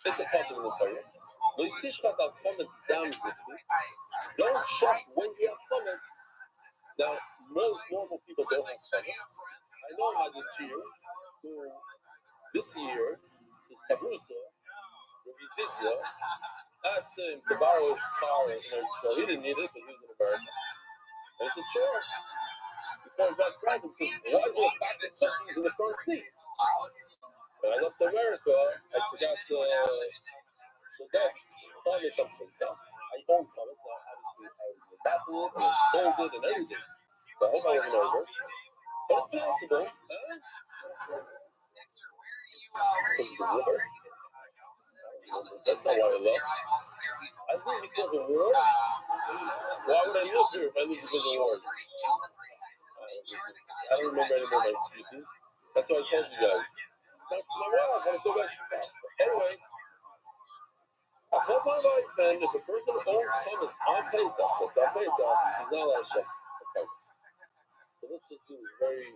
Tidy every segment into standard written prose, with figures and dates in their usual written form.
It's a possible in the Torah. Don't check when you have chametz. Now, most normal people don't have chametz. I know Maggid Shir, who this year is Tabrusa, Rabbi Vidya, asked him to borrow his car in Israel. He didn't need it because he was in America. And he said, sure. Because my friend says, why is there a box of cookies in the front seat? When I left America, I forgot so that's probably something. So I own comments now. Obviously, I bought it, I sold it, and everything. So I hope I wasn't over. But it's possible. That's not why I left. I think because of war. Why would I live here if I live because of wars? I don't remember any more of my excuses. That's what I told you guys. It's not my wife. I want to go back to that. Anyway. If a person owns comments on Pesach, that's on Pesach, he's not allowed to check. Okay. So let's just do this very,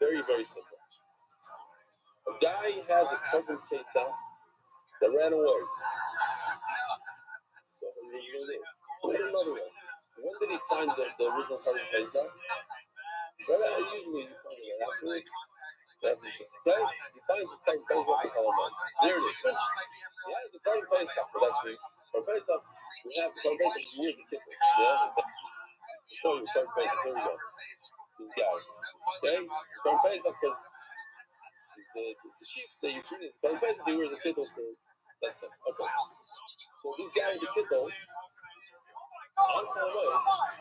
very, very simple. A guy has a carbon Pesach that ran away. So what are you going to do? Wait another way. When did he find the original carbon Pesach? Usually you find it afterwards. That's the shit. Okay? So he finds his carbon Pesach in Halaman. There it is. He has a carbon Pesach, but actually, for Pesach, we have carbon Pesach years of kippur. Yeah? That's just to show you carbon Pesach. Here we go. This guy. Okay? Carbon Pesach because the sheep that you feed is carbon Pesach, he wears a kittel for. That's it. Okay. So this guy with the kittel, on Halaman,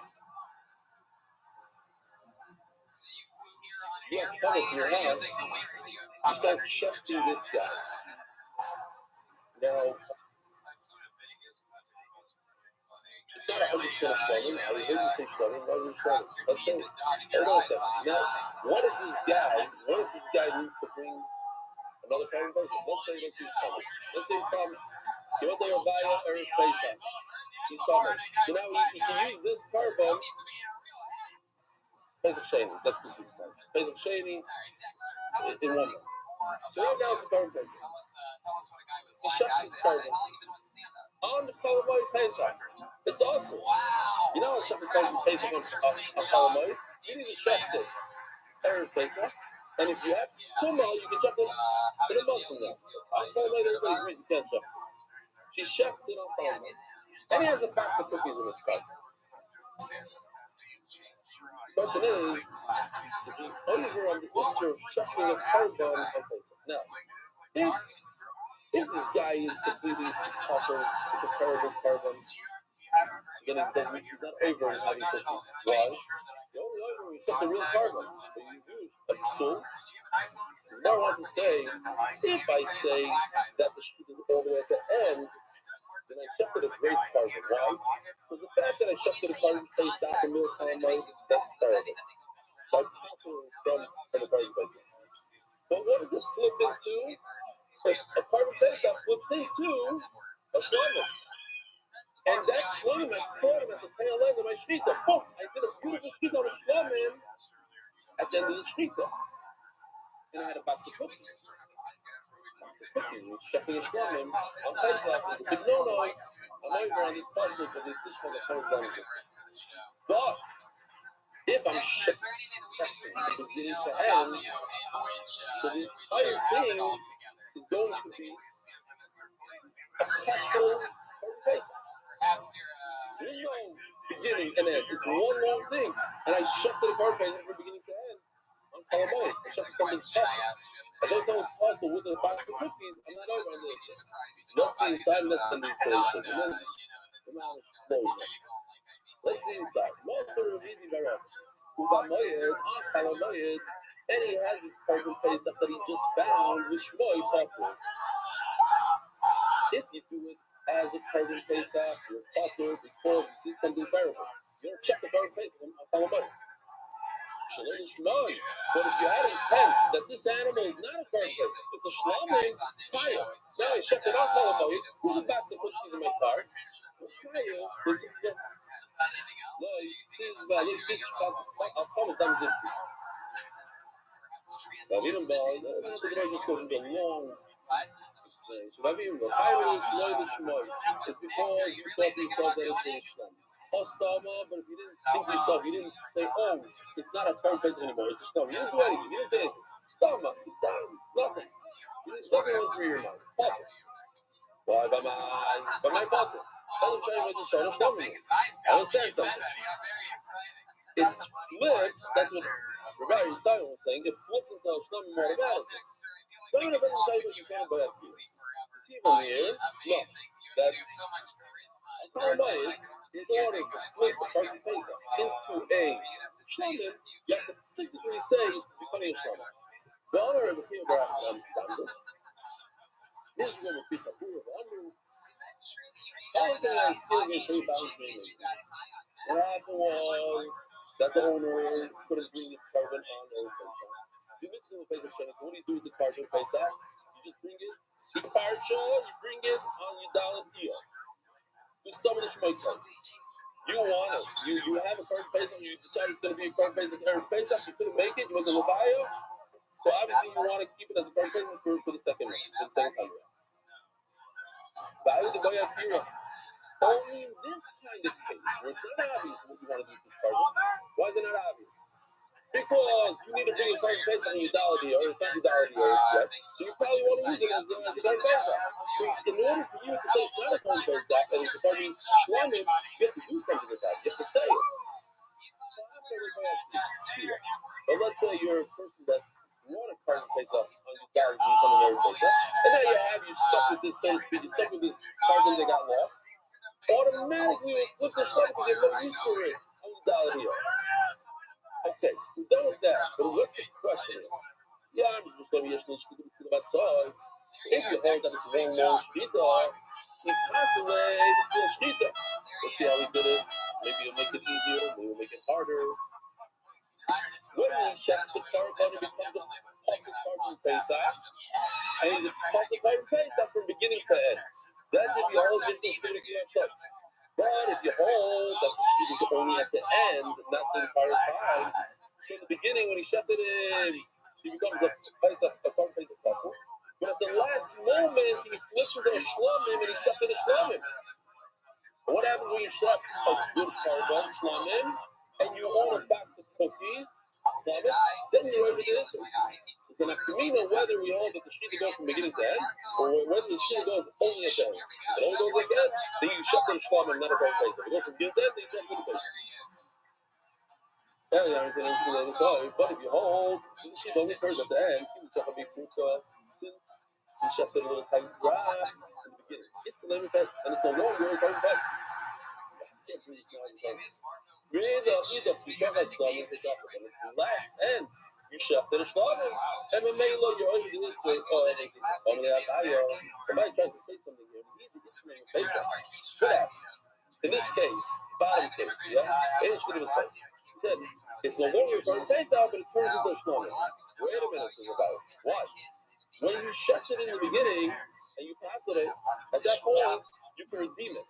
you have comments in your house, you start checking this guy. Now, it's not 100% a shlamim. I mean, here's the say shlamim, why is it shlamim? Let's say, hold on a second. Now, what if this guy needs to bring another carbon person? Let's say he's coming. Let's say he's coming. You want to buy a Pesach. He's coming. So now he can use this carbon. Pesach Sheni. That's this week's carbon. Pesach Sheni in one month. So now it's a carbon person. He shuts his carbon. On the Chalamoid Pesach. It's awesome. You know how Chef is called Pesach on Chalamoid? You need to chef it. Erev Pesach. And if you have Kuma, you can chef it in a month from now. On Chalamoid, everybody agrees you can't chef it. She chefs it on Chalamoid. And he has a box of cookies in his car. The question is he over on the issue of chefing a carbon on Pesach? Now, if this guy is completely, it's possible, it's a terrible carbon, so then he's not over in having cookies. Why? The only over is the real carbon. But you use a psul. The Gemara wants to say, if I say that the sheet is all the way at the end, then I shifted a great carbon. Why? Because the fact that I shifted a carbon Pesach and milk Halamoid, that's terrible. So I'm canceling from the carbon Pesach. But what does it flip into? A carbon Pesach flips into a shlamim. And that shlamim, I caught him at the tail end of my shechita. Boom! I did a beautiful shechita on a shlamim at the end of the shechita. And I had a box of cookies. Was checking a shlamim on Pesach. It's a big no-no. I'm over on this puzzle for this is called a carbon. But if I'm checking the beginning to end, so the entire thing is going to be a pestle carbon Pesach. There is no beginning and end. It's one long thing. And I shifted the carbon Pesach from beginning to end on Chalamoid. I shifted from this pestle. I don't know what's possible with a box of cookies. I'm not over on this. Let's see inside, and that's the installation. And then let's see inside. And he has this carbon Pesach that he just found with Shmoy Patur. If you do it as a carbon Pesach, you're Patur because you did something terrible. You don't check the carbon Pesach on Chalamoid. But if you had intent that this animal is not a carbon Pesach, it's a shlamim, fire. Now I checked it out, Chalamoid, with the box of cookies in my car. Fire, there's a no, he sees, I'll call it damn zipty. Now, we don't buy, the road just goes into a long explanation. Rabbi Rothschild, it's because you thought to yourself that it's a shlam. Ostama, but if you didn't think to yourself, you didn't say, oh, it's not a current place anymore, it's a shlam. You didn't do anything. You didn't say anything. Stama, it's nothing. Nothing went through your mind. Nothing. Why? By my pocket. Doesn't show you what the shana shlam means. I understand something. It flips, that's what Rabbi Rothschild was saying, it flips into a shlam automatically. Don't even tell you what you're saying about you. You see from here? No. That's Karmayim in order to flip the Karban Pesach into a shlamim, you have to physically say it's becoming a shlamim. The honor of the king of Abraham, this is what we pick up. All the guys still get $3,000. What happened was that the owner couldn't bring his carbon on over Pesach. You mix it with Pesach Shana, so what do you do with the carbon Pesach? You just bring it, sweet parsha, you bring it on your Dalet Iyah. You stumble the Shmoytzah. You want it. You have a carbon Pesach, you decide it's going to be a carbon Pesach Erev Pesach, you couldn't make it, you went to Levaya, so obviously you want to keep it as a carbon Pesach for the second one, for the second time around. Only in this kind of case, where it's not obvious what you want to do with this carbon. Why is it not obvious? Because you need to bring a carbon Pesach on your Dalet Iyah, or it's not your Dalet Iyah yet, so you probably want to use it as a carbon Pesach. So in order for you to say it's not a carbon Pesach, and it's a carbon shlamim, you have to do something with that. You have to say it. But let's say you're a person that want a carbon Pesach on your Dalet Iyah, on the Erev Pesach, and now you're stuck with this, so to speak, you're stuck with this carbon that got lost. Automatically you flip the shlam because you have no use for it on the Dalet Iyah. Okay, we're done with that. But what's the question? Yeah, I'm just going to be Yeshua Shkita about Tzai. So if you hold that it's wrong, no Shkita, he passes away with Shkita. Let's see how he did it. Maybe he'll make it easier, maybe he'll make it harder. When he checks the carbon, it becomes a Pasuk carbon Pesach. And he's a Pasuk carbon Pesach from beginning to end. That's if you hold Yeshua Shkita outside. But if you hold that the sheet is only at the end, not the entire time, so in the beginning when he shefted him, he becomes a carbon Pesach vessel. But at the last moment, he flips into a shlamim and he shefted a shlamim. And what happens when you sheft a good carbon shlamim and you own a box of cookies? Then you're able to do this. It's an afkamina whether we hold that the shkita goes from beginning to end, or whether the shkita goes only at the end. If it only goes at the end, then you shut the shlamim and not a carbon Pesach. If it goes from beginning to end, then you shut the Pesach. But if you hold the shkita only occurs at the end, since you shut the little tiny drop in the beginning, it's the lemon fest, and it's no longer a carbon Pesach. You can't do this now. Last end. You shafted a shlamim, and the Mela, you're over this way. Somebody tries to say something here. He needs to get Pesach. In this case, it's bottom case, yeah? It is going to say. He said, it's no longer a Pesach, but it turns into a shlamim. Wait a minute, think about it. Why? When you shafted in the beginning, and you passed it, at that point, you can redeem it.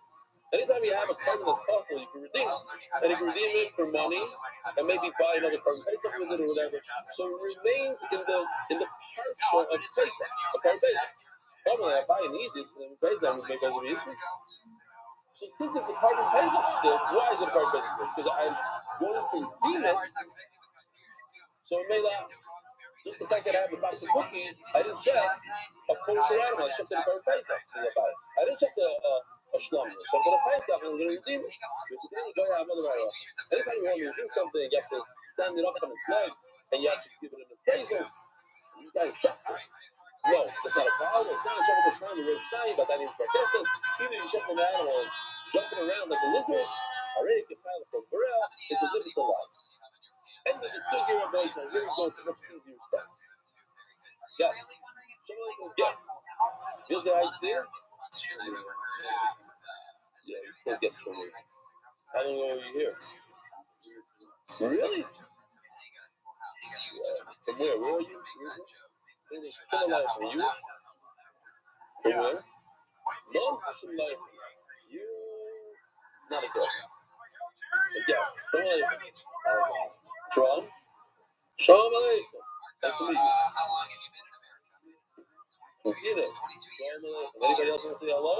Anytime you have a carbon that's possible, you can redeem it. And you can redeem it for money, and maybe buy another carbon Pesach with it or whatever. So it remains in the parsha of Pesach, a carbon Pesach. Normally, I buy and eat it, and Pesach would make us eat it. So since it's a carbon Pesach still, why is it a carbon Pesach still? Because I'm going to redeem it. So it made that. Just the fact that I have a box of cookies, I didn't check a kosher animal. I checked the carbon Pesach. I didn't check a shlamim. So I'm going to Pesach and I'm going to redeem it. Anytime you want to redeem something, you have to stand it up on its legs and you have to give it an appraisal. You guys check it. No, it's not a cow. It's not a check of the shlamim, the red shlamim, but that means for kisses. Either you check an animal jumping around like a lizard, or you can file it for gorilla. It's as if it's alive. End of the sugya of voice, and here we go to much easier stuff. Yes. Yes. Feels the ice there? Yeah, you still get from me. I don't know what you hear. Really? Yeah. From where? Where are you? From life. Are you? From where? No, it's from life. You. Not a girl. Yeah. From life. From? Shalom Aleichem. Nice to meet you. Anybody else want to say hello?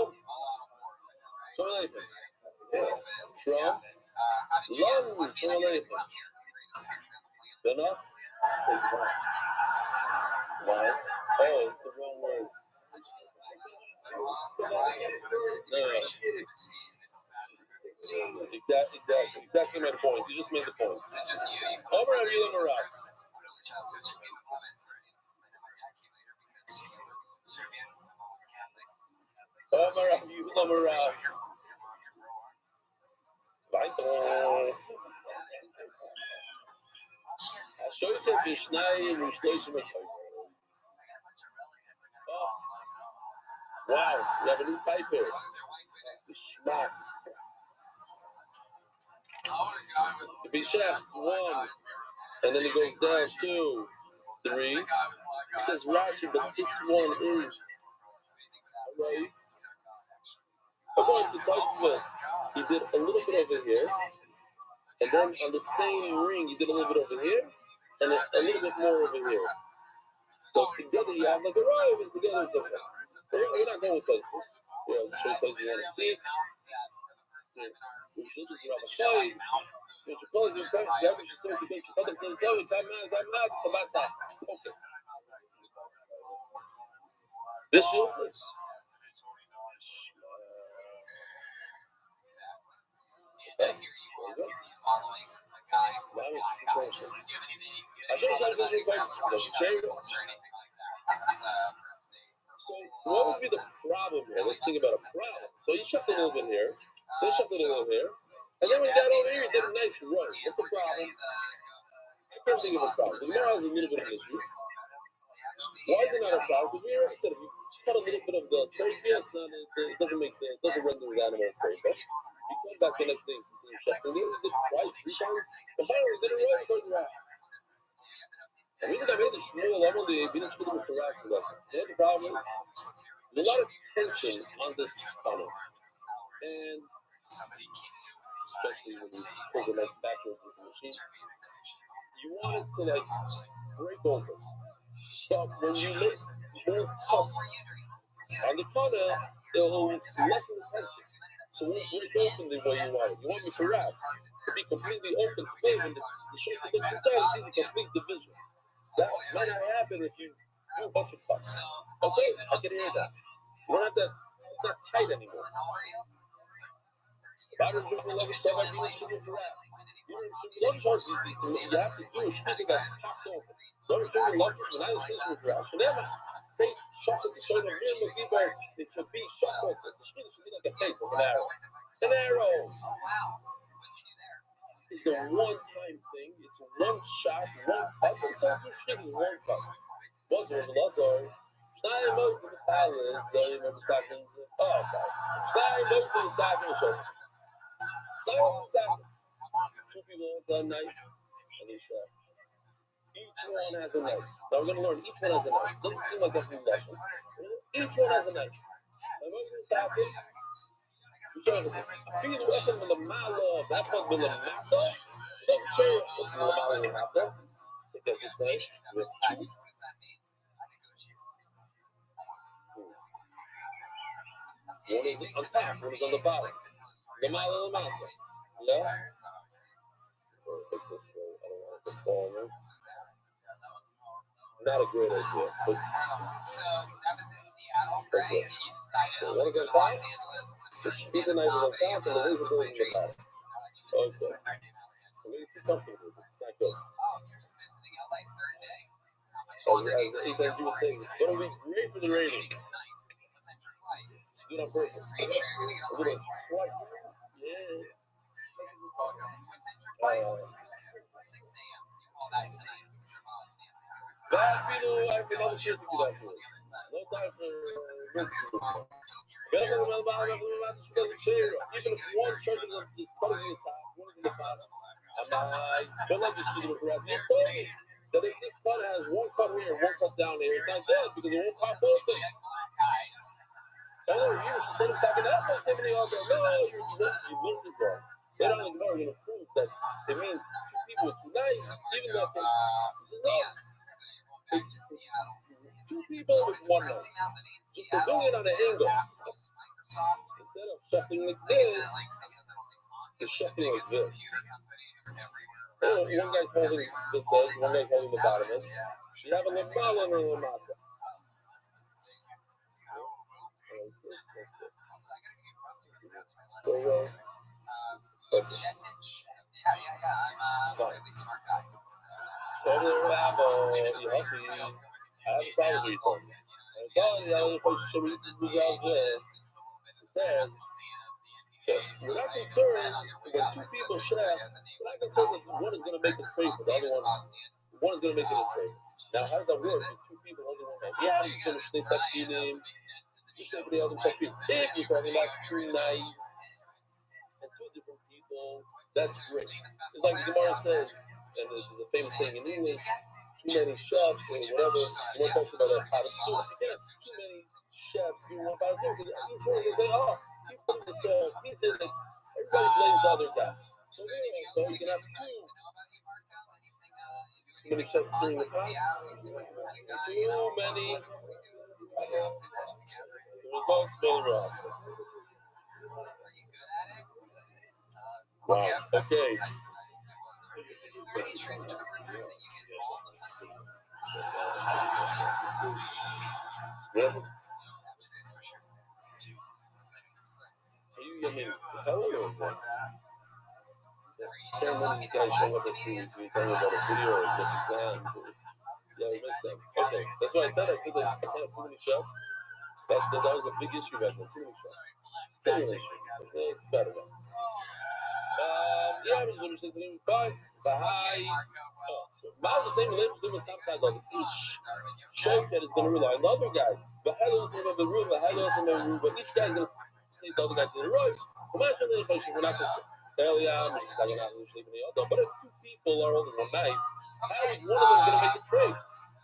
Show me anything. Trump. Love. Show me anything. Enough? Say why. Why? Oh, it's the wrong word. No. Exactly my point. You just made the point. Over and you never out. Over and you never out. Shoyte bishnayim u'shloishim echayim. Wow, you have a new piper. Schmack. If he shafts 1, and then he goes down 2, 3. He says Rashi, but this one is right. According to Tosfos, he did a little bit over here, and then on the same ring he did a little bit over here, and a little bit more over here. So together you have like a row, and together it's okay. We're not going with Tosfos. Yeah, I'll show you places you want to see. This year, so what would be the problem here? Let's think about a problem. So you shoved a little bit here, then shoved a little here, and then when you got over here, you did a nice row. What's the problem? I can't think of a problem. The Gemara has a little bit of an issue. Why is it not a problem? Because we already said if you cut a little bit of the trachea, it doesn't render the animal trachea. You come back the next day and continue shoving. These did twice, 3 times. The final did it right towards the right. And we think I made the shmuel level, the Bina Shmuel with the rack for that. You know the problem is? There's a lot of tension on this tunnel. And especially when you pull the knife backwards with the machine, you want it to like break open. But when you make more cuts on the corner, it'll lessen the tension. So when you break open the way you want it, you want your carafe to be completely open, split, and the shape that looks inside, it sees a complete division. That might not happen if you do a bunch of cuts. Okay, I can hear that. You don't have to, it's not tight anymore. You have to do a shooting that pops open. Don't shoot the luggage when I was finished with Rash. Never think shot at the shoulder of him with people. It should be shot open. The shooting should be like a face of an arrow. An arrow! It's a one-time thing. It's one shot, one cut. Sometimes you shoot is one cut. What's the Lazar? Shnai modes of the palace. Don't remember second. Oh, sorry. Shnai modes of the second shoulder. Two people have done knife, and each one has a knife. Now we're going to learn each one has a knife. Doesn't seem like that's lesson. Each one has a knife. Now we're going to stop it. I feel weapon with a malo, that one with a masto. Doesn't change. What's the malo in the stick up this knife with 2. One is on top, one is on the bottom. The malo and the masto. Yeah? Take this way. I don't want it to fall in. Not a great idea. But so that was in Seattle, right? And he decided to go to Los Angeles. The Stephen knife is on top and the laser goes in the bottom. Okay. So maybe too comfortable. This is not good. Oh, you're just visiting LA third day. As Ethan, you would say, it'll be great for the ratings. It's good on purpose. A little slice. Yeah. Bad people, I've been other shit to do that for. No time for ridicule. Even if one church is cutting in the top, one in the bottom, I feel like you should do it for us. Just told me that if this cut has one cut here, one cut down here, it's not good because it won't pop open. Oh, you should send him second up. No, you looked it wrong. They don't ignore, you're going to prove that it means two people with two knives, even though this is not. It's 2 people people with one knife. So if they're doing it on an angle, instead of shuffling like this, they're shuffling like this. So one guy's holding this edge, one guy's holding the bottom edge. So you have a lamala and a lamata. Over there, Rabbi, I have a problem with you. It says, we're not concerned when two people share, we're not concerned that one is going to make a trade for the other one is going to make it a trade. Now, how does that work if two people holding one hand? Yeah, you can understand Sakinim, just everybody else in Sakinim. If you're talking about two knives and two different people, that's great. It's like the Gemara says, and there's a famous saying in English, too many chefs or whatever, one talks about a pot of soup. You can't have too many chefs doing one pot of soup, because each one will say, oh, he put the sauce, he did it. Everybody blames the other guy. So you can have too many chefs stirring the pot. Too many. The results may wrong. Wow. Okay. Yeah. Hello, some of these guys showing up at 2 weeks, we talking about a video or just a plan. Yeah, it makes sense. Okay, that's why I said that I can't have too many chefs. That was a big issue back then. Too many chefs. Still an issue. Okay, it's better now. Yeah, I was going to say something. Fine. Bahai. So about the same relationship with some kind of each chef that is going to rely on the other guy. Bahai doesn't have the rule. Bahai doesn't have the rule. But each guy is going to take the other guy to the right. We're not going to but if two people are holding one knife, how is one of them going to make a trade?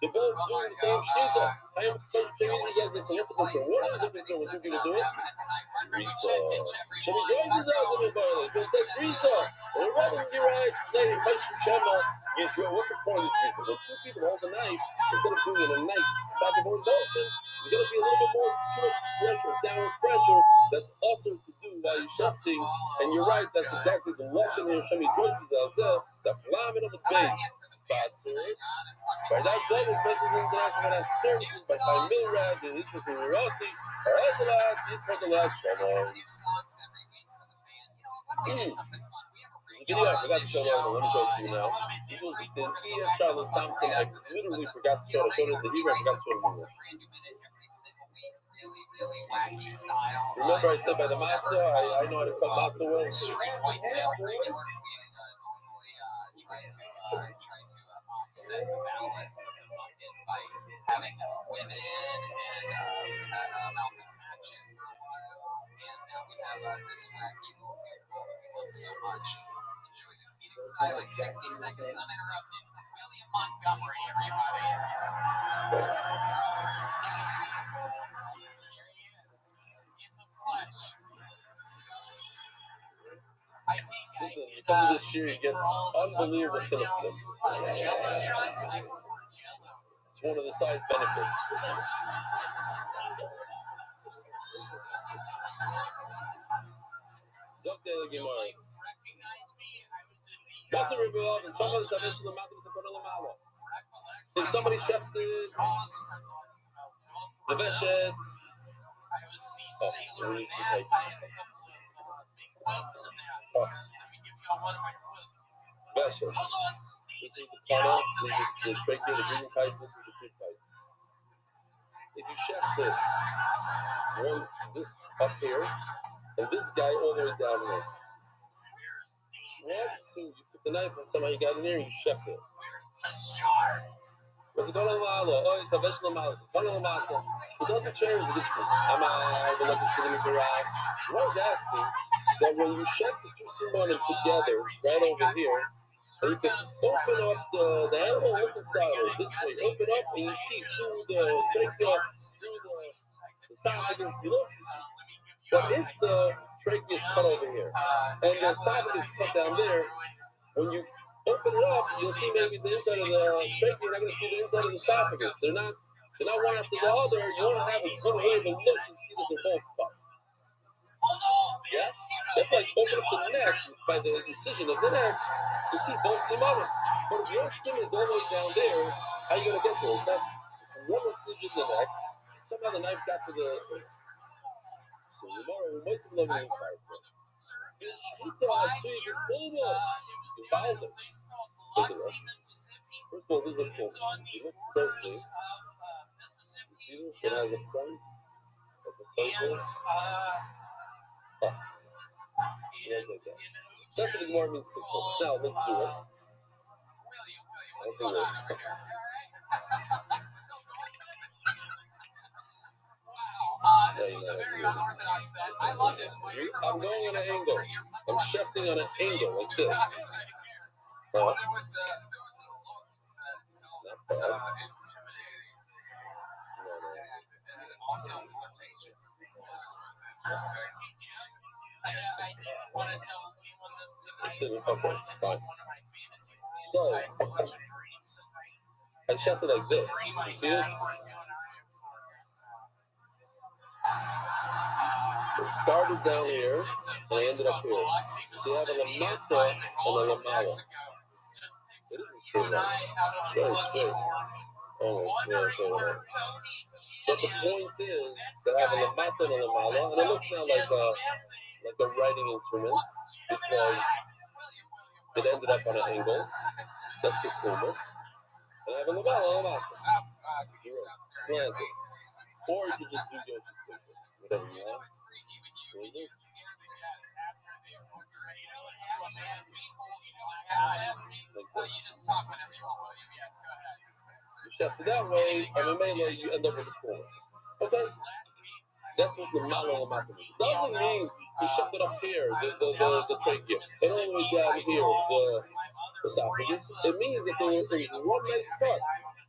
They're both doing the same shkita. I am supposed to you guys a significance. So what is the difference when two people do it? Risa. So the judge is out of the violence. It says Risa. And rather than your right, say, Shema, what's the point of Risa? When two people hold a knife, instead of doing it in a nice back and forth motion, there's going to be a little bit more too much pressure, downward pressure. That's also to do while you're shifting. And you're right, that's exactly the lesson here. Shemi Joyce is the flamin of the base. Sponsored by that global Special International Services by Time Milrad, the interest in Rossi, the last channel. Video I forgot to show it. Let me show it to you now. This was the EF Charlotte Thompson. I literally forgot to show it. I showed it the Hebrew. I forgot to show it in English. Remember I said by the matzah, I know how to cut matzah well. Set balance by having women and Malcolm Action, and now we have this wacky love so much. Enjoy the meeting highlight 60 seconds uninterrupted. William Montgomery, everybody. Here he is in the flesh. Listen, because of this year, you get unbelievable killer clips. It's one of the side benefits. If somebody chefed it, the Veshed. Veshed. This is the funnel, the trachea, the breathing pipe, this is the food pipe. If you chefed it, this up here, and this guy all the way down here. What? You put the knife and somehow you got in there and you chefed it. What's it going on? Oh, it's a vegetable mouth. It doesn't change the dish. I'm out of the grass. I was asking that when you chef the two simonim together, right over here, and you can open up the animal open side this way, open up and you see through the trachea, through the esophagus, you don't see. But if the trachea is cut over here and the esophagus is cut down there, when you open it up, you'll see maybe the inside of the trachea, you're not going to see the inside of the esophagus. They're not They're not one after the other. You want to have a good way to look and see that they're both fucked. Yeah? That's like open up the neck by the incision of the neck to see both simanim. But if one sim is all the way down there, how are you going to get there? It's not one incision in the neck. Somehow the knife got to the. So tomorrow we might have loving inside. First of all, this is a full. You look closely. You see this? It has a front, like a circle. Oh. Like that. That's what the Gemara means for full. Now, let's do it. Let's do it. I'm going on an angle. I'm shifting on an angle like this. Not bad. Okay, fine. So, I shifted like this. You see it? It started down here, and I ended up here. So you have a lamata and a lamala. It is a straight line. Very straight. Almost very straight. But the point is that I have a lamata and a lamala, and it looks now like a writing instrument because it ended up on an angle. That's the kumas. And I have a lamala. Slanted. Or you can just do Yoshi's picture. Whatever you want. What is this? Like this. You shaft it that way, and in Mela you end up with the corners. Okay? That's what the Mala means. It doesn't mean you shaft it up here, the trachea, and all the way down here, the esophagus. It means that there was one nice cut.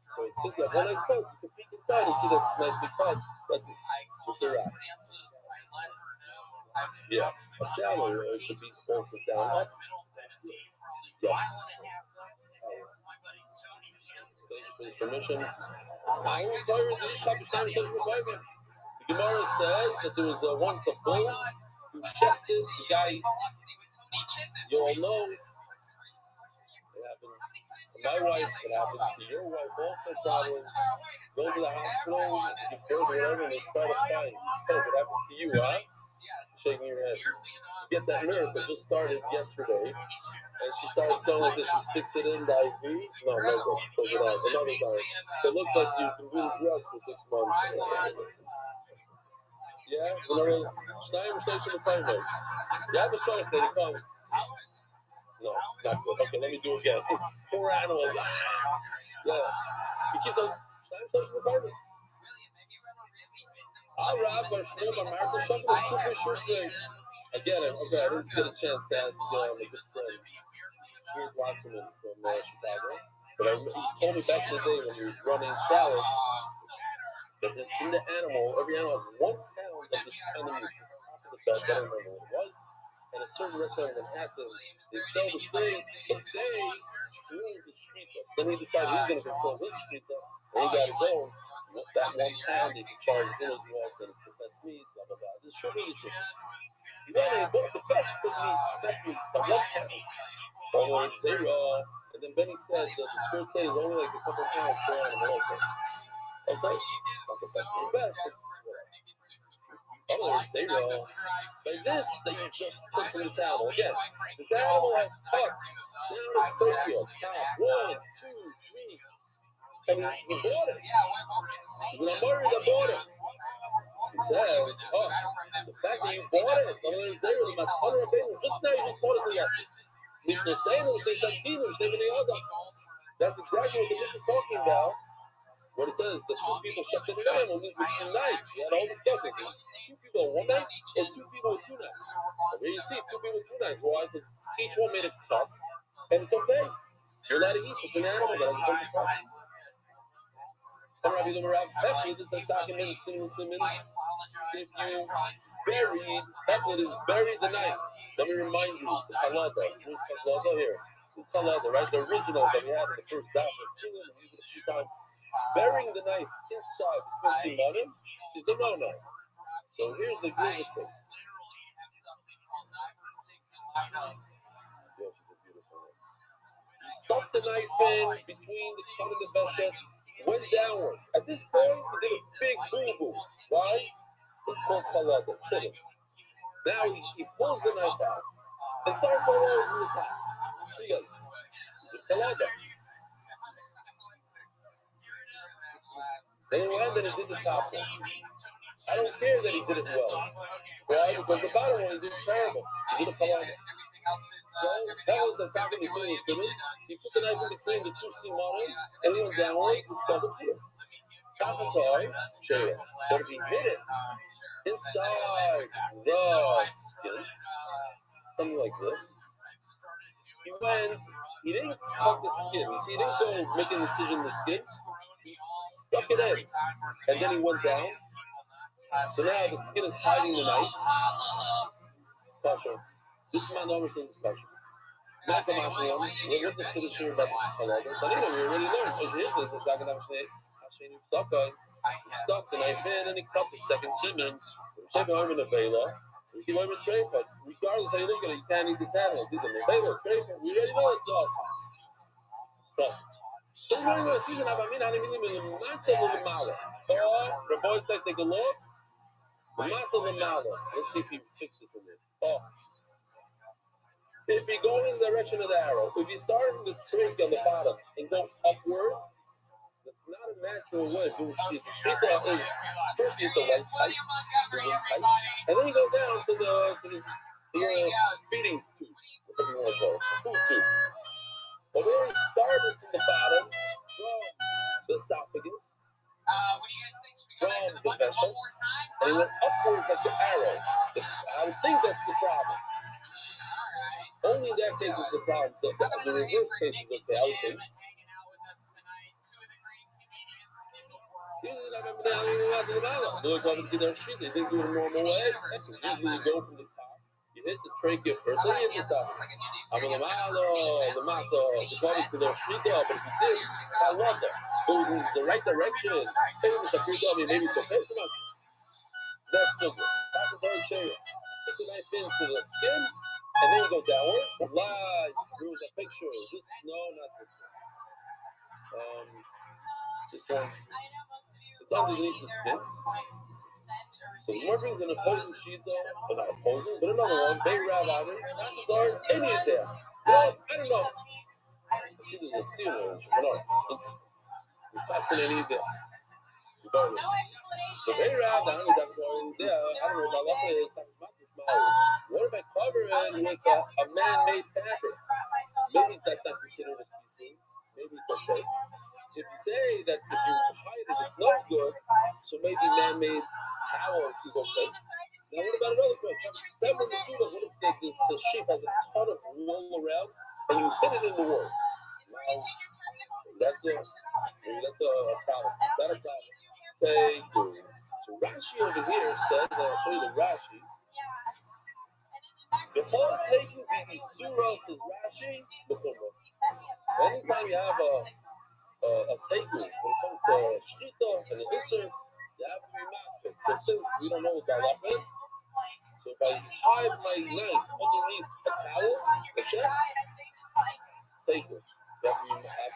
So since you have one nice cut, you can peek inside and see that it's nicely cut. That's the rat. Yeah. Up down, or it could be also down up. Yes. Thanks for the permission. The Gemara says that there was once a bull who shifted. The guy, you all know, it happened to my wife, it happened to your wife also probably. Go to the hospital, you birth whatever, and they try to find, oh, what happened to you, huh? Shaking your head. You get that nurse that just started yesterday, and she starts going like this. She sticks it in the IV. No, close it out. Another time. It looks like you've been doing drugs for 6 months. Yeah? You know, Stein station with time. You have a shot that he comes. No, not good. Okay, let me do it again. Poor animal. Yeah. He keeps on Stein station with time. I'll rap by Shmuel, my Martha Shuk, the Shufay. I get it. Okay, I didn't get a chance to ask my good friend, Shmuel Wasserman from Chicago. But he told me back in the day when he was running shallots that in the animal, every animal has 1 pound of this kind of meat. I don't remember what it was. And a certain restaurant in Manhattan, they sell the steak, but they stream the street us. Then he decided he's going to control his street up, and he got his own. That 1 pound he can charge him as well, and if that's meat, blah, blah, blah. This should be the truth. He went and bought the best meat, at 1 pound. All the way to zero. And then Benny said that the skirt said is only like a couple pounds per animal also. Okay? Not the best of the best, but zero. By this that you just took from this animal. Again, this animal has cuts. Now it's Tokyo. Count 1, 2, 3. And he bought it. He's an Amari that bought it. He says, oh, the fact that you bought it, just now you just bought it as that's exactly what the Mishnah is talking about. What it says, the 2 people shifted an animal means with 2 knives. You had all discussing. 2 people with 1 knife or 2 people with 2 knives. Here you see 2 people with 2 knives. Why? Because each one made a cut, and it's okay. You're allowed to eat such an animal that has a bunch of cuts. This is if you buried, Eplet is buried the knife. Let me remind you, the Chalada. Here's Chalada here. This Chalada, right? The original that we had in the first daf. We used it a few times. burying the knife inside between simanim is a no-no. So here's the case. He stuck the knife in between the cut and the veshet, went downward. At this point, he did a big boo-boo. Why? It's called falada. It's hidden. Now he pulls the knife out and starts all over from the top. It's falada. Then he went and he did the top one. I don't care that he did it well. Why? Because the bottom one he did terrible. He did a falada. So that was the second he said he put the knife in between the two simanim and he went downwards with something to it. Kafasai, shaya. But if he hit it inside the skin, something like this, he didn't cut the skin. You see, he didn't go make an incision in the skin. He stuck it in, and then he went down. So now the skin is hiding the knife. Kasha. This man over says it's kasha. What's the kiddush here about this falada? We already learned. He stuck the knife in and he cut the second siman. Regardless how you look at it, you can't eat this animal. We already know it's awesome. It's awesome. So we're going to see Rabbi Rothschild take a look. Let's see if he fixes it for me. If you go in the direction of the arrow, if you start from the trig on the bottom and go upwards, that's not a natural way of doing shita. Shita is first you hit the white pipe, and then you go down to the feeding tube, whatever you want to call it, food tube. But we already started from the bottom, from the esophagus, from the vessel, and he went upwards like the arrow. I would think that's the problem. Only in that case it's a problem. The reverse case is okay, I would think. Usually, they didn't do it a normal way. Usually you go from the top, you hit the trachea first, then you hit the side. But if you did, I love that. Goes in the right direction. Maybe it's okay. That's simple. That is our chair. Stick the knife into the skin, and then you go downward. Live through the picture. Not this one. This one. It's underneath the skin. So the more brings an opposing shita, but not opposing, but another one. They rab on it. That's any of them. Well, I don't know. See, there's a seal. We're passing any of them. So they rab on it. That's already there. I don't know what Allah is. What if I cover it with a man-made fabric? Maybe that's not considered a piece. Maybe it's okay. So if you say that if you hide it, it's no good, so maybe man-made towel is okay. Now what about another question? What if this sheep has a ton of wool around and you hit it in the wool? That's a problem. Is that a problem? So Rashi over here says, and I'll show you the Rashi. The whole taking the Isura says Rashi, anytime you have a teigu, when it comes to shita and the isser, you have to be mad. So since we don't know what that is, so if I hide my knife underneath a towel, a check, teigu, you have to be mad.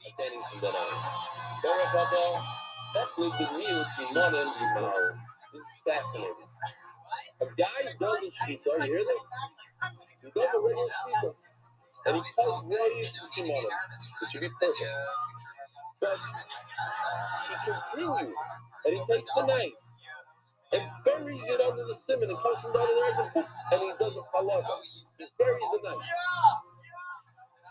I can't even do that on. That lives with me with Simon and Imar. This is fascinating. A guy does a shita, you hear this? He does a regular shita. And he calls right to Simon, which would be perfect. But he continues, and he takes the knife and buries it under the simon and comes from the other direction, and he does a halacha. He buries the knife.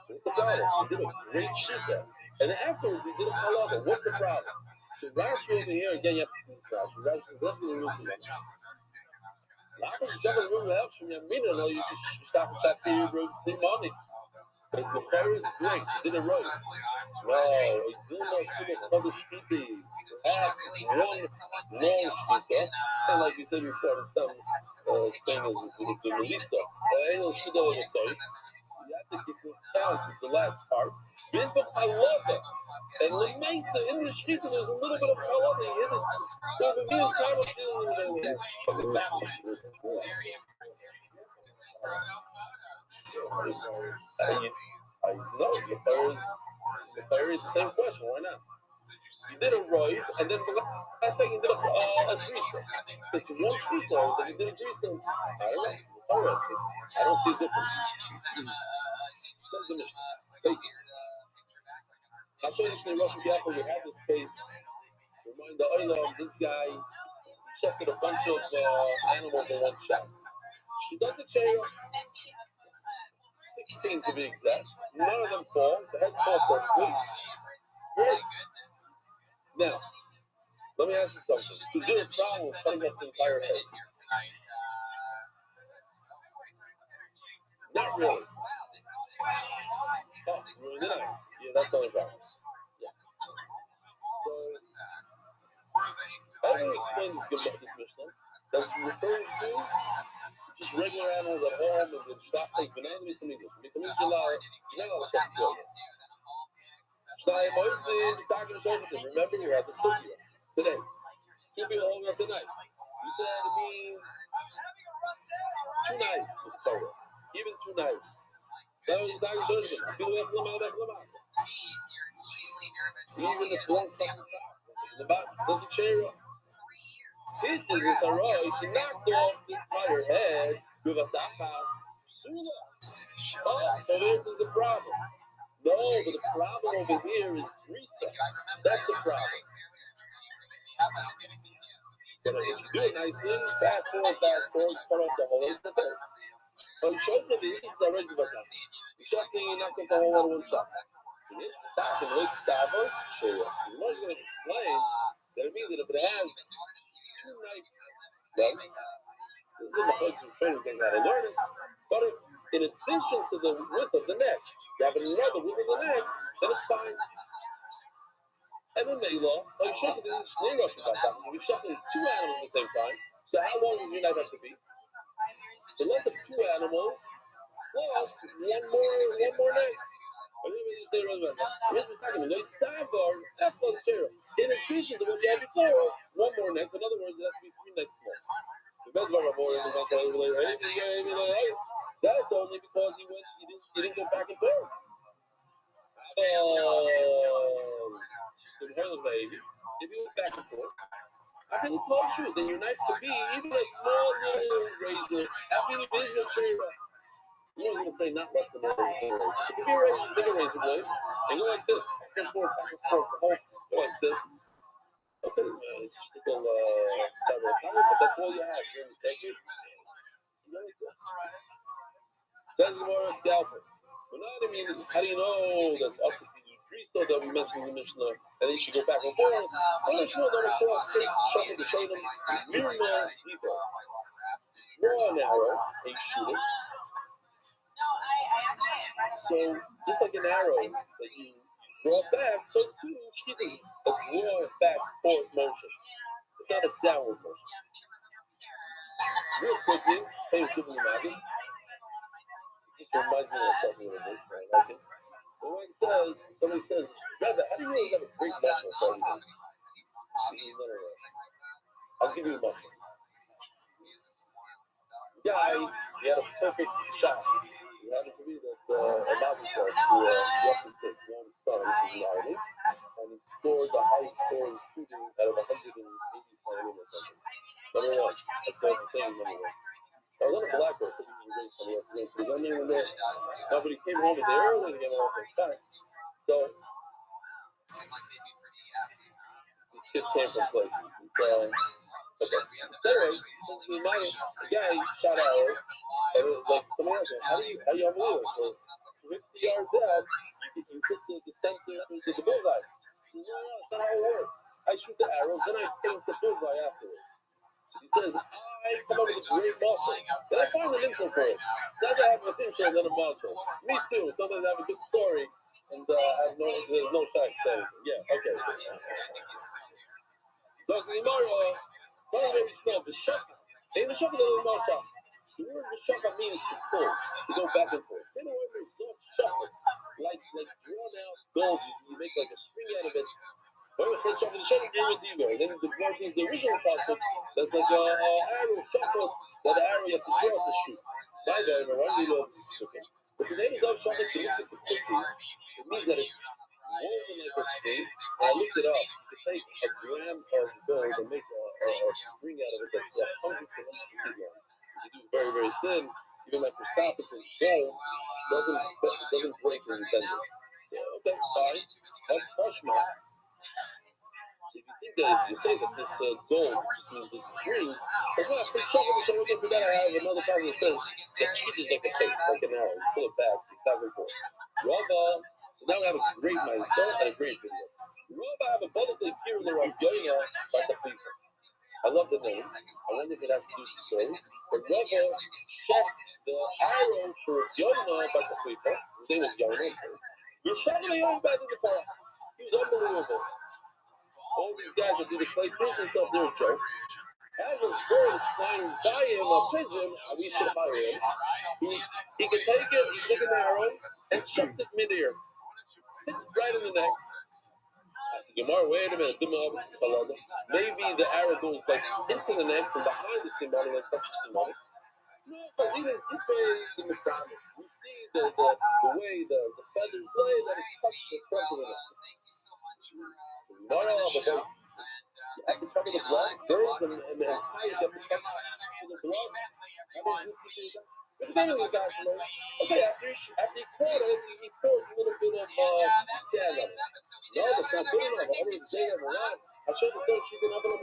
So what's the problem? He did a great shita. And then afterwards, he did a halacha. What's the problem? So Rashi over here, again, you have to see this Rashi. Rashi is definitely a routine. You can stop and chat for your money. The fire is great. He did it right. No, he did not put a shkita. Perhaps it's one long shkita. And like we said before, it's not same as with the melitza. Ain't no shkita on the side. You have to keep it down to the last part. This book halacha. And Lemaisa in the Shechita, there's a little bit of halacha. It is over me is kind of feeling that we have. I know the fire is the same question. Why not? You did a roiv, and then the last second you did a drisa. It's one shechita that you did a drisa. I don't know. I don't see a difference. Says the Mishnah. I'll show you Shnei Rosh Hashanah. We had this case. Remind the Oilam, this guy shefted a bunch of animals in one shot. She does a chair, 16 to be exact. None of them fall. The heads fall perfectly. Great. Now, let me ask you something. Is there a problem with cutting off the entire head? Not really. Oh, ruined the knife. Yeah, that's the only problem. Yeah. So, how do you explain this Mishnah? That's referring to just regular animals at home and the shtachlik, but not to be some English. You're not allowed to shut the door. Remember, we're at the sugya today. Two people holding up the knife. You said it means 2 knives with the Torah. Even 2 knives. That was the even if one comes in the back, there's a chair. It is a sarah. She knocked off the entire head with a sakas. Oh, so this is a problem. No, but the problem over here is drisa. That's the problem. But if you do it nicely, back forward, cut off the whole thing. But it shows that it is already the same. You're just saying not going to hold on one shot. And it's the second, like Sabo, you're not going to explain that it means that if it has 2 knife legs, this is the folks who train thing how to learn it. But in addition to the width of the neck, you have another width of the neck, then it's fine. And then Mela, you shouldn't do this Shnei Rosh Hashanah. You're shuffling 2 animals at the same time. So how long does your knife have to be? The length of 2 animals plus one more neck. Here's the second one. That's the chair. In addition to what you had before, 1 more neck. In other words, it has to be 3 necks more. That's only because he didn't go back and forth. If you went back and forth, I can close you. Then your knife could be even a small little razor. Having a business chair. You're going to say not less than a razor. It could be a bigger razor blade. And go like this. Back and forth, go like this. Okay, it's just a little but that's all you have. You're in the desert. Says the more scalper. But now I mean, how do you know that's us if you do drisa that we mentioned in the Mishnah, and then you should go back and forth? Well, you should know that we're called shuffle to show them mirma people. Draw an arrow and you shoot it. So just like an arrow that you draw back, so too shit is a draw back forth motion. It's not a downward motion. Real quickly, famous people in the just reminds me of something a little bit, so I like it. But when somebody says, Rabbi, how do you really have a great muscle for everything? I'll give you a muscle. The guy, he had a perfect shot. He happens to be that Amazon who Russell Fitz, one son, who's in the Army, and he scored the highest score in shooting out of 180 playing or something. Number 1. I saw the thing, number 1. I was on a black belt, thinking he was somebody else's name, because I knew him there. No, but he came home in the early to get off the back. So, this kid came from places. Okay. So anyway, the guy shot arrows, and it was like somebody else, how do you unbelieve it? For 50 yards out, you hit the center, the bullseye. He says, no, that's not how it works. I shoot the arrows, then I paint the bullseye afterwards. He says, I come up with a great muscle. Then I find an intro for it. It's not that I have a intro and then a muscle. Me too. Sometimes I have a good story and there's no shot to anything. Yeah, okay. So, tomorrow, tell me maybe smell the shaka. Ain't the shaka the little more shaka. The word the shaka means to pull, to go back and forth. They don't want to soft shaka. like drawn out gold. You make like a string out of it. Then the Gemara gives the original pasuk that's like a arrow shafot, that arrow you have to draw to shoot. By the way, but the name is of shafot. You look at it quickly. It means that it's woven like a string. And I looked it up. You can take a gram of gold and make a string out of it that's hundreds and hundreds of grams. If you do it very, very thin, even like for stop it, gold doesn't break when you bend it. So, okay, fine. Have Pashma. So if you think that you say that this gold just means this string, that's not for sure. Again, for that, I have another problem that says that cheat is like a cake, like an arrow. You pull it back and forth. Rava. So now we have a great mindset and a great video. Rava have a publicly here in the Rav Yoina by the people. I love the name. I wonder if it has to do with the story. But Rava checked the arrow for Yoina by the people. His name was Yoina. He shot the Yoina back in the car. He was unbelievable. All these guys that do the clay pigeon stuff, they're a joke. As a bird is flying by him, a pigeon, we should hire him. He can take it, he took an arrow, and chucked it midair. Hit it right in the neck. I said, Gemara, wait a minute. Maybe the arrow goes like into the neck from behind the symbolic, like that's the symbolic. No, because even this way in the front, we see the way the feathers lay that is touched the front of the neck. Says, Mara, you have to cover the blood, birds and ties, you have to cover the blood. Okay, after he caught it, he poured a little bit of sand on it. No, that's not good enough. I already say that around. I should have told she didn't have a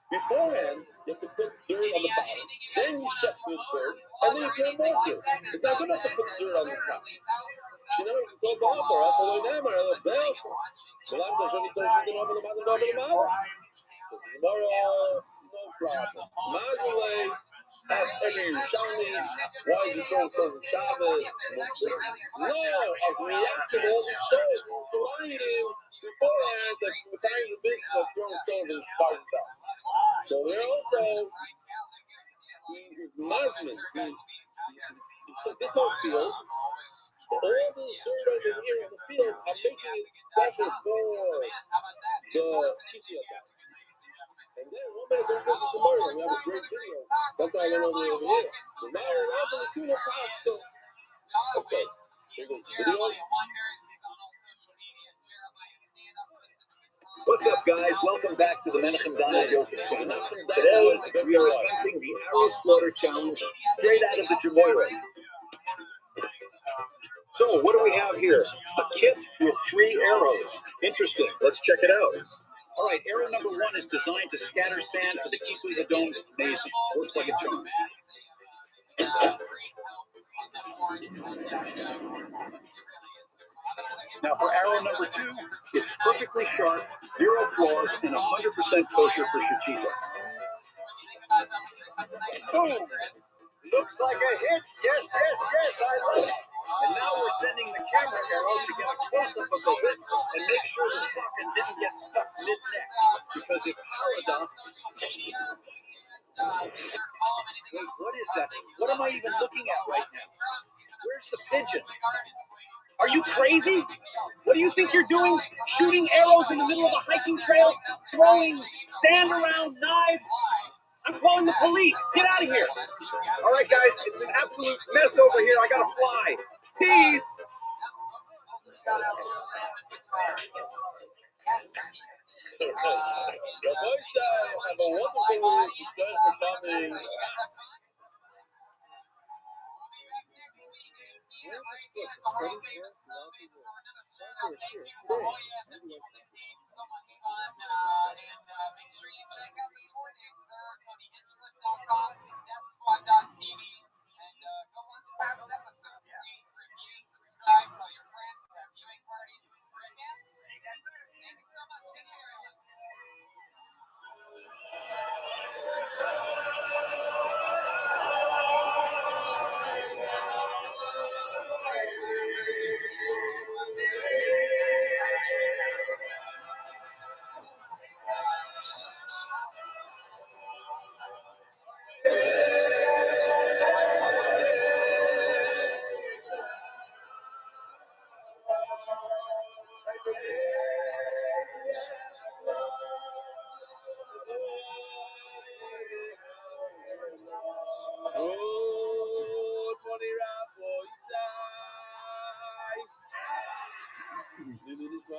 beforehand, you have to put dirt on the bottom, then you check for the dirt, and then you put more dirt. It's not good enough to put dirt on the top. She knows it's all bad for her. Follow them or the bell. So I'm going to show you she didn't have a So tomorrow, no problem. Mazalay asked every Yerushalmi, why is he throwing stones in Shabbos? No, I was reacting to all the shows. He was deriding beforehand that we're tying the bits of throwing stones in Shabbos. So there also, he is Muslim. He said this whole field, all this dirt over here in the field, I'm making it special for the Kisiyah. And then one minute there's a tomorrow. We have a great video. That's how I went over here. So now we're out for the tuna pasta. Okay. Here goes the video. What's up, guys? Welcome back to the Menachem Daniel Yosef channel. Today, we are attempting the Arrow Slaughter Challenge straight out of the Jemoirah. So, what do we have here? A kit with 3 arrows. Interesting. Let's check it out. All right, arrow number 1 is designed to scatter sand for the Kisui Hadom. Amazing. Works like a charm. Now for arrow number 2, it's perfectly sharp, 0 flaws, and 100% kosher for shechita. Boom! Looks like a hit. Yes, I love it. And now we're sending the camera arrow to get a close-up of the whip and make sure the socket didn't get stuck mid-neck. Because it's Harada. Wait, what is that? What am I even looking at right now? Where's the pigeon? Are you crazy? What do you think you're doing? Shooting arrows in the middle of a hiking trail? Throwing sand around, knives? I'm calling the police. Get out of here. All right, guys, it's an absolute mess over here. I gotta fly. Peace. Rabbi Rothschild, have a wonderful week. You guys for coming.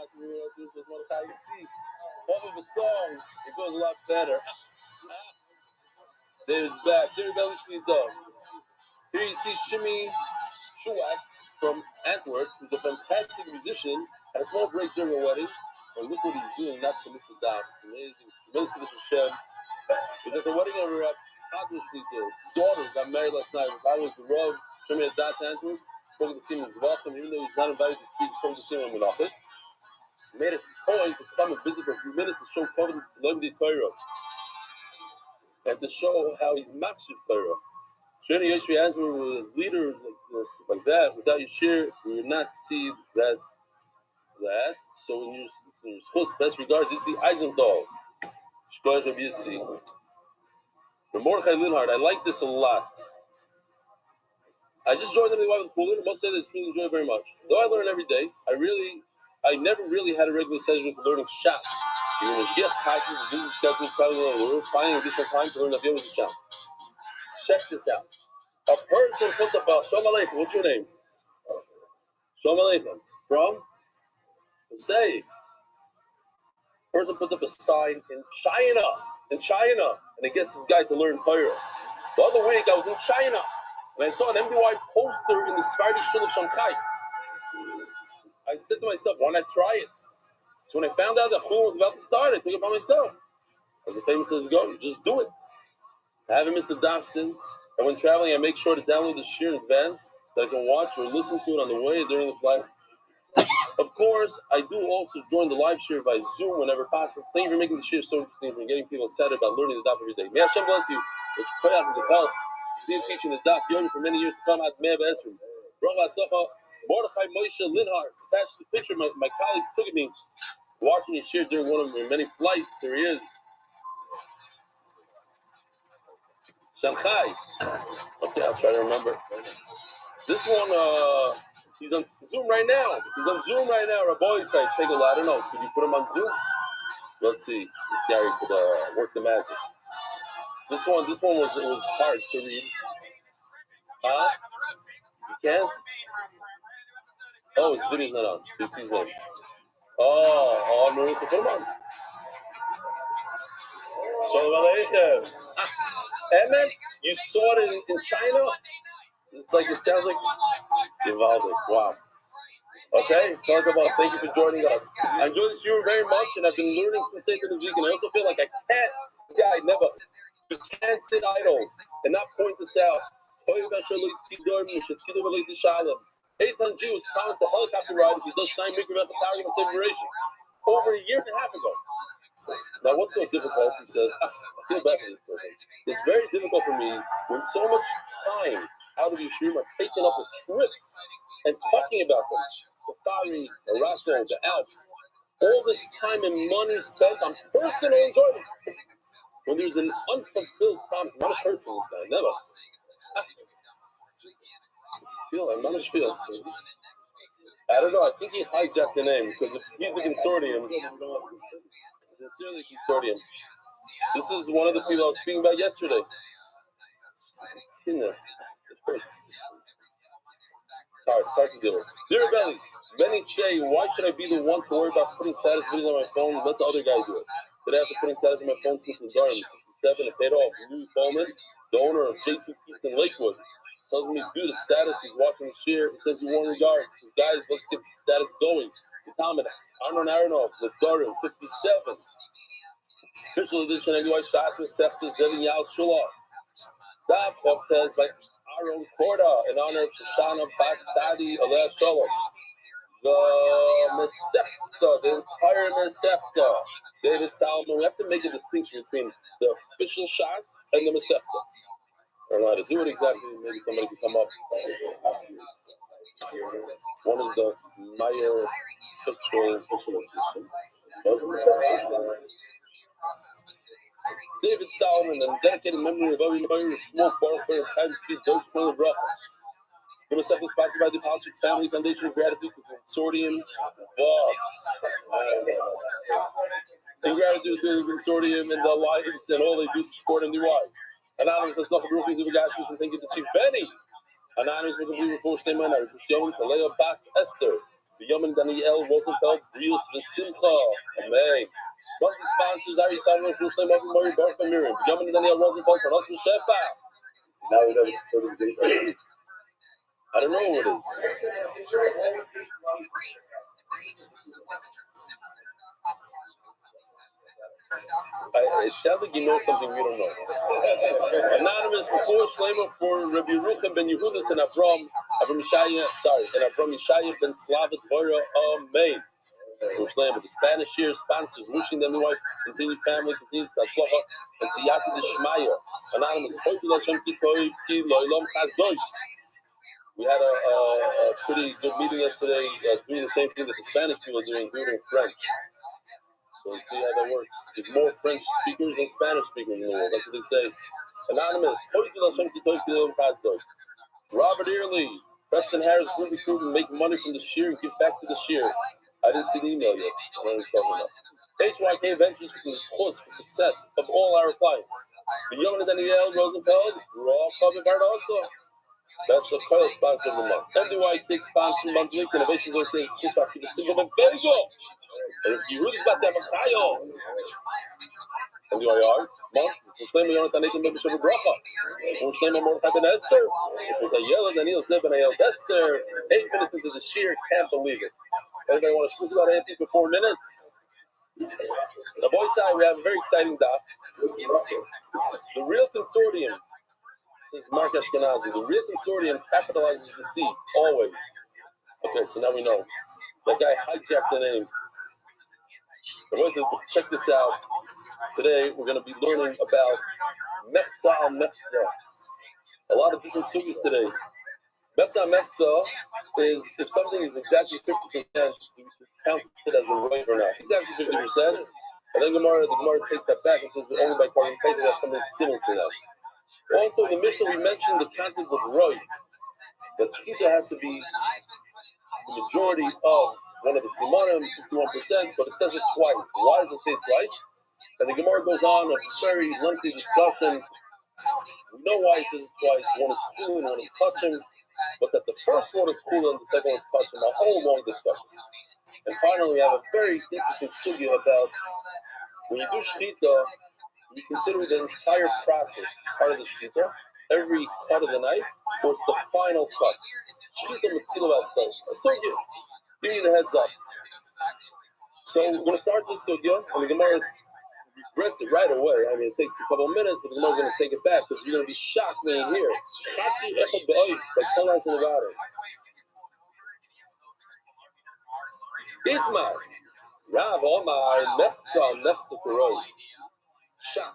see, off of a song, it goes a lot better. David's back. David Belly Shlita. Here you see Shimmy Shuwax from Antwerp, who's a fantastic musician, had a small break during a wedding, and look what he's doing, not to miss the dance. It's amazing. Tremendous tradition Shem. He's at the wedding of Rabbi Rothschild. Daughter got married last night. I was the Rav Shimmy at Das Antwerp. Spoke to Simon's welcome, even though he's not invited to speak, spoke to Simon in office. Made it a point to come and visit for a few minutes to show covenant to learn the Torah and to show how he's makshiv Torah. Shani Yoshvi Antwerp with his leaders like that. Without Yeshir, we would not see that. So when you're supposed to best regards, Itzi Eisenthal. Shkoyach Rabbi Yitzi. From Mordechai Linhard, I like this a lot. I just joined them in the Wild Cooler. I must say that I truly enjoy it very much. Though I learn every day, I never really had a regular session for learning shots. Even when you get passes, busy schedules, we're finding additional time to learn the Yom Shot. Check this out. A person puts up a Shalom Aleichem. What's your name? Shalom Aleichem. From? Say. Person puts up a sign in China, and it gets this guy to learn Torah. The other week, I was in China, and I saw an MDY poster in the Sephardi Shul of Shanghai. I said to myself, why not try it? So when I found out that Chulun was about to start, I took it by myself. As the famous says, go, just do it. I haven't missed the daf since. And when traveling, I make sure to download the shir in advance so I can watch or listen to it on the way during the flight. Of course, I do also join the live shir by Zoom whenever possible. Thank you for making the shir so interesting and getting people excited about learning the daf every day. May Hashem bless you. That you pray out with the help. Continue teaching the daf yomi for many years to come. Ad Mea B'Esrim. Mordechai Moshe Linhart. Attached to the picture my colleagues took of me watching his shir during one of my many flights. There he is. Shanghai. Okay, I'll try to remember. This one, he's on Zoom right now. Rabbi said, take a lot. I don't know. Could you put him on Zoom? Let's see if Gary could work the magic. This one was hard to read. You can't? Oh, his video's not on. You see his name. Oh, Marissa, put him on. Shalom Aleichem. MS, you saw it in China? It sounds like Givaldic. Wow. Okay, talk about thank you for joining us. I enjoy this year very much, and I've been learning some Satan music, and I also feel like you can't sit idle and not point this out. Eitan G was promised a helicopter ride if he does Stein Mikra Vechatari and Separations over a year and a half ago. Now, what's so difficult, he says, I feel bad for this person. It's very difficult for me when so much time out of Yeshiva are taken up with trips and talking about them. Safari, Morocco, the Alps. All this time and money spent on personal enjoyment. When there's an unfulfilled promise, Manish hurts in this guy, never. Manish feel. I don't know, I think he hijacked the name, because if he's the consortium, sincerely consortium. This is one of the people I was speaking about yesterday. It hurts. It's hard to deal with. Dear Belly, many say, why should I be the one to worry about putting status videos on my phone and let the other guy do it? Did I have to put status on my phone since the Garden 57 and paid off? Lou Bowman, the owner of J2 Pizza in Lakewood, tells me to do the status. He's watching the share. He says, you warm regards. So guys, let's get the status going. The Talmud, Arnon Aronov, the Garden 57. Official edition of NY Shas Mesefta Zevin Yal Shulov. Daf Choptez by Aaron Korda in honor of Shoshana Bat Sadi Aleh Shalom. The Mesefta, the entire Mesefta. David Salomon, we have to make a distinction between the official Shas and the Mesefta. I don't know how to do it exactly. Maybe somebody can come up. One is the Meyer official edition. David Salomon and dedicated memory of Avi Meyer of Smoke Baruch for Chatzki's Deutsch Miller Bracha. The Mesefta is sponsored by the Positive Family Foundation of Gratitude to the Consortium Boss. In gratitude to the Consortium and the Alliance and all they do to support MDY. Anonymous and Slach Baruch is and thank you to Chief Benny. Anonymous with a blue before Shtema and Arikusion, Kaleo Bas Esther. Yaman Daniel Rothschild, Brius Vesimcha. Amen. Monthly sponsors, Ari Simon, Fushlam, Abu Mori, Barca Miriam. Yaman Daniel Rothschild, Panos Shefa. Now we know what sort of is. I don't know what it is. It sounds like you know something we don't know. Anonymous before Shleima for Rabbi Rothschild ben Yehudis and Avram Yishaya ben Slavis Vora. Amen. The Spanish year sponsors wishing them the wife continued family, continued Tzlacha, and Siyati the Shmaya. Anonymous. We had a pretty good meeting yesterday doing the same thing that the Spanish people are doing in French. So we'll see how that works. There's more French speakers than Spanish speakers in the world. That's what they say. Anonymous. Robert Early. Preston Harris will be proven make money from the shear and give back to the shear. I didn't see the email yet. I don't know what he's talking about. HYK Ventures for the success of all our clients. The Yoman Daniel Rosenfeld, Raw Cover Bardosa. That's the coil sponsor of the month. MDY Kids sponsor monthly innovations or says this back to the single and Vego. And if you really about to have a chayo. MDY Art, month, Muslim Yonatan Nathan Baby Shabbat Bracha. Muslim Mordechai Ben Esther. If a yellow Daniel Zeb and Ayel Esther. 8 minutes into the sheer, can't believe it. Anybody want to speak about anything for 4 minutes? The boys side, we have a very exciting doc. The real consortium, says Mark Ashkenazi, the real consortium capitalizes the C, always. Okay, so now we know. That guy hijacked the name. The boys said, check this out. Today, we're going to be learning about Mechza al-Mechza. A lot of different sugis today. Mechza al-Mechza is if something is exactly 50%, you count it as a right or not. Exactly 50%. And then the Gemara takes that back and says only by calling cases have something similar to that. Also, in the Mishnah, we mentioned the concept of roy. That Shkita has to be the majority of one of the Simanim, 51%, but it says it twice. Why does it say it twice? And the Gemara goes on a very lengthy discussion. We know why it says it twice. One is Chulin, one is Kachim, but that the first one is Chulin, the second one is Kachim. A whole long discussion. And finally, we have a very interesting sugya about when you do Shkita, you consider the entire process part of the Shkita, every cut of the knife, or it's the final cut. Shkita Mekila outside. So give you the heads up. So we're going to start this sugya, and the Gemara regrets it right away. I mean, it takes a couple of minutes, but the Gemara is going to take it back because you're going to be shocked when you hear it. Chachi echad ba'oy, like 10 lines in the water. Itmar, Rav Omar, Mechza Kuroi. Shot.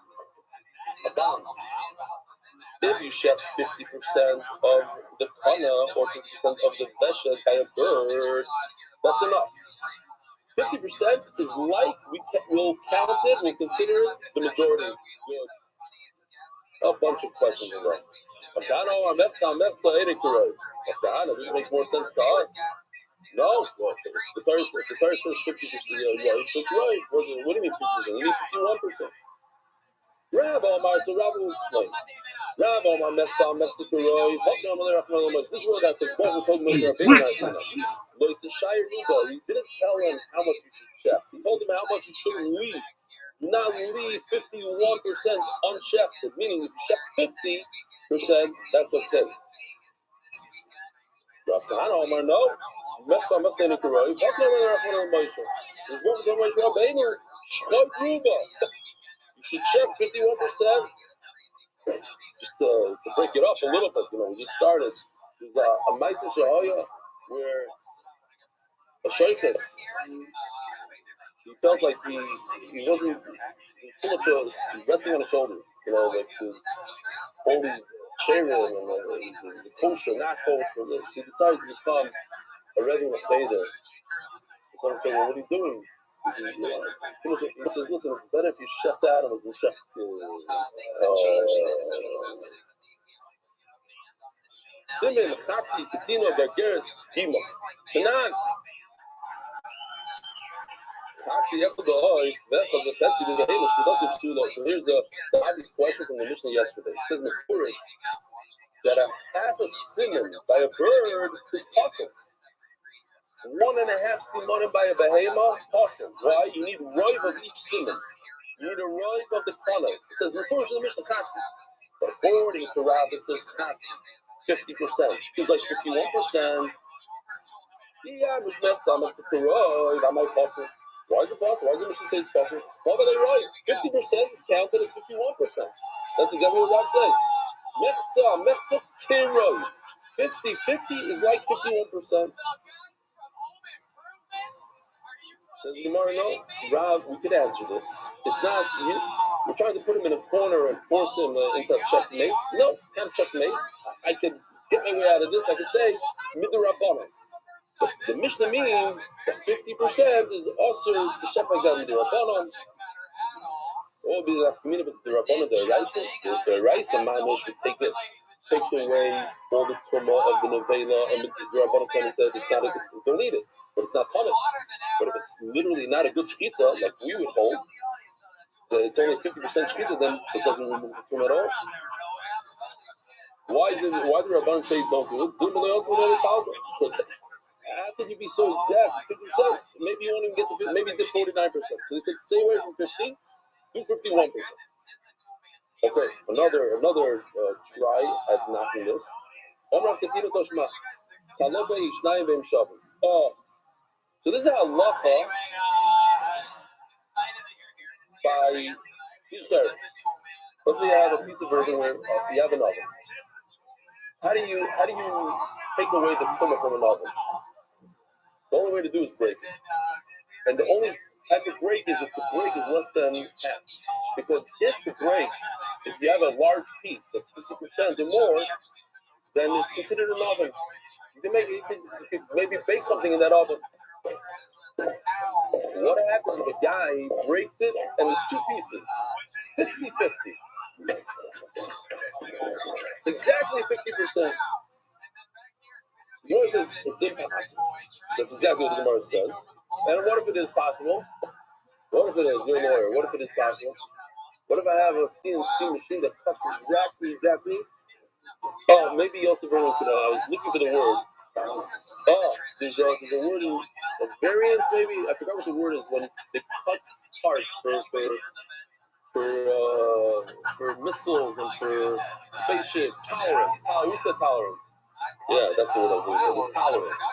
Adam. If you shot 50% of the kana or 50% of the vesha by a bird, that's enough. 50% is like we'll count it, we'll consider it the majority. Good. A bunch of questions in there. This makes more sense to us. No, the Torah says 50%. Yeah, it's right. What do you mean 50%? You need 51%. Rabbi Omar, so Rabbi will explain. Rabbi Omar, Mechza Kuroi, this is what that because what we're talking about Rabbi Nassim. Like the Shire Ruba, he didn't tell him how much you should chef. He told him how much you shouldn't leave. Do not leave 51% unchefted, meaning if you chef 50%, that's okay. Rabbi Omar, no. Mechza Kuroi, there's what we're talking about Rabbi Ruba. You should check 51%. Just to break it up a little bit, we just started. There's a Maisa Shahaya where a shaykhid, he felt like he wasn't, he was full of resting on his shoulder. Like all these children and the kosher, not kosher. So he decided to become a regular fader. So someone said, well, what are you doing? He says, listen, it's better if you chef the animals than chef Simen, Chatzi, Kedino, Gargeris, Hima. Tanan. Chatzi, Echodoy, Vecho, Vetzi, the Hamish, Kedosim, Psulo. So here's the obvious question from the Mishnah yesterday. It says in the Furish that a half a simen by a bird is possible. 1.5 simonim by a behema, awesome. Why? You need roiv of each simon. You need a roiv of the color. It says, refer to the Mishnah Chatzi. But according to Rav, it says Chatzi, 50%. He's like 51%. Yeah, it's not it's a roiv. That might possible. Why is it possible? Why does the Mishnah say it's possible? Why are they right? 50% is counted as 51%. That's exactly what Rav says. Mechza kiroi. 50-50 is like 51%. Says Gemara, no, Rav, we could answer this. It's not, we're trying to put him in a corner and force him into a checkmate. No, it's not a checkmate. I could get my way out of this. I could say, midrabanan. The Mishnah means that 50% is also the shepherd that midrabanan. All be the community, but the Rabbanan, the Raisa Mamish would takes away all the trauma of the Nevela, and the Rabbanan kind of says it's not, don't need it, but it's not punished. But if it's literally not a good shkita, like we would hold, that it's only 50% shkita, then it doesn't remove the trauma at all. Why do the Rabbanan say don't do it? Because how could you be so exact? 50%? Maybe you won't even get the 50%, maybe you did 49%. So they said stay away from 50%. Do 51%. Okay, another try at knocking this. Oh, so this is a halacha by 2/3. Let's say you have a piece of earthenware, you have an oven. How do you take away the tumah from an oven? The only way to do is break it. And the only type of break is if the break is less than half. Because if you have a large piece that's 50% or more, then it's considered an oven. You can maybe bake something in that oven. What happens if a guy breaks it and there's two pieces? 50-50. Exactly 50%. The Gemara says it's impossible. That's exactly what the Gemara says. And what if it is possible? What if it is? You're a lawyer. What if it is possible? What if I have a CNC machine that cuts exactly? Oh, maybe Yosef Berman could I was looking for the word. Oh, there's a word in a variant, maybe? I forgot what the word is when they cut parts for missiles and for spaceships. Tolerance. Who said tolerance? Yeah, that's the word I was looking for. Tolerance.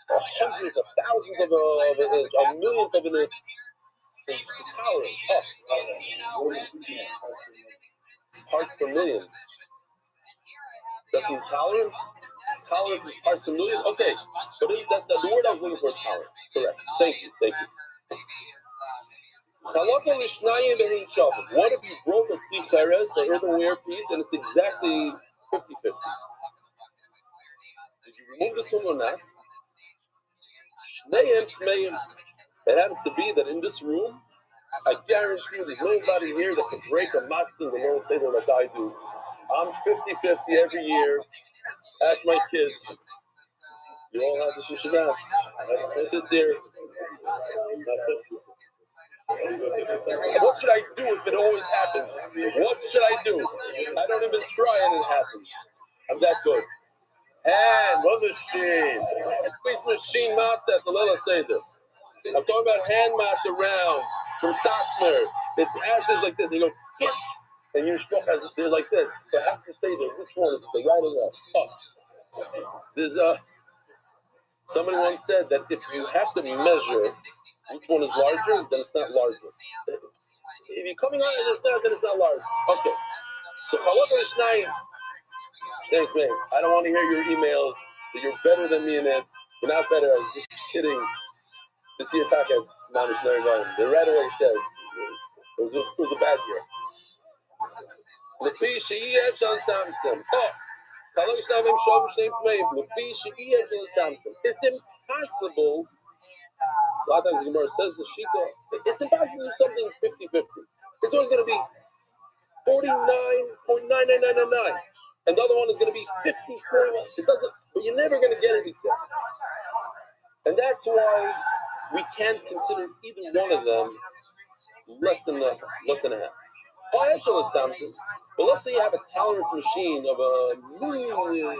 Like hundreds of thousands of an inch, a millionth of an inch. Tolerance. Parts per million. That's in tolerance? Tolerance is parts per million? Okay. But that's the word I was looking for is tolerance. Correct. Thank you. What if you broke a tiferes, an earthenware piece, and it's exactly 50-50? Did you remove the tumor or not? It happens to be that in this room, I guarantee you there's nobody here that can break a matzah in the Lord's Seder like I do. I'm 50-50 every year. Ask my kids. You all have this Mishnah. I sit there. What should I do if it always happens? What should I do? I don't even try and it happens. I'm that good. Hand, what machine? It's machine matzah at the Lila Seder. I'm talking about hand matzah round from Satmer. It's answers like this. You go, yes. And your stroke has they're like this. But I have to say that which one is the right or left? Oh. There's somebody once said that if you have to measure which one is larger, then it's not larger. If you're coming on and it's not, then it's not large. Okay. So I don't want to hear your emails that you're better than me in it. You're not better. I was just kidding. This year, Taka is Manish Narivan. They right away said it was a bad year. It's impossible. A lot of times the Gemara says the Shita, it's impossible to do something 50-50. It's always going to be 49.99999. And the other one is going to be 50.1. It doesn't, but you're never going to get it exact. And that's why we can't consider either one of them less than a half. Oh, excellent, Samson. But let's say you have a tolerance machine of a million,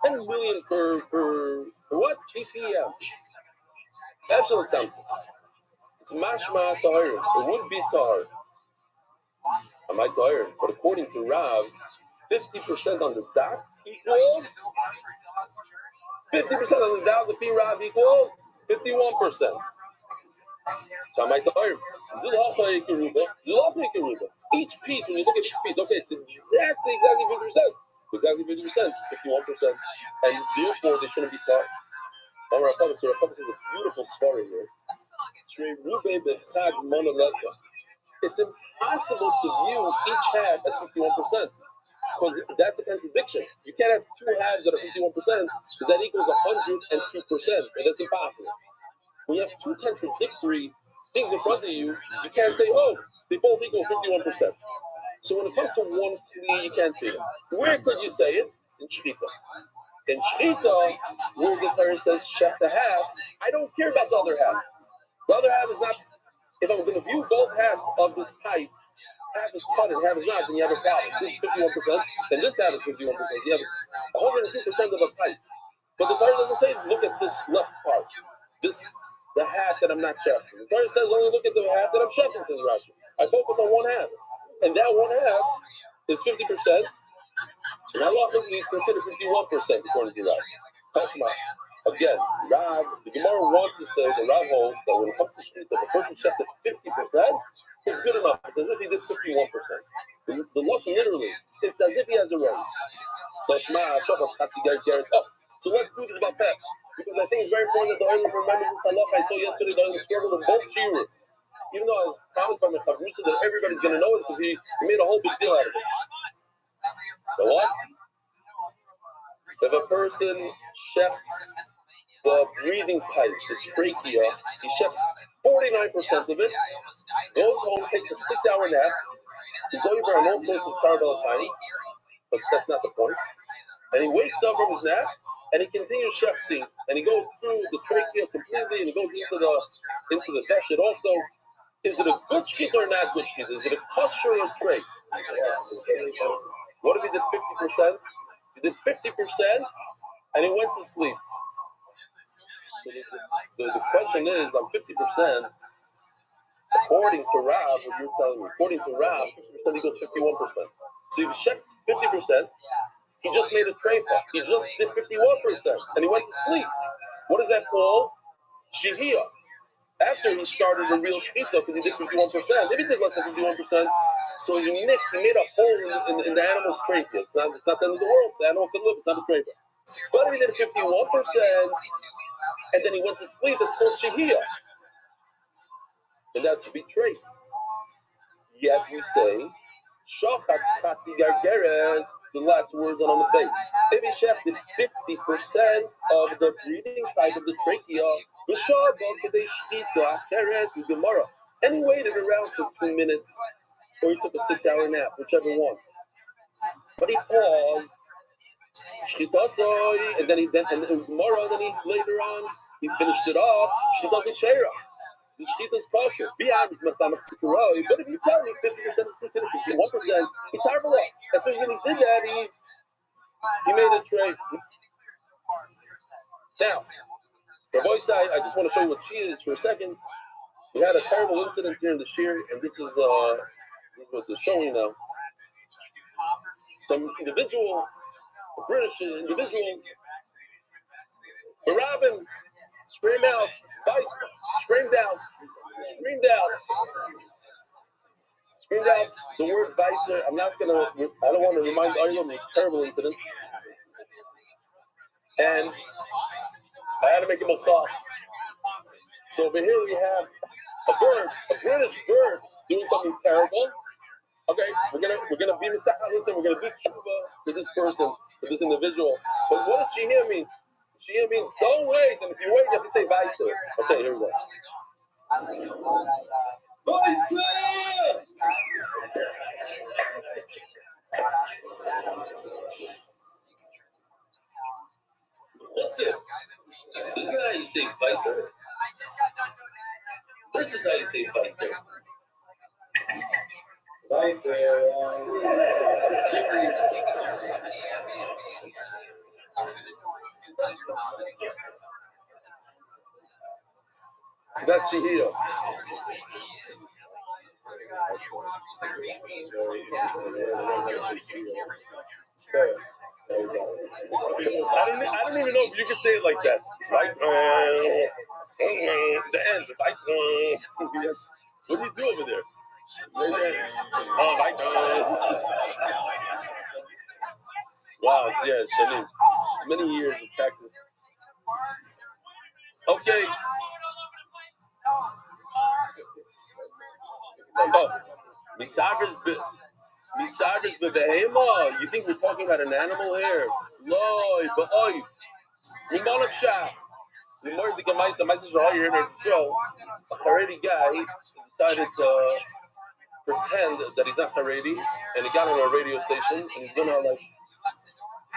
10 million per what? ppm. Absolute something. It's mashma tahir. It would be tahir. I might tahir. But according to Rav, 50% on the dot equals 50% on the dot. The fee Rav equals 51%. So I might tahir. Each piece, when you look at each piece, okay, it's exactly 50%. Exactly 50%. It's 51%, and therefore they shouldn't be taught. So Rav says a beautiful story here. It's impossible to view each half as 51% because that's a contradiction. You can't have two halves that are 51% because that equals 102%, and that's impossible. When you have two contradictory things in front of you, you can't say, oh, they both equal 51%. So when it comes to one kli, you can't say it. Where could you say it? In Shechita. In Shechita, where the Torah says shech the half, I don't care about the other half. The other half is not, if I'm going to view both halves of this pipe, half is cut and half is not, then you have a problem. This is 51%, and this half is 51%. You have 102% of a pipe. But the Torah doesn't say, look at this left part. The half that I'm not shechting. The Torah says, only look at the half that I'm shechting, says Rashi. I focus on one half. And that one half is 50%. And halacha is considered 51% according to Rav. Tashma. Again, Rav, the Gemara wants to say, the Rav holds that when it comes to shechita, if a person shechted 50%, it's good enough. It's as if he did 51%. The lashon literally, it's as if he has a right. Tashma, shachar, chatzi, geres. Oh, so let's do this about Pep. Because I think it's very important that the Olam remembers this halacha. I saw yesterday the Olam struggled in both shiurim. Even though I was promised by my chavrusa that everybody's going to know it because he made a whole big deal out of it. So what? If a person chefs the breathing pipe, the trachea, he chefs 49% of it, goes home, takes a 6-hour nap, he's over on all sorts of tarbel tiny, but that's not the point. And he wakes up from his nap, and he continues shefting, and he goes through the trachea completely, and he goes into the veshet also. Is it a good shechita or not good shechita? Is it a kosher or trait? What if he did 50%? He did 50% and he went to sleep. So the question is, on 50%, according to Rav, what you're telling me, according to Rav, 50% equals 51%. So if he checks 50%, he just made a treifa. He just did 51% and he went to sleep. What is that called? Shehiyah. After he started the real shechita, because he did 51%, if he did less than 51%, so he made a hole in the animal's trachea. It's not the end of the world. The animal could live. It's not a trachea. But if he did 51%, and then he went to sleep, it's called shehiyah. And that should be trachea. Yet we say, shachat chatzi gargeres, the last words on the page. If he shefted 50% of the breathing pipe of the trachea, and he waited around for 2 minutes, or he took a 6-hour nap, whichever one. But he paused, and then tomorrow, then he later on he finished it off. Shchita sheira, the shchita is kosher. But if you tell me 50% is considered 51%, he tarvela. As soon as he did that, he made a trade. Now, Rabbi Rothschild, I just want to show you what Shia is for a second. We had a terrible incident here in the Shir, and this is what they're showing now. Some individual, a British individual, a rabbin, screamed out, fight, screamed out the word Viter. I don't want to remind anyone of this terrible incident. And I had to make him a thought. So over here we have a British bird doing something terrible. Okay, we're gonna be Messiah. Listen, we're gonna do tshuva for this person, for this individual. But what does shehiyah mean? Shehiyah means don't wait, and if you wait, you have to say Viter. Okay, here we go. That's it. This is how you say Viter. This is how you say Viter. So that's Shihiro. I don't even know if you could say it like that. Like, the ends. Like, what do you do over there? Oh, like, wow, yeah, Shanim. It's many years of practice. Okay. Oh, Misagris bebehema. You think we're talking about an animal here? Loi, ba'oif. Miman of Shah. The more the Gemaisa, Maisa Shah, you're in the show. A Haredi guy decided to pretend that he's not Haredi, and he got on a radio station, and he's gonna like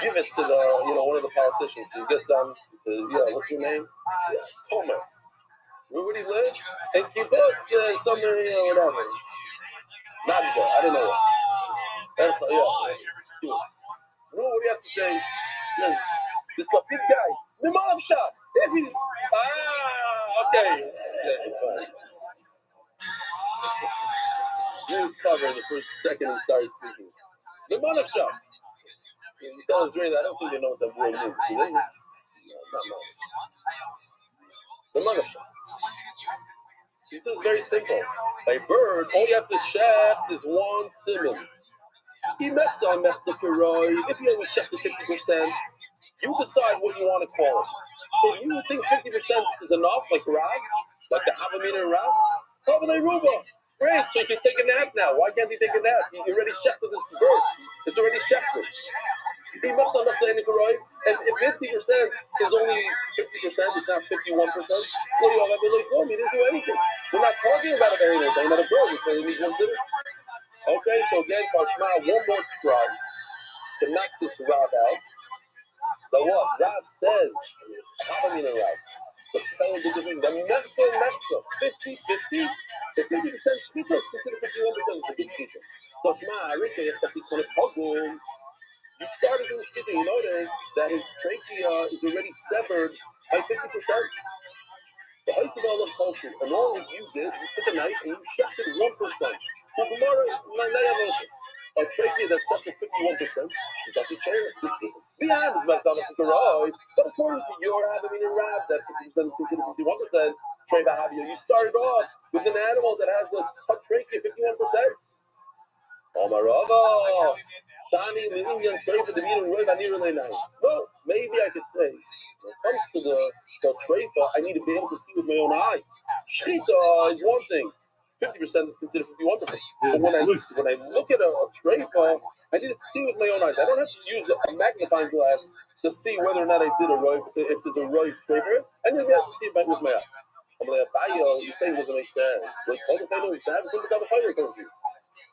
give it to the one of the politicians. So he gets on. He says, "Yeah, what's your name?" Yeah, Tomer. Where do you live? And kibbutz somewhere, whatever. Not there. I don't know. That's yeah. What do you have to say? Yes. This Lapid guy, the Malav shot. If he's okay. He was covering the first second he started speaking. The Malav shot. You tell Israeli, I don't think they know what that word means. Do they? No, not much. The Malav shot. She says it's very simple. A bird, all you have to shaft is one simon. If you only shaft to 50%, you decide what you want to call it. If you think 50% is enough, like Rav, like the Havamina Rav, great, so you can take a nap now. Why can't he take a nap? You already shafted this bird. It's already shafted. And if 50% is only 50%, it's not 51%, what do you have to like? He didn't do anything. We're not talking about a very we're talking about a bird. We're saying he needs one city. Okay, so again, Kashma, one more try to knock this Rav out. The what? Rav says, Havamina Rav. The Mechza, 50-50, the 50% shkita is considered 51% of the shkita. Kashma, Arika, you started doing shkita, you notice that his trachea is already severed by 50%. The Haisabal of culture, and all you did, you took a knife and you shafted 1%. A trachea that's severed 51%, that's a chair. But according to your Havamina Rav, that 50% is considered 51%, Treva Havia, you started off with an animal that has a cut trachea 51%. Omarava. Shani Linian Treva the meaning Roy Vanir. Well, maybe I could say, when it comes to the Treva, I need to be able to see with my own eyes. Shchita is one thing. 50% is considered 51%. But when I look at a Treva, I need to see with my own eyes. I don't have to use a magnifying glass to see whether or not I did a Roy, if there's a Roy Treva. I just have to see it with my eyes. I'm like, you're saying it doesn't make sense. Like, I have a simple kind of fire confused.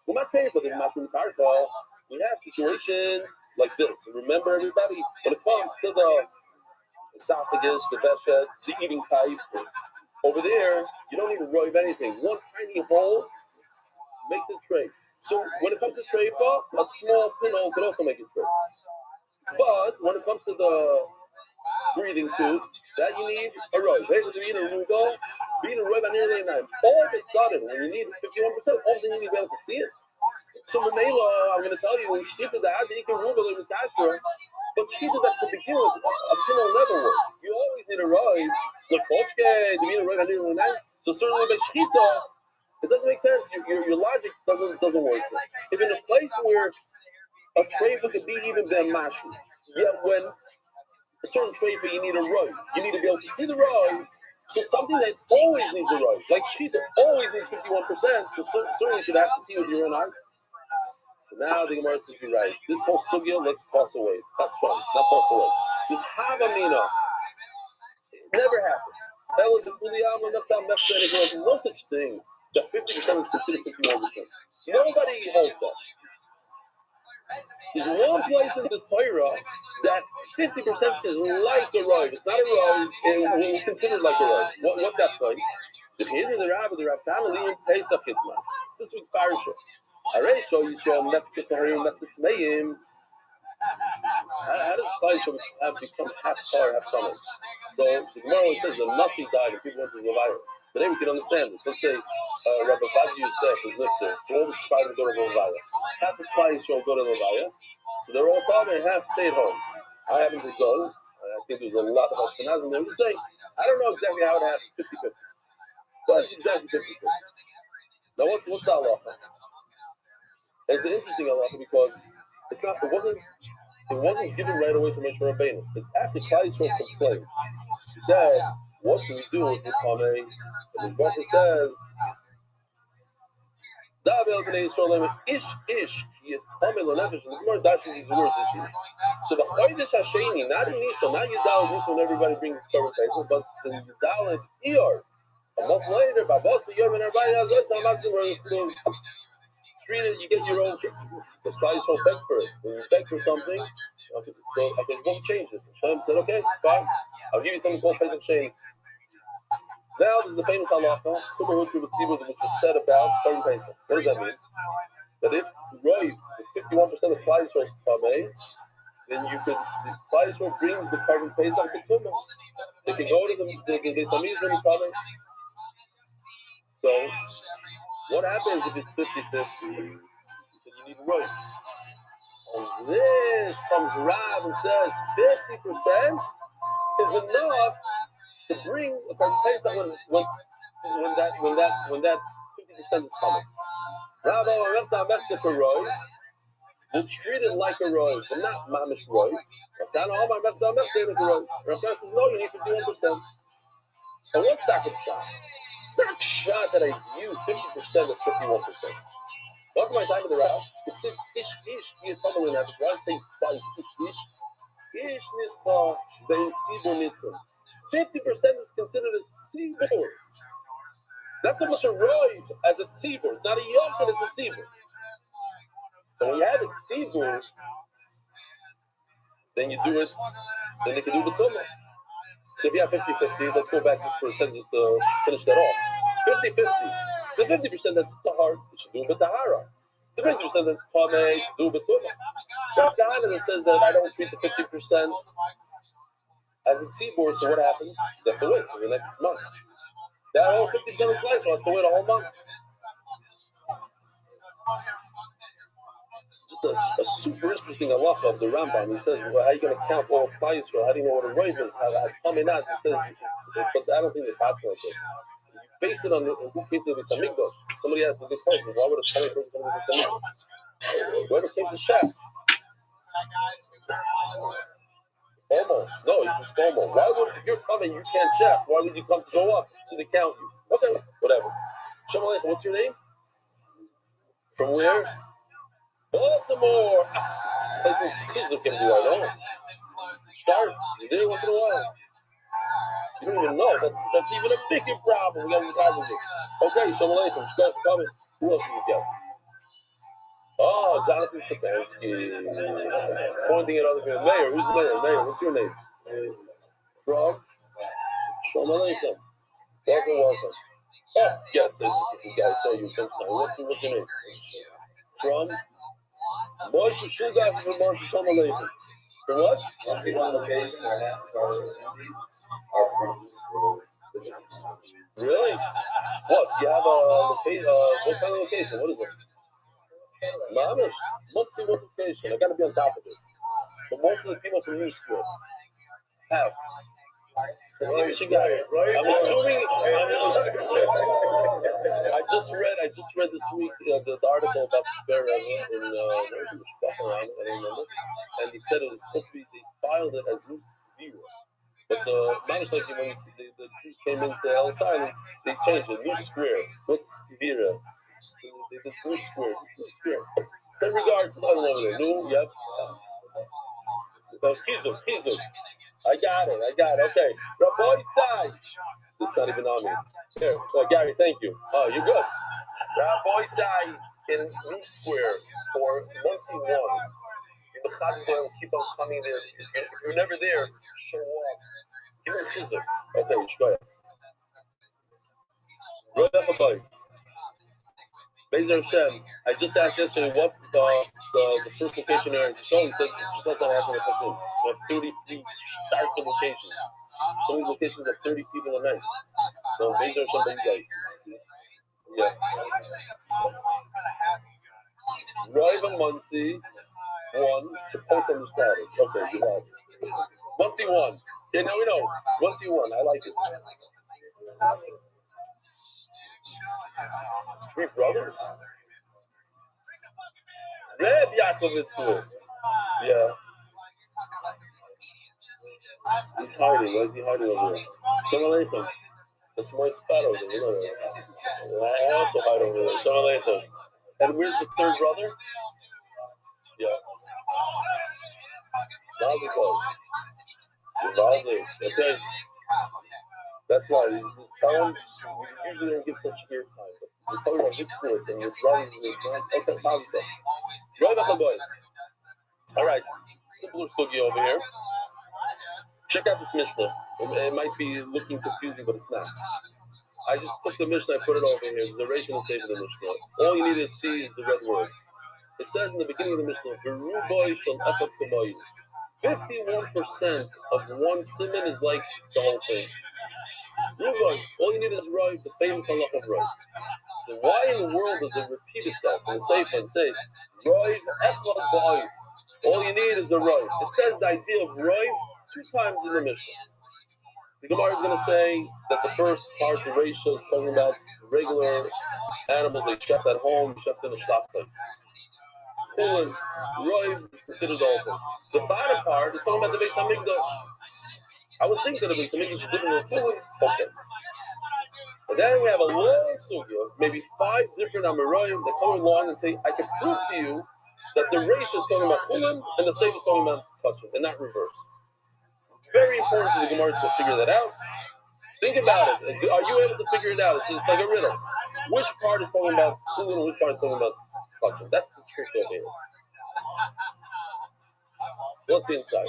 Well, not saying for the mushroom carfa, we have situations like this. And remember, everybody, when it comes to the esophagus, the veshet, the eating pipe, over there, you don't need to roll anything. One tiny hole makes it tray. So when it comes to treifa, a small thin hole can also make it tray. But when it comes to the breathing tube, that you need a roy. All of a sudden, when you need 51%, all of a sudden you need to be able to see it. So Mamela, I'm going to tell you, when Shkita that you can rule it with Kasher, but Shkita that to begin with, will never work. You always need a rise. So certainly by Shkita, it doesn't make sense. Your logic doesn't work. If in a place where a treifa could be even ben mashu, yet when a certain treifa you need a roy, you need to be able to see the roy. So something that always needs a roy, like Shkita always needs 51%, so certainly you should have to see with your own eyes. So now the Gemara says you're right. This whole sugya, let's toss away. That's fun, not toss away. This Havamina never happened. There's no such thing that 50% is considered 51%. Nobody holds that. There's one place in the Torah that 50% is like a roiv. It's not a roiv, and we consider it like a roiv. What's that place? The Rav Kana Pesach Hitman. It's this week's parasha. Alright, so Yisrael Meftik Harim Meftik Meim. How does Klal Yisrael have become half tar, half tummy? So the Gemara says the Nasi died and people went to Leviah. Today we can understand this. Let's say Rabbi Yosef is lifter, so all the spiders go to Leviah. Half the Klal Yisrael go to Leviah, so they're all tar and half stay at home. I happen to go. I think there's a lot of Ashkenazim there. We say I don't know exactly how it happened, 50-50. But it's exactly 50-50. Now what's the halacha? It's an interesting halacha because it wasn't given right away to Moshe Rabbeinu. It's after Klal Yisrael complained. He said, what should we do with the Kamei? And his brother says, Davel b'nei Yisrael ish yitamei l'nefesh. And the Gemara dashes these words, ish. So the Chodesh Hasheni, not in Nisan, not Yudal Nisan when everybody brings Torah Pesach, but the Yudal and Iyar. A month later, Babasa Yom and everybody has treated, you get your own. The Klal Yisrael beg for it. When you beg for something, okay, so I won't change it. Hashem said, okay, fine. I'll give you something called Pesach Sheni. Now, this is the famous halacha, which was said about Korban Pesach. What does that mean? That if Roy, 51% of Klal Yisrael's Tamei, then you could, the Klal Yisrael brings the Korban Pesach to Tumah. They can go to the Beis Hamikdash and Tamei. So, what happens if it's 50-50? He said you need a Roy. And this comes Rav and says 50% is enough to bring a Korban Pesach when that 50% is coming. Rav they're treated like a roy, but not mamish roy. Rav says no, you need 51%. And what's that good shot? It's not shot that I view 50% as 51%. What's my time in the Rav? It's ish. You tell me that. Why say twice ish? 50% is considered a tzibur. Not so much a roy as a tzibur. It's not a yoke, it's a tzibur. But when you have a tzibur, then you do it, then they can do the tumah. So if you have 50-50, let's go back just for a second, just to finish that off. 50-50. The 50% that's tahar, you should do it with tahara. The 50% that's tameh, you should do it with tumah. Now, the Hana that says that I don't treat the 50% as a tzibur, so what happens? You have to wait for the next month. That whole 50% of clients has to wait a whole month. Just a super interesting halacha of the Rambam. He says, well, how are you going to count all of Klal Yisrael? How do you know what a roiv is? How many not? He says, but I don't think it's possible. You base it on who came to the Beis Hamikdash. Somebody asked this question, why would a tiny person come to the Beis Hamikdash? Whoever came to Shech. FOMO. No, he says FOMO. Why would, if you're coming, you can't Shech. Why would you come to show up? So they count you. Okay, whatever. Shalom Aleichem, what's your name? From where? Baltimore. Place needs Chizuk can do, I know. Start. You're there once in a while. You don't even know. That's even a bigger problem. We got to be positive. Okay, Shalom Aleichem. Shkosh coming. Who else is a guest? Oh, Jonathan Stefanski. Pointing at other people. Mayor, who's the mayor? Mayor, what's your name? From? Shalom Aleichem. Welcome. Oh, yeah, this is the guy. So you can what's your name? From? Moshe Shugas from Moshe Shalom Aleichem. For what? Once you want location, our hands are from Really? What? You have a location? What kind of location? What is it? Mamish. Let's see what location. I got to be on top of this. But most of the people from New School have. Let's see what you got. I'm assuming. I just read this week the article about the spare Rebbe in where was it? I don't remember. And it said it was supposed to be they filed it as loose viewer. But the Manish like when the Jews came into El Asylum, they changed it. New square. What's Vera? So they did new square. New square. Same regards to the other over there. New, yep. Hizuk. I got it. Okay. Rabbi Rothschild. It's not even on me. Here, Gary, thank you. Oh, you're good. Rabbi Rothschild in New Square for Muncie 1. In the Chazal, keep on coming there. If you're never there, show up. Give me a Hizuk. Okay, Shkoya. Right up above. Bezer Hashem, I just asked yesterday what's the first location there in Shishol. He said just last time I asked him a question. We have 33 stark locations. Some of these locations have 30 people a night. So Bezer Hashem, guys. Yeah. Riva Muncie won. Should post on the status. Okay, you have it. Muncie won. Yeah, now we know. Muncie won. I like it. Three brothers? Reb Yaakov is good. Yeah. He's hiding. Why is he hiding over there? Shalom Aleichem. That's my spot over there. You know that. I also hide over there. Shalom Aleichem. And where's the third brother? Yeah. Valdi. That's right. That's why. Tell him, we usually don't give such ear time. But you're talking about good sports and your brothers and your parents. Okay, Valdi. Right up the boys. All right. Simpler sugi over here. Check out this Mishnah. It might be looking confusing, but it's not. I just took the Mishnah, I put it over here. There's a ratio and save of the Mishnah. All you need to see is the red words. It says in the beginning of the Mishnah, 51% of one simon is like the whole thing. Ruboy, all you need is Roy, the famous halach of Roy. So why in the world does it repeat itself in the Sefer and say, Roy echad ba'oy? All you need is a Roy. It says the idea of Roy 2 times in the Mishnah. The Gemara is going to say that the first part, the ratio, is talking about regular animals they shept at home, shept in a shlachtah. Chulin, Roy is considered over. The bottom part is talking about the Beis Hamikdash. I would think that the Beis Hamikdash is different than Chulin. Okay. And then we have a long sugya, maybe 5 different Amoraim that come along and say, I can prove to you that the ratio is talking about Chulin and the Sefer is talking about Kachim, and not reverse. Very important for the Gemara to figure that out. Think about it. Are you able to figure it out? It's like a riddle. Which part is talking about Chulin and which part is talking about Kachim? That's the trick over here. So let's see inside.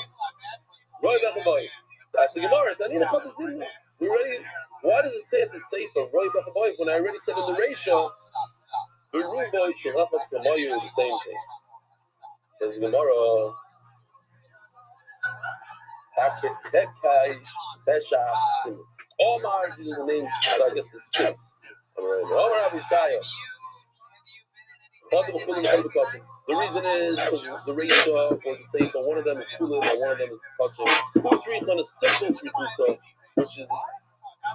Roy Bechaboy. That's the Gemara. We already. Why does it say at the Sefer Roy Bechaboy when I already said in the ratio the Ruboy Shalafat Kamayu the same thing? Says Gemara. Hekai Besha Simon. Omar, these are the names, so I guess the 6. Omar Abishaya. The reason is because the ratio or the Sefer, one of them is Kulin and one of them is Kachim. Who's reading on a simple Tzrikusa, which is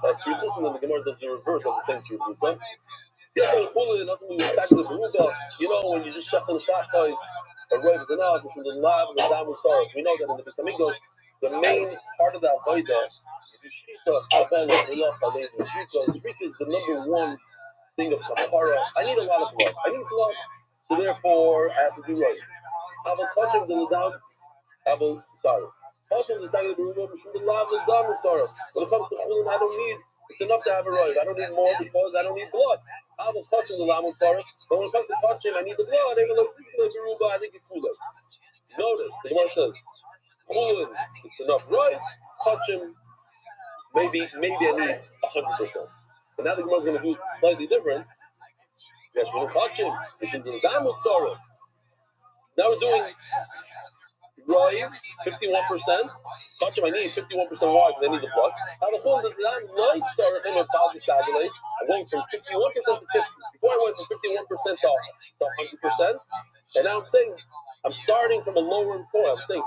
Tzrikusa, and then the Gemara does the reverse of the same Tzrikusa. Yes, on Kulin, nothing to do exactly with Beruga. You know, when you just shut on the Shachai, a road is enough, which is the Lav and the Damu Sarah. We know that in the Beis Hamikdash, the main part of the Avodah, the Shechita is the number 1 thing of Kapara. I need a lot of blood. So therefore, I have to do right. Kachim the Ladam, Kachim the Sagal Beruba, Mishum the Lav the Damu Sarah. When it comes to Chulin, I don't need, it's enough to have a right. I don't need more because I don't need blood. I will touch the lamb sorry, but when it comes to touching, I need the blood. Even though it's Beruba, I think it's cooler. Notice, the Gemara says, Chulin, it's enough, right? Touching, maybe I need 100%. But now the Gemara is going to do slightly different. Yes, when we touch him, it's in the lamb sorry. Now we're doing right, 51%. Touch him, I need 51% wide because I need the blood. Now the whole lamb light sorry, I'm going from 51% to 50. Before I went from 51% to 100%, and now I'm saying I'm starting from a lower point. I'm saying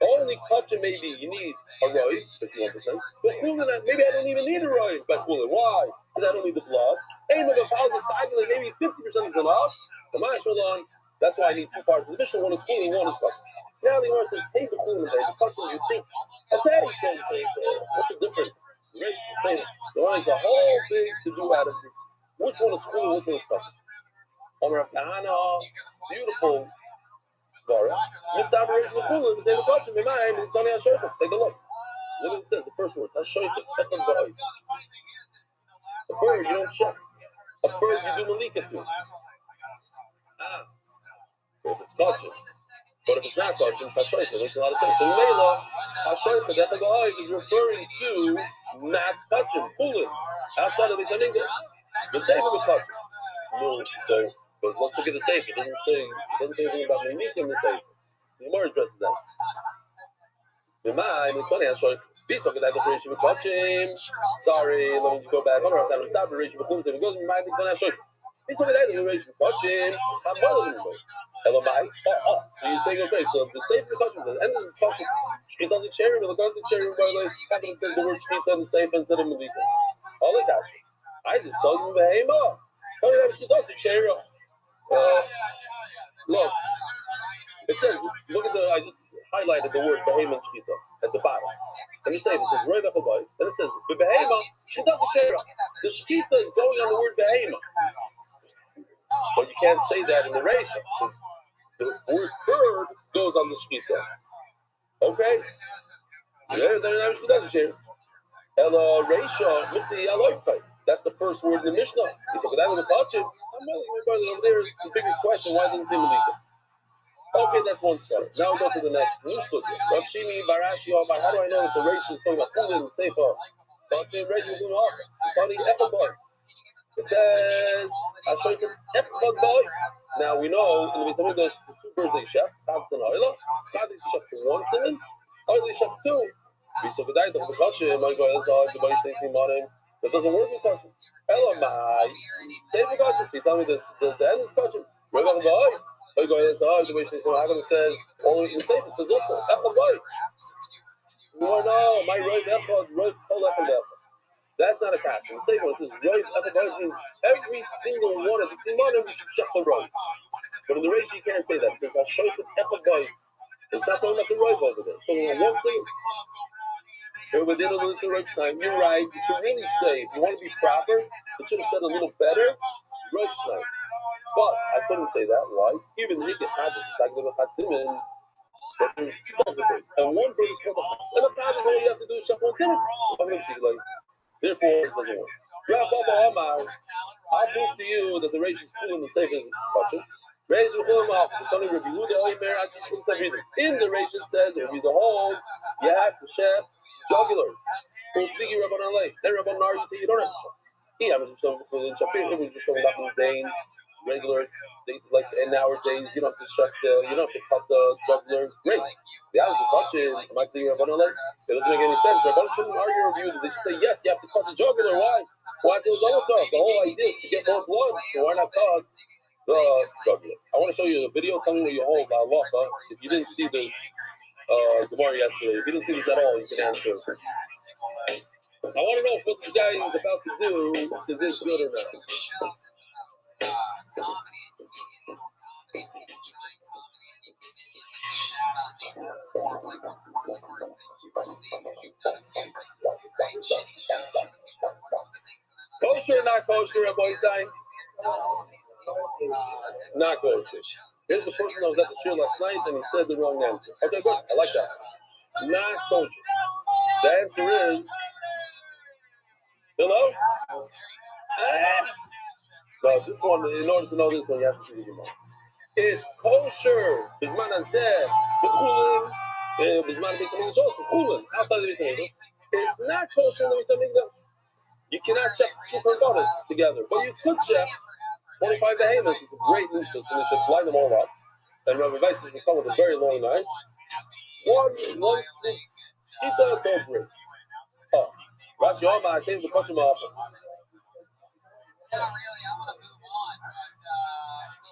only kachim maybe you need a roy, 51%. But chulin, maybe I don't even need a roy by chulin. Why? Because I don't need the blood. Aim of a pound of cycling, maybe 50% is enough. That's why I need 2 parts of the mission. One is chulin, one is kachim. Now the Gemara says, hey, the chulin, the kachim, you think, okay, so what's the difference? Saying there is a whole thing to do out of this. Which one is chulin, which one is kachim? Omer Kahana, beautiful svara. Mr. Aberration of chulin, the same with kachim. Take a look. Look what it says. The first word. A bird you don't check. A bird you do malika to. If it's kachim. But if it's not kachim, it's hashoyta. It makes a lot of sense. So Mela, hashoyta, that is referring to not kachim, chulin, outside of the Beis Hamikdash. The same with kachim. No, so, but let's look at the safe. It doesn't say anything about the unique in the safe. The more addresses that. Sorry, let me go back. Stop the ratio before it goes. So you're saying, okay, so the safe the question, the end of this question, she doesn't share him, the guns that share him, by the way, it says the word shkita in the safe instead of malika. All the questions. I did so in the behema. How do you have shkita share him? Look, it says, look at I just highlighted the word behema and shkita at the bottom. Let me say it says, right up above, then it says, the behema, she doesn't share him. The shkita is going on the word behema. But you can't say that in the ratio, because the word bird goes on the shkita. Okay? That's the first word in the Mishnah. He said, over there, it's a bigger question. Why didn't it say Malika? Okay, that's one start. Now we'll go to the next. New sugya. Rav Shimi, Barashi, Omar. How do I know that the ratio is talking about Chulin and Sefer? It says, I'll show you now we know in the Mishnah there's two birthday chef, Chadz and Oila. Chadz is chef for one simon, Oila is chef for two. That doesn't work with kosher. Elamai, save the kosher. So you tell me the end is kosher. The way it says only in safe, it says also no, my roiv echad, roiv kol echad echad. That's not a catch. In the safe one, it says roiv echad means every single one of the simanim you should check the roiv. But in the ratio you can't say that. It says hashoyt echad. It's not talking about the roiv over there. It's talking about one single. You're right. It should really say, if you want to be proper, it should have said a little better. But I couldn't say that. Why? Even the Hikah had this Sagda B'Chatzimin, but there's two types of birds. And one bird is called a Chatz. And a Chatz, all you have to do is shop one Timon. Therefore, it doesn't work. I'll prove to you that the ratio is cool and the safe is kosher. In the ratio it says, if you the whole, you have to share jugular. Then Rabban Nar, you say you don't have to share. If we're just talking about mundane, regular, like in nowadays, you don't have to shut you don't have to cut the jugular. Great. The hours of touching, am I clear Rabban Nar? It doesn't make any sense. Rabban shouldn't argue your view. They should say, yes, you have to cut the jugular. Why? Why do the talk? The whole idea is to get more blood, so why not cut the jugular? I want to show you a video. Tell me what you hold about halacha. If you didn't see this Gemara yesterday, if you didn't see this at all, you can answer. I want to know if what this guy is about to do is this good or not. Kosher or not kosher, Rabbi Isai? Not kosher. Here's the person that was at the shul last night and he said the wrong answer. Okay, good. I like that. Not kosher. The answer is... Hello? But this one, in order to know this one, you have to see the Gemara. It's kosher. Bisman anseh, b'chulin, bisman b'samigdash also, chulin, outside the b'samigdash. It's not kosher in the b'samigdash. You cannot check two korbanos together, but you could check 25 behemoths. It's a great nuisance, and they should line them all up. And Rabbi Weiss will come with a very long knife. One sweet shkita, it's all great. Oh, Rashi Omar, I say the kosher ma'afa.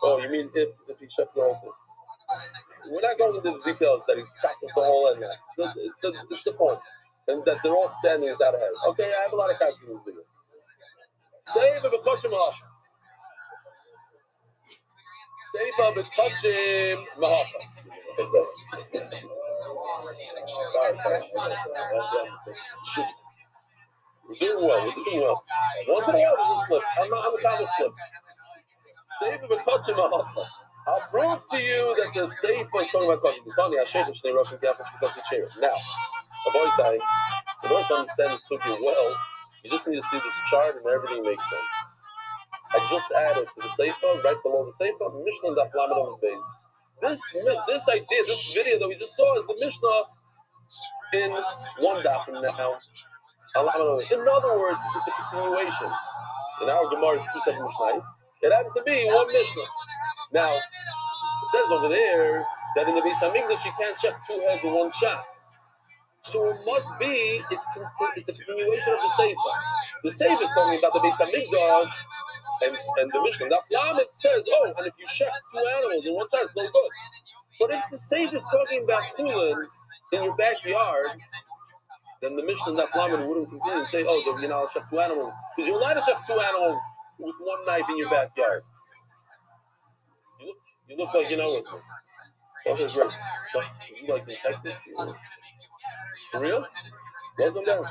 Oh, you mean if he checks the whole thing? We're not going into the details that he's chopped up the whole end. That's the point. And that they're all standing without a head. Okay, I have a lot of questions in this video. Save of a kachim mahafa. Save of a kachim mahafa. We're doing well. Once in a while there's a slip. I'm a kind of slip. Save of a kachim mahafa. I'll prove to you that the safe was talking about kachim. Now, the boy saying, in order to understand the sugya well, you just need to see this chart and everything makes sense. I just added to the Sefer, right below the Sefer, Mishnah Daf Lamed on the base. This idea, this video that we just saw is the Mishnah in one daf from now. In other words, it's a continuation. In our Gemara, it's 2 separate Mishnahs. It happens to be one Mishnah. Now, it says over there that in the Beis Hamikdash you can't check two heads in one shot. So it must be, it's a continuation of the Sefer. The Sefer is talking about the Beis Hamikdash and the Mishnah. Now, Flam, it says, oh, and if you check two animals in one shot, it's no good. But if the Sefer is talking about chulin in your backyard, then the Mishnah and the Flam wouldn't continue and say, oh, you're not allowed to check two animals. Because you're allowed to check two animals with one knife in your backyard. You look like you know it. Okay, great. You like in Texas? For real? Welcome back.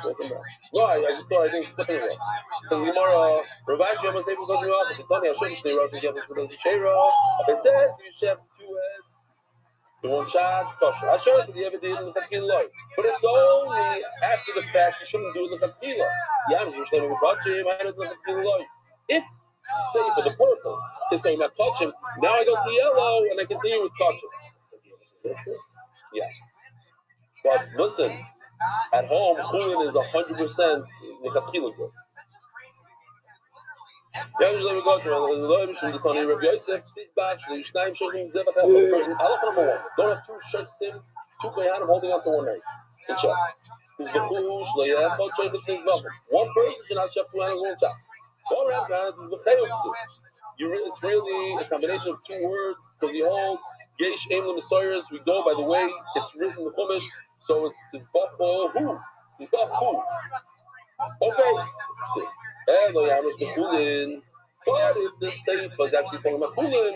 No, I just thought I didn't step in it. Says Gemara, Rav Ashi, I'm going to say, because you have to tell me, I'll show you Shnei Rosh and get this for the Sheira. It says you should have two heads in one shot, kosher. I'll show you because you ever did in the Chakil Loi. But it's only after the fact you shouldn't do it in the Chakil. Yeah, I'm just saying, if say for the purple, it's talking about kachim. Now I go to yellow and I continue with kachim. Yeah. But listen, at home, chulin is 100% lechatchila good. Usually we go to the Tony Rabbi Yosef. This batch, the Yishnayim Shochim Zevach. Halacha number one: don't have two shechtim, two kohanim holding on to one knife. Good job. One person should not shech two animals one shot. It's really a combination of two words because you hold Yesh Aim L'Messiahs. We go by the way it's written in the Chumash, so it's Tizbach Hu. Okay. But if the Sefer is actually talking about Chulin,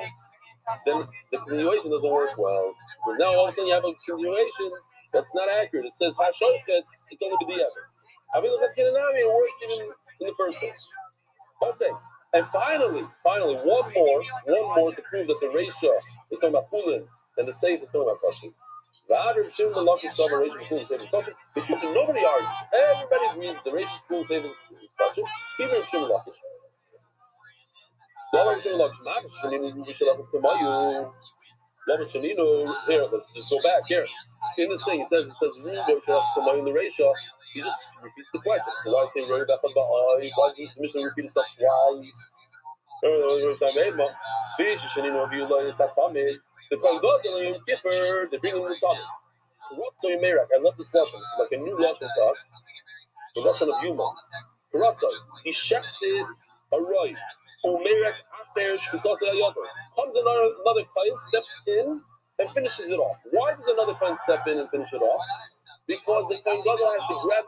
then the continuation doesn't work well. Because now all of a sudden you have a continuation that's not accurate. It says Hashoichet, it's only B'di'ever. Having looked at Kinanami, it works even in the first place. Okay. And finally, one more to prove that the ratio is talking about Chulin and the Sefer is talking about Kosher. Nobody argues. Everybody agrees that the ratio school Sefer is Kosher. Even Shimon Lakish. Here, let's just go back here. In this thing, it says in the ratio. He just repeats the question. So why say why does the Mishnah repeat itself twice? The Kipper, they bring him the topic. I love this lesson. It's like a new lesson to us. The lesson of Yuma. He shechted a right. Comes another client, steps in and finishes it off. Why does another client step in and finish it off? Because the client has to grab.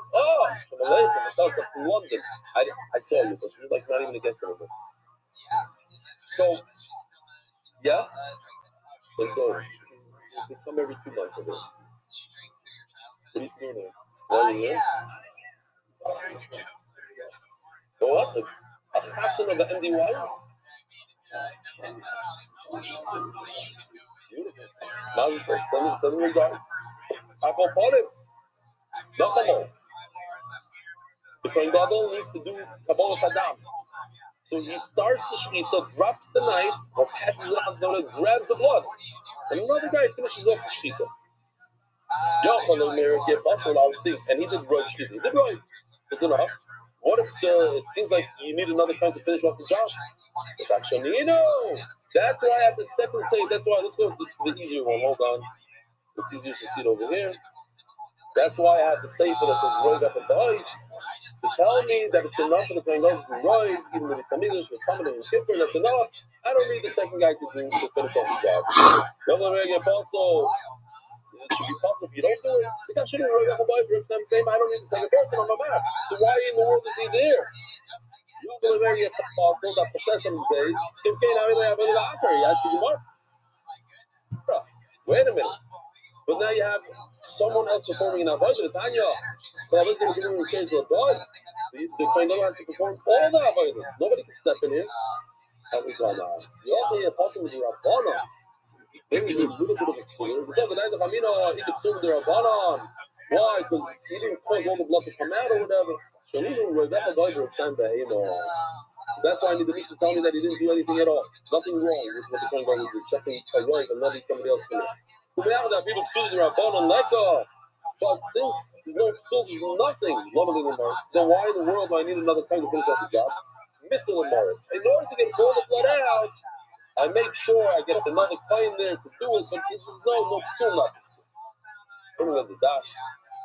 From London. I saw you, but you're like not even against it. So, yeah, they go. They come every 2 months. What are you doing there? Why are you here? So what? A chassan of the MDY? Beautiful. Send me regard. I call for it. Nothing more. The Kohen Gadol needs to do Kabbalah Saddam. So he starts the shechita, drops the knife, or passes it on to someone, grabs the blood. And another guy finishes off the shechita. And he did right shechita. He did right. It's enough. What if it seems like you need another kind to finish off the job? That's why I have the second say. That's why. Let's go to the easier one. Hold on. It's easier to see it over here. That's why I have the say that says Roy got the boy. To tell me that it's enough for the Kohen Gadol to be right, even with his Hamidus, with Kaman and Kippur, that's enough. I don't need the second guy to finish off the job. Also, it should be possible if you don't do it. I shouldn't worry about the boy for every time. I don't need the second person on my map. So why in the world is he there? You're going to marry a apostle that protects on the page. If can't have any doctor, he has to do what? Wait a minute. But now you have someone else performing in Avodah, Tanya. But I was going to give him a change to a boy. The Kohen Gadol has to perform all the Avodas. Nobody can step in here. And we go now. You only have possible to do Rabbanon. Maybe he's a little bit of a pseudo. The second night of Hamina, he could pseudo the Rabbanon. Why? Because he didn't cause all the blood to come out or whatever. So even Rebecca Geiger time to that's why I need the Mishnah to tell me that he didn't do anything at all. Nothing wrong with what the Kohen Gadol did. Checking a right and letting somebody else finish. People pseudo the Rabbanon let go. But since there's no psul, there's nothing, then why in the world do I need another Kohen to finish off the job? mitzvah lemara. In order to get all the blood out, I make sure I get another coin there to do it, but this is no psula.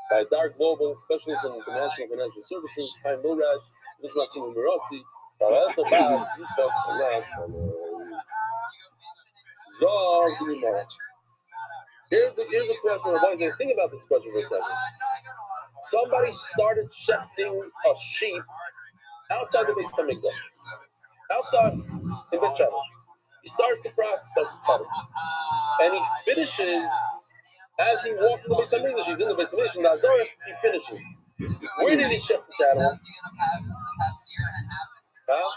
By Dark Global Specialist in International Financial Services, Chaim Milraj, Zishmasim Mirasi, Parato Bas, Yitzchak, Anash, Zog, Gemara. Here's a question. Think about this question for a second. Somebody started shechting a sheep outside the Beis Hamikdash, outside in Bet Shemesh. He starts the process, starts cutting, and he finishes as he walks in the Beis Hamikdash. He's in the Beis Hamikdash in the Azorah. He finishes. Where did he shecht this animal? Huh?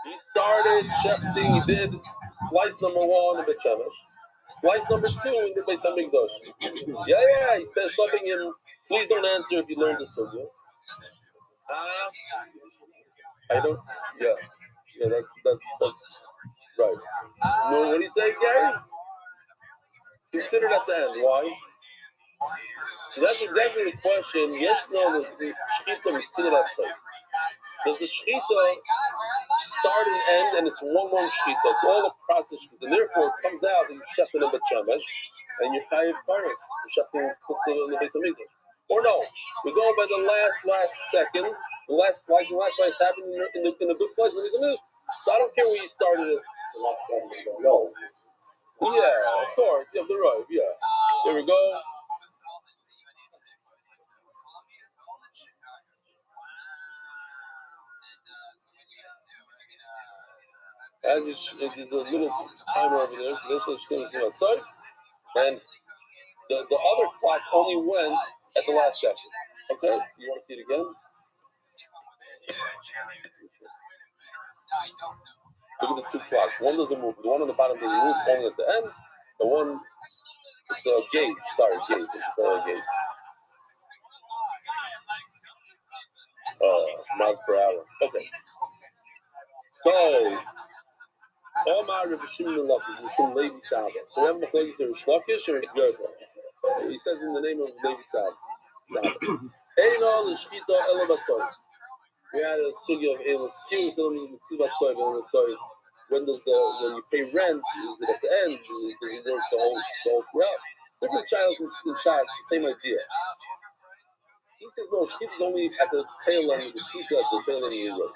He started shechting. He did slice number 1 in Bet Shemesh, slice number 2 in the Beis Hamikdash. Yeah. He started stopping him. Please don't answer if you learned the sugya. I don't. Yeah. That's right. No, what do you say, Gary? Consider it at the end. Why? So that's exactly the question. Yes, no, the shechita we put it outside. Does the shechita start and end, and it's one long shechita? It's all a process shechita, and therefore it comes out and you shechta in Bet Shemesh, and you're chayiv kares. You're shechting in the Beis Hamikdash. Or no, we go by the last second, the last slice happened in the good place. So I don't care where you started it. The last slice, no. Yeah, of course. Yeah, the right. Yeah. There we go. As there's a little timer over there, so this one's going to come outside, and the other clock only went at the last chapter. Okay, you want to see it again? Look at the 2 clocks. One doesn't move. The one on the bottom doesn't move. Only at the end. The one, it's a gauge. Sorry, gauge. It's a gauge. Miles per hour. Okay. So, Omar Rabbi Shimon Lakish, Mishum Levi Saba. So we have Machlokes here, Shlokish or Gershon. He says in the name of Levi Saba. Eino l'shchita elo basoy. We had a sugya of Eino skew, so we do basoy, Eino basoy. When you pay rent, is it at the end? Does it work the whole throughout? Different channels in Shas, the same idea. He says no, shchita is only at the tail end of the shchita, at the tail end of the road.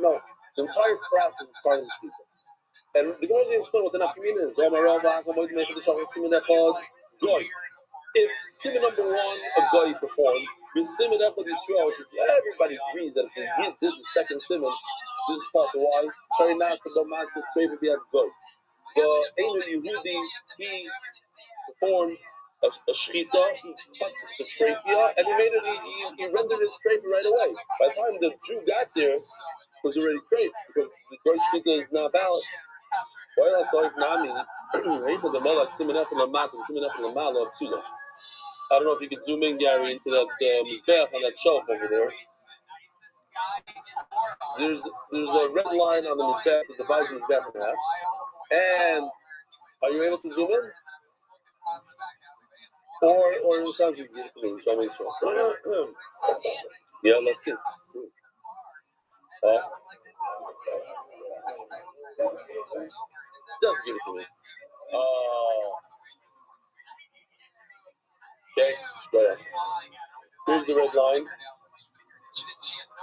No, the entire process is part of the shchita. And the Gemara is explain what the nafkamina is. Goy. If simon number 1 a goy performed, with simon echad Yisrael, everybody agrees that if he did the second simon, this is possible. Why? Shari nasa b'masa treva b'yad goy. The Eino Yehudi, he performed a shechita, he cut the trachea, and he rendered it trachea right away. By the time the Jew got there, it was already trachea, because the great shechita is not valid. Why else are Nami? I don't know if you can zoom in, Gary, into that mizbeach on that shelf over there. There's a red line on the mizbeach that divides the mizbeach in half. And are you able to zoom in? Or it sounds like you show me so. Yeah, let's see. Just give it to me. Okay, straight up. Here's the red line.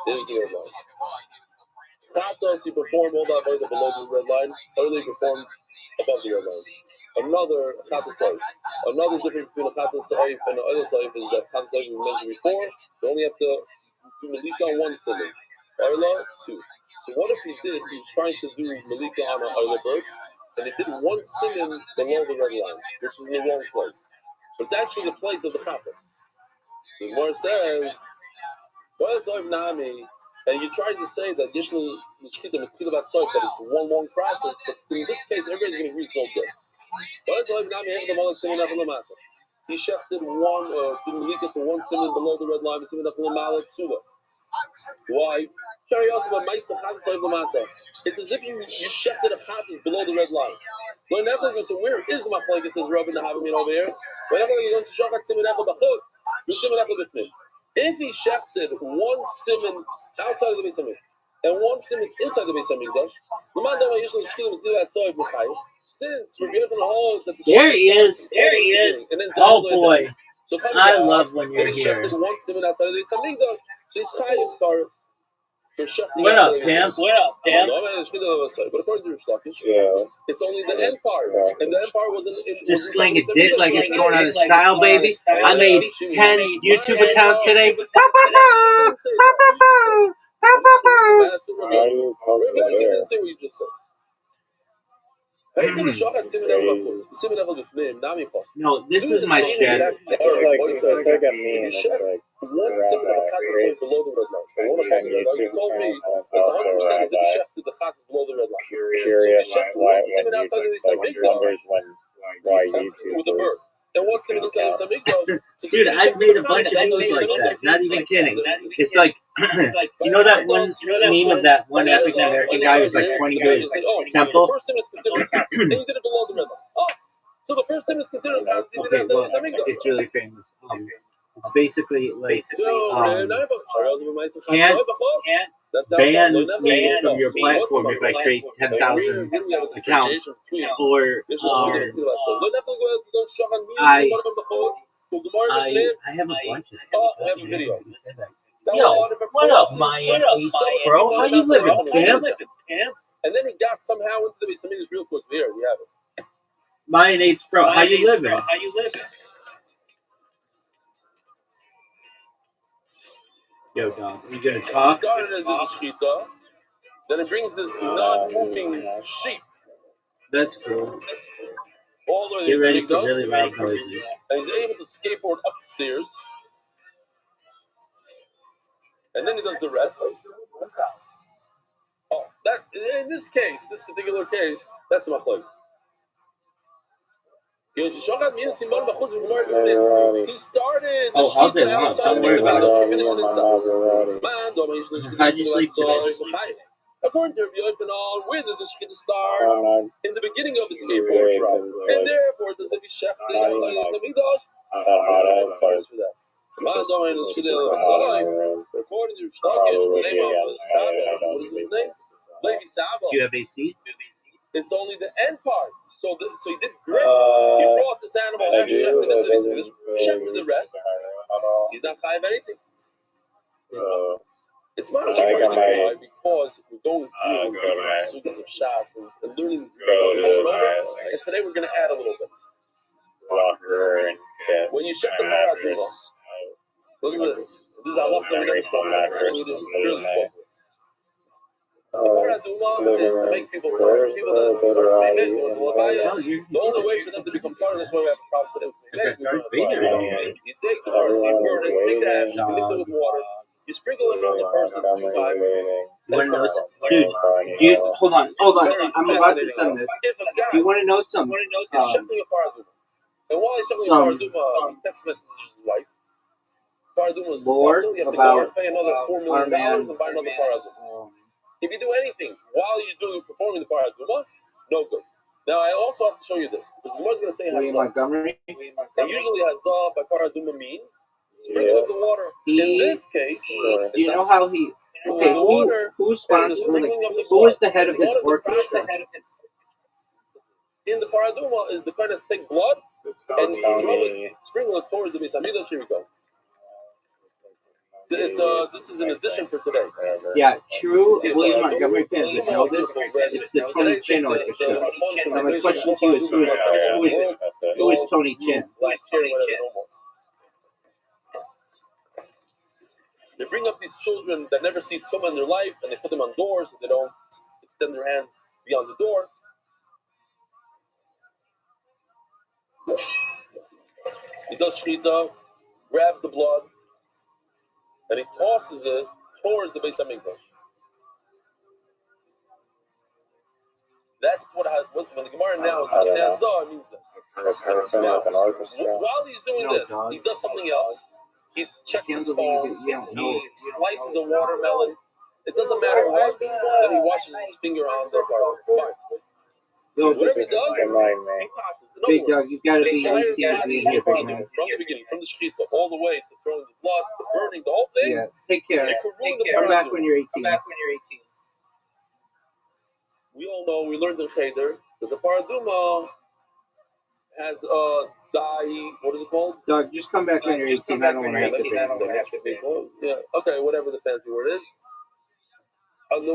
Here's the red line. Tatos, you perform all that voice below the red line. Early perform above the red line. Another Chatasai. Another difference between a Chatasai and an other Saif is that Chatasai we mentioned before, they only have to do Malika on 1 simon. Arla, 2. So what if he was trying to do Malika on an Arla bird, and he did 1 simon below the red line, which is in the wrong place. But it's actually the place of the Chatas. So the Gemara says, well, it's Nami, and you tried to say that Yishnu Mishkita Mishkita Batsoy, that it's one long process, but in this case, everybody's going to agree it's all good. Well, it's Nami, he shifted one, didn't leak it to 1 simon below the red line, and simon up in the Malat Sula. Why? It's as if you shifted a Chatas below the red line. Whenever so where is Machlokes says Rabbi Nahavim over here? Whenever you're going to shochat simin echad b'chutz, you simin echad b'fnim. If he shechted one simin outside of the Beis Hamikdash and one simin inside the Beis Hamikdash, the man that usually shkilim with that soy b'chayim. Since Rabbi Yochanan holds that the There he is. Oh boy. So I love when you're he here. shechted one simin outside of the Beis Hamikdash, so he's chayiv kares. What up, Pam? What up, Pam? But according to Rish Lakish, it's only the end part, and the end part wasn't. Just sling a dick like it's going out of style, baby. I made 10 YouTube accounts today. Rabbi didn't say what you just said. No, this is my chat. It's like a meme. It's like one simin of a chat is below the red line. So one of them, you told me it's 100% is that the chef did the chat is below the red line. Curious So why one simin outside of the numbers why YouTube with the birth. And one simin inside of the Mikdash. Dude, I've made a bunch of memes like that. Not even kidding. It's like, you know that one meme of that one African American guy who's like pointing to his temple? The first simin is considered a chat, and you did it below the red line. Oh, so the first simin is considered a chat, you did it outside of the Mikdash. It's really famous. It's basically like can't ban me from your platform if I create 10,000 accounts, or I have a bunch of them. I have a video. Yo, what up, Mayan bro? How you living, Pam? And then he got somehow into the Beis Hamikdash real quick. Here, we have it. Mayan 8 bro, how you living? Yo, dog, you gonna He talk? started as the shechita, then it brings this non-moving sheep That's cool. all the way Get to ready the for Mikdash, really loud noises. and he's able to skateboard up the stairs, and then he does the rest. Oh, that in this particular case, that's Machlokes. He started the shechita outside of the Beis Hamikdash and finished it inside. How'd you sleep today? According to Rabbi Yochanan, where did the shechita start? In the beginning of the skateboard route, and therefore it's as if he shechted outside of the Hamikdash. For that. According to Rish Lakish, the name of Saba, what is his name? Levi Saba. Do you have AC? It's only the end part. So he did great. He brought this animal and shechted into the Hamikdash, shechted the rest. He's not chayav anything. It's not because we're going through sugas of Shas and learning something over and over. And today we're going to add a little bit. When you check the Parat Duma, look at this. This is Allah that we never spoke about. We didn't really spoke. The Parat Duma is to make people part. People that are famous or the only way for them to become part of this way we have a problem with them. You take the Parat, you burn it, take the ashes, you mix it with water. You sprinkle it on the person 2 times. Dude, hold on. I'm about to send this. If a guy You want to know something? is shechting a paraduma, and while he's shechting a paraduma, he text messages his wife. Paraduma is also, you have to go and pay another $4 million and buy another paraduma. If you do anything while you're performing the paraduma, no good. Now I also have to show you this because the Gemara is going to say hazah. Montgomery. And usually hazah by paraduma means sprinkle of the water. In this case, Do you know how he? Okay, who's sponsoring? Who is the head of his orchestra? In the paraduma is the kind of take blood and sprinkle it towards the Beis Hamikdash. Here we go. This is an addition for today. Yeah, true William Montgomery fans would know this. It's the Tony Chin Orchestra. Now my question to you is, who is Tony Chin? They bring up these children that never see Tumah in their life, and they put them on doors, and they don't extend their hands beyond the door. He does shechita, grabs the blood, and he tosses it towards the Beis Hamikdash. That's when the Gemara now is it means this. Now, while he's doing this, he does something else. He checks his phone. He slices a watermelon. It doesn't matter what. Then he washes his finger on the bar. Fine. Whatever he does, Remind me. he passes. In other Big words, dog, you gotta the be entire 18 to process be in of here, the big man. from the beginning, from the shechita all the way to throwing the blood, the burning, the whole thing, Yeah, take care. it could ruin the Come back paraduma. when you're 18. We all know, we learned in Cheder that the paraduma has a dye, what is it called? Dog, just come back when you're 18. I don't want to have to be. Yeah, okay, whatever the fancy word is. On the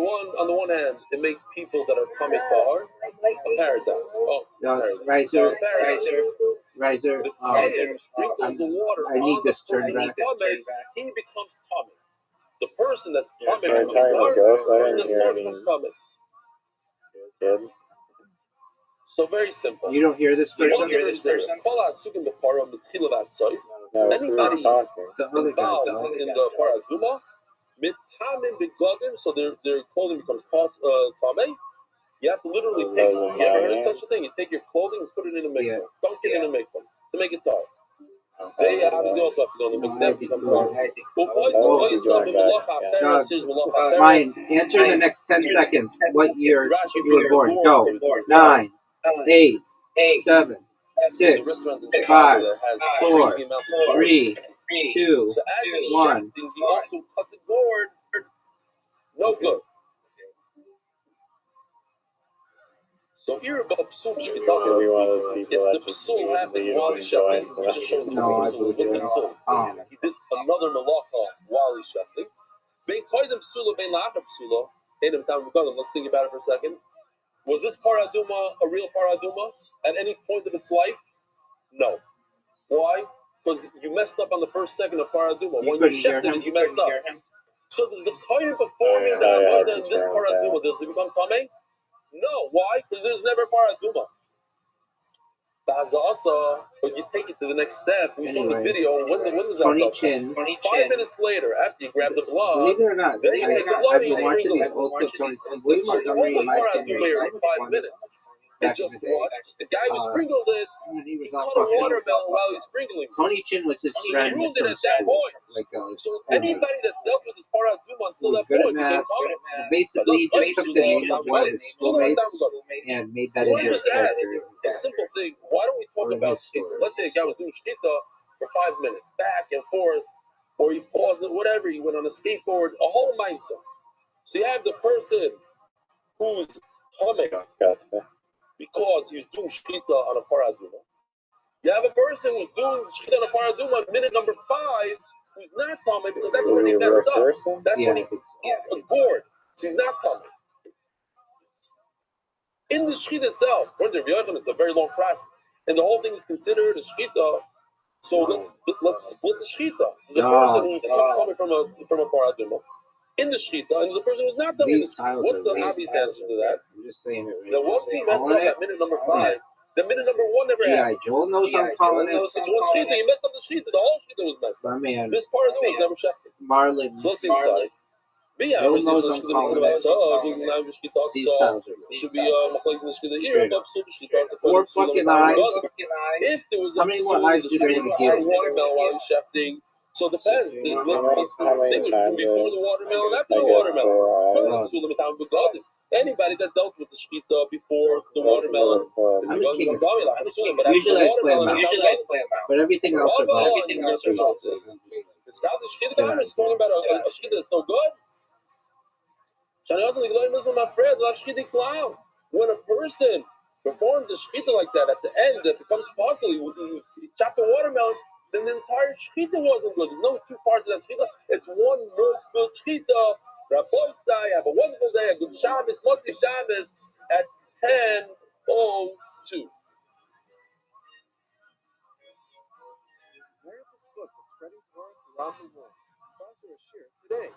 one hand, it makes people that are coming tar a paradise. Oh, Riser, The kohen sprinkles the water I need on the this turned person who's back. tamei, he becomes tamei. The person that's tamei Sorry, from his talking heart, to Ghost, the I person didn't that's hear tar any becomes tamei. kid. So very simple. You don't hear this What's person? the person? Kol ha'asukim b'para mitchila v'ad soif. No, Anybody who's talking? The other guy, involved dog. in the paraduma, mitamim begodim, so their clothing becomes tamei. You have to literally Oh, take. no, You ever heard of no. such a thing? You take your clothing and put it in a mikvah. Yeah. Dunk it in a mikvah to make it tar. Okay, They obviously also have to go in the No, mikvah I to think become we're- tar. Ryan, answer in the next 10 seconds what year you were born. Go. 9, 8, 7, 6, 5, 4, 3, 2, So as he's 1. shifting, he also cuts a gourd. No good. So here about psul Maybe one of those people if the that just psul happened while he's usually shifting, it just shows the No, I psul. believe What's the you. psul? He did another malacha while he's shifting. Bein koydem psula, bein la'achar psula. Let's think about it for a second. Was this paraduma a real paraduma at any point of its life? No. Why? Because you messed up on the first second of paraduma. When you shifted it, you messed up. So does the kohen performing this paraduma, does it become tamei? No. Why? Because there's never paraduma. But you take it to the next step. We saw in the video, when does that Chin. 5 minutes later, after you grab the blood, Believe it or not, then you take the blood I've and you been watching sprinkle the it. old clip Tony Chin. William So there Montgomery, in wasn't my paraduma opinion, in 5 minutes. It just what? Just the guy who sprinkled it, when he was he all cut a fucking watermelon while he's sprinkling it. Tony Chin was his So he friend ruined it from at that school. point. Like, So anybody that dealt with this paraduma until was that good at point became math. common. Basically, he just took the name of one of his schoolmates and made that You into want to his just ask character. a simple thing. Why don't we talk Or about his shkita? stories. Let's say a guy was doing shkita for 5 minutes, back and forth, or he paused it, whatever. He went on a skateboard, a whole mindset. So you have the person who's tamei because he's doing shkita on a paraduma. You have a person who's doing shkita on a paraduma at minute number 5, who's not tamei because that's when he messed up. That's when he gored. So he's not tamei. In the shechita itself, it's a very long process, and the whole thing is considered a shechita. So let's split the shechita. There's a person who comes coming from a paraduma in the shechita, and there's a person who's not coming in the shechita. What's the obvious answer to that? I'm just saying it right Then once he messes up at minute number 5, the minute number 1 never happened. G.I. Joel knows I'm calling it. It's one shechita. You messed up the shechita. The whole shechita was messed up. My man, This paraduma was never shechted. Marlon. So let's see inside. Joel knows I'm calling it. These tiles are should be machlokes in the shkita here, but psul b'shkita. 4 fucking eyes. If there was a How many more eyes do they want to give? watermelon while he's shefting, so it depends. Let's distinguish between before the watermelon and after the watermelon. Anybody that dealt with the shkita before the watermelon is I'm a going to king. become gamila. But Usually I play them out. watermelon, But everything else are about. it's got the shkita guy is talking about a shkita that's no good. When a person performs a shechita like that, at the end it becomes possible. You chop the watermelon, then the entire shechita wasn't good. There's no 2 parts of that shechita. It's one good shechita. Rabbi Say, have a wonderful day, a good Shabbos, Motzi Shabbos at 10:02. Spreading Torah around the world. Sponsor a share today.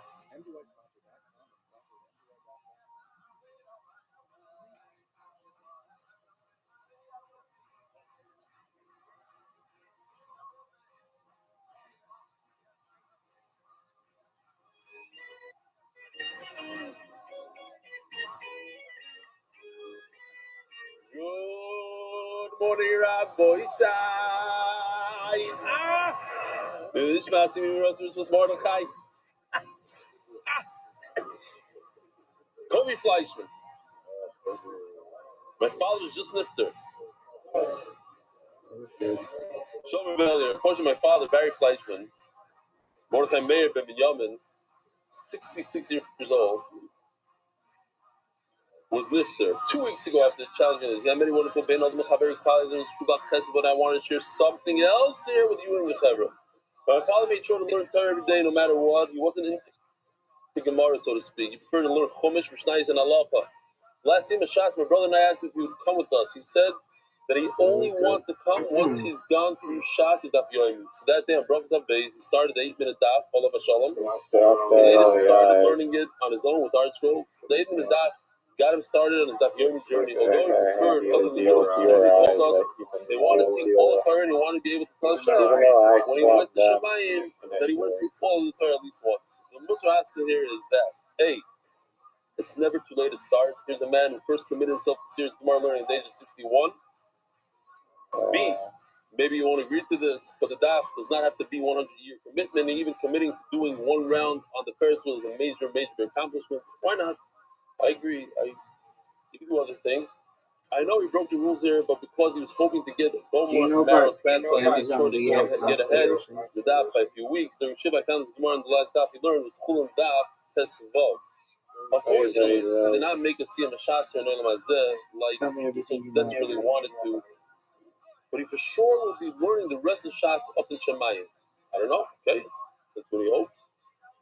Good morning, Rabbi Say. This was Mordechai. Kobe Fleischman. My father was just nifter. Shomer Belly. Unfortunately, my father, Barry Fleischman, Mordechai Meir ben Binyamin, 66 years old, was nifter 2 weeks ago after challenging us. He had many wonderful Ben Adam Chaveri qualities, Shubach Chesed, but I want to share something else here with you and the Chavra. My father made sure to learn Torah every day, no matter what. He wasn't into the Gemara, so to speak. He preferred to learn Chumash, Mishnayos, and Halacha. Last year, Mashas, my brother and I asked him if he would come with us. He said that he only wants to come once he's gone through Shas with Daf Yomi. So that day on Brachas Daf Beis, he started the 8-minute Daf, Olav Hashalom. He later started learning it on his own with Art Scroll. The 8-minute Daf got him started on his Daf Yomi journey. Although he preferred other than the specifically told us they want to see all the Torah and he wanted to be able to tell Hashem. When he went to Shemayim, that he went through all of the Torah at least once. The most we're asking here is that, hey, it's never too late to start. Here's a man who first committed himself to serious Gemara learning at the age of 61. B, maybe you won't agree to this, but the daf does not have to be 100-year commitment. And even committing to doing one round on the Ferris wheel is a major accomplishment. Why not? I agree. You can do other things. I know he broke the rules here, but because he was hoping to get bone marrow transplant and make sure that he could get ahead of the daf by a few weeks, during Shiva I found this Gemara in the last daf he learned was Chulun Daf Tesvav. Unfortunately, he did not make a Siyam Hashas or Nolam Hazeh like he so desperately wanted to. But he for sure will be learning the rest of Shas up in Shemayim. I don't know. Okay, that's what he hopes.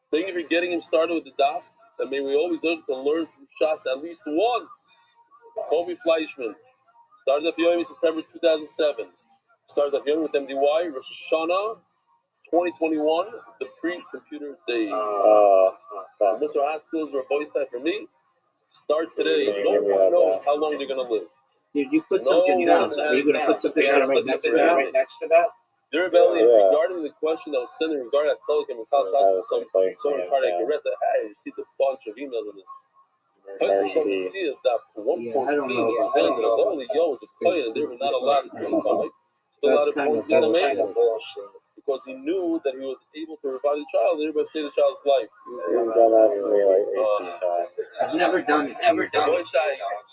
Thank you for getting him started with the daf, and may we always learn to learn through Shas at least once. Kobe Fleischman started Daf Yomi September 2007. Started Daf Yomi with MDY Rosh Hashanah 2021, the pre-computer days. Mr. Haskell is Rabbi Rothschild for me. Start today. No one knows how long they're going to live. Did you put something down? Are you going to put something down right next to that? Dear Rebellion, regarding the question that was sent in regard to Tzelik and Mikal Shach, someone cardiac arrest, I received a bunch of emails on this. That for 114 explained that although the yo was a kohen, they were not allowed to do it. Still a lot of point is amazing. Because he knew that he was able to revive the child, everybody saved the child's life. You've done that to me like 18 times. I've never done it.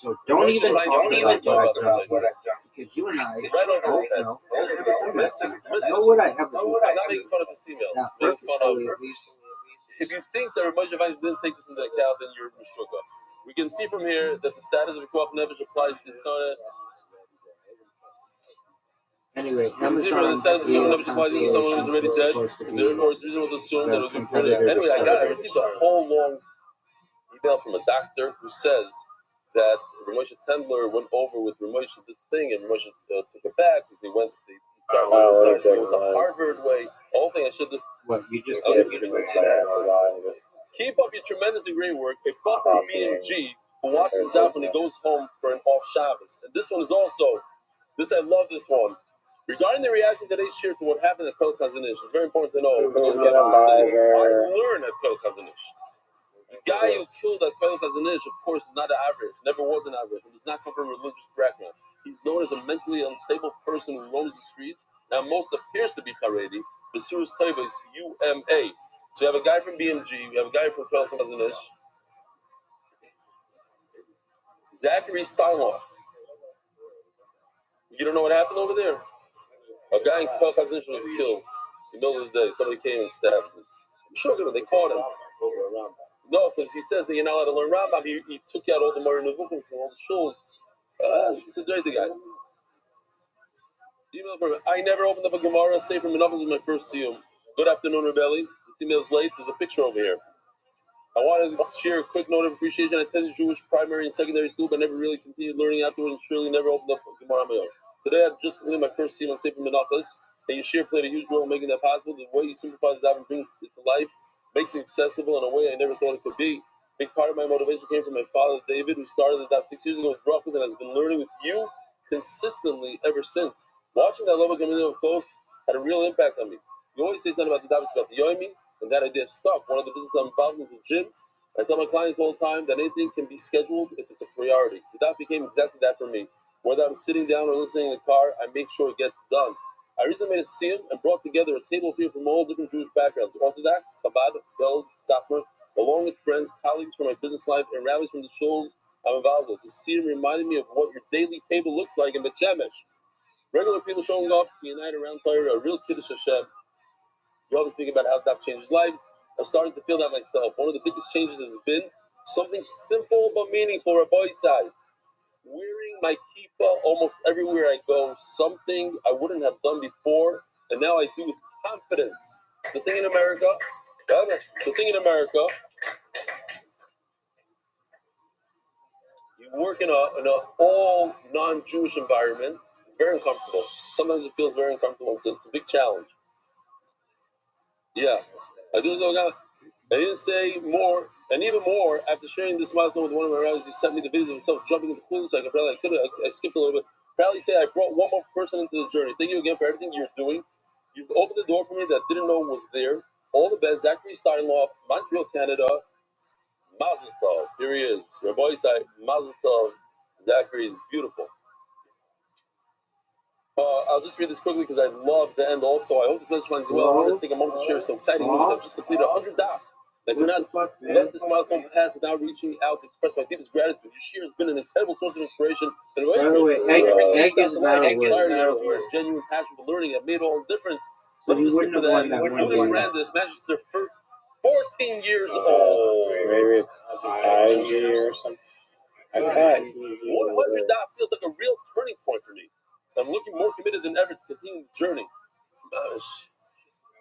So don't even talk about what I've done. Because you and I both know what I have to do. I'm not making fun of this email. Making fun of if you think that Rabbi Rothschild didn't take this into account, then you're Meshuggah. We can see from here that the status of a Pikuach Nefesh applies to Sarah. Anyway, the status of Pikuach Nefesh applies to someone who's already dead. Therefore, it's reasonable to assume that it would be permanent. Anyway, I received a whole long email from a doctor who says that Ramosha Tendler went over with Ramosha this thing, and Ramosha took it back because he started with the Harvard way. The whole thing I should have. What you just Keep up your tremendous and great work. A buffer BMG who watches the daf when he goes home for an off Shabbos. And this one is also, I love this one. Regarding the reaction today's share to what happened at Kel Chazanish, it's very important to know. I learned at Kel Chazanish. The guy who killed at Kel Chazanish, of course, is not an average, never was an average, and does not come from a religious background. He's known as a mentally unstable person who roams the streets, and most appears to be Haredi. The Surah's Taiva is UMA. So you have a guy from BMG, we have a guy from Kel Chazanish, Zachary Steinhoff. You don't know what happened over there? A guy in Kel Chazanish was killed in the middle of the day. Somebody came and stabbed him. I'm sure they caught him. No, because he says that you're not allowed to learn Rambam. He took out all the Moreh Nevuchim from all the shuls. He's a dirty guy. Email from I never opened up a Gemara. Say from Menachos is my first siyum. Good afternoon, Rebelli. This email's late. There's a picture over here. I wanted to share a quick note of appreciation. I attended Jewish primary and secondary school, but never really continued learning afterwards and surely never opened up a Gemara on my own. Today, I've just completed my first siyum on Sefer Menachos, and Yeshir played a huge role in making that possible. The way he simplifies the daf and brings it to life makes it accessible in a way I never thought it could be. A big part of my motivation came from my father, David, who started the daf 6 years ago with brachos and has been learning with you consistently ever since. Watching that level coming in up close had a real impact on me. You always say something about the daf about the yomi, and that idea stuck. One of the businesses I'm involved in is a gym. I tell my clients all the time that anything can be scheduled if it's a priority. The daf became exactly that for me. Whether I'm sitting down or listening in the car, I make sure it gets done. I recently made a siyum and brought together a table of people from all different Jewish backgrounds: Orthodox, Chabad, Belz, Satmar, along with friends, colleagues from my business life, and rabbis from the shuls I'm involved with. The scene reminded me of what your daily table looks like in Bet Shemesh. Regular people showing up to unite around Torah, a real Kiddush Hashem. You always speak about how that changes lives. I'm starting to feel that myself. One of the biggest changes has been something simple but meaningful, Rabbi side. Wearing my kippah almost everywhere I go, something I wouldn't have done before, and now I do with confidence. It's a thing in America. It's a thing in America. You work in a all non-Jewish environment. It's very uncomfortable. Sometimes it feels very uncomfortable. It's a big challenge. Yeah, I do so. I didn't say more, and even more after sharing this milestone with one of my rabbis. He sent me the videos of himself jumping in the pool, so I skipped a little bit. Probably say I brought one more person into the journey. Thank you again for everything you're doing. You've opened the door for me that didn't know was there. All the best, Zachary Steinloff, Montreal, Canada. Mazel Tov. Here he is. Rabbi Isai, Mazel Tov. Zachary is beautiful. I'll just read this quickly because I love the end also. I hope this message finds you well. I wanted to take a moment to share some exciting news. I've just completed 100 daf. I could not let this milestone pass without reaching out to express my deepest gratitude. Your share has been an incredible source of inspiration. And By the way, egg is not a word. Your genuine passion for learning have made all the difference. But you wouldn't have won that one game. Brandis, Manchester, 14 years old. Maybe it's 5 years or something. I thought 100 daf feels like a real turning point for me. I'm looking more committed than ever to continue the journey.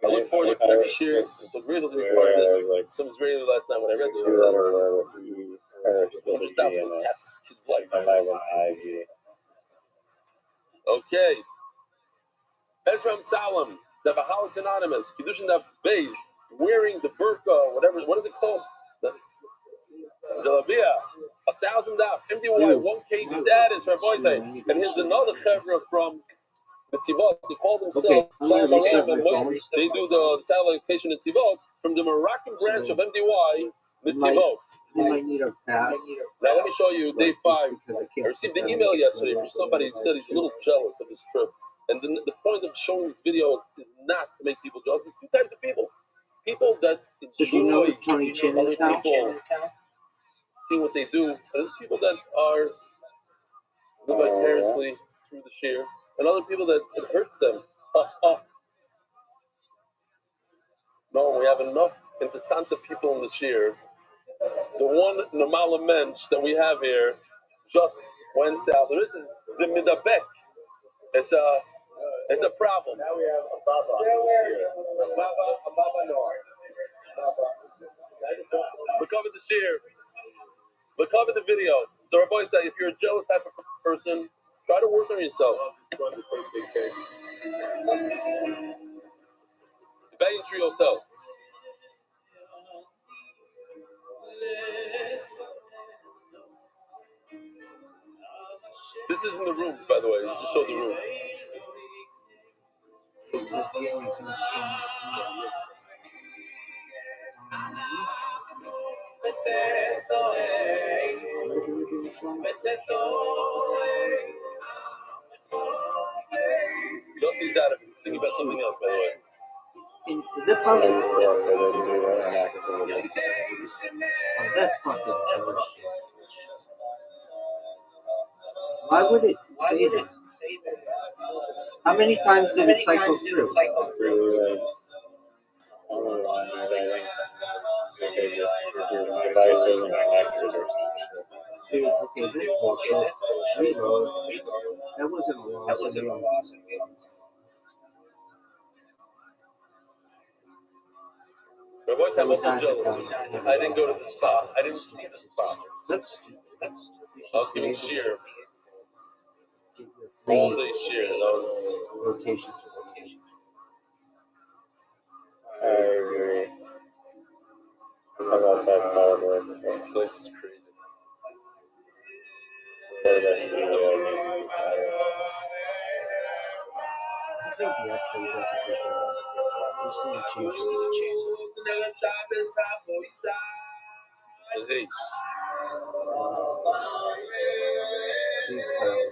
I look forward to every year. I'm so grateful to be part of this. Some Israeli last night when I read this. It says 100 daf for half this kid's life. Okay. Ezra Salam, the Baha'u'llah Anonymous, Kiddushin Daf Beis, wearing the burqa, whatever, what is it called? The Jalabia, 1,000 daf, MDY, 1K status, Rabbi say. And here's another chevra from the Tivot. They call themselves Shalom Alam, and they do the satellite location in Tivot from the Moroccan branch of MDY, the Tivot. You might need a pass. Now let me show you day 5. I received an email yesterday from somebody who said he's a little jealous of this trip. And the point of showing this video is not to make people jealous. There's 2 types of people. People that enjoy Do you know who Tony Chin is now? people seeing what they do. And there's people that are live vicariously through the share. And other people that it hurts them. No, we have enough interessante people in the share. The one normale mensch that we have here just went south. There isn't Zimidabek. It's a problem. Now we have Ababa Nor. Look over the share. Look over the video. So our boy said, if you're a jealous type of person, try to work on yourself. The Banyan Tree Hotel. This isn't the room, by the way. You just showed the room. Yossi's out of it. He's thinking about something else, by the way. Is it possible? Oh, that's fucking bullshit. Why would it say that? How many times did it cycle through? Dude, okay, this bullshit. Reload. That wasn't a loss. My voice, I'm also jealous. I didn't go to the spa. I didn't see the spa. That's I was giving shear. All day shear. That was rotation. I agree. How about that solid? This place is crazy. I think he actually does a good job. We've seen changes. These styles.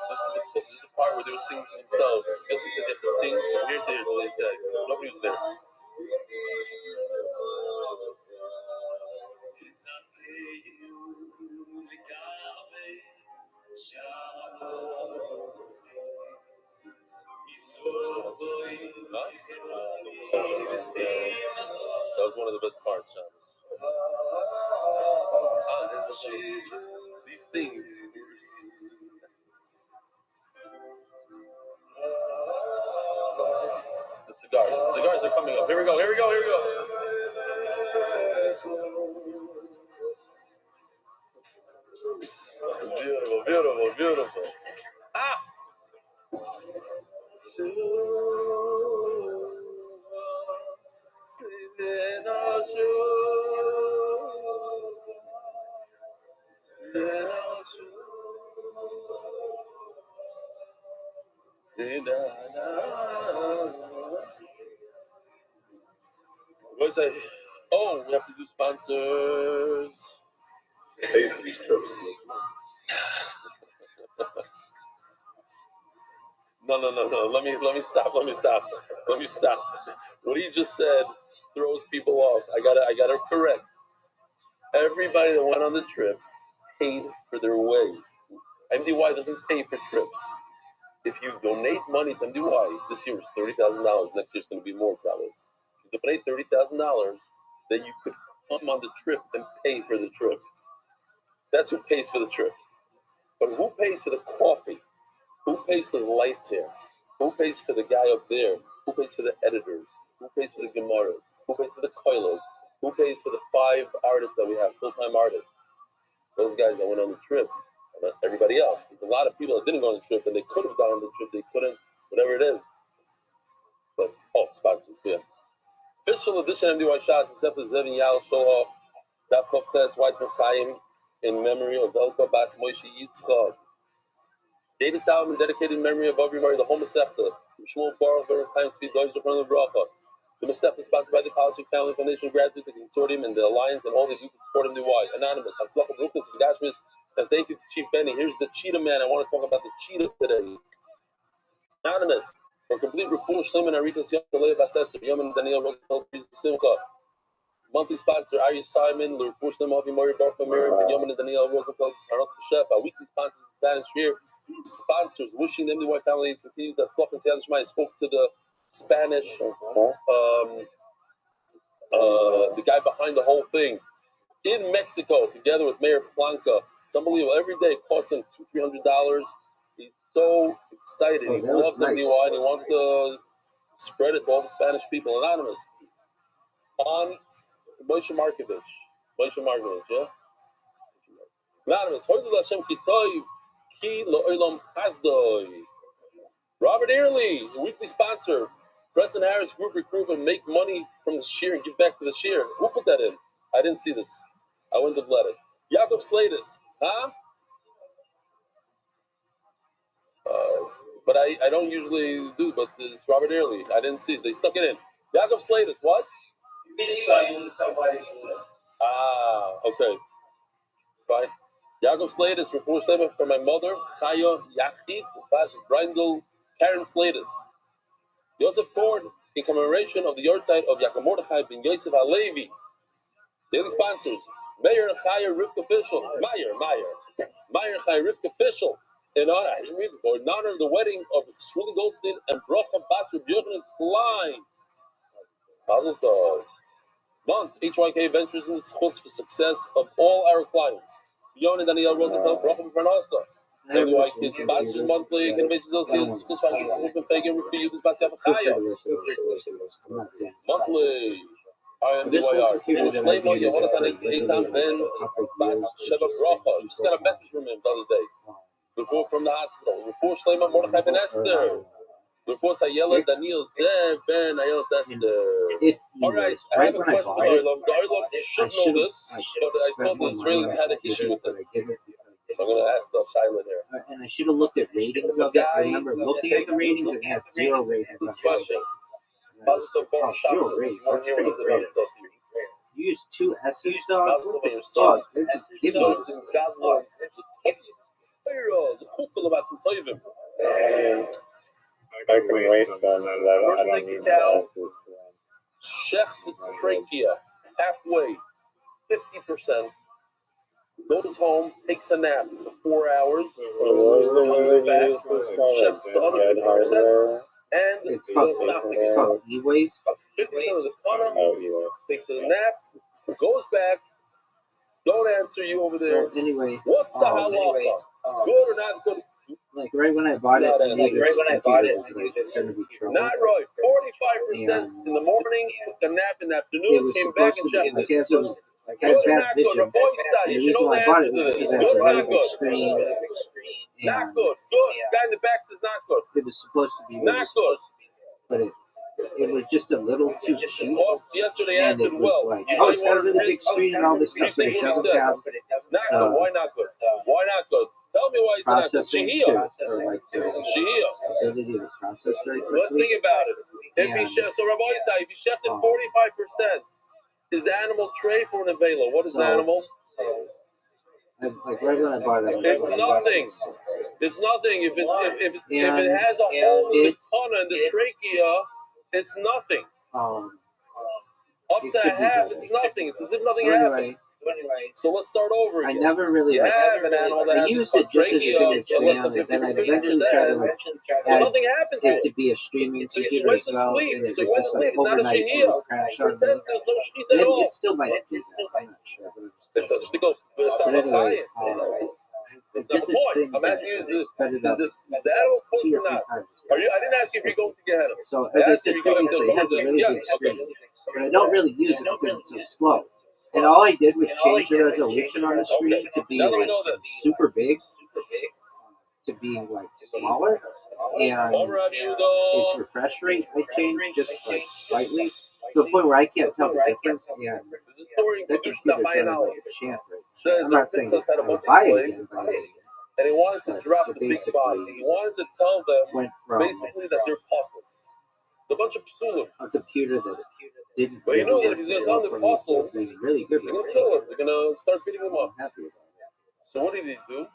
This is the part where they were singing to themselves. Jesse said they have to sing from here to there until they said. Nobody was there. That was one of the best parts, Shabbos. These things. The cigars. The cigars are coming up. Here we go. Here we go. Here we go. Beautiful, beautiful, beautiful. Ah! What is that? Oh, we have to do sponsors. Pay for these trips. No. Let me stop. What he just said throws people off. I gotta correct. Everybody that went on the trip paid for their way. MDY doesn't pay for trips. If you donate money to MDY, this year was $30,000. Next year's going to be more probably. You donate $30,000, then you could come on the trip and pay for the trip. That's who pays for the trip. But who pays for the coffee? Who pays for the lights here? Who pays for the guy up there? Who pays for the editors? Who pays for the gemaras? Who pays for the koilot? Who pays for the 5 artists that we have, full-time artists? Those guys that went on the trip. And everybody else. There's a lot of people that didn't go on the trip and they could have gone on the trip. They couldn't, whatever it is. But, sponsors, yeah. Official edition MDY Shots, except for Zevin Yal Sholoff, Daf Chavches, Weizmann Chaim, in memory of Velka Bas Moshe Yitzchak. David Salomon dedicated in memory of Avri Mari, the whole Masechta. Shmuel Baruch, Baruch Chaim Tzvi, Doish, the front of the Bracha. The Masechta is sponsored by the College and Family Foundation, gratitude to the consortium and the alliance and all they do to support MDY. Anonymous, Hatzlacha Brufnis, Gedashmis, and thank you to Chief Benny. Here's the Cheetah Man. I want to talk about the Cheetah today. Anonymous, for complete refuah Shlomo and Arikas Yom Leah Basester, Yom and Daniel Rothschild, Simcha. Monthly sponsor Arya Simon, Refuah Shlomo Avi Mori Baruch Miriam, Yom and Daniel Rosenfeld, Aros B'Shefa. Weekly sponsors Spanish here. Sponsors wishing the MDY family to continue that Tzlach and Tzad Shema. I spoke to the Spanish, the guy behind the whole thing in Mexico, together with Mayor Planca. It's unbelievable. Every day it costs him $200-300. He's so excited. He loves MDY and he wants to spread it to all the Spanish people. Anonymous. On Moshe Markovich, yeah? Anonymous. Robert Early, a weekly sponsor. Preston Harris Group recruit and make money from the shear and give back to the shear. Who put that in? I didn't see this. I wouldn't have let it. Jakob Slatus, huh? But I don't usually do, but it's Robert Early. I didn't see it. They stuck it in. Jakob Slatus, what? Okay. Fine. Jakob Slatus, refuah shleima for my mother, Chaya Yachid, Bas Brindel, Karen Slatus. Yosef Korn, in commemoration of the yahrzeit of Yaakov Mordechai ben Yosef Halevi. Daily sponsors, Mayor Chaya Rivka Fischel, Mayor Chaya Rivka Fischel, in honor of the wedding of Shuli Goldstein and Brocha Bas Reb Yochanan Klein. Mazel tov. Month, HYK Ventures in the schus for success of all our clients. Yon and Daniel Rosenfeld, Brocha B'Parnasa. MDY Kids sponsors monthly, Innovations LLC, schus for Yisroel Fegen, Rivka Yudis Batzia Chaya. Monthly. IMDYR. Shleimo Yehonatan Eitan Ben Bas Sheva Brocha. Just got a message from him the other day. Before from the hospital. Before Shleimo Mordechai Ben Esther. Before Sayela Daniel Zev Ben Ayel Esther. All right, I have a question for Arlov. Arlov should know this, but I saw the Israelis had an issue with it. So I'm going to ask the Shaila here. And I should have looked at ratings of it. I remember looking at the ratings and it had 0 ratings. This question. Zero ratings. You use 2 S's, dog? What the fuck? They're just kidding you. Person takes a cow, chefs its trachea halfway, 50%, goes home, takes a nap for 4 hours, comes back, chefs the other 50%, and It's the called esophagus. E-waves. 50% of the kana takes a nap, goes back. Don't answer you over there. So anyway, What's the halacha? Good or not good? like right when I bought it, I knew this computer was like going to be trouble. Not right. 45% in the morning, took a nap in the It afternoon, was came back supposed and to be, checked I this. guess it was, like I Good had or bad not good? vision. Rabbi And you the should reason know why the I bought answer it to was this. because it has Good a or really not big good? screen. Not And good. Good. Guy in the back says not good. it was supposed to be Not good. but it was just a little too cheap. Cost yesterday And answered it was well. like, You oh, know it's you got a wanted really big screen and all this What do you stuff, but think it what he doesn't said? have Not good. Why not good? Why not good? Tell me why he's not good. processing Shihiyah. or like the Shihiyah. ability to process very Let's quickly. think about it. If he And, so Rabbi Isai, if he shefted 45%, is the animal tray for an avela? What is so, the animal? Like right when I bought it, It's nothing. It's nothing. If it has a hole in the kana and the trachea, it's nothing. Up to half, it's nothing. It's as if nothing happened. So let's start over again. I never really like an animal that I has used a it just as a trachea good of less than exam, and then I'd eventually 50%. try to like So add nothing happened to it it. to be a streaming So you computer went as to well, sleep. and it So you would went to just sleep. like It's not a overnight it shahiyah. would crash on me. Pretend there's no shahiyah at all. It still might do that. I'm not sure. It's a shtickle. It's But not a anyway, chayim. I That's not did the this point. thing I'm that asking you, is sped it the up animal 2 kosher or or 3 not? times. I didn't ask you if you're going to get him. So as I said previously, it has a really Yes, big screen, but I don't really use it because it's so slow. And all I did was change the resolution on the screen to be Now that we like know that. super big to being like smaller, and its refresh rate I changed just like slightly to the point where I can't tell the difference. And There's a story in that Kedush computer's running Tabayanal. like a champ right now. Says I'm the not saying princess had a I would bunch of buy it slaves, again, but and he wanted to drop the big body. He wanted to tell them went from basically that they're puzzled. A bunch of psulim. a computer that didn't But you know that work if he's going to well tell them for me puzzle, to being really good they're with going to it. kill him. They're going to start beating him up. I'm happy about it. So what did he do?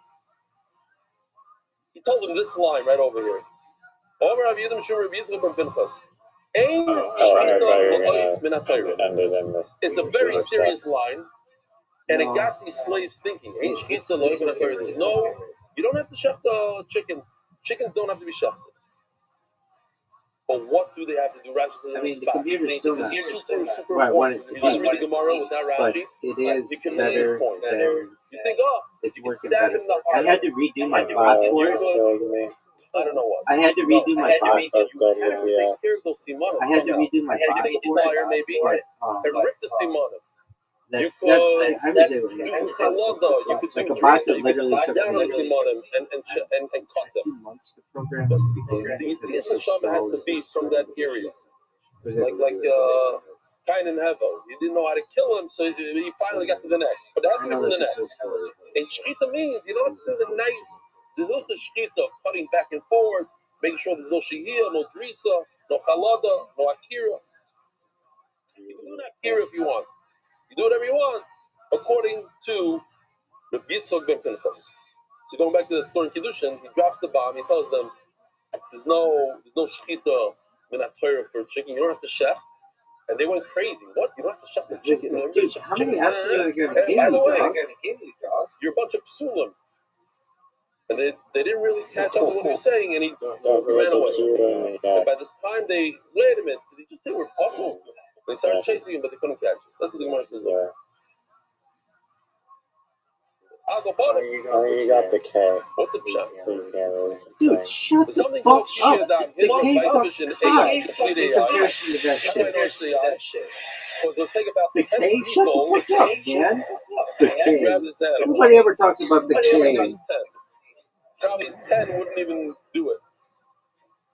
He told them this line right over here. Over Rav Yidam Shur Rav Yitzchak ben Pinchas. Ein shchita l'oif min haTorah. It's a very serious line, and it got these slaves thinking. Ein shchita l'oif min haTorah. No, you don't have to shech the chicken. Chickens don't have to be shechted. But what do they have to do? Rashi says I mean, the computer's still not super what I want important. it to You just be, read the Gemara without but Rashi. it is You can miss this better point. than You think, oh, it's you can working stab better. in the I heart. had to redo my bot for it. I don't know what. I had to redo my bot. You have to take care of those simanim. I had to redo my You bot take a for plier it. maybe and rip the simanim. I You was able to do do chalada, you could like do a bot drisa, that you could literally cut took down on me simanim and cut them. 2 months to program at the beginning. The because Yitzias it's so Neshama has slow, to be it's from that area. was able Like to do it. Cain and Hevel. You didn't know how to kill him, so he finally got to the neck. But it has to be I know from the that's neck. a cool story. And shkita means you don't have to do the nice, the little shkita, cutting back and forward, making sure there's no shihiyah, no drisa, no chalada, no akira. You can do an akira if you want. You do whatever you want, according to the Yitzchak ben Pinchas. So going back to that story in Kiddushin, he drops the bomb. He tells them, "There's no shchita minat Torah for chicken. You don't have to chef." And they went crazy. What? You don't have to chef the chicken? Dude, how many S's are they going to And give by the you, way, dog? you're a bunch of psulim. And they didn't really catch on to what he was saying, and he ran away. And by the time they, wait a minute, did he just say we're puzzled? They started chasing him, but they couldn't catch him. That's what the Gemara says. I'll go for it. You got the K. What's the pshat? Dude, shut the Something fuck called up. Kishir The His K vice sucks vision cock AI, in complete AI. comparison to that That's why I know shit. it's AI. Because it'll take about The 10 K, shut people the fuck up, man. The to K. grab this animal. Nobody ever talks about the At K. least 10. Probably 10 wouldn't even do it.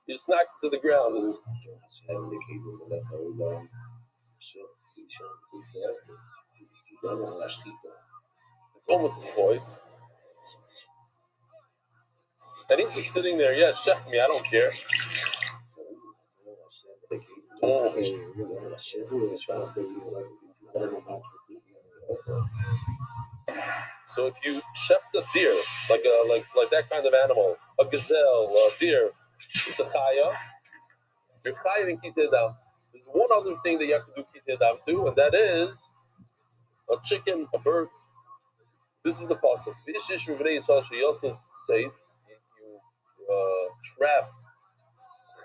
He just knocks it to the ground. It's almost his voice. And he's just sitting there, yeah, chef me, I don't care. So if you chef the deer, like that kind of animal, a gazelle, a deer, it's a chaya. You're chaya in kisei dam. There's one other thing that you have to do kisei dam too, and that is a chicken, a bird. This is the pasuk. You also say you trap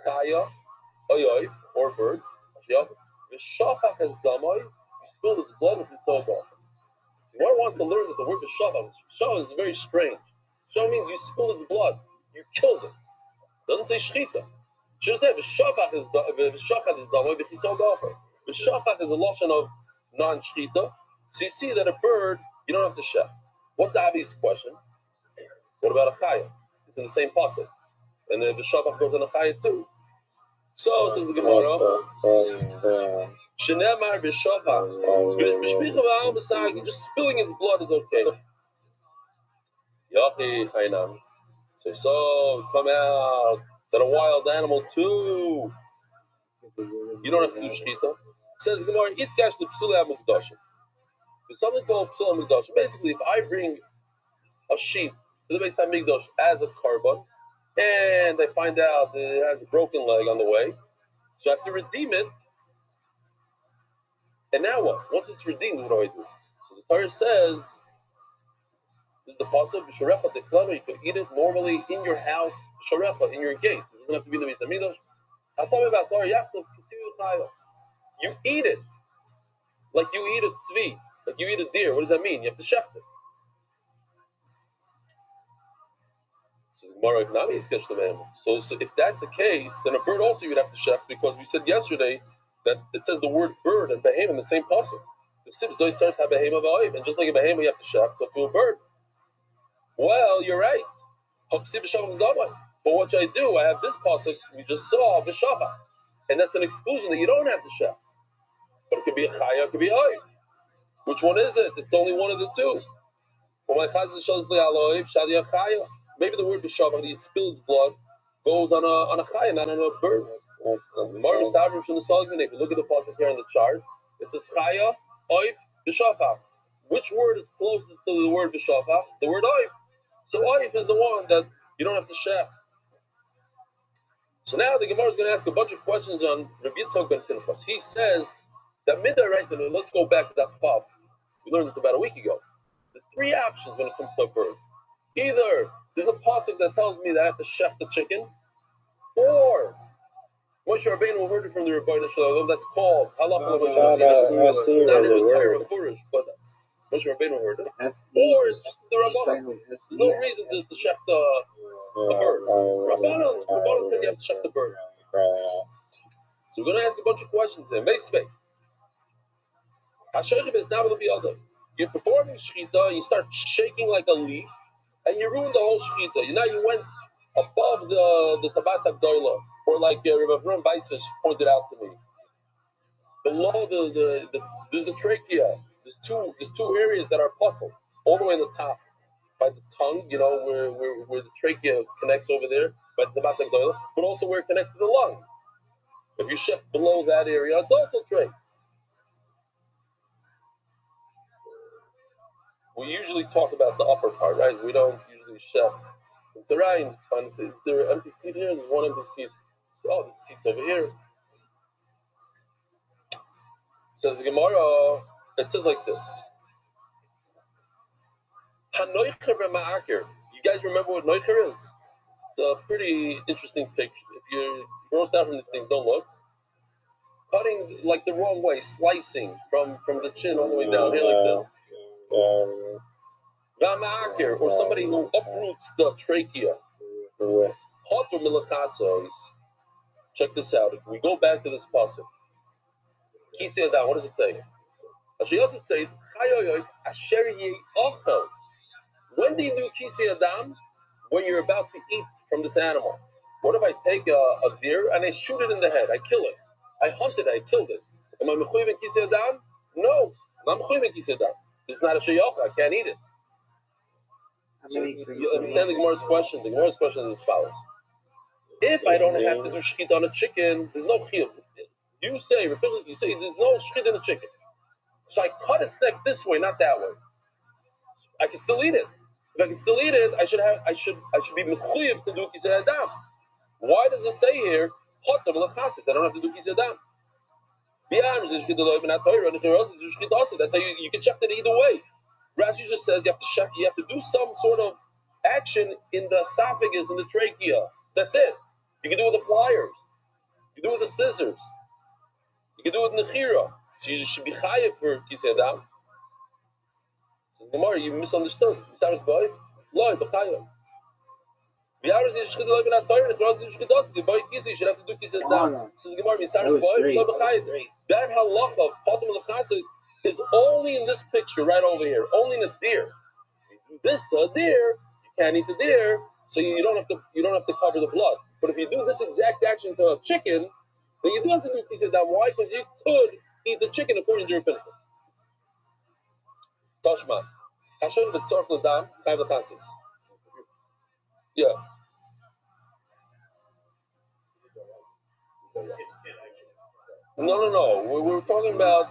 chaya, oyoy, or bird, v'shafach has damai, you spilled its blood with its own. So one wants to learn that the word v'shafach is very strange. Shah means you spilled its blood, you killed it. Doesn't say shchita. Should have said v'shafach is damai v'chisal dafer. V'shafach is a lotion of non-shchita. So you see that a bird you don't have to shech. What's the obvious question? What about a chaya? It's in the same pasuk, and then the shabbat goes on a chaya too. So says the Gemara, Shenemar b'shabbat, just spilling its blood is okay. Yati chaynam. So come out that a wild animal too. You don't have to do shchita. Says Gemara, itkash the psula mukdashim. There's something called psula mukdashim. Basically, if I bring a sheep to the Beis Hamikdash as a korban, and I find out that it has a broken leg on the way, so I have to redeem it. And now what? Once it's redeemed, what do I do? So the Torah says, this is the pasuk, b'shorecha techlano, you could eat it normally in your house, b'shorecha, in your gates. It doesn't have to be in the Beis Hamikdash. I'll tell you about Torah, you eat it like you eat a tzvi, like you eat a deer. What does that mean? You have to shecht it. So if that's the case, then a bird also you would have to shech, because we said yesterday that it says the word bird and behem in the same pasuk. And just like a behem you have to shech, so to a bird. Well, you're right. But what should I do? I have this pasuk we just saw b'shava, and that's an exclusion that you don't have to shech. But it could be a chaya, it could be a oiv. Which one is it? It's only one of the two. Maybe the word b'shavach, that you spill its blood, goes on a chaya, not on a bird. It's Mar Stavrim from the Salgman. If you look at the pasuk here on the chart, it says chaya, oif, b'shavach. Which word is closest to the word b'shavach? The word oif. So oif is the one that you don't have to share. So now the Gemara is going to ask a bunch of questions on Rabbi Yitzchak ben Pinchas. He says that midday, and let's go back to that chav. We learned this about a week ago. There's three options when it comes to a bird. Either there's a pasuk that tells me that I have to chef the chicken, or Moshe Rabbeinu heard it from the Rebbeinu Shalom. That's called halacha Moshe Rabbeinu. It's not in the Torah Furish, but Moshe Rabbeinu heard it. Or it's just the Rabbanon. There's no reason just to chef the bird. Rabbanon said you have to chef the bird. So we're going to ask a bunch of questions here. You're performing shechita, you start shaking like a leaf, and you ruin the whole shechita. Now you went above the tabas agdola, or like Rabbi Avram Weisfish pointed out to me. Below there's the trachea. There's two areas that are puzzled all the way in the top by the tongue, where the trachea connects over there by the tabas agdola, but also where it connects to the lung. If you shift below that area, it's also trach. We usually talk about the upper part, right? We don't usually shift. It's a Ryan. Is there an empty seat here? There's one empty seat. So, the seat's over here. Says the Gemara, it says like this. You guys remember what noicher is? It's a pretty interesting picture. If you gross down from these things, don't look. Cutting like the wrong way, slicing from the chin all the way down here like this. Or somebody who uproots the trachea. Check this out. If we go back to this pasuk, what does it say? When do you do kisi adam? When you're about to eat from this animal. What if I take a deer and I shoot it in the head? I kill it. I hunted it. I killed it. Am I mechuyev in kisi adam? No, I'm not mechuyev in kisi adam. This is not a sheyach. I can't eat it. So you understand the Gemara's question? The Gemara's question is as follows. If I don't have to do shechit on a chicken, there's no chiyuv. You say there's no shechit in a chicken. So I cut its neck this way, not that way. So I can still eat it. If I can still eat it, I should be mechuyev to do kisei adam. Why does it say here chotam lechasis? I don't have to do kisei adam. That's how you can check it either way. Rashi just says you have to do some sort of action in the esophagus and the trachea. That's it. You can do it with the pliers. You do it with the scissors. You can do it with nechira. So you should be chayav for kisei adam. Says Gemara, you misunderstood. Misaris boy, loy b'chayav. V'yaros yishchid loy b'nat toyer. If you're yishchid dosi, the boy kisei, you should have to do kisei adam. Says Gemara, misaris boy, loy b'chayav. That halacha of patim l'chasa is only in this picture right over here. Only in a deer. You do this to a deer, you can't eat the deer, so you don't have to cover the blood. But if you do this exact action to a chicken, then you do have to do kisei adam. Why? Because you could eat the chicken according to your pinnacle. Tashma. Hashem v'tzorf l'dam chayv l'chasis. Yeah. No. We're talking about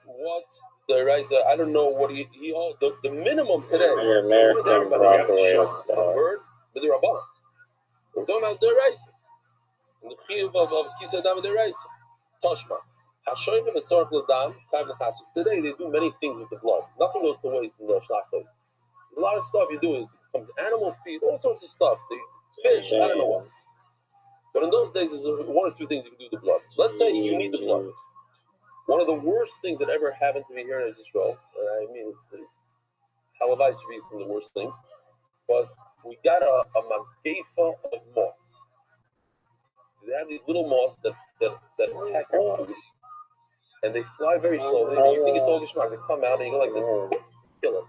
what the Raisa. I don't know what he holds. The minimum today. The American proper word, the Rabban. We're talking about the Raisa. And the chiyuv of kisei adam the Raisa. Tashma. Hashem v'tzorf l'dam chayv l'chasis. Today they do many things with the blood. Nothing goes to waste in the shlachtos. There's a lot of stuff you do. It becomes animal feed, all sorts of stuff. Fish, I don't know what. But in those days, there's one or two things you can do with the blood. Let's say you need the blood. One of the worst things that ever happened to me here in Israel, I mean, it's halavai to be from the worst things, but we got a magefa of moths. They have these little moths that attack your food, and they fly very slowly, and you think it's all geschmack. They come out, and you go like this, kill it.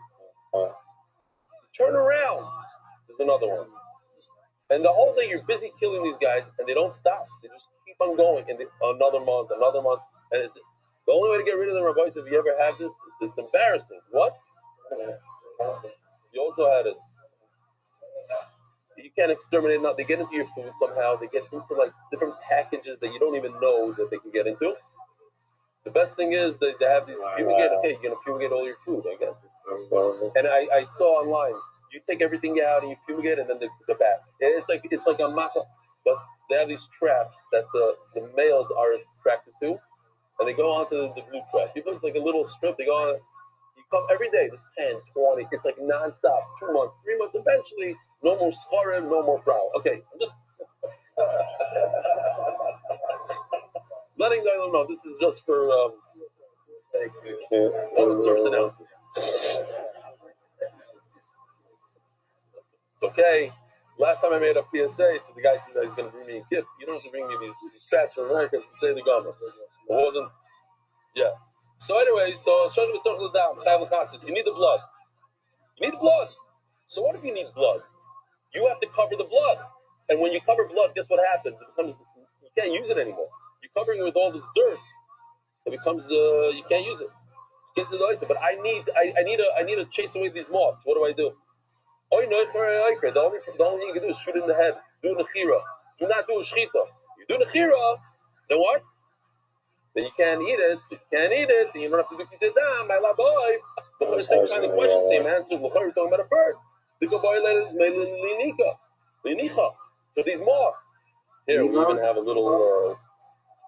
Turn around. There's another one. And the whole day you're busy killing these guys, and they don't stop. They just keep on going. And another month. And it's the only way to get rid of them, Rabbi, if you ever have this, it's embarrassing. What? You also had it. You can't exterminate them. They get into your food somehow. They get into like different packages that you don't even know that they can get into. The best thing is that they have these fumigate. Okay, you're gonna fumigate all your food, I guess. And I saw online, you take everything out and you fumigate, and then the back. It's like a maca, but they have these traps that the males are attracted to, and they go onto the blue trap. People, it's like a little strip. They go on. You come every day. This 10, 20. It's like nonstop. 2 months, 3 months. Eventually, no more scharim, no more brow. Okay, I'm just. Letting them know this is just for public service announcement. It's okay. Last time I made a PSA, so the guy says that he's going to bring me a gift. You don't have to bring me these traps from America to say the government. It wasn't. Yeah. So anyway, so you need the blood. You need the blood. So what if you need blood? You have to cover the blood. And when you cover blood, guess what happens? It becomes, you can't use it anymore. You're covering it with all this dirt. It becomes you can't use it. But I need to chase away these moths. What do I do? The only thing you can do is shoot in the head. Do nechira. Do not do a shchita. You do nechira, then what? Then you can't eat it. You can't eat it. Then you don't have to do kisei adam. My boy. The same kind of question, same answer. We're talking about a bird. The boy linika. So these moths. Here we even have a little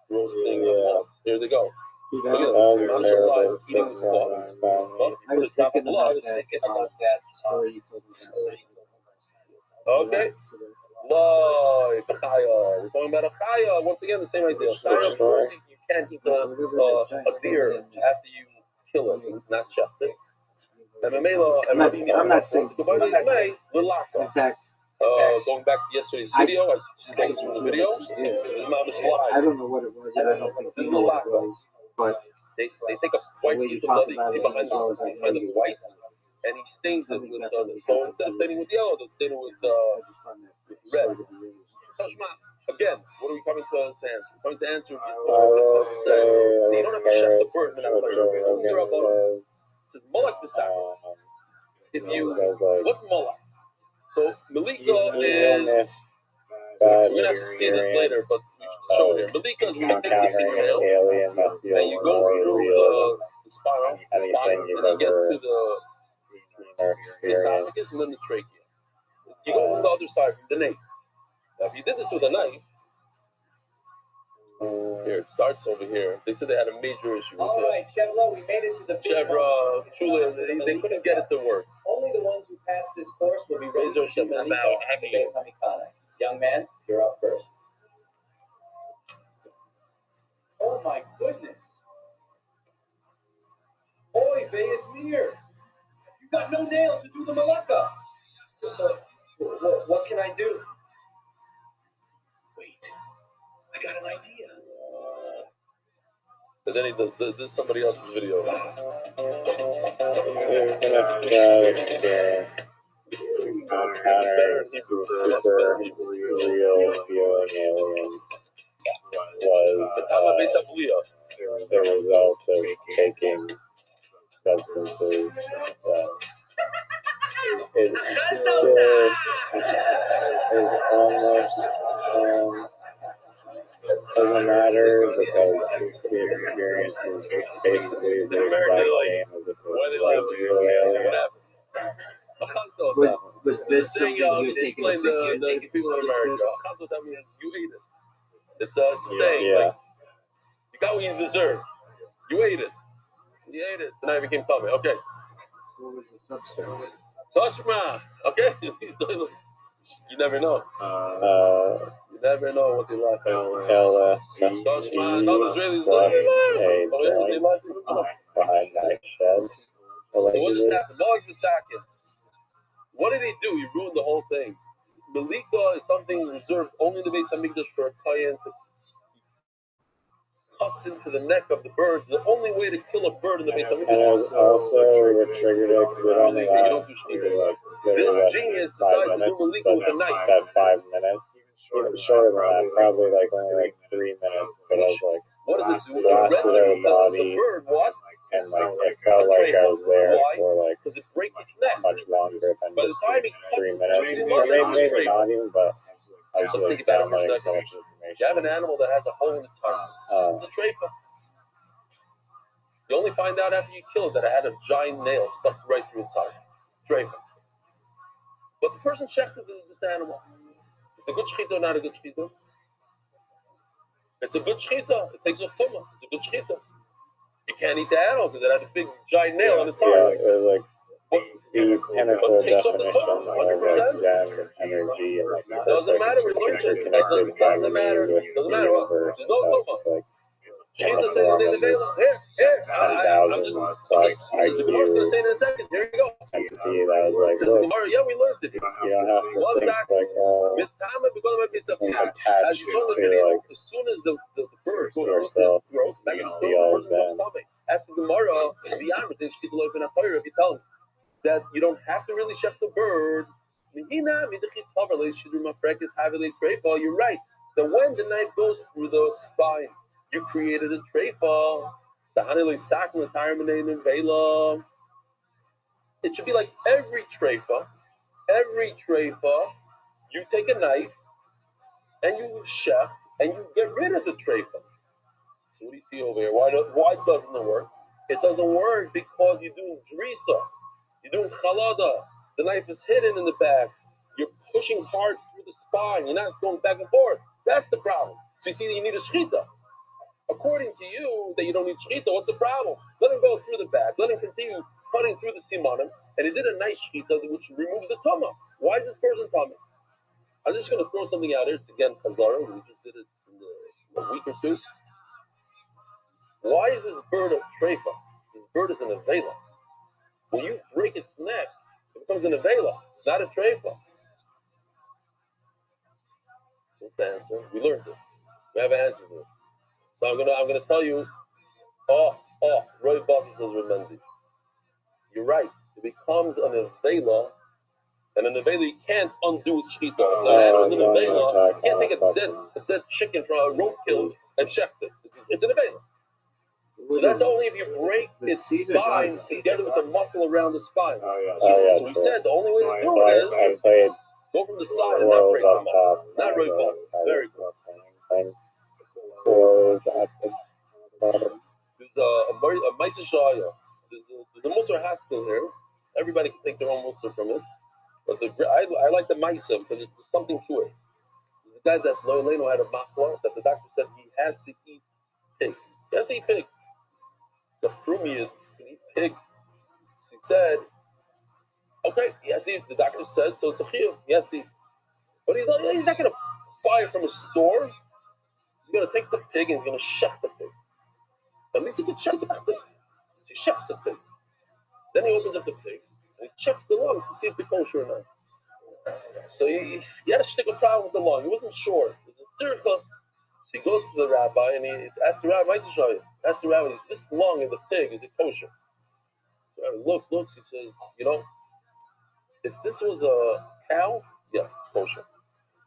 roasting moths. Here they go. Look at them. I'm so alive eating this moth. I was thinking about that story you told me. Okay. We're talking about a chaya. Once again, the same idea. Chaya, of course, you can't eat a deer after you kill it, not chop it. I'm not saying. In fact, going back to yesterday's video, I stole from the video. This is Mama's live. I don't know what it was, and I don't think This is you the know what lack it was, but they take a white piece of blood, you see behind the white, and he stains it with so instead of staining with yellow, they'll stain it with red. Again, what are we coming to answer? We're coming to answer you don't have to chef the bird. It says Molech B'Sachar. What's Molech? So Malika is, we're going to have to see this later, but we should show it here. Malika is when you take the fingernail, and you go through the spine, and you get to the esophagus and then the trachea. You go from the other side, from the nape. Now, if you did this with a knife, here, it starts over here. They said they had a major issue with All right, Chevrolet, we made it to the Chevra, truly, they couldn't get it to work. Only the ones who pass this course will be ready Razor to Shem do about having it. Young man, you're up first. Oh my goodness. Oy vey is mir. You got no nail to do the malaka. So, what can I do? Wait, I got an idea. But then he does this is somebody else's video. Here's the next experience. Encountering super real feeling alien was the result of taking substances that is still is almost doesn't matter because the experience is basically the exact same as if it was real alien. Was this something you were taking explain the people in America. That means you ate it. It's a saying. Yeah. Like, you got what you deserve. You ate it. You ate it. So now it became tummy. Okay. What was the substance? Toshma. Okay. You never know. You never know what they laugh at. Toshma. No, the Israelis like they laugh behind that shed. So what just happened? What did he do? He ruined the whole thing. Malika is something reserved only in the Beis Hamikdash for a kohen to cuts into the neck of the bird. The only way to kill a bird in the Beis Hamikdash. And it was also what triggered it because it only lasted this genius decides to do Malika with a knife. That 5 minutes. Even shorter than that, probably like only like 3 minutes. But I was like, what does it do? blasted out the body. The bird, what? And like it felt like I was there for like because it breaks its neck much longer than by the just time he 3 cuts minutes. maybe Not even, but I was let's like think about it for a downloading so second. much information. You have an animal that has a hole in its heart. It's a treifa. You only find out after you kill it that it had a giant nail stuck right through its heart. Treifa. But the person checked this animal. It's a good shechita or not a good shechita? It's a good shechita. It takes off tumas. It's a good shechita. You can't eat the animal because it had a big giant nail on its heart. Yeah, it was like the pinnacle takes off the definition tongue, of like 100%. Zen energy and like Doesn't matter. We learned it. interconnected Doesn't matter. with Doesn't the matter. universe. There's no So tuma. it's like in Shechita the saying form the of this here. 10,000 psych The Gemara's going to say IQ it in a second. Here you go. entity that was like, Says the look, Gemara, yeah, we learned it. you don't have to One think second. like, As you saw in the video, as soon as the bird goes through its throat, back in its throat, the person's stomach. As the Gemara, if you tell him that you don't have to really chef the bird, you're right. That when the knife goes through the spine, you created a treifa. It should be like every treifa, you take a knife and you chef and you get rid of the treifa. So what do you see over here? Why doesn't it work? It doesn't work because you're doing drisa. You're doing chalada. The knife is hidden in the back. You're pushing hard through the spine. You're not going back and forth. That's the problem. So you see that you need a shechita. According to you, that you don't need shechita, what's the problem? Let him go through the back. Let him continue cutting through the simanim. And he did a nice shechita which removes the tuma. Why is this person coming? I'm just going to throw something out here. It's again chazara. We just did it in a week or two. Why is this bird a treifa? This bird is an avela. When you break its neck, it becomes an avela, not a treifa. So what's the answer? We learned it. We have an answer to it. So I'm gonna tell you. Roy Buffy says Remendi. You're right. It becomes an avela, and an avela you can't undo its shechita. If the animal's an avela, you can't take a dead chicken from a roadkill and chef it. It's an avela. So that's only if you break its spine together with the muscle around the spine. So we said the only way to do it is go from the side and not break the muscle. Not really close. Very close. There's a Maisa Shaya. There's a Musar Haskell here. Everybody can take their own Musar from it. But I like the Maisa because there's something to it. There's a guy that Loyaleno had a machla that the doctor said he has to eat pig. He has to eat pig. It's a frumiyah. He's going to eat pig. So he said, okay, he has to eat. The doctor said, so it's a chiyuv. He has to eat. But he's not going to buy it from a store. He's going to take the pig and he's going to shech the pig. At least he could shech the pig. So he shechs the pig. Then he opens up the pig and he checks the lungs to see if they're kosher or not. So he had a stick of problem with the lung. He wasn't sure. It's a sircha. So he goes to the rabbi and he asks the rabbi, this lung of the pig, is it kosher? The rabbi looks, he says, if this was a cow, yeah, it's kosher.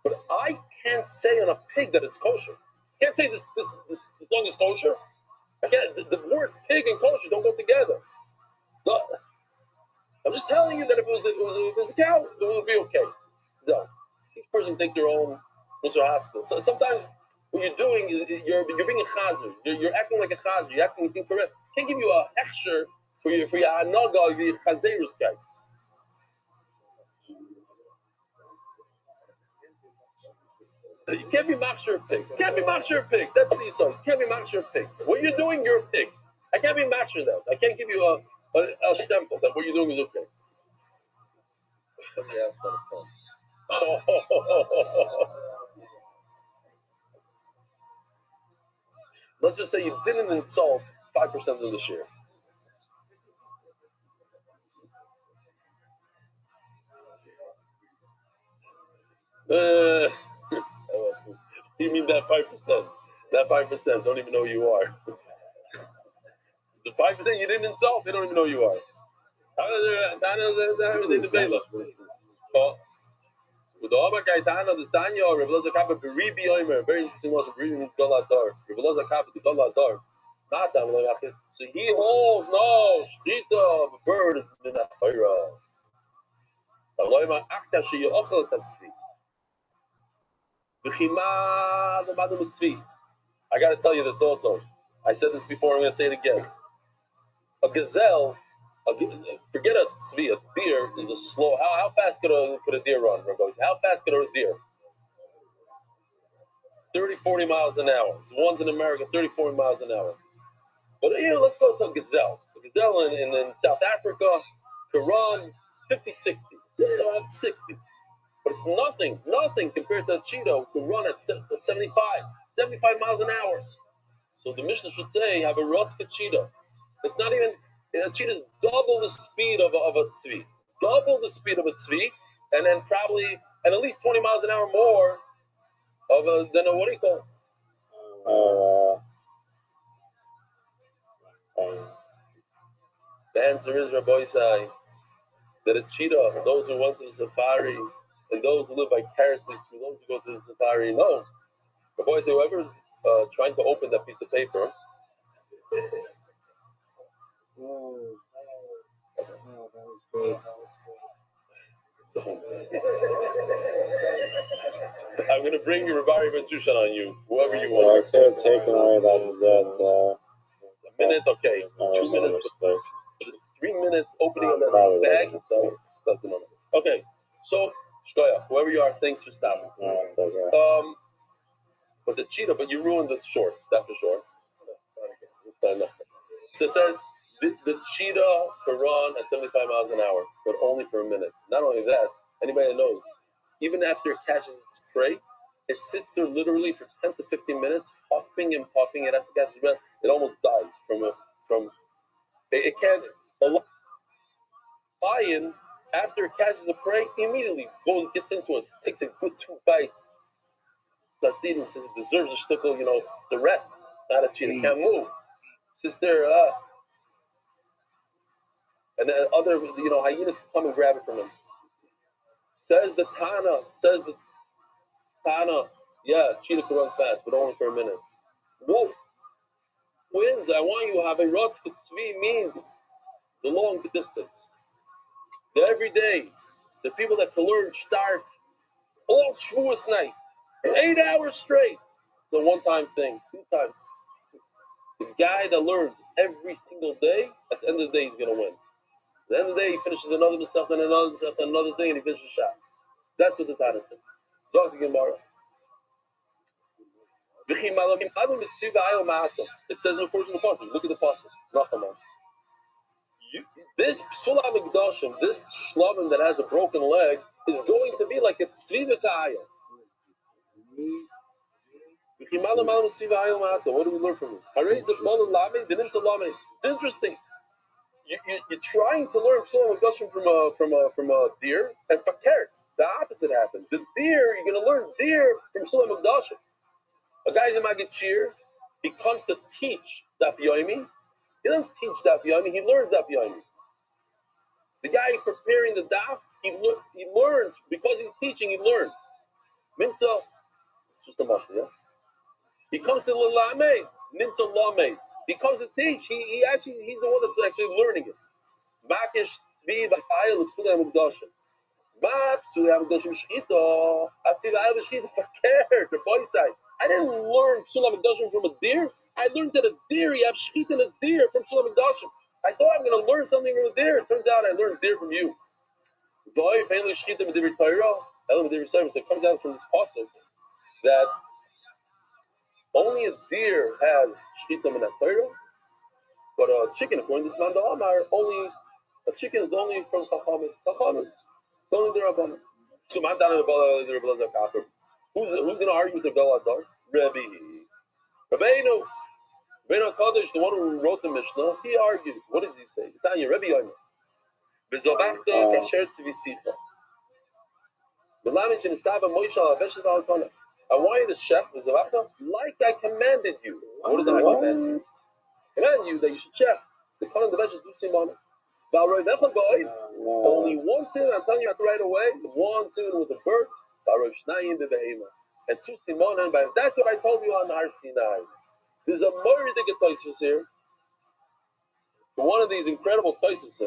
But I can't say on a pig that it's kosher. I can't say this lung is kosher. I can't. The word pig and kosher don't go together. I'm just telling you that if it was a cow, it would be okay. So each person take their own hospital. So sometimes what you're doing is you're being a chazer. You're acting like a chazer. You're acting incorrect. Can't give you a hechsher for your anaga, your chazerus guy. You can't be machshir a pig. Can't be machshir a pig. That's the issue. You can't be machshir a pig. What you're doing, you're a pig. I can't be machshir that. I can't give you a stempel that what you're doing is okay. Let's just say you didn't insult 5% of the share. You mean that 5%? That 5% don't even know who you are. The 5% you didn't insult, they don't even know who you are. With the Oba Gaetano, the Sanyo, Reveloza Kappa, Beribi Oimer, very interesting was Beribi means Golador. Reveloza Kappa, the Golador. So he holds no, Shrita of a bird is in a fire. Aloima Akta, she Yochel Satsvi. I got to tell you this also. I said this before, I'm going to say it again. A gazelle, forget a tzvi, a deer is a slow. How fast could a deer run? How fast could a deer? 30, 40 miles an hour. The ones in America, 30, 40 miles an hour. But here, let's go to a gazelle. A gazelle in South Africa could run 50, 60. 60. But it's nothing compared to a cheetah who can run at 75 miles an hour. So the Mishnah should say, have a rotka cheetah. It's not even, a cheetah is double the speed of a tzvi. Double the speed of a tzvi, and then probably, and at least 20 miles an hour more than a, what do you call it? The answer is, Rabbi Isai, that a cheetah, those who went to the safari, and those who live vicariously through those who go to the safari, no. Rabbi Isai, whoever is trying to open that piece of paper, I'm going to bring Rabbi Rothschild on you, whoever you want. Okay, taking away that a minute, okay. 2 minutes. 3 minutes opening of that bag. That's enough. Okay, so Shkoya, whoever you are, thanks for stopping. But the cheetah, but you ruined the short. That for sure. So it says the cheetah can run at 75 miles an hour, but only for a minute. Not only that, anybody that knows, even after it catches its prey, it sits there literally for 10 to 15 minutes, puffing and puffing. It has to catch its breath. It almost dies it can't. A lion, after it catches the prey, immediately gets into it, takes a good 2 bites, starts eating, says it deserves a shtickle, it's the rest. Not a cheetah, can't move. Sits there, and then other, hyenas come and grab it from him. Says the Tana, yeah, cheetah can run fast, but only for a minute. Whoa, twins, I want you to have a rot tzvi means the long distance. Every day, the people that can learn start all Shavuos night, 8 hours straight. It's a one-time thing, 2 times. The guy that learns every single day, at the end of the day, he's going to win. At the end of the day, he finishes another Masech and another Masech and another thing, and he finishes shots. That's what the Tana says. Talk to Gemara. It says in the first of the passage, look at the passage. This Psula Mikdashim, this Shlavim that has a broken leg, is going to be like a Tzvi V'Ka'aya. What do we learn from him? It's interesting. You're trying to learn Psulam Agashim from a deer, and fakir. The opposite happened. The deer, you're going to learn deer from Psulam Agashim. A guy's a Magid Shir, he comes to teach Daf Yomi. He doesn't teach Daf Yomi, he learns Daf Yomi. The guy preparing the Daf, he learns. Because he's teaching, he learns. Minta, it's just a mashal, yeah? He comes to Lalamed, Minta Lamed. He comes to teach, he's the one that's actually learning it. Makish Tzvi V'ayel Psulam Agashim. Psulam Agashim Shchita, Atziv V'ayel Shchita, fakir, the boy side. I didn't learn Psulam Agashim from a deer. I learned that a deer, you have Shchita and a deer from Psulam Agashim. I thought I'm going to learn something from a deer. It turns out I learned deer from you. So it comes out from this pasuk that only a deer has Shchita and a Torah, but a chicken, according to Isman Da'amar, a chicken is only from Chachamim. It's only the Rabbanim. So man down in the Bala is the Rebbe Kafir. Who's going to argue with the Bala Adar? Rabbeinu Kodesh, the one who wrote the Mishnah, he argues. What does he say? It's on your Rebbe Yomer. V'zobachta kasher tzivisicha. V'lamich nistava moishal aveshet v'alkona. I want you to chef v'zobachta like I commanded you. What does I command you? I command you that you should chef. The kohen the vegetables do simon. Only one simon, I'm telling you right away, one simon with a bird, and two simon, but that's what I told you on Har Sinai. There's a more ridiculous Tosfos here. One of these incredible Tosfos.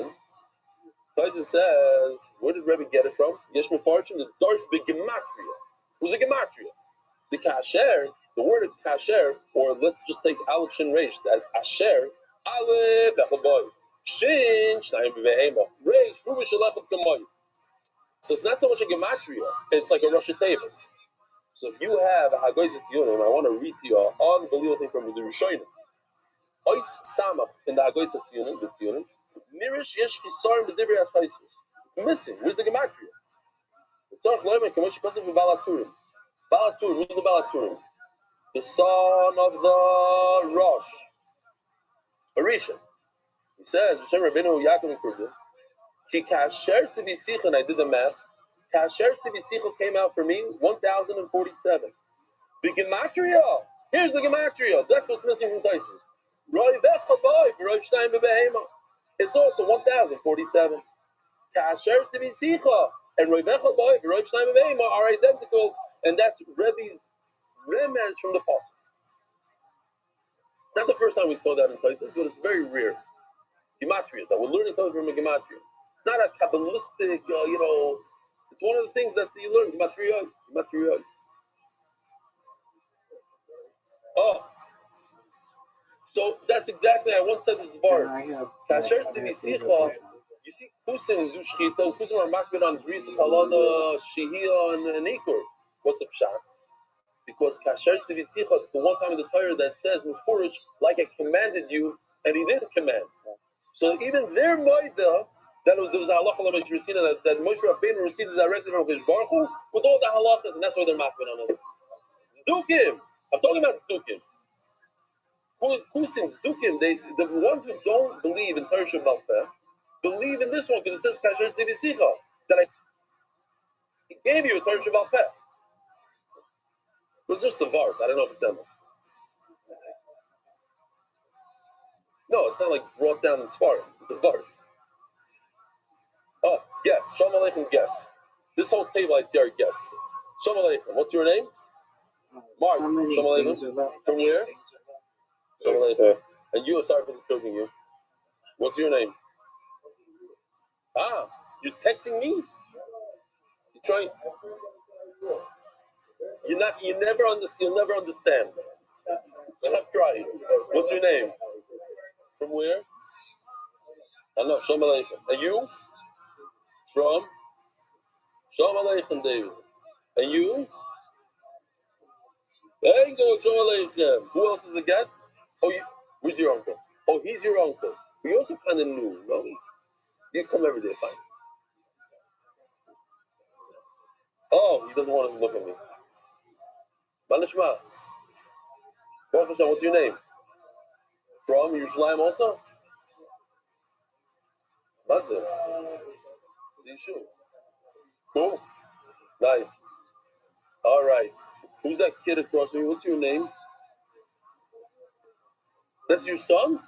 Tosfos says, where did Rebbe get it from? Yesh Mefarshim, the Darsh B'Gematria. Who's a Gematria? The Kasher, the word of Kasher, or let's just take Aleph Shin Reish, that Asher, Aleph Echaboy. Shin, Shnayim B'Behema, Reish, Rubi Shalachot Kamoy. So it's not so much a gematria, it's like a Rosh Tevis. So if you have a Hagoy Zetziyonim, I want to read to you an unbelievable thing from the Rishonim. Ois Samach in the Hagoy Zetziyonim, Mirish Yesh Chisarim B'Divri HaTaisus. It's missing. Where's the gematria? It's not Loimen, Kamosh Kosev B'Balaturim. Balaturim, who's the Balaturim? The son of the Rosh. Arisha. He says, Hashem Rabbeinu Yaakov Kurdi, Ki kasher tzivisicha, and I did the math. Kasher tzivisicha came out for me 1,047. The gematria. Here's the gematria. That's what's missing from Tosfos. It's also 1,047. Kasher tzivisicha and roivecha boy v'roiv shnayim b'behema are identical, and that's Rebbe's remez from the pasuk. It's not the first time we saw that in Tosfos, but it's very rare. Gematria, that we're learning something from a gematria. It's not a kabbalistic, it's one of the things that you learn, gematria. Oh, so that's exactly, I once said this bar. Kasher tzivisicha, you see, kusim do shchita, kusim are makbid on dris, halada, shehiyah, and ikur. What's the pshat? Because kasher tzivisicha, it's the one time in the Torah that says, mufurish, like I commanded you, and he didn't command. So even their moida, there was a halacha that Moshe Rabbeinu received directly from Hakadosh Baruch Hu with all the halachas, and that's why they're makbid on it. Zdukim, I'm talking about zdukim. Kusim, zdukim, the ones who don't believe in Torah Shabbat believe in this one because it says kasher tzivisicha that I gave you a Torah Shabbat. It was just a verse. I don't know if it's endless. No, it's not like brought down in Sfarim. It's a verse. Oh, guest. Shalom Aleichem, guest. This whole table I see are guests. Shalom Aleichem. What's your name? Mark. Shalom Aleichem. From where? Shalom Aleichem. And you, sorry for disturbing you. What's your name? Ah, you're texting me? You're trying. You'll never understand. Stop trying. What's your name? From where? I know, Shalom Aleichem. And you? From? Shalom Aleichem, David. And you? There you go, Shalom Aleichem. Who else is a guest? Oh, where's your uncle? Oh, he's your uncle. We also kind of knew, no? You come every day, fine. Oh, he doesn't want to look at me. Malishma. What's your name? From Yerushalayim also? That's it. Zishu. Cool. Nice. All right. Who's that kid across from you? What's your name? That's your son?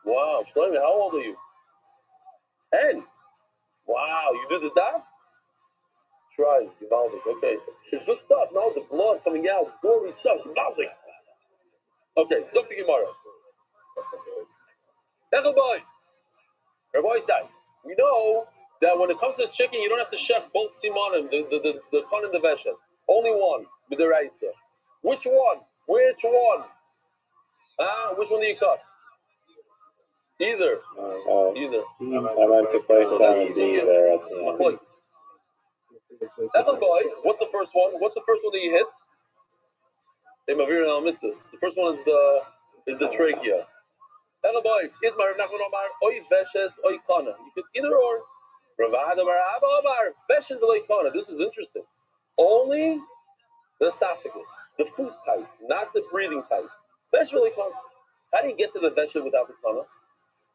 Wow. Shlomi, how old are you? 10. Wow. You did the daf? Tries. Givaldic. Okay. It's good stuff. Now the blood coming out. Gory stuff. Givaldic. Okay. Something tomorrow. Echelboy. Rabbi said, we know that when it comes to chicken, you don't have to chef both simonim, the con and the veshet. Only one, with the raisa. Which one? Which one? Which one do you cut? Either. Either. I meant to place down D there at the end. What's the first one? What's the first one that you hit? The first one is the trachea. You could either or. This is interesting. Only the esophagus, the food pipe, not the breathing pipe. How do you get to the veshet without the kana?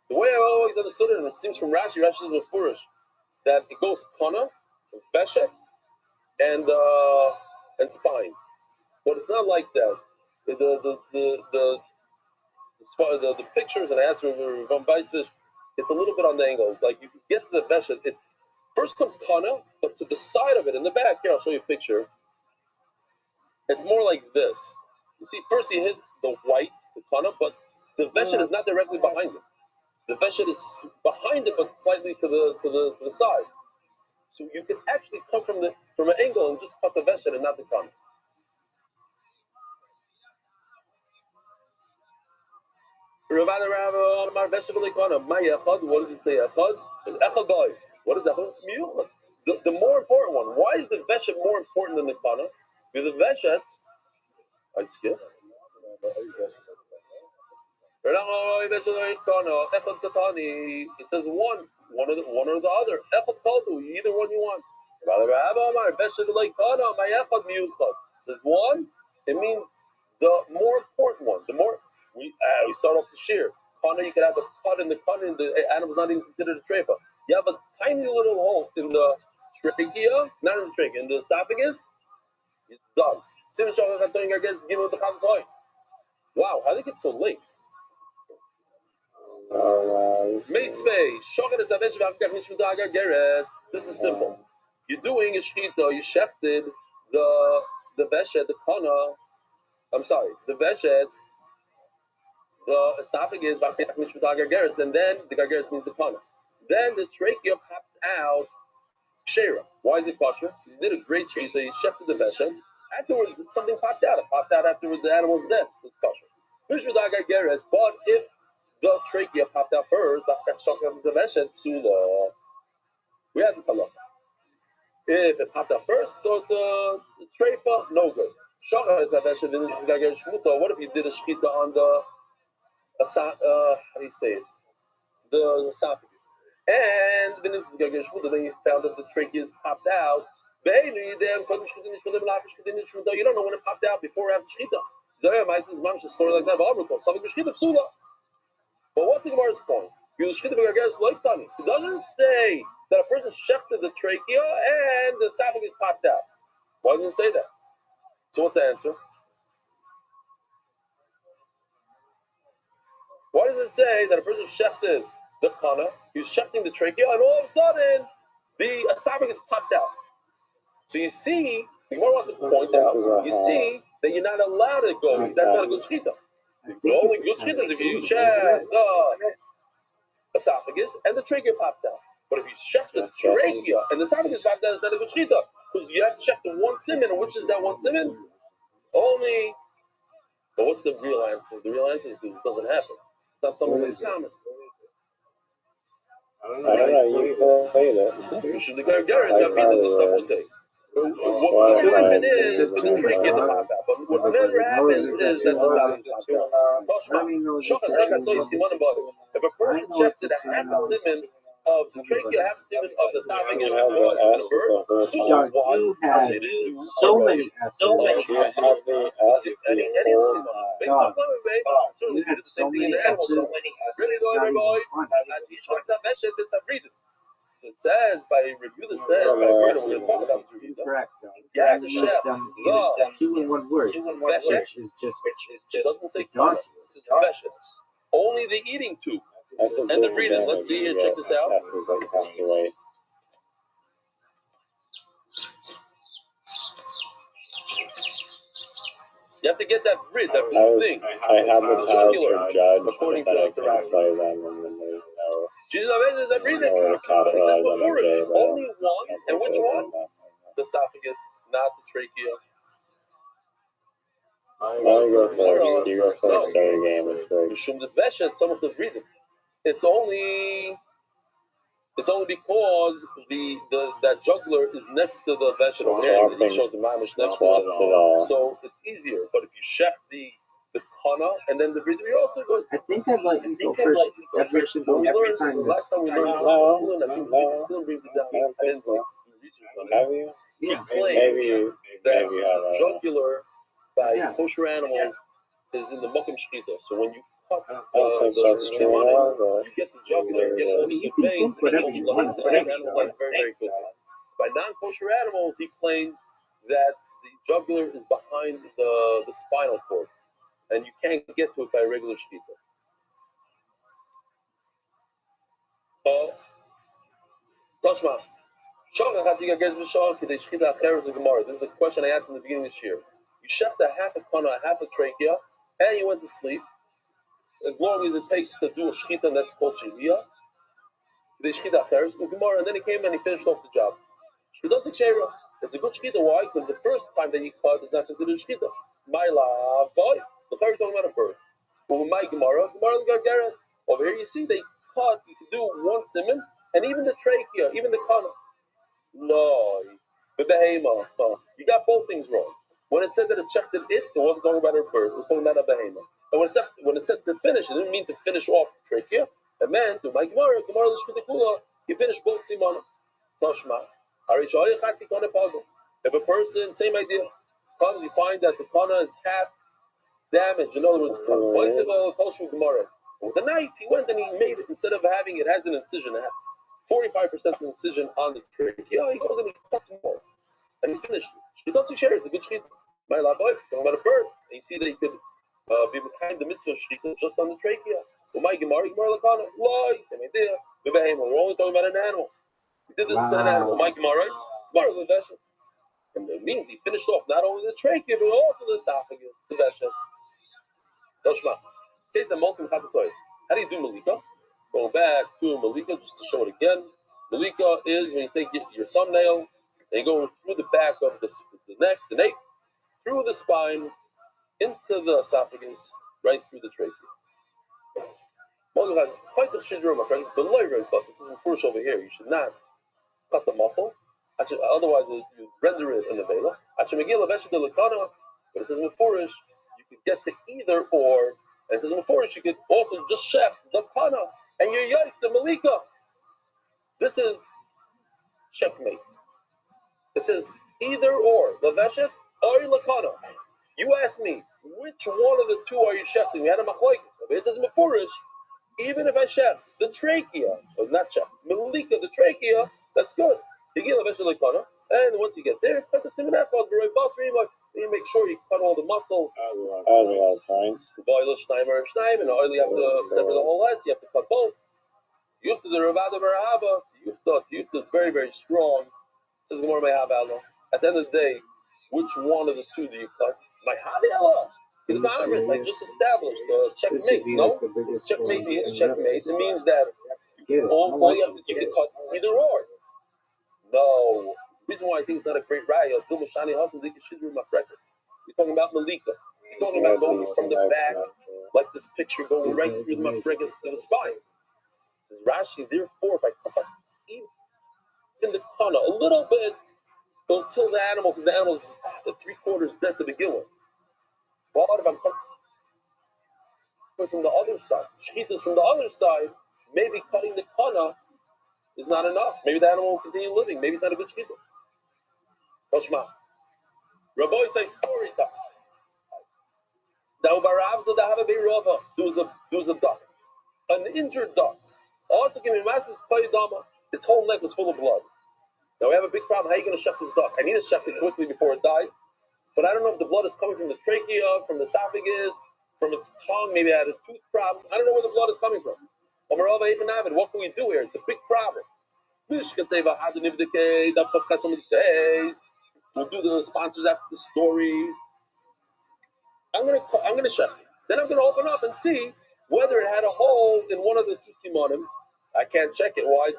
The way I always understood it, and it seems from Rashi is mafurish, that it goes kana, veshet, and spine. But it's not like that. The pictures and I asked from Weissfish, it's a little bit on the angle. Like you can get to the veshet. It first comes kana, but to the side of it in the back. Here, I'll show you a picture. It's more like this. You see, first you hit the white, the kana, but the veshet is not directly behind it. The veshet is behind it, but slightly to the side. So you can actually come from an angle and just cut the veshet and not the kana. What does it say? What is that? The more important one. Why is the veshet more important than the kana? Because the veshet, I skip. It says one or the other. Either one you want. It says one. It means the more important one. The more we start off the shear. Kana, you can have a cut in the animal's not even considered a treifa. You have a tiny little hole in the trachea, not in the trachea, in the esophagus. It's done. Wow, how did it get so late? This is simple. You're doing a shchita, you shefted the veshet, the kana. I'm sorry, the veshet, the esophagus, and then the gargeres means the kana. Then the trachea pops out shera. Why is it kosher? Because you did a great shchita, you shefted the veshet. Afterwards, something popped out. It popped out afterwards the animal's dead, so it's kosher. But if the trachea popped out first, we had this halacha. If it popped out first, so it's a treifa, no good. What if you did a shchita on the how do you say it? The esophagus. And then you found that the trachea is popped out. You don't know when it popped out before or after shchita. Story like that. But what's the Gemara's point? It doesn't say that a person shefted the trachea and the esophagus popped out. Why doesn't it say that? So what's the answer? Why does it say that a person shefted the kana, he was shefting the trachea, and all of a sudden the esophagus popped out? So you see, the Gemara wants to point out, you see that you're not allowed to go. That's not a good shchita. The only good shchita is if you shef the esophagus and the trachea pops out. But if you shef the trachea and the esophagus pops out, it's not a good shchita. Because you have to shef the one siman, and which is that one siman? Only. But what's the real answer? The real answer is because it doesn't happen. It's not something that's common. I don't know, you play that. You should go get it. What will happen is for the trachea to pop out. But what never happens is that the esophagus pops out. If a person shefted a half a siman of the trachea, half a semen of the esophagus, You have was the in S the bird. the whole So time. Doug, what you had did it do? so many S's. You have the S the whole time. Dog, So you we had do the so same thing in many the animals. S's. Really, It's not even funny. so it says by review the says by word, we're going to talk about this review. Correct, Doug. Yeah, You the used chef. them The two in one word, Veshet. which is just It doesn't say donkey. kana. It says Veshet. Only the eating tube and the breathing. Let's see here. Check this out. You have to get that vrid, that blue thing. I have the tires from Judge, according but I to can't play them, and then there's no Jesus is that breathing. way to capitalize on them. Only one, and which one? The esophagus, not the trachea. Now you go first. You go first every game. It's great. Mishum the veshet, some of the breathing. It's only because that jugular is next to the veshet over here. It shows the mamish next to it. So it's easier. But if you chef the kana and then the breathing, you're also good. I think I'd let you go first every single time. Last time we learned No. I think the still brings it down. I didn't do research on it. Have you? Yeah. Maybe That you have a jugular by Yeah. kosher animals is in the mokum shkita. So when you cut I don't think that's true. you get the jugular, you get all the You can veins, think whatever you want to think, animal though. dies very, very quickly. By non-kosher animals, he claims that the jugular is behind the spinal cord, and you can't get to it by regular shkita. Toshma. This is the question I asked in the beginning of this year. You chefed a half a kana, a half a trachea, and you went to sleep. As long as it takes to do a shkita, and that's called shivia. And then he came and he finished off the job. It's a good shkita. Why? Because the first time that you cut is not considered shkita. My love, boy. The third talking about a bird. My Gemara, over here you see they cut. You can do one simon, and even the trachea, even the kana. No, the behema. You got both things wrong. When it said that it checked it wasn't talking about a bird. It was talking about a behema. And when it said to finish, it didn't mean to finish off trachea. It meant to my Gemara l'shkitikula. You finish both simon. Toshma. If a person, same idea, comes, you find that the kana is half damaged. In other words, with the knife, he went and he made it, instead of having it has an incision, 45% incision on the trachea, he goes and he cuts more. And he finished it. He doesn't share it. It's a good shkita. My love, talking about a bird. And you see that you could be behind the mitzvah shkita just on the trachea. Well, my Gemara lakana, same idea. We're only talking about an animal. We did this to an animal. My Gemara l'veshet. And it means he finished off not only the trachea, but also the esophagus, the veshet. Doshma. How do you do malika? Going back to malika, just to show it again. Malika is when you take your thumbnail and you go through the back of the neck, the nape, through the spine, into the esophagus, right through the trachea. Quite the shiddur, my friends, but very close. It isn't first over here. You should not cut the muscle. Otherwise, you render it in the vela. But it says mefurish, you could get to either or. And it says mefurish, you could also just chef the kana, and you're yaitz and malika. This is checkmate. It says either or, the veshet or lakana. You ask me, which one of the two are you chefing? We had a machlokes. It says mefurish, even if I chef the trachea, or not chef, malika, the trachea, that's good. You get the veshet lakana, and once you get there, cut the siman called very basri. You make sure you cut all the muscles. The boil Schneimer, and oil you have to sever the whole head, so you have to cut both. Yufta the Ravada Barahaba, Yufta is very, very strong. Says Gemara Me'Havalo. At the end of the day, which one of the two do you cut? My Havila! In the Congress, I just established checkmate. No? Checkmate means checkmate. It means that all you have to, you can cut either or. No. The reason why I think it's not a great raya, we're talking about Malika. We're talking about going from the back, like this picture, going right through the mafregas to the spine. Says Rashi, therefore, if I cut even the kana a little bit, it'll kill the animal because the animal's 3/4 dead to begin with. What if I'm cutting from the other side? Shechita's from the other side, maybe cutting the kana is not enough. Maybe the animal will continue living. Maybe it's not a good shechita. Koshma. Rabbi say story time. There was a duck, an injured duck. Also, give me master's dama. Its whole neck was full of blood. Now we have a big problem. How are you going to shech this duck? I need to shech it quickly before it dies, but I don't know if the blood is coming from the trachea, from the esophagus, from its tongue. Maybe it had a tooth problem. I don't know where the blood is coming from. What can we do here? It's a big problem. We'll do the sponsors after the story. I'm gonna check. Then I'm gonna open up and see whether it had a hole in one of the two simonim. I can't check it. Why?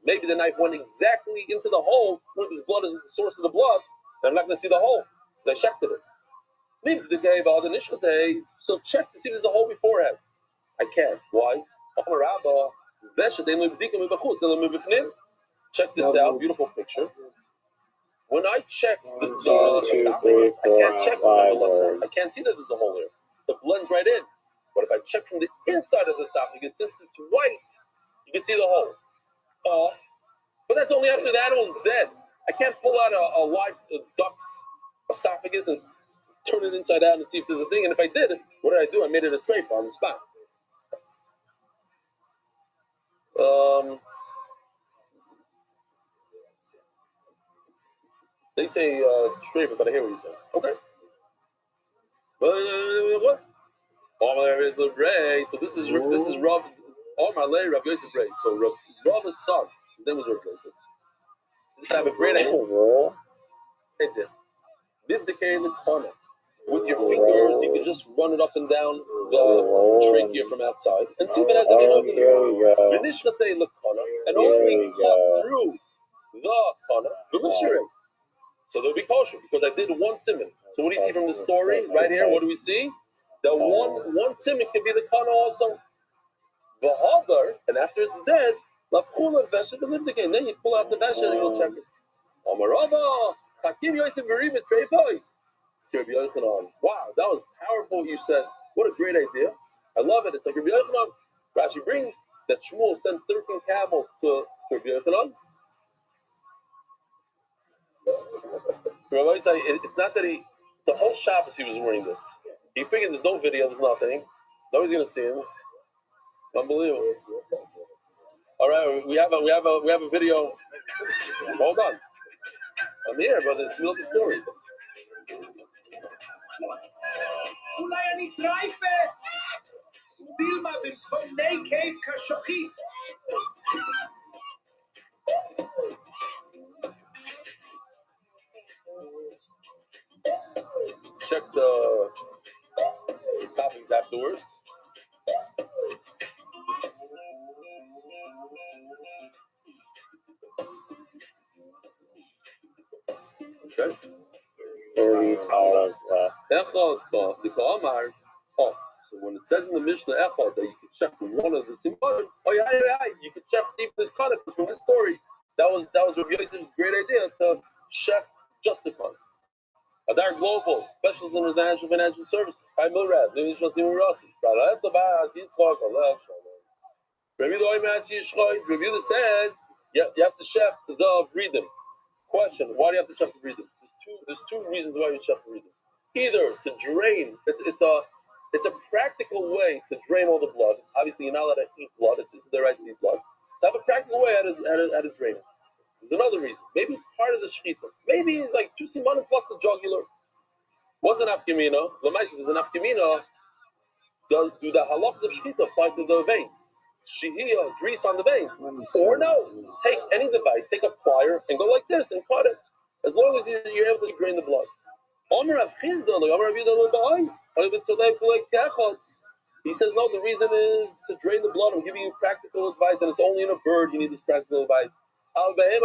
Maybe the knife went exactly into the hole where this blood is the source of the blood. And I'm not gonna see the hole because I checked it. So check to see if there's a hole beforehand. I can't. Why? Check this out. Beautiful picture. When I check the esophagus, I can't check I can't see that there's a hole here. It blends right in. But if I check from the inside of the esophagus, since it's white, you can see the hole. But that's only after the animal's dead. I can't pull out a live duck's esophagus and turn it inside out and see if there's a thing. And if I did, what did I do? I made it a tray on the spot. They say strafe, but I hear what you say. Okay. What? So this is Rav Omar Le Rav Yosef Rei. So Rav's son, his name was Rav Yosef. I have a great idea. With your fingers, you could just run it up and down the trachea from outside and see if it has any holes in it. And only cut through the kana. So they'll be kosher because I did one simon. So what do you see from the story right here? What do we see? The one simon can be the kana also. V'hadar, and after it's dead, lafchula veshet and live again. Then you pull out the veshet and you'll check it. Amarava, chakim yosef berim et treifos. Wow, that was powerful what you said. What a great idea. I love it. It's like Rabbi Yochanan. Rashi brings that Shmuel sent 13 camels to Rabbi Yochanan. Rabbi said it's not that the whole Shabbos he was wearing this. He figured there's no video, there's nothing. Nobody's gonna see him. Unbelievable. All right, we have a video. Hold on. I'm here, but it's the middle of the story. Check the esophagus afterwards. Okay. 30 talas left. So when it says in the Mishnah Echad that you can check from one of the Simon, you can check deep in this context from this story. That was Rabbi Yosef's great idea to check just the context. Adar Global, Specialists in International Financial Services, Chai Milrad, Nishma Simon Rossi, Review says you have to check the Vredim. Question: why do you have to check the Vredim? There's two reasons why you check the Vredim. Either to drain, it's a practical way to drain all the blood. Obviously, you're not allowed to eat blood. It's their right to eat blood. So have a practical way how to drain it. There's another reason. Maybe it's part of the shechita. Maybe it's like 2 simanim plus the jugular. What's an afkamina? L'maisa, there's an afkamina. Do the halachas of shechita apply to the veins? Shehiyah, grease on the veins. Or no, take any device, take a plier, and go like this and cut it. As long as you're able to drain the blood. He says, no, the reason is to drain the blood. I'm giving you practical advice, and it's only in a bird you need this practical advice. When it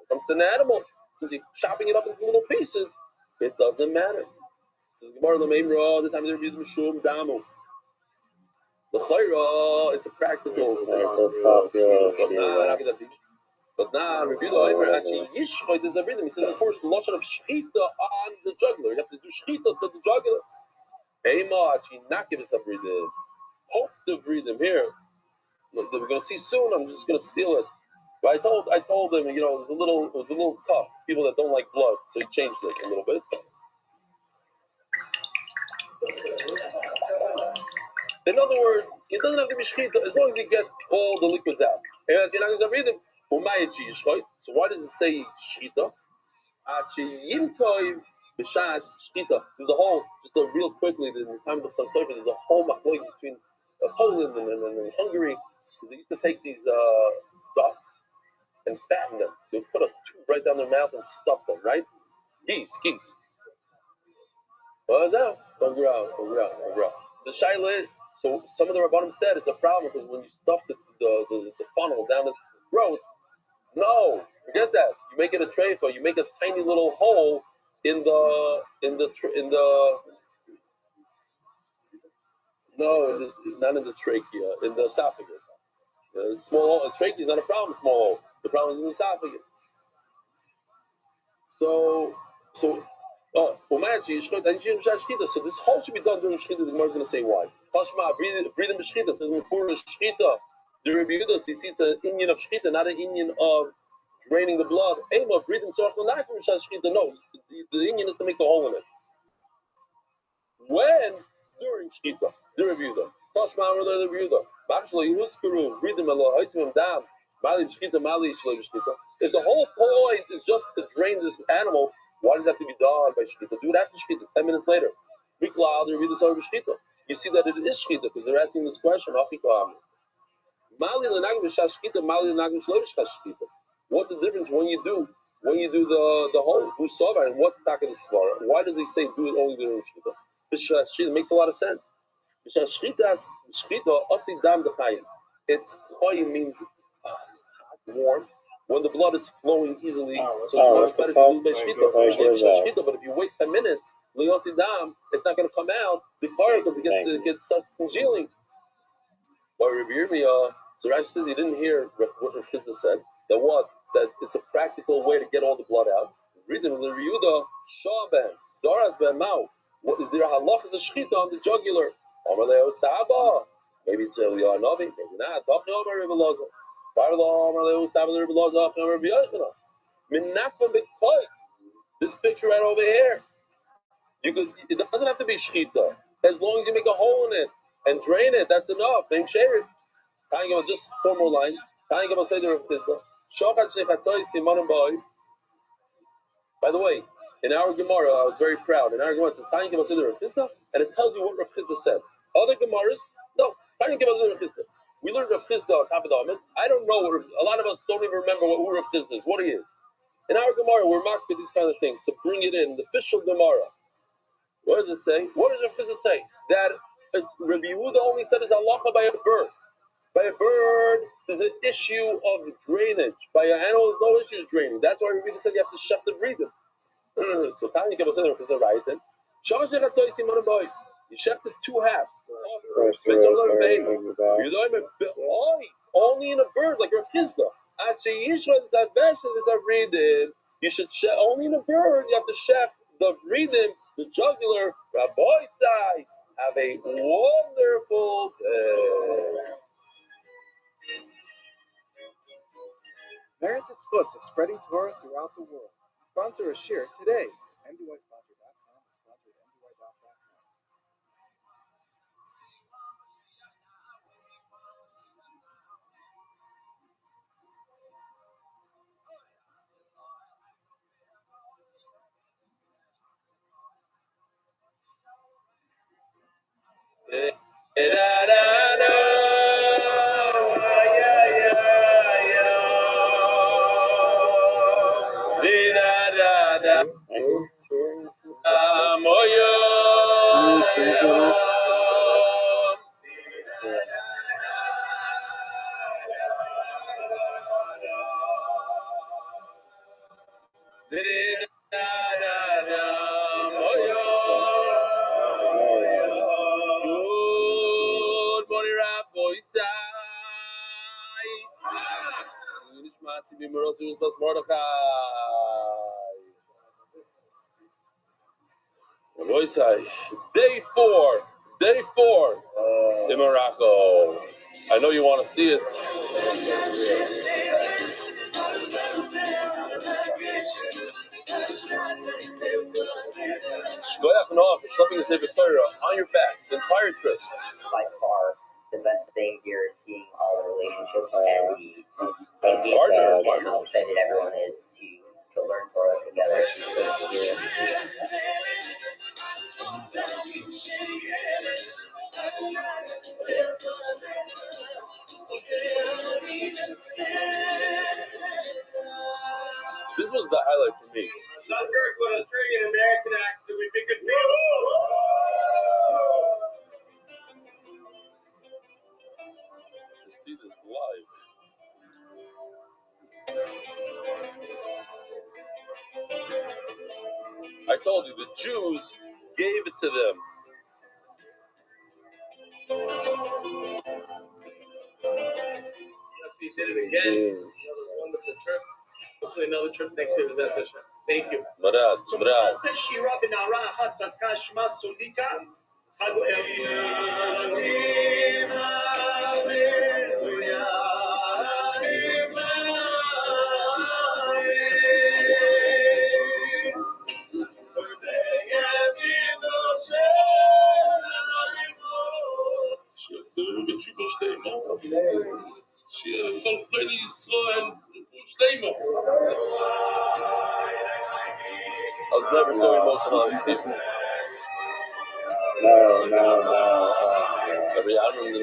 comes to an animal, since you're chopping it up into little pieces, it doesn't matter. It says, the time they're using Mishum Damu. The chayra, it's a practical. But now, Rabbi Rothschild actually yishchoid is a rhythm. He says the first lotion of shechita on the jugular. You have to do shechita to the jugular. Ema actually not give us a rhythm. Hope the rhythm here. we're gonna see soon. I'm just gonna steal it. But I told him, it was a little tough. People that don't like blood, so he changed it a little bit. In other words, it doesn't have to be shchita as long as you get all the liquids out. And you're not going to read them. So why does it say shchita? There's a whole, just real quickly, in the time of some surfing, there's a whole machloek between Poland and Hungary, because they used to take these ducks and fatten them. They would put a tube right down their mouth and stuff them, right? Geese. What is that? So Shaila, so some of the Rabbanim said it's a problem because when you stuff the funnel down its throat, no, forget that. You make it a treifa. You make a tiny little hole in the not in the trachea, in the esophagus. Small hole. Trachea is not a problem. Small hole. The problem is in the esophagus. So this whole should be done during shchita. The Gemara is going to say why. Tashma, breathing b'shchita says before shchita. The Rabbi Yudas, you see, it's an Indian of shchita, not an Indian of draining the blood. Ema, breathing tzorach l'nafim shchita. No, the Indian is to make the hole in it. When during shchita, the Rabbi Yudas. Tashma, the Rabbi Yudas. Actually, huskuru, breathing alo, haitzim dam. Mali b'shchita, mali shloi b'shchita. If the whole point is just to drain this animal, why does it have to be done by shchita? Do it after shchita, 10 minutes later. You see that it is shchita because they're asking this question. What's the difference when you do the whole husava and what's taka the svara? Why does he say do it only during shchita? It makes a lot of sense. It's choy means warm. When the blood is flowing easily, so it's much better to do by shchita. But if you wait 10 minutes, it's not going to come out the car because it starts congealing. By Rabbi Yirmiyah, so Rashi says he didn't hear what Rav Chisda said. That it's a practical way to get all the blood out. Read them, Rabbi Yehuda, Shaben, Daras ben Mau. What is there? Halach is a shchita on the jugular. Amaleo Saba. Maybe it's Eliyahu Navi, maybe not. Tachni Omer Rabbi Loza. This picture right over here, it doesn't have to be shchita. As long as you make a hole in it and drain it, that's enough. Then share it. Just 4 more lines. By the way, in our Gemara, I was very proud. In our Gemara, it says and it tells you what Rav Chisda said. Other Gemaras, no. We learned Rav Chisda on top of the Amid. I don't know. A lot of us don't even remember who Rav Chisda is, what he is. In our Gemara, we're marked with these kind of things to bring it in. The official Gemara. What does it say? What does Rav Chisda say? That Rabbi Yehuda only said is halacha by a bird. By a bird, there's an issue of drainage. By an animal, there's no issue of draining. That's why Rabbi Yehuda said you have to shut the breathing. So Tanya Kebba said Rav Chisda right then. You sheft the 2 halves. Only in a bird, like Rav Chisda. You should sheft only in a bird. You have to sheft the vredim, the jugular. Rabbi Sai, have a wonderful day. Merit the schus of spreading Torah throughout the world. Sponsor a share today. MDYsponsor.com. Sponsored MDY.com. Day four in Morocco. I know you want to see it. Shkoyach Noah for schlepping the Sefer Torah on your back the entire trip. By far, the best thing here is seeing all the relationships and the how excited everyone is to learn Torah together. This was the highlight for me. Not very good at doing an American accent. We think it's to see this live. I told you, the Jews gave it to them. Yes, he did it again. Another wonderful trip. Hopefully another trip next year. Thank you. Marad, Marad. I was never so emotional on people. No. Every album in the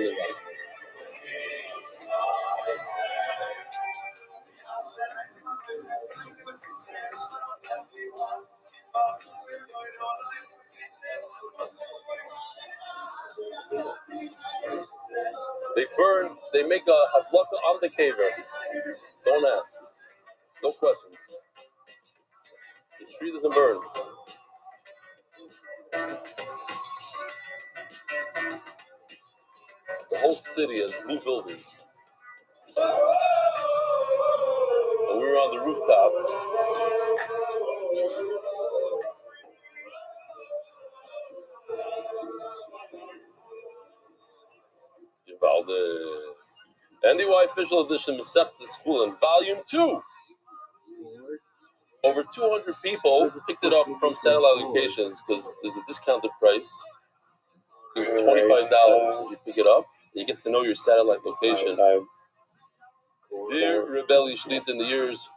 they make a havlaka on the caver. Don't ask. No questions. The tree doesn't burn. The whole city has blue buildings. And we were on the rooftop. NDY official edition Masechta School in volume 2. Over 200 people picked it up from satellite locations because there's a discounted price. It's $25 if you pick it up. You get to know your satellite location. Dear Rebelli Shlit, in the years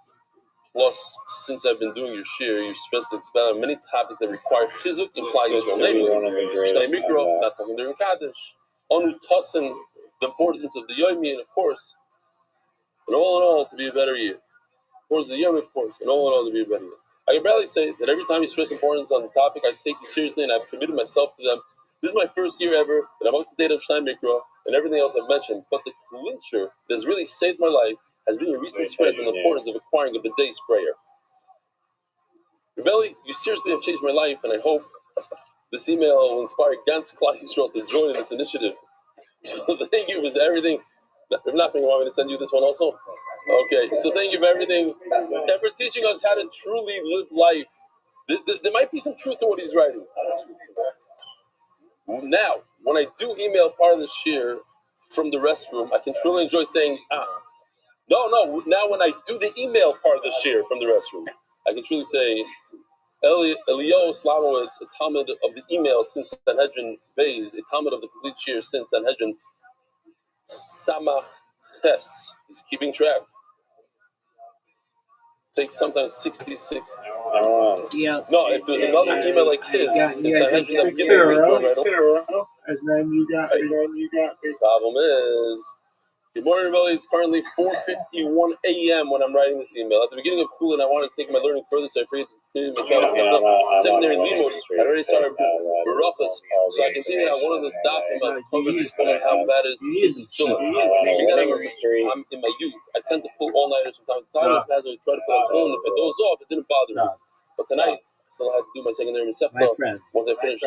plus since I've been doing your shir, you've stressed to expand on many topics that require chizuk and klal Yisrael, namely Shnei Mikro, not talking during Kaddish, Onu Tosin, the importance of the Yomi, and of course, in all, to be a better year. Of course, the Yomi, of course, and all, to be a better year. I can barely say that every time you stress importance on the topic, I take you seriously and I've committed myself to them. This is my first year ever that I'm up to date on Shnei Mikro and everything else I've mentioned, but the clincher that has really saved my life has been a recent stress on the importance of acquiring a bidet sprayer. Rebelli, you seriously have changed my life, and I hope this email will inspire Gans Klal Yisrael to join in this initiative. So thank you for everything. If not, you want me to send you this one also? Okay, so thank you for everything and for teaching us how to truly live life. There might be some truth to what he's writing. Now, when I do email part of the shir from the restroom, I can truly enjoy saying, No. Now, when I do the email part of the shir from the restroom, I can truly say, Eliyahu Slamowitz, a Talmud of the email since Sanhedrin Bays, a Talmud of the complete shir since Sanhedrin Samach Ches. He's keeping track. Takes sometimes 66. Yeah. No, if there's another email like his, in Sanhedrin, I'm giving you right over. And then you got. The problem is, good morning, everybody. It's currently 4:51 a.m. when I'm writing this email. At the beginning of Chulin, I wanted to take my learning further, so I figured to continue my travel secondary limos. I already started Baruchas, so I continued on one of the dafim of covered explaining how bad it is to sleep in tefillin. Remember, I'm in my youth. I tend to pull all-nighters from time to time. In the past, I would try to put on tefillin. If I doze off, it didn't bother me. But tonight, I still had to do my secondary Masechta. Once I finished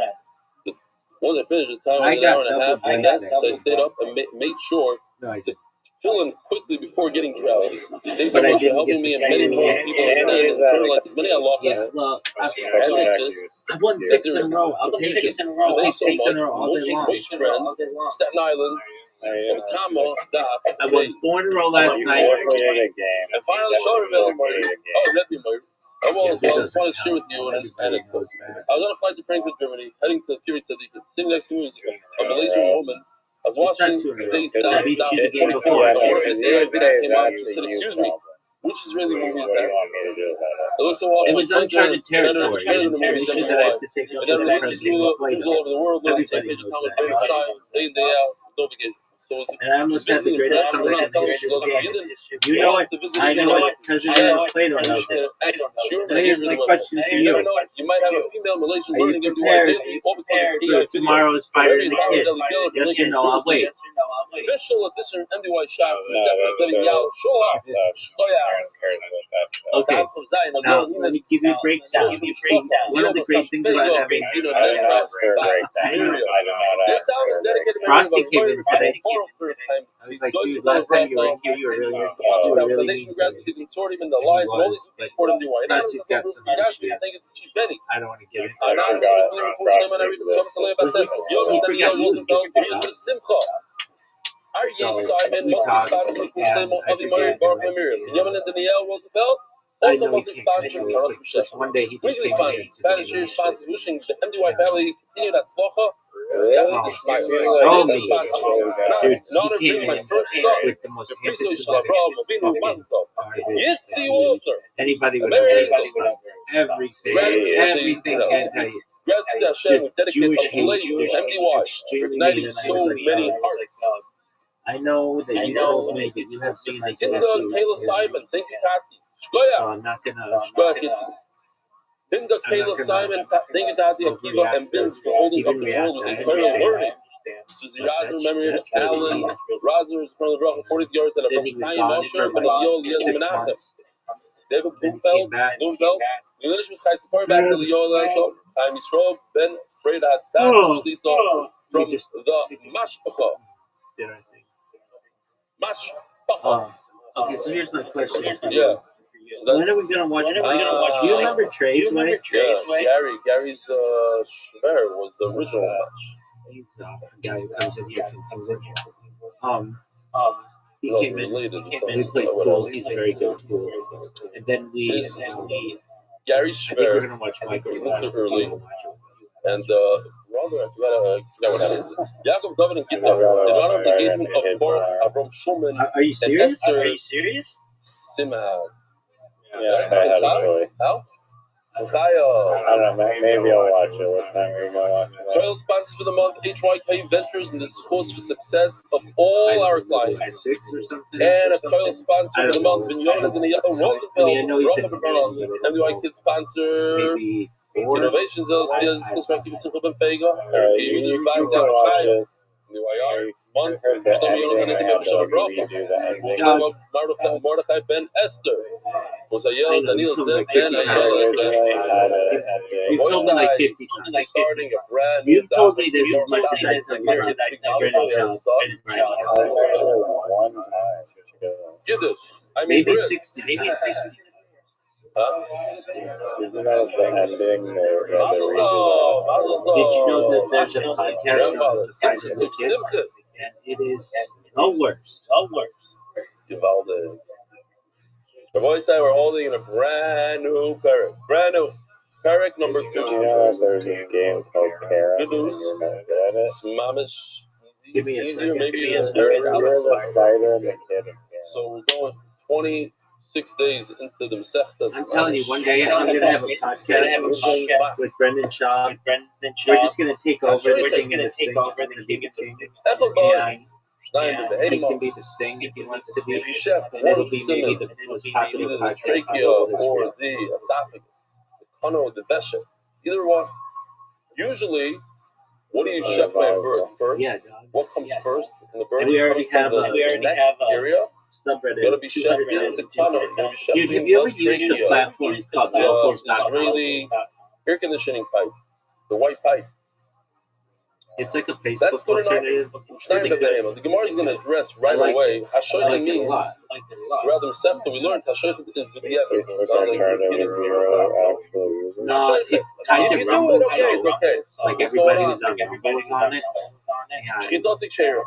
the time was an hour and a half, so I stayed up and made sure to Fill in quickly before getting drowsy. Thanks so But I much for didn't helping get me the and many more training. people understand and internalize as many Yeah, halachas well, and mitzvahs. I've won 6 in a row. I'll Appreciate take it. it. I'll Thanks take so 6 in much. a row all day long. Moish friend, Staten Island, from Kama, Daf, I won 4 in a row last night. and finally, Sharville, oh, Rebbe Meir. Oh, well, as well, I just wanted to share with you an anecdote. I was on a flight to Frankfurt, Germany, heading to Kiryat Tzaddik. Sitting next to me was a Malaysian woman. I was watching today's I beat you the game 44. before. And one of the videos came out. She said, "Excuse me, which Israeli movie is that?" It looks so awesome. It was uncharted territory. It's better than the movie. Information that I have to take up And then with the religious president. Jews all over the world on the same page Everybody account knows with that. Baruch Shai, day in, day out, no vacation. So it's And I almost had the visiting greatest friends. We're comeback not in the telling you she history of loves the game. Yidden. You know it. I know it. President Plato knows You it. can access the shiur, So and I here's gave you my the website. question to You you. never know. You might have a female Malaysian Are you learning MDY prepared daily, all because of for PI videos. tomorrow's Fire in the Very Kid? Deli Giller from Yes or Lakewood, no? I'll Jersey. wait. Official edition MDY shots with Sefer Seven Yal Shoah Okay. Now, let me give you a breakdown. One of the great things about having Frosty came in today. I was like, dude, last time you were in here, you were really mean to me. the lines and all these But sport MDY. And Frosty's got some issues. thank you to Chief Benny. I don't want to get into I it. forgot you Simcha. Aryeh Simon, multi-sponsor for Shlomo Avi Meir, Baruch Meir, Benjamin and Danielle Roosevelt, also multi-sponsor Karas B'Shem. One day he just Weekly came in sponsors, Spanish Year sponsors, wishing the MDY family continued atzlacha. Show me. Dude, In honor of he came bringing my in first son, with the most the Priso anti-Semitic Shalom Avinu fucking Mazel Tov, Yitzi Waldner, anybody would Mary, have everything anti gratitude to Hashem, we dedicate Jewish a blaze hate, to MDY, extremely igniting mean, and I so was like, many hearts. I know that you told me that you have seen the Hinda Kayla Simon, thank you, Tati. Shkoya. I'm not gonna. Shkoya Kitzi. Hinda Kayla Simon, thank you, Tati Akiva and Bins for holding up the world with incredible learning. Susie Razer, memory of Alan. Razer is from the Brooklyn 40th yards and a Brooklyn Chaim Moshe, Ben Eliyahu, Eliezer Menachem. David Blumfeld, Yunish Mischai Tzipor, Eliyahu Lanshon, Chaim Yisrael, Ben Fred Hadas Shlita from the Mashpacha. Mashpacha. Okay, so here's my question. Yeah. So When are we gonna watch? Do you remember Trey's Way? Gary's Schwer was the original match. He's a guy who comes in here. He Well, came in. related to We something, played but pool. whatever. He's very good at pool. And then Gary I think we're Schwer gonna watch Michael. was lifted early, and rather I forgot what happened. Yaakov David and Gitta, in honor of the engagement of Baruch Avram Shulman Are you and serious? Esther Simha. Yeah, I had a choice. How? I don't know, maybe I'll watch it. What time are you going to watch it? Toil sponsors for the month, HYK Ventures, and this is cause for success of all our clients. 6 or something. And a Toil sponsor for the month, Benjamin and Danielle Roosevelt, Rochel Bernos, MDY Kids sponsor, Maybe 4. Innovations LCS, Constructive Simcha Ben Fega, You Yunus can Bas watch Yaakov it. MDYR, month, I heard that Shlomo Yonatan and Daniel B'Shem Bracha, redo that. Shlomo Mordechai Ben Esther, Josayel Daniel Zev Ben Ayel You told me like 50 times. starting a brand You new told me this as much as I told you about Brendan Jones. One time. Yiddish. I mean, Maybe Brit. 60. Maybe 60. Huh? Isn't that the ending? Mazel tov, mazel tov. Did you know that there's a podcast Grandfather, on the size of the kid? Simchas. And it is the worst. Givaldi. The voice I were holding in a brand new Perek. Brand new. Perek number 2. You know there's this game called Kara? Good news. It's mamish. Give me a Easier, second. maybe You're even better. the fighter and the kid. So we're going 26 days into the Masechta. I'm telling you, one day I'm going to have a podcast with Brendan Shaw. We're just going to take over everything in this thing. He can be the Sting if he wants to be. If you chef It'll one be cinnamon, maybe the most popular either the podcast. trachea or the esophagus, the cono, the veshet, either one. Usually, what do you chef by birth first? Yeah, what comes first in the birth? And we already have the neck area. Subreddit. Gotta be chef in the cono. Dude, have you ever used the platform called Israeli air conditioning pipe, the white pipe? It's like a Facebook That's good enough. alternative. The Gemara is going to address right away. I Hashoicha like it a means lot. throughout the Masechta we learned Hashoicha is b'diavad. First alternative zero actual user. No, it's tied If to you do Rumble, it, okay, it's so okay. like What's going everybody on? who's on Rumble is on it. And Shchitosik sheira.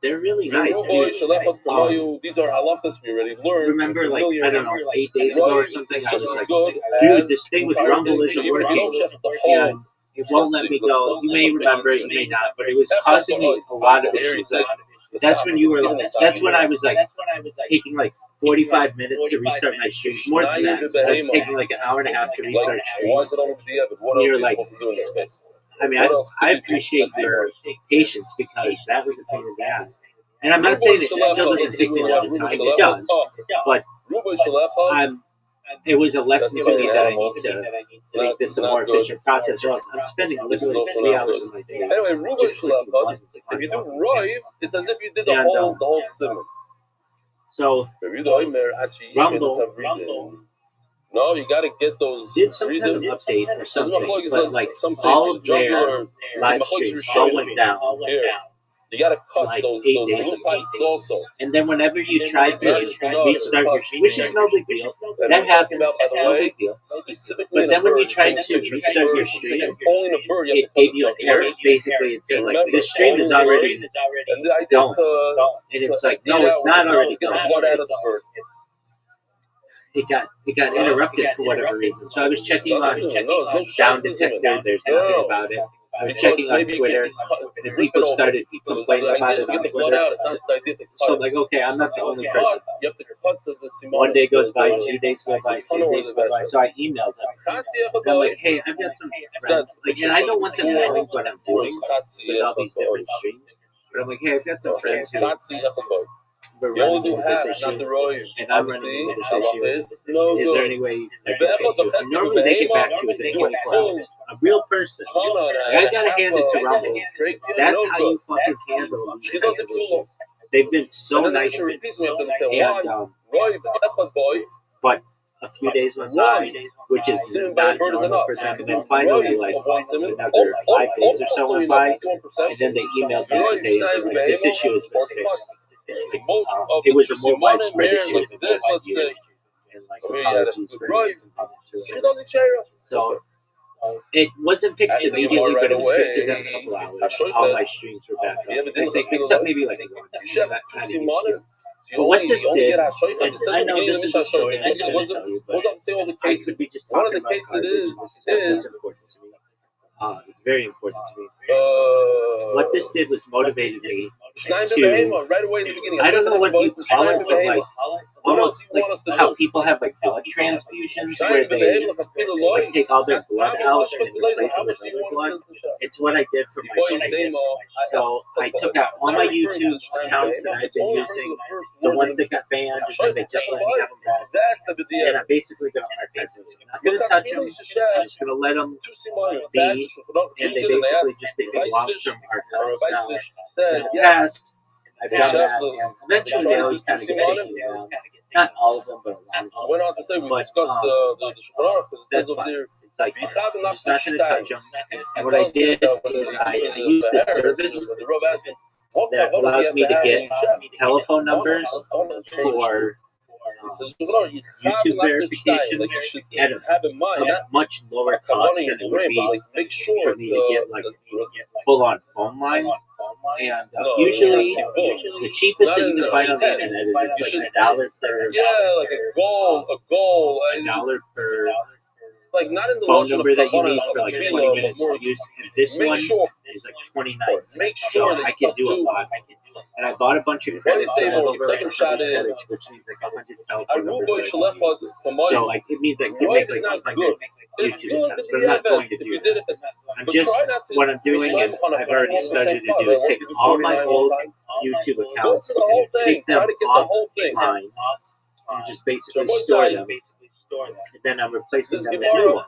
they're really nice, Ruboy, dude. Shalechot Kamayu. These are halachas we already learned. Remember, like, Familiar. I don't know, 8 days ago or something, It's I just was as like, good dude, as this thing with entire Rumble thing. isn't Even if you working. don't check the whole. And it won't let me go. You may remember it, you may not, but it was causing me a lot of issues. Like, that's when you were like, that's when I was like taking like 45 minutes to restart my stream. More than that, I was taking like an hour and a half to restart Why streams. is it only b'diavad? What You're else are you like, supposed to do in this space? I mean, I appreciate your patience because that was a pain in the ass. And I'm not saying it still doesn't take me a lot of time. It does, but it was a lesson to me that I need to make this a more efficient process, or else I'm spending literally 3 hours of my day Anyway, Ruboy just clicking Shalachot, buttons. if you do Roiv, it's as if you did the And, whole simon. So Rumble No, you got to get those. did some kind of update or something, but like all of their live streams all went down. You got to cut like those 8 blue days ago. pipes also. And then whenever you try to restart your stream, which is no big deal, that happens, no big deal. Specifically, But then when you try to restart your stream, it gave you an error. Basically, it says like, this stream is already going. And it's like, no, it's not already going. It got interrupted for whatever reason. So I was checking on Down Detector, there's nothing about it. I was checking on Twitter, and people started complaining about it on Twitter. So I'm like, okay, I'm not the only person. 1 day goes by, 2 days go by, 3 days go by. So I emailed them. And I'm like, hey, I've got some friends, like, and I don't want them knowing what I'm doing with all these different streams. But I'm like, hey, I've got some friends who we're running into this issue, and I'm running into this issue. Is there any way I can get to it? Normally they get back to you within 24 hours. A real person. Like, I gotta hand it to Rumble. That's how you fucking handle these kinds of issues. They've been so nice to me. And, but a few days went by, which is not normal for them. And then finally, like, another 5 days or so went by, and then they emailed me today and they're like, this issue has been fixed. It was a more widespread issue than what I used. And like, apologies for inconvenience. So it wasn't fixed immediately, but it was fixed within a couple hours. All my streams were back up, except maybe like one. That kind of issue. But what this did, and I know this is a story I'm going to tell you, but I could be just talking about cartridges. This is important to me. It's very important to me. What this did was motivated me to, I don't know what you call it, but like, almost like how people have like blood transfusions where they like take all their blood out and replace it with other blood. It's what I did for my stream. So I took out all my YouTube accounts that I've been using, the ones that got banned, and they just let me have them back. And I'm basically going to archive them. I'm not going to touch them. I'm just going to let them be. And they basically just became long-term archives now. In the past, I've done that, and eventually they always kind of get taken down. Not all of them, but a lot of them. Went on to say we But, discussed the Shulchan because it says over there. It's like, I'm just not going to touch them. And what I did is I used this service that allows me to get telephone numbers for YouTube verification at a much lower cost than it would be for me to get like full-on phone lines. And usually the cheapest that you can find on the internet is like $1 per $1 per phone number that you need for like 20 minutes of use. And this one is like 29 cents, so I can do a lot. And I bought a bunch of credits, so I have over like 100 credits, which means like 100 telephone numbers. So like it means I could make like 100 YouTube accounts, but I'm not going to do that. I'm just, what I'm doing, and I've already started to do, is take all my old YouTube accounts and take them offline and just basically store them. And then I'm replacing them with new ones.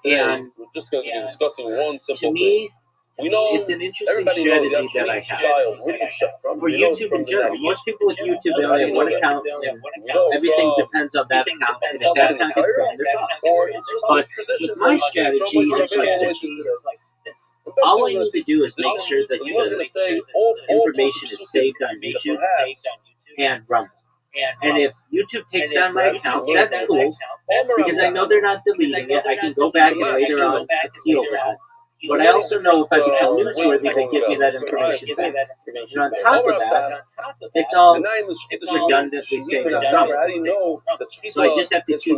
And we're just going to be discussing one simple to me, we know it's an interesting strategy that I have. For YouTube in general, most people with YouTube, they only have one account, and everything depends on that account. And if that account gets banned, they're gone. But with my strategy, it's like this. all I need to do is make sure that He was going to say the information is saved on YouTube and Rumble. And if YouTube takes down my account, that's cool, because I know they're not deleting it. I can go back and later on appeal that. But I also know if I become newsworthy, they give me that information back. And on top of that, it's all redundantly saved on Rumble. So I just have to keep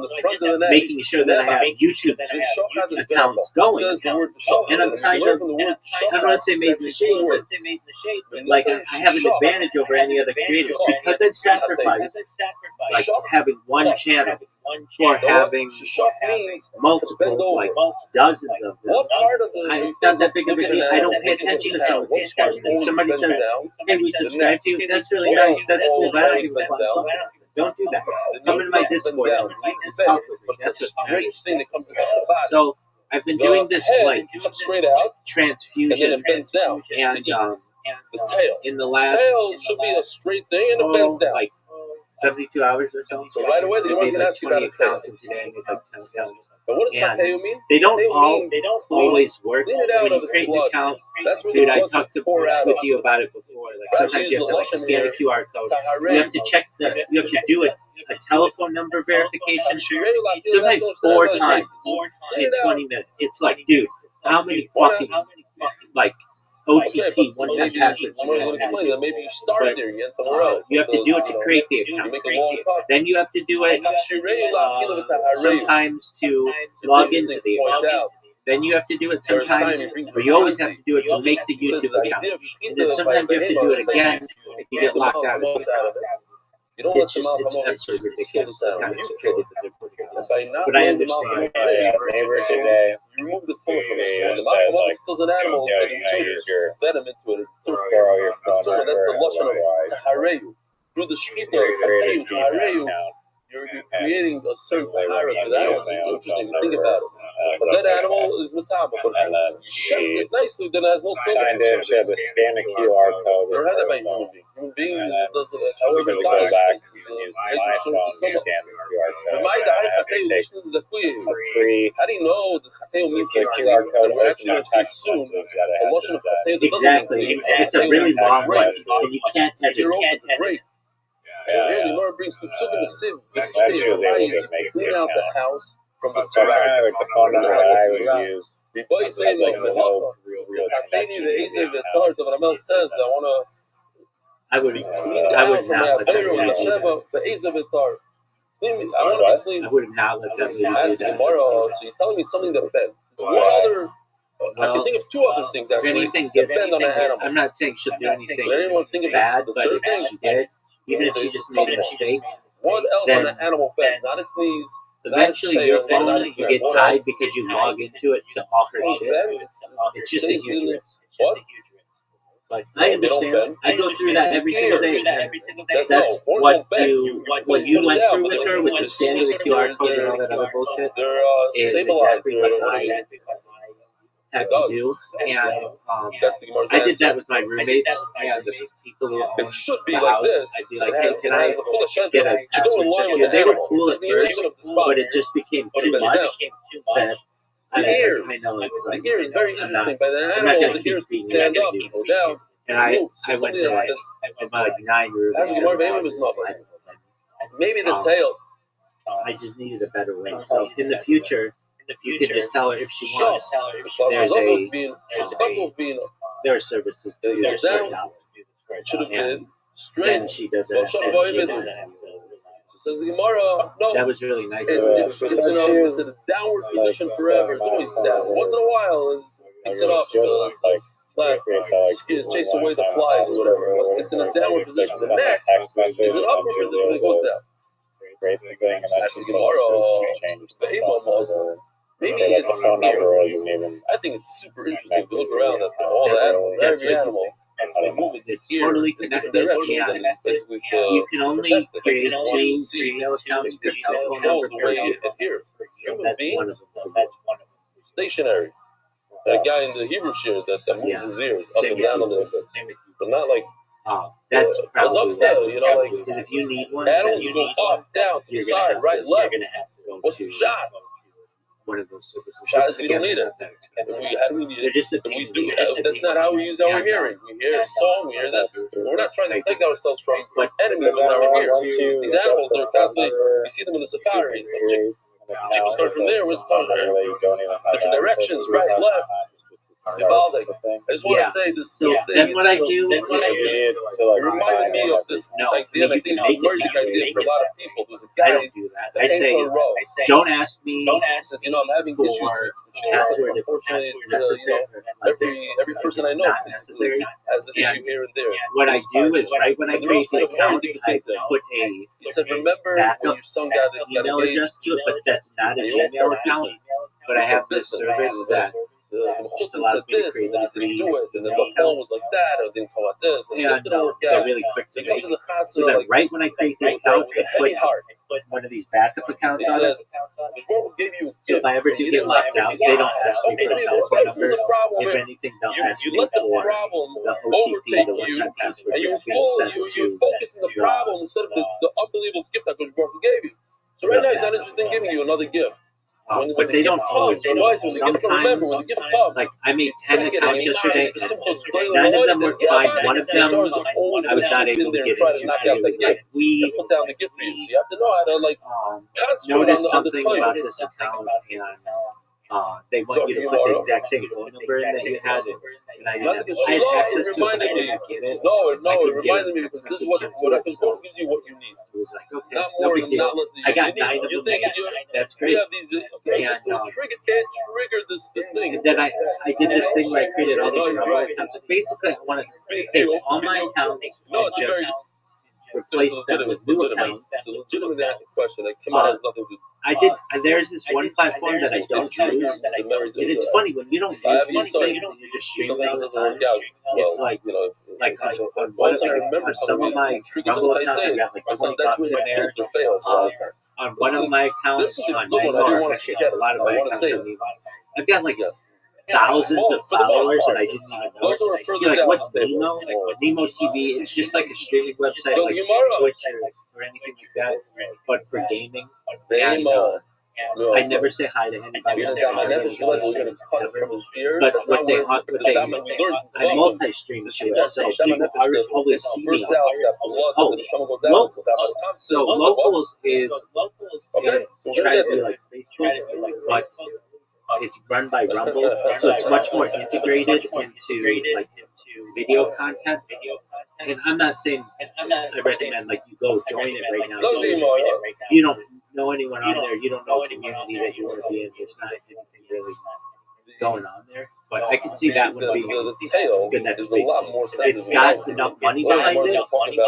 making sure that I have YouTube accounts going. And I'm kind of, I don't want to say made in the shade, but like I have an advantage over any other creators because I've sacrificed like having one channel for having multiple, like dozens of them. It's not that big of a deal. I don't pay attention to some of these guys. If somebody says, "Hey, we subscribe to you," that's really nice. That's cool. But I don't give a fuck. Don't do that. Come into my Discord and talk with me. That's a great thing that comes into the body. So I've been doing this like transfusion and the tail. In the last tail should be a straight thing and it bends down. Like 72 hours or so. So right away, they don't even ask you about a tail. But what does tail mean? They don't always work. Clean it out of When you create its an account, That's where dude, the I blood talked should pour out with of. you about it before. Like sometimes you have to like scan a QR code. You have to check you have to do a telephone number verification. Sometimes 4 times in 20 minutes. It's like, dude, how many fucking like OTP one time passwords? Maybe you start there, you get somewhere else. You have to do it to create the account. Then you have to do it sometimes to log into the account. Then you have to do it sometimes, or you always have to do it to make the YouTube account. And then sometimes you have to do it again if you get locked out of it. It's just, it's absolutely ridiculous. Kind of security that they're putting on. But I understand. Neighbor today. You remove the tongue from it. The mouth kills an animal and inserts venom into it. That's the lashon of tahareyu. Through the shkita of tahareyu, you're creating a certain tahara to that animal. It's interesting to think about it. But that animal is metaba. But you shut it nicely, then it has no tongue. Signed in, she had to scan a QR code. They're had that by human beings. Human beings does it. However, However, go back and use my my phone to scan the QR code. How do you know the chateo means The QR code we're actually going to see text soon message that it a has lashon of to chateo that Exactly. It's a really long one, and you can't edit You're it. open to break. So here the Lord brings to psukim and siv. Clean out the house from the So kind of tzaras. like the phone number that I would use. Boy, say Like the whole real Chateni the ezer v'tar. The Ramel says, I want to I would be cleaned I out would from not my let that avera and lady do that. sheva the ezer v'tar. Clean me. I want to be clean. I would not let that lady Ask do the that. Gemara. So you're telling me it's something that bends. There's one other. I can think of 2 other things If actually anything that gets, bend on an animal. I'm not saying she'll do anything But anyone think of bad, the but third thing? if she did, even if she just made a mistake, What else then on an animal bends? Not its knees. eventually your phone, you get tied because you log into it to all her shit. It's just a huge risk. What? But I They don't understand. bend. I go through that every single day. That's That's no, what you you went through with her, with the scanning the QR code and all that other bullshit, They're is stabilized. exactly what I have to do. And That's the Gemara's I did answer. that with my roommates and the people who own It should be the like house. this. I'd be like, hey, can It I has a full of get a should go in line with password? the They were animal. cool It's at the origin first, of the spot. but it just became But too it bends much down. that I The was ears. like, I know it's like, The ear is very I'm not- interesting. By the I'm not animal, gonna the keep ears can beating stand it. up and go down. And I So went something to like like 9 roommates. As the Gemara B'Amim is not. Maybe the tail. I just needed a better way. So in the future, you can just tell her if she Sure. wants. There are services to do Yeah, this down. right now. Should have been Then straight. she doesn't. Well, And Shach she Boivid doesn't have to. So says the Gemara. No. That was really nice. It's in a downward position forever. It's always down. Once in a while, it picks it up. It's like flat. Chase away the flies or whatever. But it's in a downward position. The neck is an upward position that goes down. Great thing, and that's Actually, just Gemara, change. maybe it's. I think it's super interesting to look around at all the animals, every animal. They move its It's ear totally in connected. different directions, Yeah. and it's basically You can only protect it. create It wants to change see email accounts if per it telephone controls number the per way year. it hears. Human That's one beings, of them. stationary. That guy in the Hebrew shir that moves his ears up Same and with down a you. little bit, Same with you. but not like That's probably upstairs, you know, like because if you need one, animals then go up, down, to the you're side, gonna right, left. You're gonna have to go What's the to shot? one of those services. Shot is we don't need it. Again, How do we need they're it? just a And we pain do. in the ass. That's not how we use our hearing. We hear a song, we hear this. We're not trying to protect ourselves from enemies with our ears. These animals, they're constantly. We see them in the safari. Jeep is coming from there. Where's coming from? Different directions, right, left. Evolving. I just want to say this thing. Then what I do, it reminded me of this idea, and I think it's a working idea for a lot of people. There's a I guy don't do that. I that say, came to a row. don't ask me He says, I'm having for issues with password if unfortunately, it's it's, necessary. every person I know Not necessary. has an issue here and there. What I do is right when I create the account, I put He said, remember when your son got email address to it, but that's not a Gmail account. But I have this service that just allows me to create and then he didn't do it, and then the phone was like that, or it didn't come out this, and this didn't work they're out. really quick to They come make. to the So hospital, that right when I create the account, with a I heavy put heart. one of these backup accounts He on said, it. "What gave you a So if gift? I ever do get locked out, they don't ask me for a telephone number. If anything, they'll ask You me let the for problem the OTP, overtake the you, one-time password. and you focus on the problem instead of the unbelievable gift that Baruch gave you. So right now, he's not interested in giving you another gift. When But the they gift don't always. comes, when the gift comes, remember, when the gift comes, Like I made 10 accounts yesterday, the and simple thing, none of them were fine. One of them, I I was not able to get try to into. knock out the It was like gift and put down the gift for you. So you have to know how to concentrate noticed on the something tongue. about this account, and they want you to put the exact same phone number in that you had, and I had access to it, but I didn't get it. No, it reminded me because this is what gives you what you need. It was like, okay, Not no more big than deal. not less than I got you need. 9 of You them think made. That's we great. have these just And, trigger this thing. And then I did this thing where I created all these Rumble accounts. So basically, I want to take all my accounts and just replace them with new accounts. It's a legitimate question. Like, Kim has nothing to do. I did. There's this one platform that I don't use. And it's funny when you don't use these things and you're just streaming all the time. It's like on one of some of my Rumble accounts, I got like $20 in there. On one of my accounts on Nemo, actually I have a lot of my accounts on Nemo. I've got like thousands of followers and I didn't even know it. You're like, what's Nemo? Nemo TV, it's just like a streaming website like Twitch or anything like that, but for gaming. And I never say hi to anybody. But I multi-stream too, so people always see me. So locals is try to be like Facebook, but it's run by Rumble, so it's much more integrated into like video content. And I'm not saying I recommend like you go join it right now. You don't know anyone on there. You don't know a community that you want to be in. There's not anything really going on there. But I can see that one being a good next space. It's got enough money behind it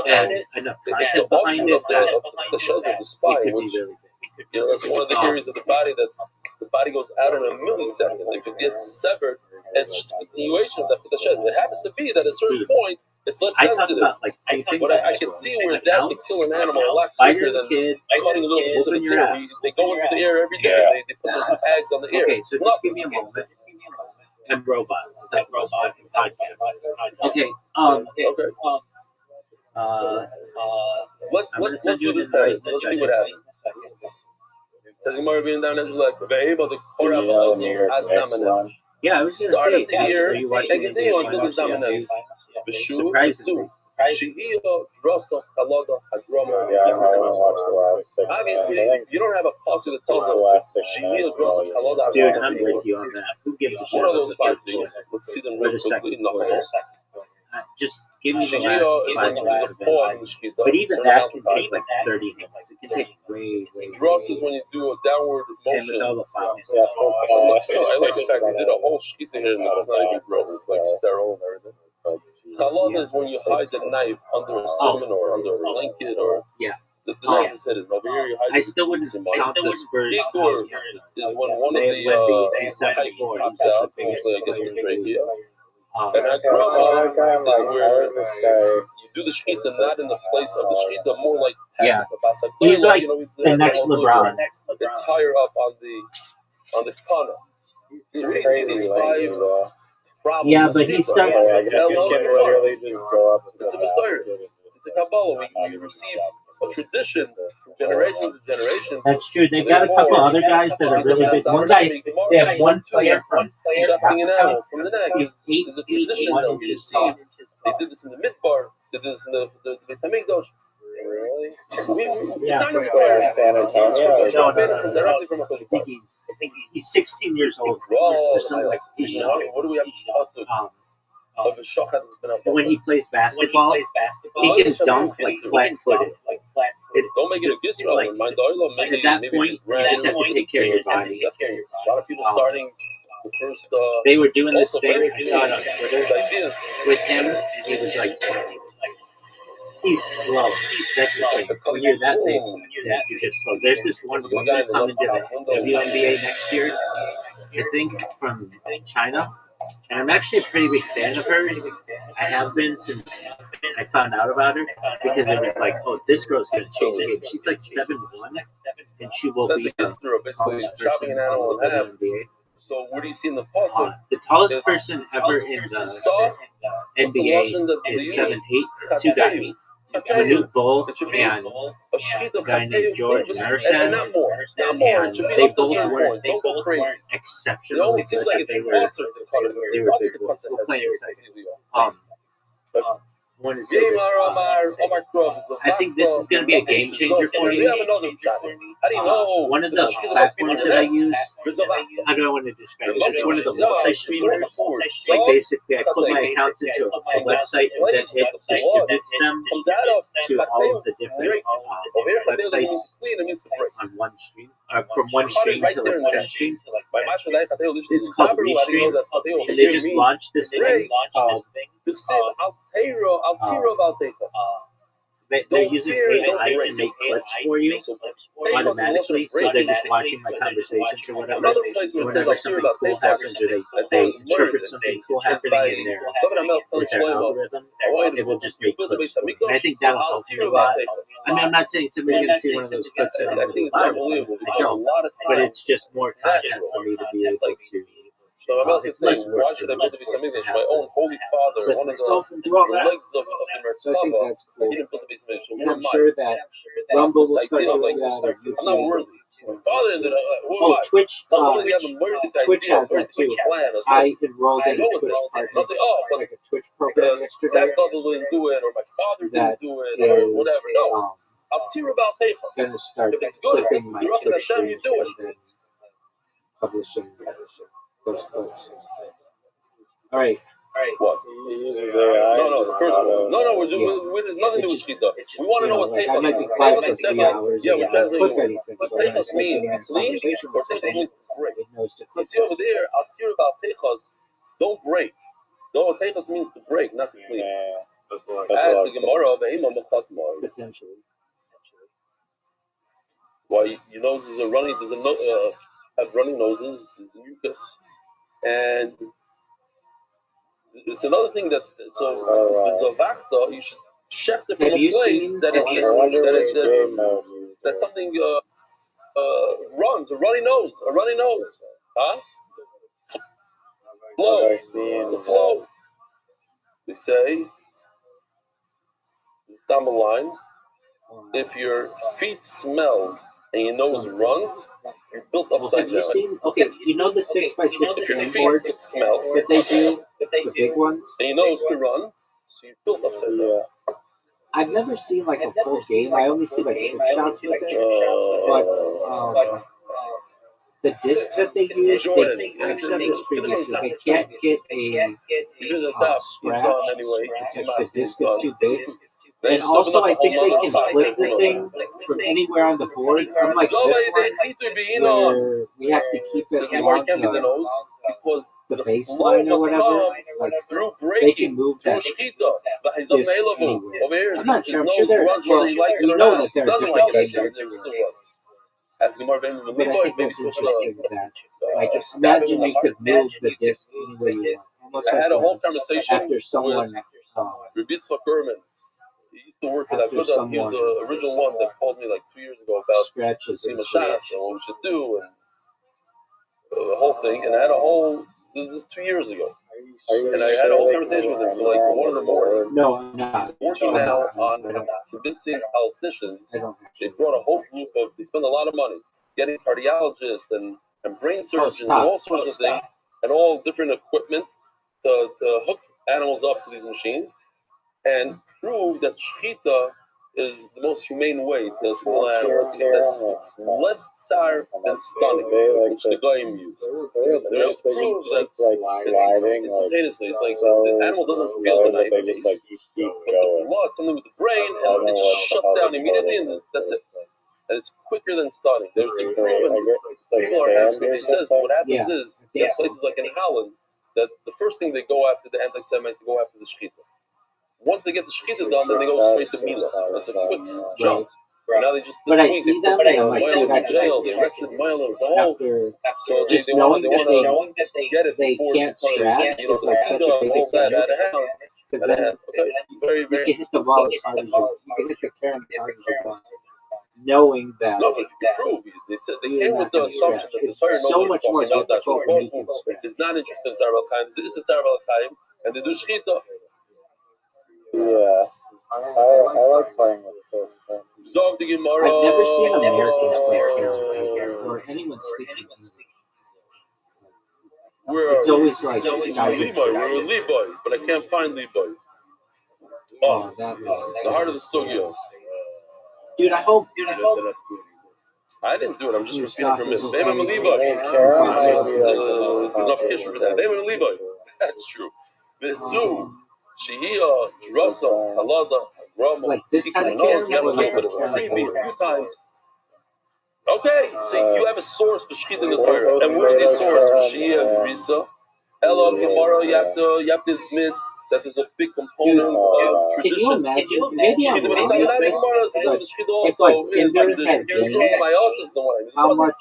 and enough content behind it that it could be really big. That's one of the areas of the body that the body goes out in a millisecond. If it gets severed, it's just a continuation of that for the shed. It happens to be that at a certain point, it's less sensitive. But I can see where that can kill an animal a lot quicker than cutting a little piece of its ear. They go into the air every day. They put those tags on the ear. Okay, so just give me a moment. And robots. That's robot podcast. Okay. Let's do the test. Let's see what happens. Says Gemara being down there like able to pour out the yeah, I was gonna start say, at the ear and continue until it's dominant. Obviously, you don't have a policy that tells us dude, I'm with you on that. Who gives a shit? One of those 5 things. Let's see them real quickly. Nothing else. Just give me the last 5 minutes. But even that can take like 30 minutes. It can take way. Dross is when you do a downward motion. And with all the files. I like the fact they did a whole shkita here and it's not even gross. It's like sterile and everything. Chalada is when you hide the knife under a cinnamon or under a blanket or the knife is hidden. Over here you hide I still wouldn't count the spurs. Ikur is when one of the pipes pops out. Mostly I guess the trachea. And as Rama is where you do the shkita not in the place of the shkita, more like he's like the next LeBron. It's higher up on the kana. He's crazy. Yeah, but he started. I guess you can literally just go up. It's a Messiah. It's a Kabbalah. We receive a tradition from generation to generation. That's true. They've got a couple other guys that are really big. One guy, they have one player from Shafting an Africa. animal from the neck He's is a tradition 8'1" that we inches see. tall. They did this in the Midbar. They did this in the Beis Hamikdash. Really? Yeah. It's not required. San Antonio? It's from directly from a I think he's 16 years old. Bro, Or something like he's young. what do we have to pasuk of a shochat that's been up? When he plays basketball, he can dunk like flat-footed. Don't make it a Gisrael. Like, Mind the oil, maybe at that maybe point, you just have to take care of your body. A lot of people starting the first. They were doing this also thing, very I saw it on Twitter, ideas. with him, and he was like, he's slow. That's the thing. When you're that big, you're just slow. There's this one woman coming to the WNBA next year, I think, from China. And I'm actually a pretty big fan of hers. I have been since I found out about her, because it was like, oh, this girl's going to change the game. She's like 7'1", and she will be the basically chopping an animal in half. So what do you see in the puzzle? The tallest person ever in the NBA is 7'8". Two guys, Manute Bol and a guy named George Marison, and not more. and They both weren't exceptionally almost seems like it's good. impossible to cut it. They were big. We'll play in a second. Want to say this, I think this is going to be a game changer for you. How do you know? One of the platforms that I use, how do I want to describe it? It's one of the multi-streamers. Like basically, I put my accounts into a website and then it distributes them to all of the different websites on one stream, from one stream to like one stream. It's called Restream, and they just launched this thing called they're using AI to make clips for you automatically, so they're just watching my conversations or whatever. And whenever something cool happens, or they interpret something cool happening in their algorithm, it will just make clips for me. And I think that'll help me a lot. I mean, I'm not saying somebody's going to see one of those clips and I'm going to be live. I don't. But it's just more content for me to be able to. So I'm not saying, why should I build the Beis Hamikdash? My own holy father, one of the legs of the Merkava, So I think that's cool. he didn't build the Beis Hamikdash. So And I'm sure that Rumble will start doing that, or I'm not YouTube. worthy. My father ended up, who am Oh, I? Twitch. Twitch has that too. I enrolled in a Twitch partner, I'll say, oh, but like a Twitch program yesterday. that brother didn't do it, or my father That didn't do it, or is whatever. No, I'm tear about paper. going to start If it's good, clipping it's my the rest of Twitch the time you streams do and then publishing those clips. All right. What? No, the first one. No, there's nothing to do with Shkita. We want to know what Like, I Teichos might be means. quiet Teichos for is 3 7. hours Yeah, and we I don't clip translate anything. Does But when I Teichos start mean getting in clean, conversation or with Teichos somebody, means to break? it knows to clip See over there, I'll hear about Teichos. Don't break. No, Teichos means to break, not to clean. As the Gemara of Eimah Mechatma. potentially. Why your noses are running? Have running noses. There's the mucus, and it's another thing that so the Zavachta you should check it from Have a you place seen that that that something runs a runny nose, huh? Flow, the flow. They say it's down the line. If your feet smell and your nose runs, you're built upside Have you down. seen? Okay, you know the 6x6 If your game feet boards could smell that they do, the big ones. and your nose could run, so you're built upside down. I've never seen like a full game. I only see like chip shots with it. But the disc that they use, I've said this previously, they can't get a scratch. The disc is too big. And also, I think they can flip the thing from anywhere on the board, unlike this one, where we have to keep it along the baseline or whatever. Like, they can move that disc anywhere. I'm not sure. I'm sure they're, well, we know that there are different game boards. But I think that's interesting that, like, imagine you could move the disc anywhere you want. Almost I had a whole like conversation after someone, Rabbi Rothschild. He used to work for that. He was the original one that called me like 2 years ago about scratches Sima Shas and what we should do and the whole thing. And I had a whole, this is 2 years ago. And I had a whole conversation with him for like 1 in the morning. No, I'm not. He's working now on convincing politicians. They brought a whole group of, they spend a lot of money getting cardiologists and brain surgeons and all sorts of things and all different equipment to hook animals up to these machines and prove that shechita is the most humane way to kill an animal. It's less tsar than stunning, which the goyim use. They'll prove that it's instantaneously. It's like the animal doesn't feel the knife. But the blood, something with the brain, and it just shuts down immediately, and that's it. And it's quicker than stunning. They're proven. People are actually, he says what happens is, in places like in Holland, that the first thing they go after, the anti-Semites, they go after the shechita. Once they get the shechita done, then they go straight to Mila. That's a quick jump. Right. Now they just this week they put Moyle in jail. They arrested Moyle. It's a whole. So they want to get it they before can't scratch. It's like such a big advantage. Out of hand. Because then very, very. You can hit the ball as hard as you can hit the carom as hard as you want, knowing that. No, but if you prove they came with the assumption that the Torah so much more difficult than you can is not interested in Tzar Balchaim. It's a Tzar Balchaim, and they do shechita. Yeah, I like playing with this. Zog the Gemara. I've never seen Americans play carom or anyone speak English. It's always like Levi. We're with Levi, but I can't find Levi. Oh, the heart of the Sugyos. Dude, I hope. I didn't do it. I'm just repeating from it. They have a Levi. Enough kishur for that. They have a Levi. That's true. Vesu, Shihia, Drasa, Halada, Rama. Like this kind of carom. You have a little bit of a freebie a few times. Okay, see, you have a source for shechita in the Torah, and where's the source for Shihia and Risa? Elo Gemara, you have to admit that there's a big component of tradition. Can you imagine? Maybe I'm wrong with this, but if like Tinder had games, how much?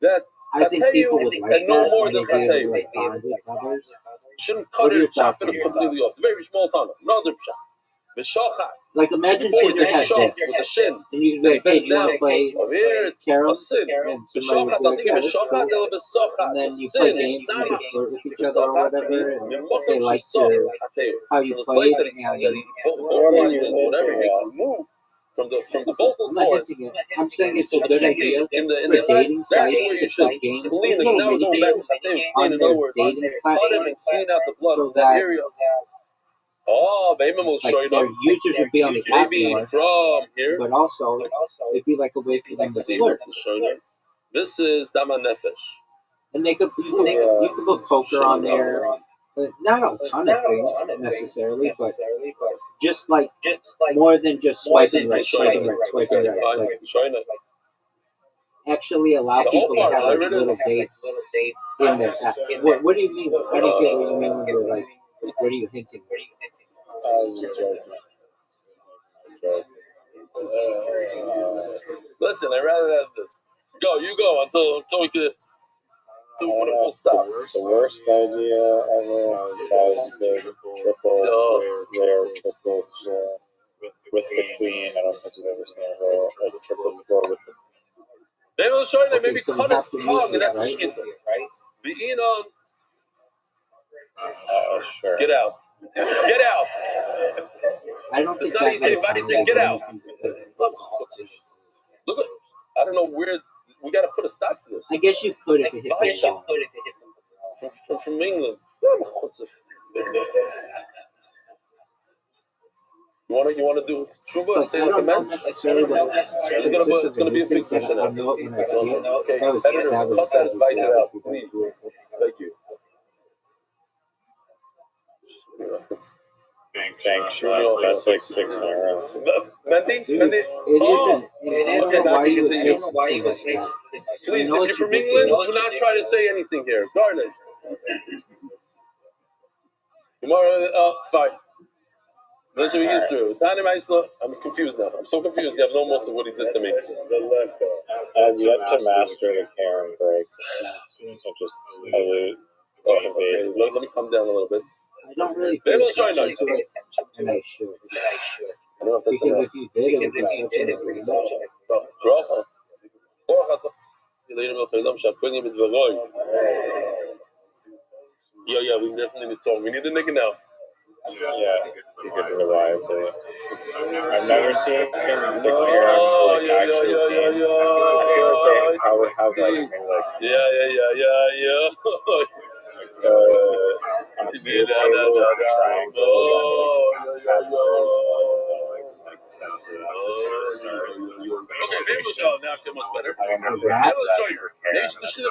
That I think people would like and no that more when than they Tateyu. like bond with others. Shouldn't cut it, chop it completely off. Very small tunnel, another pshat. Like imagine Tinder had this, and you can be like, hey, do you want to play carom? And somebody would be like, yeah, that's cool. And then you play games and you flirt with each other or whatever, and they like how you play it and how you whatever makes you move from the vocal cords. I'm saying it's a good idea for dating sites to put games, Clean it. Now we're going back to Tateyu. In other words, dating cut it and clean out the blood so from that area. Oh, Baimim will show you. Their users would be on the app more, from here, but also it'd be like a way for them to flirt. This is Dama Nefesh. And they could you could put poker on there. Not a ton of things necessarily, but just like more than just swiping right, swiping right. Actually allow people to have like little dates in their app. What do you mean? I don't get what you mean when you're like, what are you hinting? Listen, I'd rather have this. You go until we could. Until we stop. The worst idea ever was the triples with the queen. I don't think I've ever seen her a triple score with the. They will show you that maybe cut his tongue and that's the shchita, right? Begin on. Sure. Get out. Get out. I don't think it's not easy. Get out. Look at. I don't know where. We got to put a stop to this. I guess you could if it hit the from England. You want to do tshuva and say like a man? It's going to be a big fish in there. Okay, editors, cut that and bite it out, please. Thank you. Thanks. That's like 6 in a row. Mendy? It isn't. I don't know why you would say something like that. Please, if you're from England, do not try to say anything here. Garnish. Tomorrow, fine. That's what we used to. I'm confused now. I'm so confused. You have no most of what he did to me. I've yet to master the carom break. Just elute. Okay. Let me come down a little bit. I don't really pay attention to it, and I should. I don't know if that's because if you did, it would be such an agreement. Yeah, we definitely need a song. We need a nigga now. Yeah, you could reliably. I've never seen the clearance Yeah. actual game. I feel like they probably have like maybe like on a pool table with a triangle that like senses the opposite of stars. Okay, maybe we'll show now. I feel much better. I wonder if That? Maybe we'll show you. Maybe the shit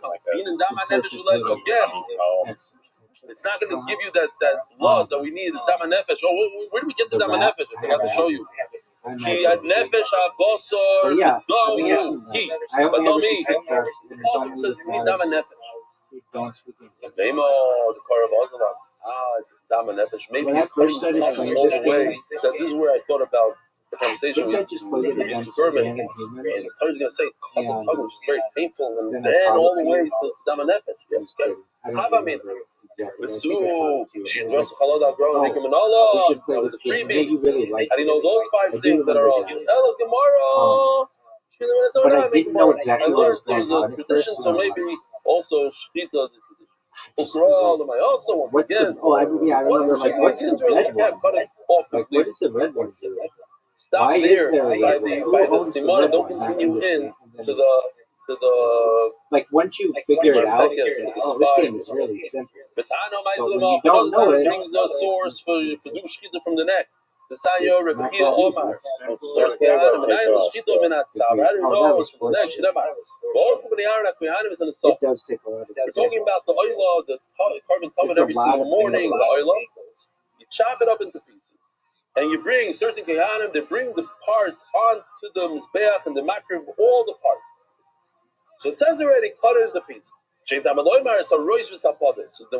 from like a being in Dama Nefesh again. It's not going to give you that blood that we need, the Dama Nefesh. Oh, where do we get the Dama Nefesh? I forgot to show you. Ki Nefesh HaBosor Damu Ki. But tell me, also says you need Dama Nefesh. Nemo, the Korah of Ozalam. Dama Nefesh. Maybe When I first started all playing the this way. game, That this is where I thought about the conversation I with just played it against Berman. random And humans. the Torah is going to say, which is very painful, and Then I then all the probably- way to Dama Nefesh. I'm just kidding. I don't Hava me. remember exactly. With I Sue, think I probably do. she Like, just followed that girl and we Manala. should play With this the game. freebie. You really like How do you know those I 5 do things that are remember all? that. Hello, Gemara. But I didn't know exactly what was There's going a on at tradition, first. so maybe also Shita does a tradition. Just Ukra, was I also once What's again. the? Oh, I remember. Like, what's the red one? Cut it off Like, completely. what does the red one do? Stop Why there is there a by red the one? by Who the owns the Simona. red Don't one? continue in And to then, the like, once you figure it out, Marpekes, to the oh, this spy. game is really simple. But But when you don't know it, brings a source for do shkita from the neck. The Sayo it's not Rebkia that easy. Omar. First Kehanim, and I know shkita minatzab. I don't know it's from the neck. Shidamar. Both of the Aaron Kehanim is in the It soft. does take a lot of We're talking about the oila, the carbon comet It's a every lot single of morning. The things. oila, you chop it up into pieces. And you bring 13 Kehanim, they bring the parts onto the Mizbeach and the Makriv, all the parts. So it says already, cut it into pieces. So then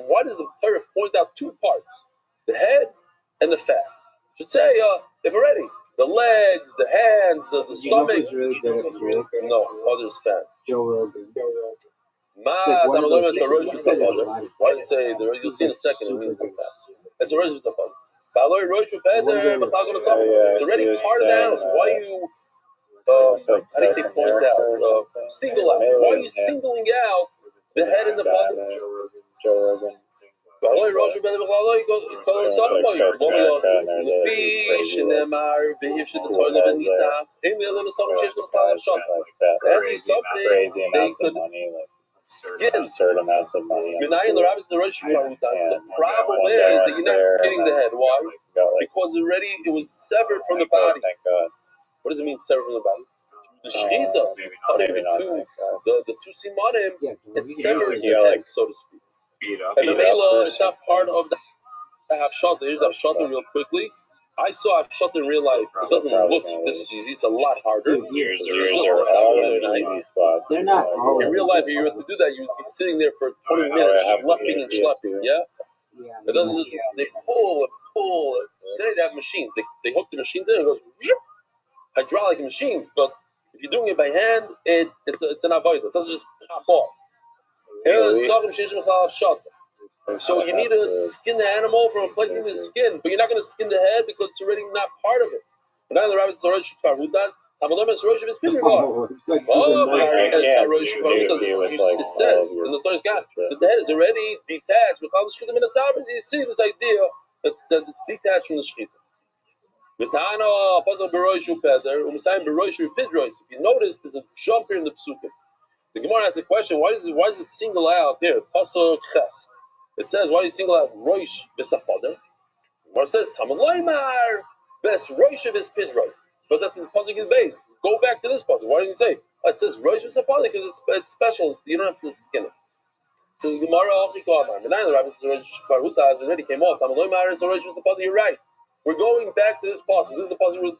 why does the Torah point out 2 parts? The head and the fat. It should say, if already, the legs, the hands, the You know stomach. who's really good at food? No, others fat. Joe Rogan. Ma, It's like one of those- why does it say, you'll see in a second, it means the fat. It's a rosh v'sapad. It's already part of the animal, so why you, how do you say point out? Single out. Why are you singling out the head and the body? Crazy amounts of money, like absurd amounts of money. The problem is that you're not skinning the head. Why? Because already it was severed from the body. Thank God. What does it mean severed from the body? The shechita, cutting the two simanim, it severs the head, so to speak. And the mela is not part of the hafshata. Here's hafshata real quickly. I saw hafshata in real life. It doesn't look this easy. It's a lot harder. Yours It's just are a all sound in so nice. easy spots. They're not all In real life, if you were to do that, you'd be sitting there for 20 minutes, schlepping and schlepping. Yeah. It doesn't. They pull and pull. Today they have machines. They hook the machine there and it goes. Hydraulic machines, but if you're doing it by hand, it's an avoid. It doesn't just pop off. So you need to skin the animal from replacing the skin, but you're not going to skin the head because it's already not part of it. But now the rabbit says, it says in the Torah God that the head is already detached. You see this idea that it's detached from the shechita. If you notice, there's a jump here in the psukim. The Gemara asks a question: Why does it single out here? Pasuk ches. It says, why do you single out roish v'sapader? The Gemara says, Tamad loymar bes roish v'spidroi. But that's in the pasuk in base. Go back to this pasuk. Why didn't you say? It says roish v'sapader because it's special. You don't have to skin it. It says Gemara Achikoamar. The Rabbi says roish karhuta has already came off. Tamad loymar is roish v'sapader. You're right. We're going back to this pasuk. This is the pasuk with.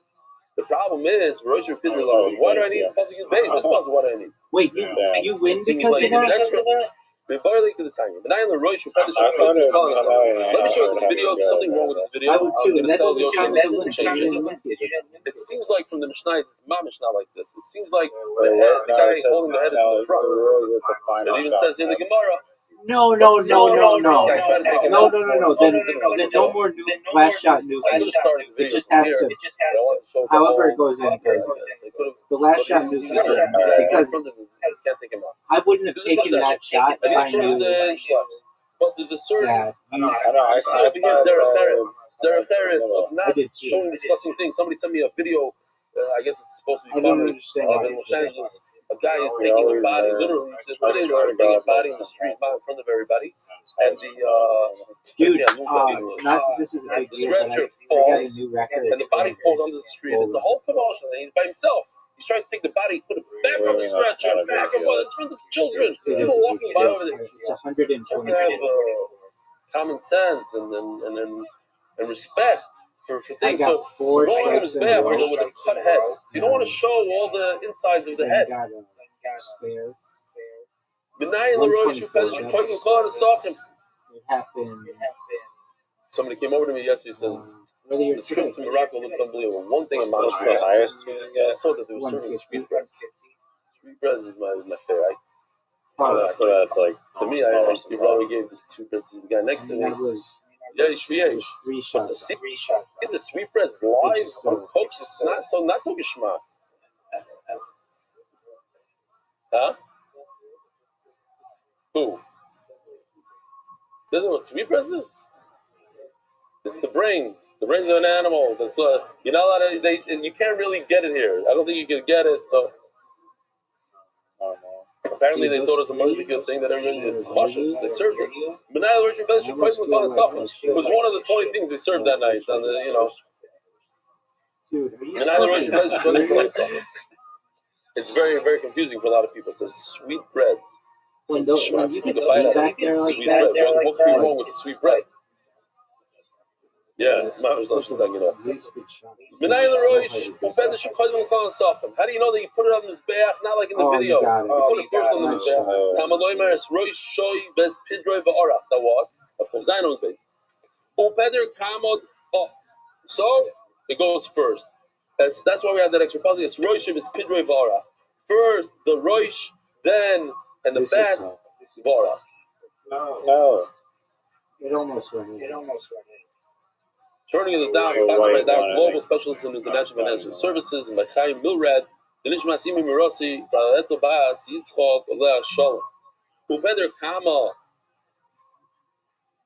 The problem is, why do I need the pasuk in base? This pasuk, what do I need? Wait, you win because of that? Let me show you this video. There's something wrong with this video. I would too. I'm going to tell That Yoshi doesn't to change it. It seems like from the Mishnah, it's mamish not like this. It seems like the guy holding the head is in the front. It even says in the Gemara. No. Then no more new last shot nuke. It just has to. However it goes in, it goes in. The last shot nuke is because I wouldn't have taken that shot if I knew but there's a certain. Yeah, I know. I You see over here, there are parents of not I did too. showing disgusting things. Somebody sent me a video. I guess it's supposed to be I don't found understand why in you Los do that. Angeles. A guy is taking a body, literally, the video is taking a body in the street in front of everybody, and the Dude, not this is a big the deal, but stretcher I got a falls, new record. and the body falls onto the street. It's a whole commotion, and he's by himself. He's trying to take the body, put it back on the stretcher, back and forth. It's for the children. People walking by over there. It's 120. You have to have common sense and respect for I things. got So 4 going on strikes his in a back row. with a cut head. So you don't want to show all the insides of the Then head. got spares. Denying the road, you call it a socket. It happened. Somebody came over to me yesterday and says, Earlier the trip today. to Morocco looked unbelievable. One thing about What's the highest you can I get? saw that there was serving sweetbreads. Sweetbreads is my favorite. So that's like To me, you probably gave the sweetbreads to the guy next to me. That was Yeah, you should be. 3 But to shots. see the sweetbreads live on Coach is not so geschmack. Huh? Who? This is what sweetbreads is? It's the brains of an animal. That's you're not allowed to. You can't really get it here. I don't think you can get it. So apparently they thought it was a really good thing that everybody it's choshes. They served it. But now it was one of the 20 things they served that night. On the Dude, are you it's very very confusing for a lot of people. It says sweet breads. When So you it's get a bite out of back it. there like Sweet that, bread. What could be wrong with sweet bread? Yeah, it's my resolution. How do you know that you put it on this back, not like in the video? You put it first on the mizbeach. So it goes first. That's why we have that extra puzzle. It's roishim is pidroi v'ara. First the roish, then and the fat v'ara. no. It almost went in. Turning of the Dam, sponsored by Dow Global Specialists in International Financial Services, and by Chaim Milrad, the Nishmas Imi Mirosi, Fraleto Bas, Yitzchok, Olea Shalom. Upeder Kama,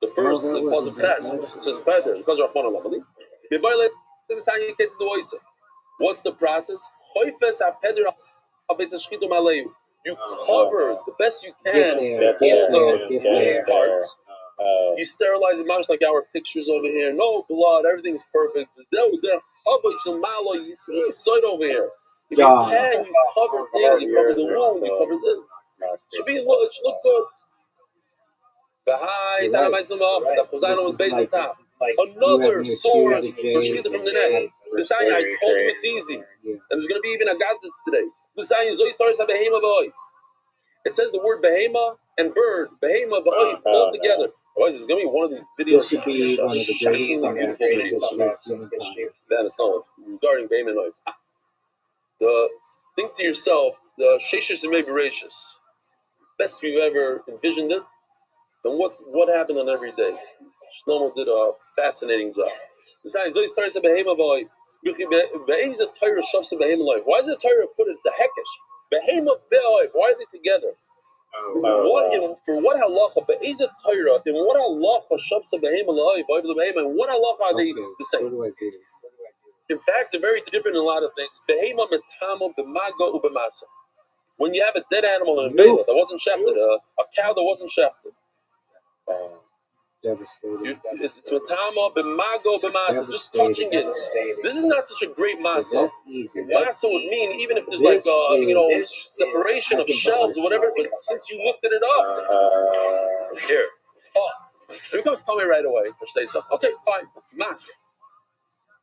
the first was a press, it says Peder, because of Rahman Alamali. What's the process? You cover the best you can all the parts. You sterilize it, much like our pictures over here. No blood, everything's perfect. You see sight over here. If you can, you cover things, you cover the wound, you cover the. It should look good. Another source for shkita from the neck. This I told you it's easy. And there's going to be even a God today. This it says the word behema and bird, behema, ba'oif, all together. Otherwise, it's going to be one of these videos. This should be one of the greatest videos. Then it's not regarding behema and oif. Think to yourself, the sheshes may be gracious. Best you've ever envisioned it. And what happened on every day? Shlomo did a fascinating job. Why is the Torah put it to hekesh? Behema ve'oif. Why are they together? For what halacha? Be'ezet Torah. In what halacha? Shavsa behema la'oif. And what halacha are they the same? In fact, they're very different in a lot of things. Behema metamo b'mago u'b'masa. When you have a dead animal in a vela that wasn't shafted, a cow that wasn't shafted. It's matama b'mago b'masa, just touching it. This is not such a great masa. Masa would mean even if there's like separation of shelves or whatever, but since you lifted it up, here. Here comes Tommy right away. Okay, fine. Masa.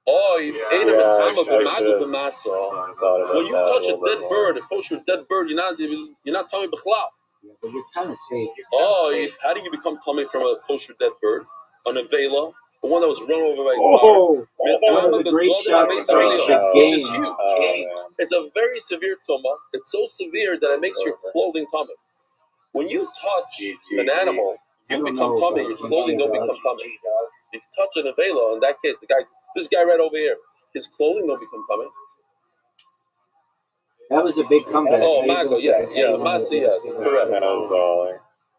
When you touch a dead bird, a kosher dead bird, you're not tummy b'chlal. Yeah, but you're kind of safe. How do you become tummy from a kosher dead bird? On a vela, the one that was run over by a car. One of the great shots of the which is huge. It's a very severe tumah. It's so severe that it makes your clothing tummy. When you touch an animal, you become tummy. Your clothing don't become tummy. If you touch an avela, in that case, this guy right over here, his clothing don't become tummy. That was a big comeback. Mago, yeah, Masa, yes, correct.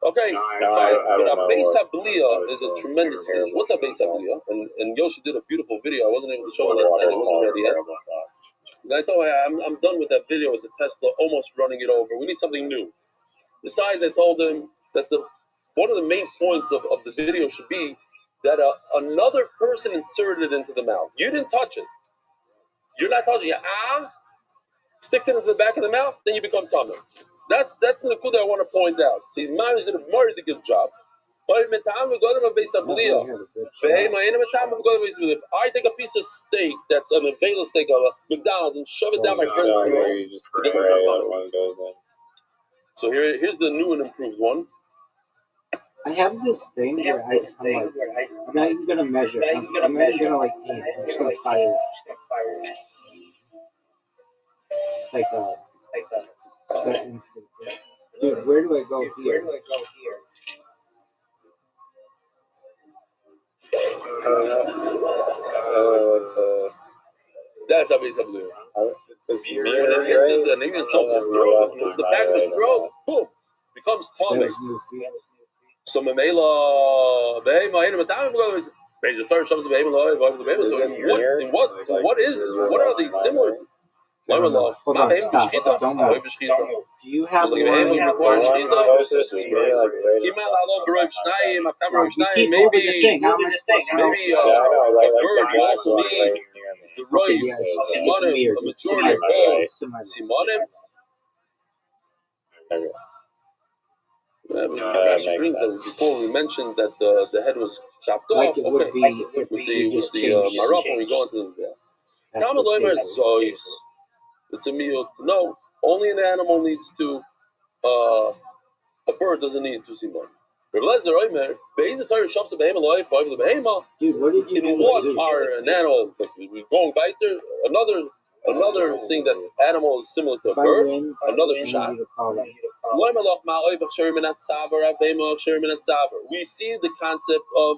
Okay, No, fine. I But don't a know Beis what- Habliya is a tremendous Never heard stage. What's a Beis Habliya? And Yoshi did a beautiful video. I wasn't able to show it What last night. It wasn't waterfall ready yet. terrible thought. And I told him I'm done with that video with the Tesla almost running it over. We need something new. Besides, I told him that one of the main points of the video should be that another person inserted it into the mouth. You didn't touch it. You're not touching it. Sticks it into the back of the mouth, then you become tummy. That's the good I want to point out. See, managed did a very good job. If I take a piece of steak that's an available steak of a McDonald's and shove it down my friend's No, throat, you just it doesn't pray become that tummy. one goes in. So here's the new and improved one. I have this thing where I'm like, I'm not even gonna measure. I'm not even gonna like aim. I'm just gonna fire it. It's like that instinct. Dude, where do I go here? That's how Beis Habliya. It's When it hits his and even jumps his throat, the back of his throat, boom, becomes That tummy. was new for you. So Memela, Beis the third shows the Behema. So what is what are these similar? Hold on, stop. Don't move. Do you have one? Closest is me, like, right You keep moving the thing. How am I supposed to know? maybe Yeah, I know, like a bird the you black also one need right near me. the Okay, right yeah, it's Simonim, weird. a It's to majority my of left. both It's to my left. Simonim. Makes sense. Before we mentioned that the head was chopped off. Like it would be if with you the just changed. marop when we go into the That's Talmud what Leimer they is do. zois. It's a meal. No, only an animal needs to. A bird doesn't need to see more. Dude, what did you In do? what are an animal? We're going back there. Another thing that animal is similar to a If I bird. win, Another I need shot. you to call it. We see the concept of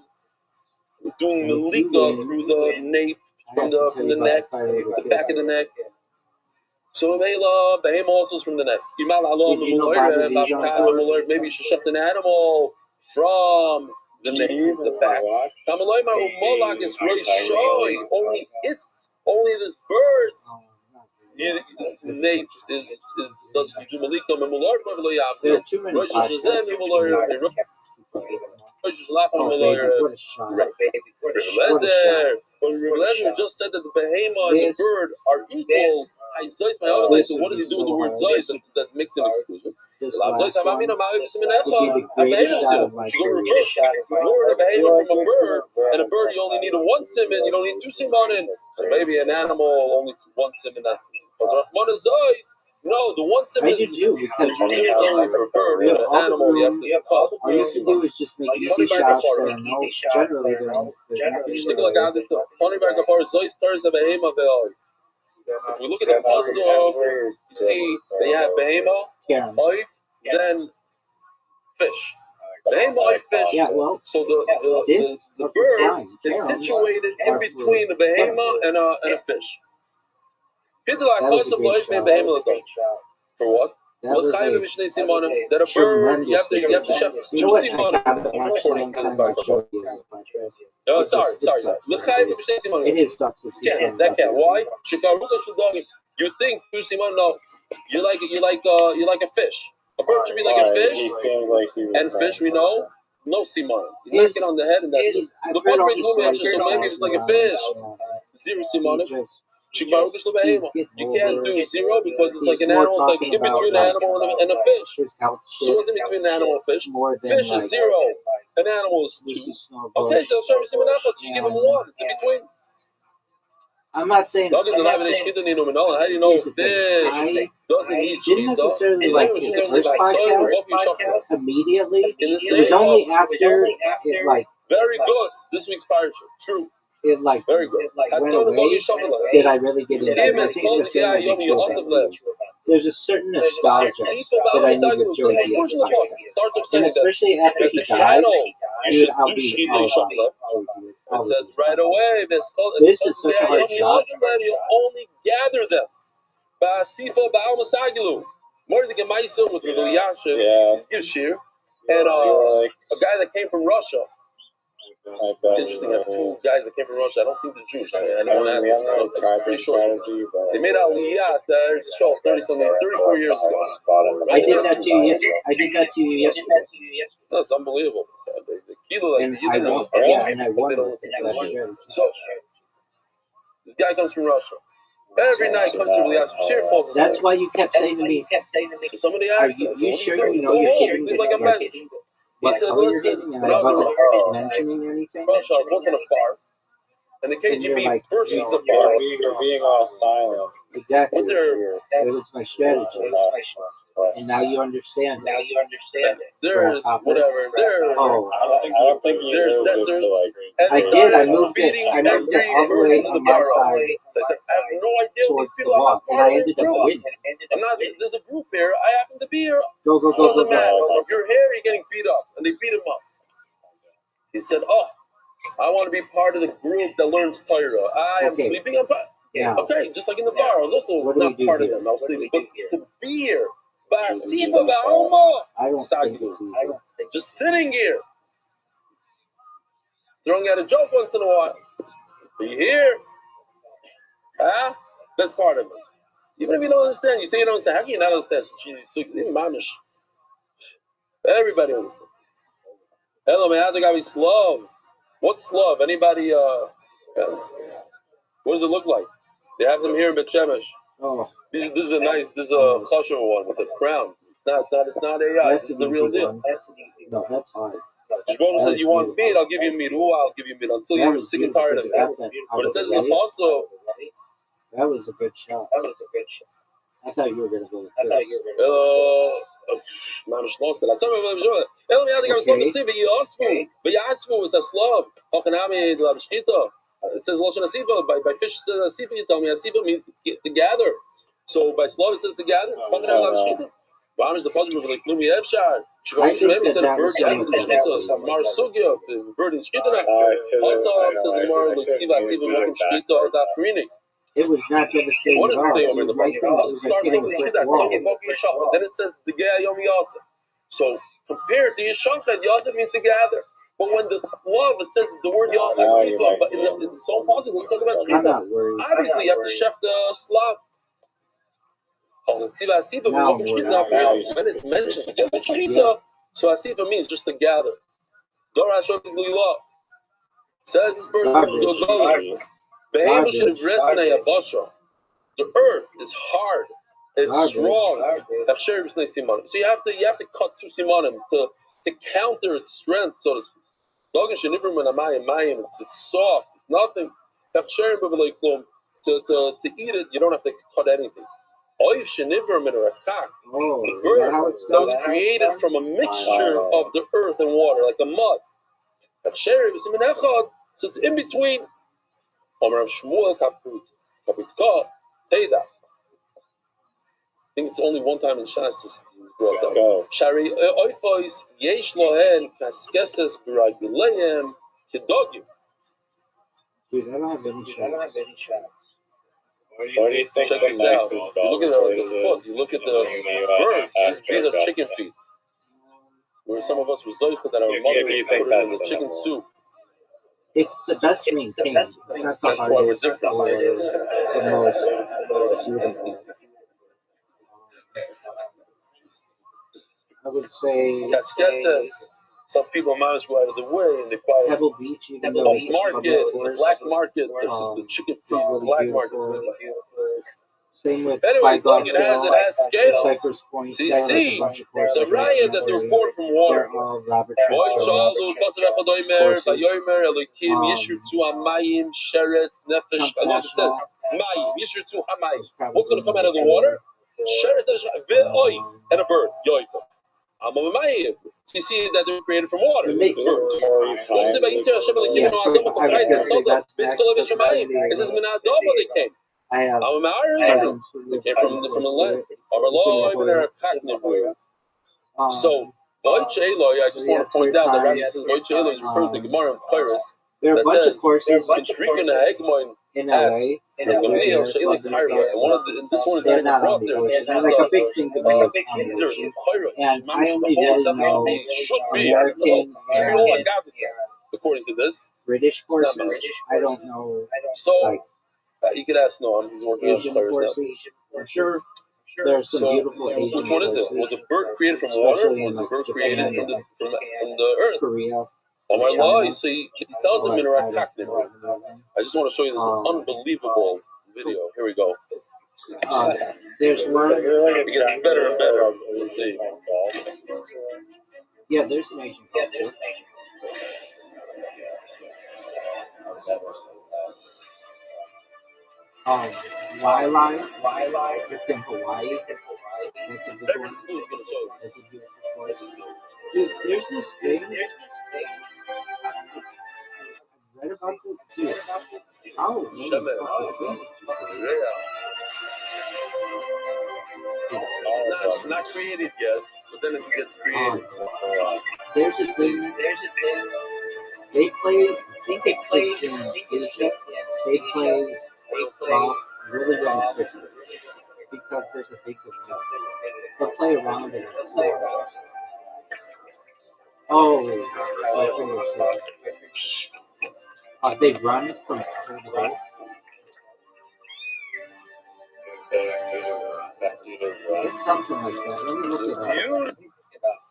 doing And if you malika win, through the nape, I from have to the tell you about neck, the fire of the the back of the neck. So Behema also is from the neck. Did you know Bobby Dijon? Maybe you should shut an animal from the nape, the back. Only this bird's nape is does you do malika There are too many podcasts. Oh, baby, what a shot. What a shot. But Lezer just said that the behema and the bird are equal. So what does he do with the word zois that makes an exclusion? This last one would be the greatest shot of my You go career. reverse. Word a behema from a bird, and a bird you only need a one simon, you don't need two simonin. So maybe an animal only one simon. No, the one simon I did too, because reserved only for a bird, we have but all an the animal you have room. to cut. All you can do is just make easy shots. There are no, generally, there's nothing in the way. If we look at the puzzle, you see that you have behema, Karen. oif, then fish. Behema, oif, fish. Yeah, well, So this the bird fine. is Karen situated in between the behema and a fish. That was a great shot. For what? That was That a a bird, you have to tremendous shove You know what? I simonim haven't watched according to the time. I'll show you. sorry. It is sucks. It's That can't. Why? You think two simon? No, you like a fish. A bird should be like a fish, He seems like he's and fish we know no simon. You knock it on the head and that's it. The I've read all bird the told me stories so maybe it's like a fish. Zero simon. You can't do zero because it's like an animal. It's like in between an animal and a fish. His health shit So what's in between an animal and a fish? more than Fish is zero. An animal is two. Okay, so you give him one. It's in between. I'm not saying. How do you know fish doesn't eat Didn't necessarily like his first podcast immediately. In the It same was only way, after it like very good. This week's parasha. True. it like Very good. went away. Did I really get into it? I think the same way there's a certain nostalgia that I need with Joey Diaz podcast. And especially after he died, dude, I'll be all about it. It says right away, This is such a hard shot. You only gather them. Ba'asifo ba'al masagilu. More than Gemaisa with Rabbi Rothschild. Give shir. And You're like, a guy that came from Russia. I bet. Interesting, I have two guys that came from Russia. I don't think they're Jewish. I don't want to ask we them. haven't really tried I'm pretty this sure. strategy, but They made Aliyah at their show 34 years ago. I did that to you. I did that to you yesterday, That's unbelievable. The kilo that and you I didn't won. know. Yeah, and I But won they don't with listen that to that shit. strategy. So this guy comes from Russia. Every night comes to Aliyah. Shir falls asleep. That's why you kept saying to me, So somebody "Are asked you, him, you "What sure are you you know doing? you're Go home, hitting sleep like a like man." He what said, color you're "Listen, hitting?" And when I I was in wasn't mentioning anything. Russia, I was once in a bar, and the And you're KGB like, burst into the bar you're being all silent. exactly. with their It was my strategy, and now you understand it. there's Grasshopper. whatever, their Oh, I don't think you their moved it sensors, to like. and I they did. I started moved it. beating I moved it every all the way person in the on my bar up. side So I said, I have no idea towards these the people. I'm wall, not and part I of their ended up group. winning. I'm not. There's a group here. I happen to be here. Go, go, go, go, Doesn't matter. go. You're here. You're getting beat up, and they beat him up. He said, "Oh, I want to be part of the group that learns Torah. I am Okay. sleeping. I'm Now, okay, just like in the bar. I was also what do we not do part of here? them. I was sleeping, but to be here, Ba'asifa ba'alma, I don't think it's easy. just sitting here, throwing out a joke once in a while. Are you here? Huh? That's part of it. Even if you don't understand, you say you don't understand. How can you not understand? Mamish. Everybody understands. Hello, man. I think I be Slav. What's Slav? Anybody? What does it look like? They have them here in Bet Shemesh. Oh, This is a nice. This is a chashuv one with a crown. It's not AI. that's This is an the real easy deal. one. No, that's hard. Shmuel said, was "You want beautiful. meat? I'll give you meat. Oh, I'll give you meat until That you're was sick and beautiful tired of because it." that's But it says in the apostle, that was a good shot. I thought you were gonna go with this. Mamish lost it. I tell you, Elo miyad gam slov nasiv v'yasvu is a slav. Hochanami de la b'shchita. It says lashon asifa. By fish says asifa. You tell me asifa means to gather. So by slav it says to gather. Hochanami de la b'shchita. Mamish the pasuk of like Lumi Evshar. I think Maybe said a that bird was yeah some with of the the shchita. Mar sugya bird in shchita. Also says the more like siva asifa mokum shchita da frinik. It was not devastating What at does it all. say over in the My pasuk? thing It was like starts hitting over a with brick that. So wall. then it says the Gea Yom Yaseh. So compared to Yeshachat, Yaseh means to gather. But when the Slav, it says the word Yasifa, but in the song possible, we talk about I'm Shechita. not worried. Obviously, you have to chef the Slav. Oh, Tiva Asifa, Now I'm worried. when it's mentioned, Shechita, so Asifa means just to gather. Dora Shokigulila says this person, Behema should have rested a basha. The earth is hard. It's strong. So you have to cut two simanim to counter its strength, so to speak. It's soft. It's nothing. To eat it, you don't have to cut anything. The bird that was created from a mixture of the earth and water, like a mud. So it's in between. I think it's only one time in Shas this is brought up. Shari oifois yesh lohen kaskeses b'ragileim kedogim. Dude, I don't have any shots. What do you think? Check this out. You look at the foot. You look at the birds. These are chicken feet. Where some of us were zoicha that our mother put it in the chicken soup. It's the best maintained. It's not the That's why we're hardest different. or the most beautiful. I would say Kaskeses. Some people manage to go out of the way and they buy Pebble Beach, even though off it's market, public the black market, the chicken feet, really black beautiful. market. Same with Anyways, Spyglass look, it has Hill, scales. Cypress Point. So you They have like see, a bunch of it's courses a right in riot that that they're area. born from water. They're all Robert Boy, Trent child, Jones Basav Echodoimer, courses. Vayomer, Elokim, Yishurtu Hamayim, Sheretz, Nefesh. I love it says, Mayim, Yishurtu Hamayim. What's going to come out of the water? Sheretz, Ve'oif, and a bird, Yoifa. Amamayim. So you see that they're created from water. It makes Birds. Yeah, so I would say that's actually It says Minadoma they came. I have cousins who They live came pretty from the close to land. it. So, Voiche Eloi, I just want to point out that Rashi says Voiche Eloi is referring to Gemara and Pyrus. There are a That bunch of says, courses. V'trikun ha'egmoin in asked LA, the where Gamliel they're Sheilas club and Harba, stuff, and one of the, and this one is not they're even not on brought the there. ocean. This is Like a the big thing to me is on the Caesar, ocean. Chayra, And I Mamish, the only whole really section know should be American all and Agadah, according to this. British Not courses. Mamish. I don't know, So like you could ask Noam. He's working on Asian Chayras now. courses. I'm sure there's some So beautiful Asian which one is it? courses, Was a bird created from water? especially Or in was a like bird created Japan from and the earth? Korea Oh my and Allah! China. So he tells him in But I don't Rakaknim. know any of them. I just want to show you this unbelievable video. Here we go. There's one. It gets better and better. Let's see. Yeah, there's an Asian culture. Wildlife. It's in Hawaii. That's a big one. That's a beautiful place. Dude, there's this thing. I read about this. Dude, how many fucking beasts do you It's not created yet, but then it gets created. There's a thing. They play. I think they play in Asia. They play golf really, really quickly because there's a big demand. They'll play around in it 2 hours. Oh, they run from hole to hole. It's something like that. Let me look it up.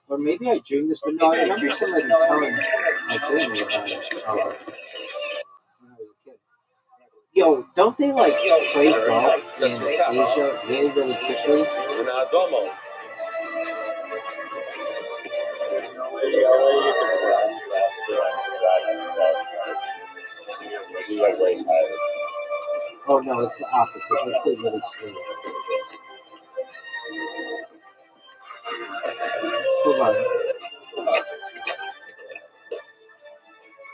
Or maybe I dreamed this, but no, I remember somebody telling my family about it when I was a kid. Yo, don't they like play golf in Asia really, really quickly? Oh no, it's the opposite. They play really slow. Hold on.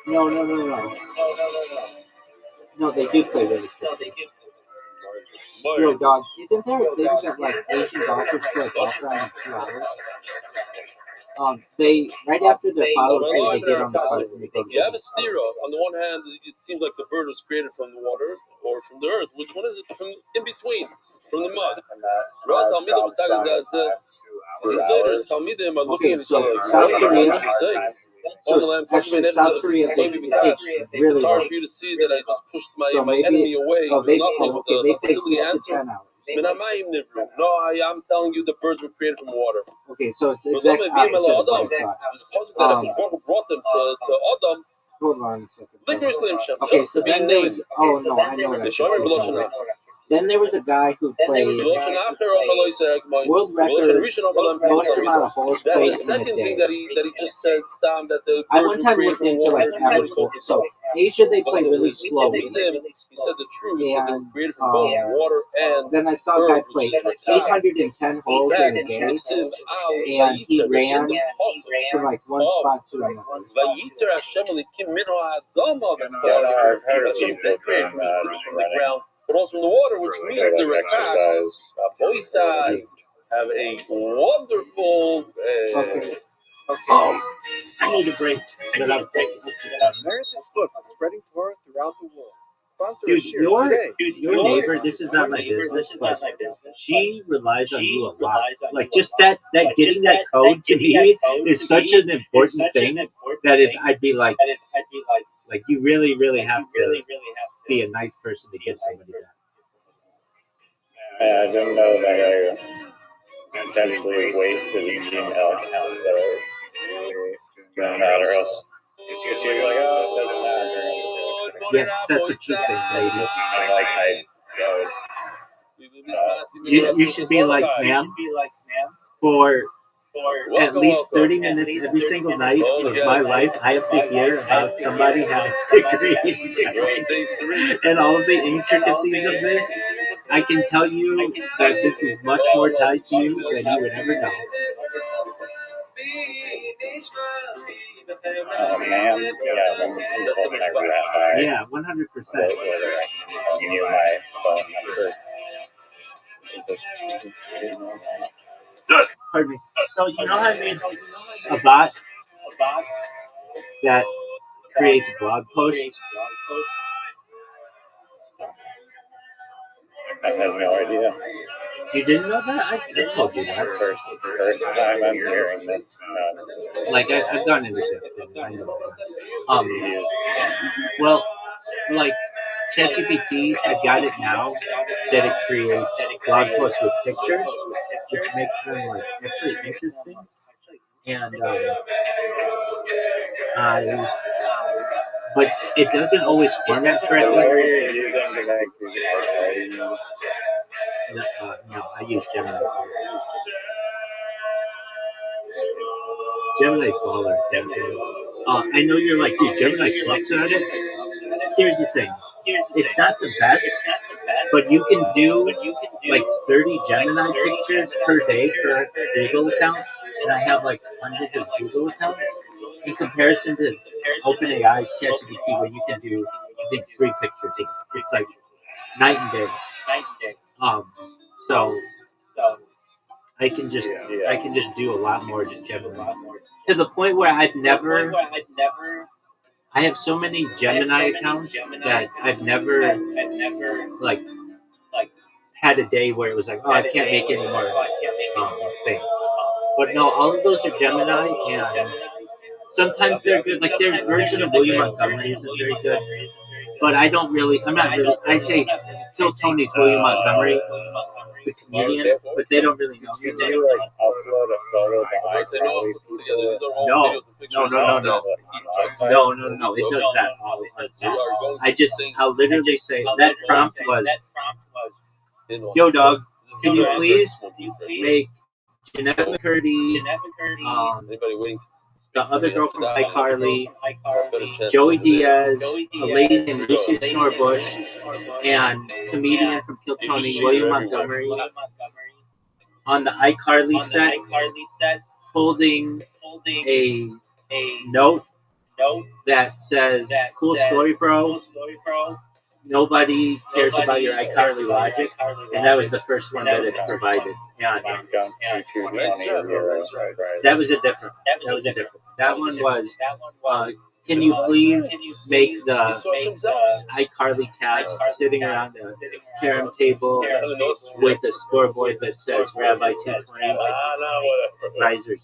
No. No, they do play really quickly. Yo, dog, isn't there a thing that like Asian golfers play a golf round in 2 hours? They right after their follow through, they get on the cart and they go to You have a stira. On the one hand, it seems like the bird was created from the water or from the earth. Which one is it? From in between, from the mud. Talmidim was talking about since later, Talmidim are looking at each other like, South Korea. So actually, South Korea takes really it's hard long. for you to see that I just pushed my So enemy away with nothing with they a say 6 silly to answer. 10 hours. No, I'm telling you the birds were created from water. Okay, so it's the exact opposite of what I thought. This puzzle that brought them to Adam. Hold on a second. Okay, so then there was. Oh no, I know that. Then there was a guy who played world record most amount of holes That's played the in a second day. thing that he just said. That the I one time looked into like average hole. So Asia they play really slowly. He said the truth. And created from both water and then I saw a guy play 810 holes in a day, and he ran from like one spot to another. I've heard of people doing that from the ground, but also from the water, which means the exercise. Have a wonderful. Okay. I need a break. Meredith Book of Spreading Torah throughout the world. Sponsor a share today. Your neighbor, this is not my business, but she relies on you a lot. Like just that getting that code to me is such an important thing that I'd be like you really, really have to be a nice person to give somebody that. I didn't know that I potentially wasted an email account that I don't matter else. You're like, oh, it doesn't matter. Yeah, that's what you think, ladies. You should be like, ma'am, for at least 30 minutes every single night of my life, I have to hear about somebody having degrees and all of the intricacies of this. I can tell you that this is much more tied to you than you would ever know. Man, yeah, 100%. You knew my phone number. Pardon me. So you know how I made a bot that creates blog posts? I have no idea. You didn't know that? I told you that. First time I'm hearing this. Like I've gone into depth. I know that. Well, like ChatGPT, I've got it now that it creates blog posts with pictures, which makes them like actually interesting. And but it doesn't always format So correctly. what were you using to make these iCarly? No, I use Gemini. Gemini's baller. I know you're like, dude, Gemini sucks at it. Here's the thing. It's not the best, but you can do like 30 Gemini pictures per day per Google account, and I have like hundreds of Google accounts. In comparison to OpenAI's ChatGPT, where you can do, I think, 3 pictures. It's like night and day. So I can just do a lot more than Gemini. To the point where I have so many Gemini accounts that I've never like had a day where it was like, oh, I can't make any more things. But no, all of those are Gemini, and sometimes they're good. Like their version of William Montgomery isn't very good, but I'm not really. I say Kill Tony's William Montgomery, the comedian, but they don't really know him. Do you like upload a photo to iCarly? No. It does that. I'll literally say that prompt was, "Yo, dog, can you please make Jeanette McCurdy, the other girl from iCarly, Joey Diaz, a lady named Lucy Snorbush, and comedian from Kill Tony, William Montgomery, on the iCarly set, holding a note that says, cool story, bro. Nobody cares about your iCarly logic," and that was the first one that it provided. And that was a different. That one was, can you please make the iCarly cast sitting around a carom table with a scoreboard that says Rabbi 220 risers?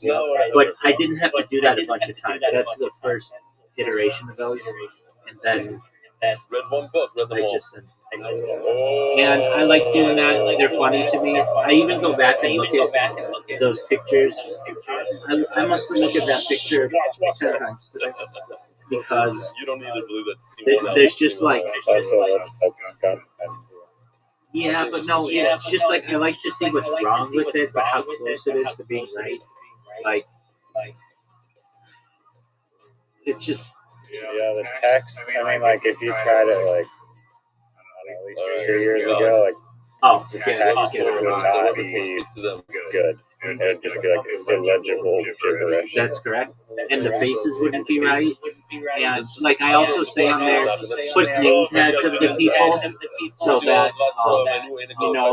But I didn't have to do that a bunch of times. That's the first iteration of those, and then read one book, read them all. And I like doing that. They're funny to me. I even go back and look at those pictures. I must have looked at that picture 10 times today, because you don't need to believe that. There's just like, yeah, but no, it's just like I like to see what's wrong with it, but how close it is to being right. Like it's just. Yeah, the text. I mean, like if you tried it, like at least 2 years ago, like the text would not be good. It would just be like illegible gibberish. That's correct. And the faces wouldn't be right. And like I also say on there, put name tags of the people so that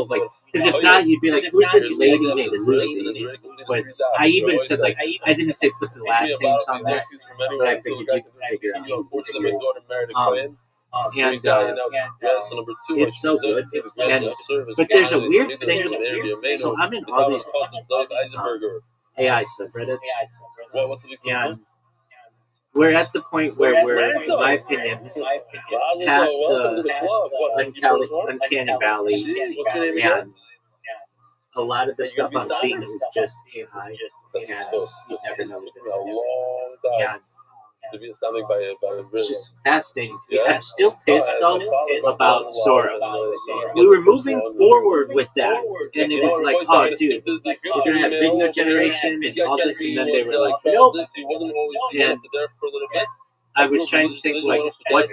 like, because if not, you'd be like, who's this lady named Lucy? But I even said like, I didn't say put the last names on there, but I figured you could figure out. And it's so good. But there's a weird thing. So I'm in all these AI subreddits, and we're at the point where we're, in my opinion, past the uncanny valley, and a lot of the stuff I'm seeing is just AI, and you never know what it is. To be something by it's just fascinating. I'm still pissed though about Sora. We were moving forward with that, and it was like, oh, dude, we're gonna have video generation and all this, and then they were like, nope. And I was trying to think like, what?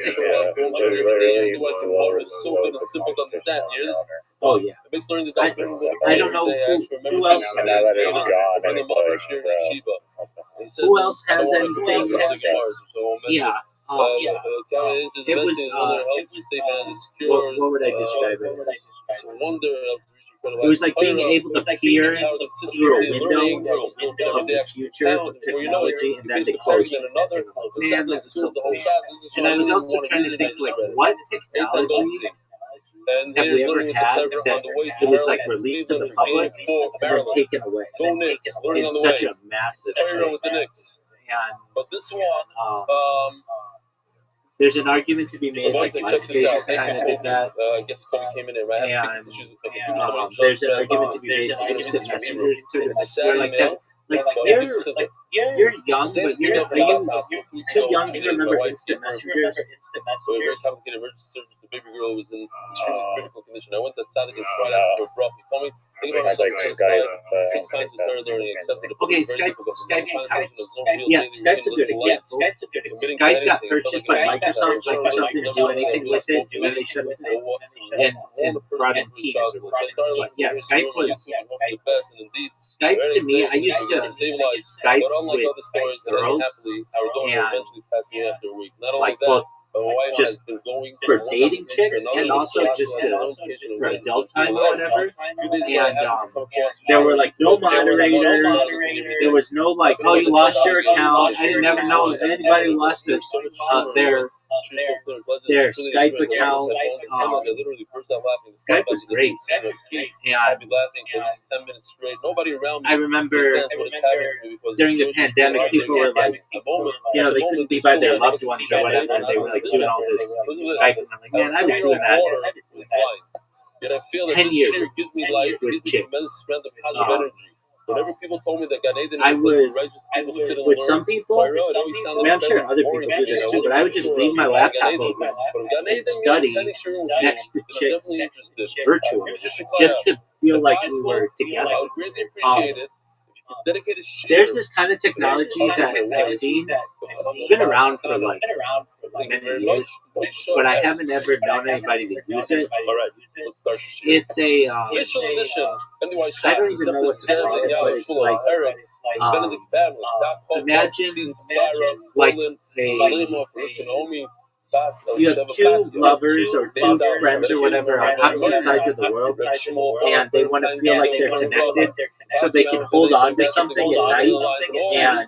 Oh yeah. I don't know who else. Who else has anything? Yeah. It was. What would I describe it as? It was like being able to peer through a window of the future of technology, and then they closed it. Man, this is so cool. And I was also trying to think like, what technology And have we here's ever learning with the had clever that on the way to it was like Maryland, released to the Cleveland for public game 4, and then Maryland. taken away Go Knicks, learning in on the such way. a massive Carry on thing? with the Knicks. And But this one, there's an argument to be the made, boys like like, check this MySpace out. kind of did that. I guess Kobe came in there. I had And issues with the computer. Somebody there's just an read argument to be made you're gonna see against this the from Hebrew. messengers and It's a sort sad of like email. that. Like But it's chizuk. you're young, Saying but this email you're from the last too hospital 2 weeks ago. young 3 to days, my remember wife instant gave birth. messengers. So a very complicated emergency surgery. The baby girl was in extremely critical condition. I went to Tzaddik and cried after her breath. He told me, think about It's like myself Skype. aside. 6 times we started learning, accepted it, but Okay, it was very Skype, difficult. For Skype many and times, Skype. there's no real Yeah, daily Skype's a routine, good little life. example. Committing to Skype got anything. It felt purchased like by an Microsoft. act of Microsoft didn't do anything with it, and then they shut it down. And brought in Teams. So I started But listening yeah, to this Skype room on was YouTube and hoping the best, and indeed, Skype very to next me. day, I used we to were stabilized. Skype But unlike with other stories that ended girls happily, our daughter and eventually passed away after a week. Not only like that, both but my wife just has been going for from one dating complication to chicks another, and also so just on one occasion, for we adult went time to or whatever. 2 days ago, I And happened to come across a there were story. like no moderators. There was no like, oh, you lost your account. I didn't never know if anybody who lost their Skype account. Skype was great. And I'd be laughing for at least 10 minutes straight. Nobody around me I remember understands what is happening to me because during the it's just pandemic, really people were like, heartbreaking. they couldn't be by their loved ones or whatever, and they were like doing all this Skype. And I'm like, man, I was doing that was blind. Yet I feel that 10 this years shit gives me life, it with gives me chicks. tremendous strength and positive energy. Whenever people told me that Gan Eden I is a place would, where righteous people sit and with learn, some people, I mean, I'm sure other people do this too, but I would just leave my laptop open and study next to chicks virtually, just to feel like we were together. I would greatly appreciate it. Dedicated There's this kind of technology that I've seen. It's been around for like many years, but I haven't ever known anybody to use it. All right, let's start the show. It's a Official edition. I don't even know what to call it, but it's like imagine like you have two lovers or two friends or whatever on opposite sides of the world, and they want to feel like they're connected, so they can hold on to something at night, and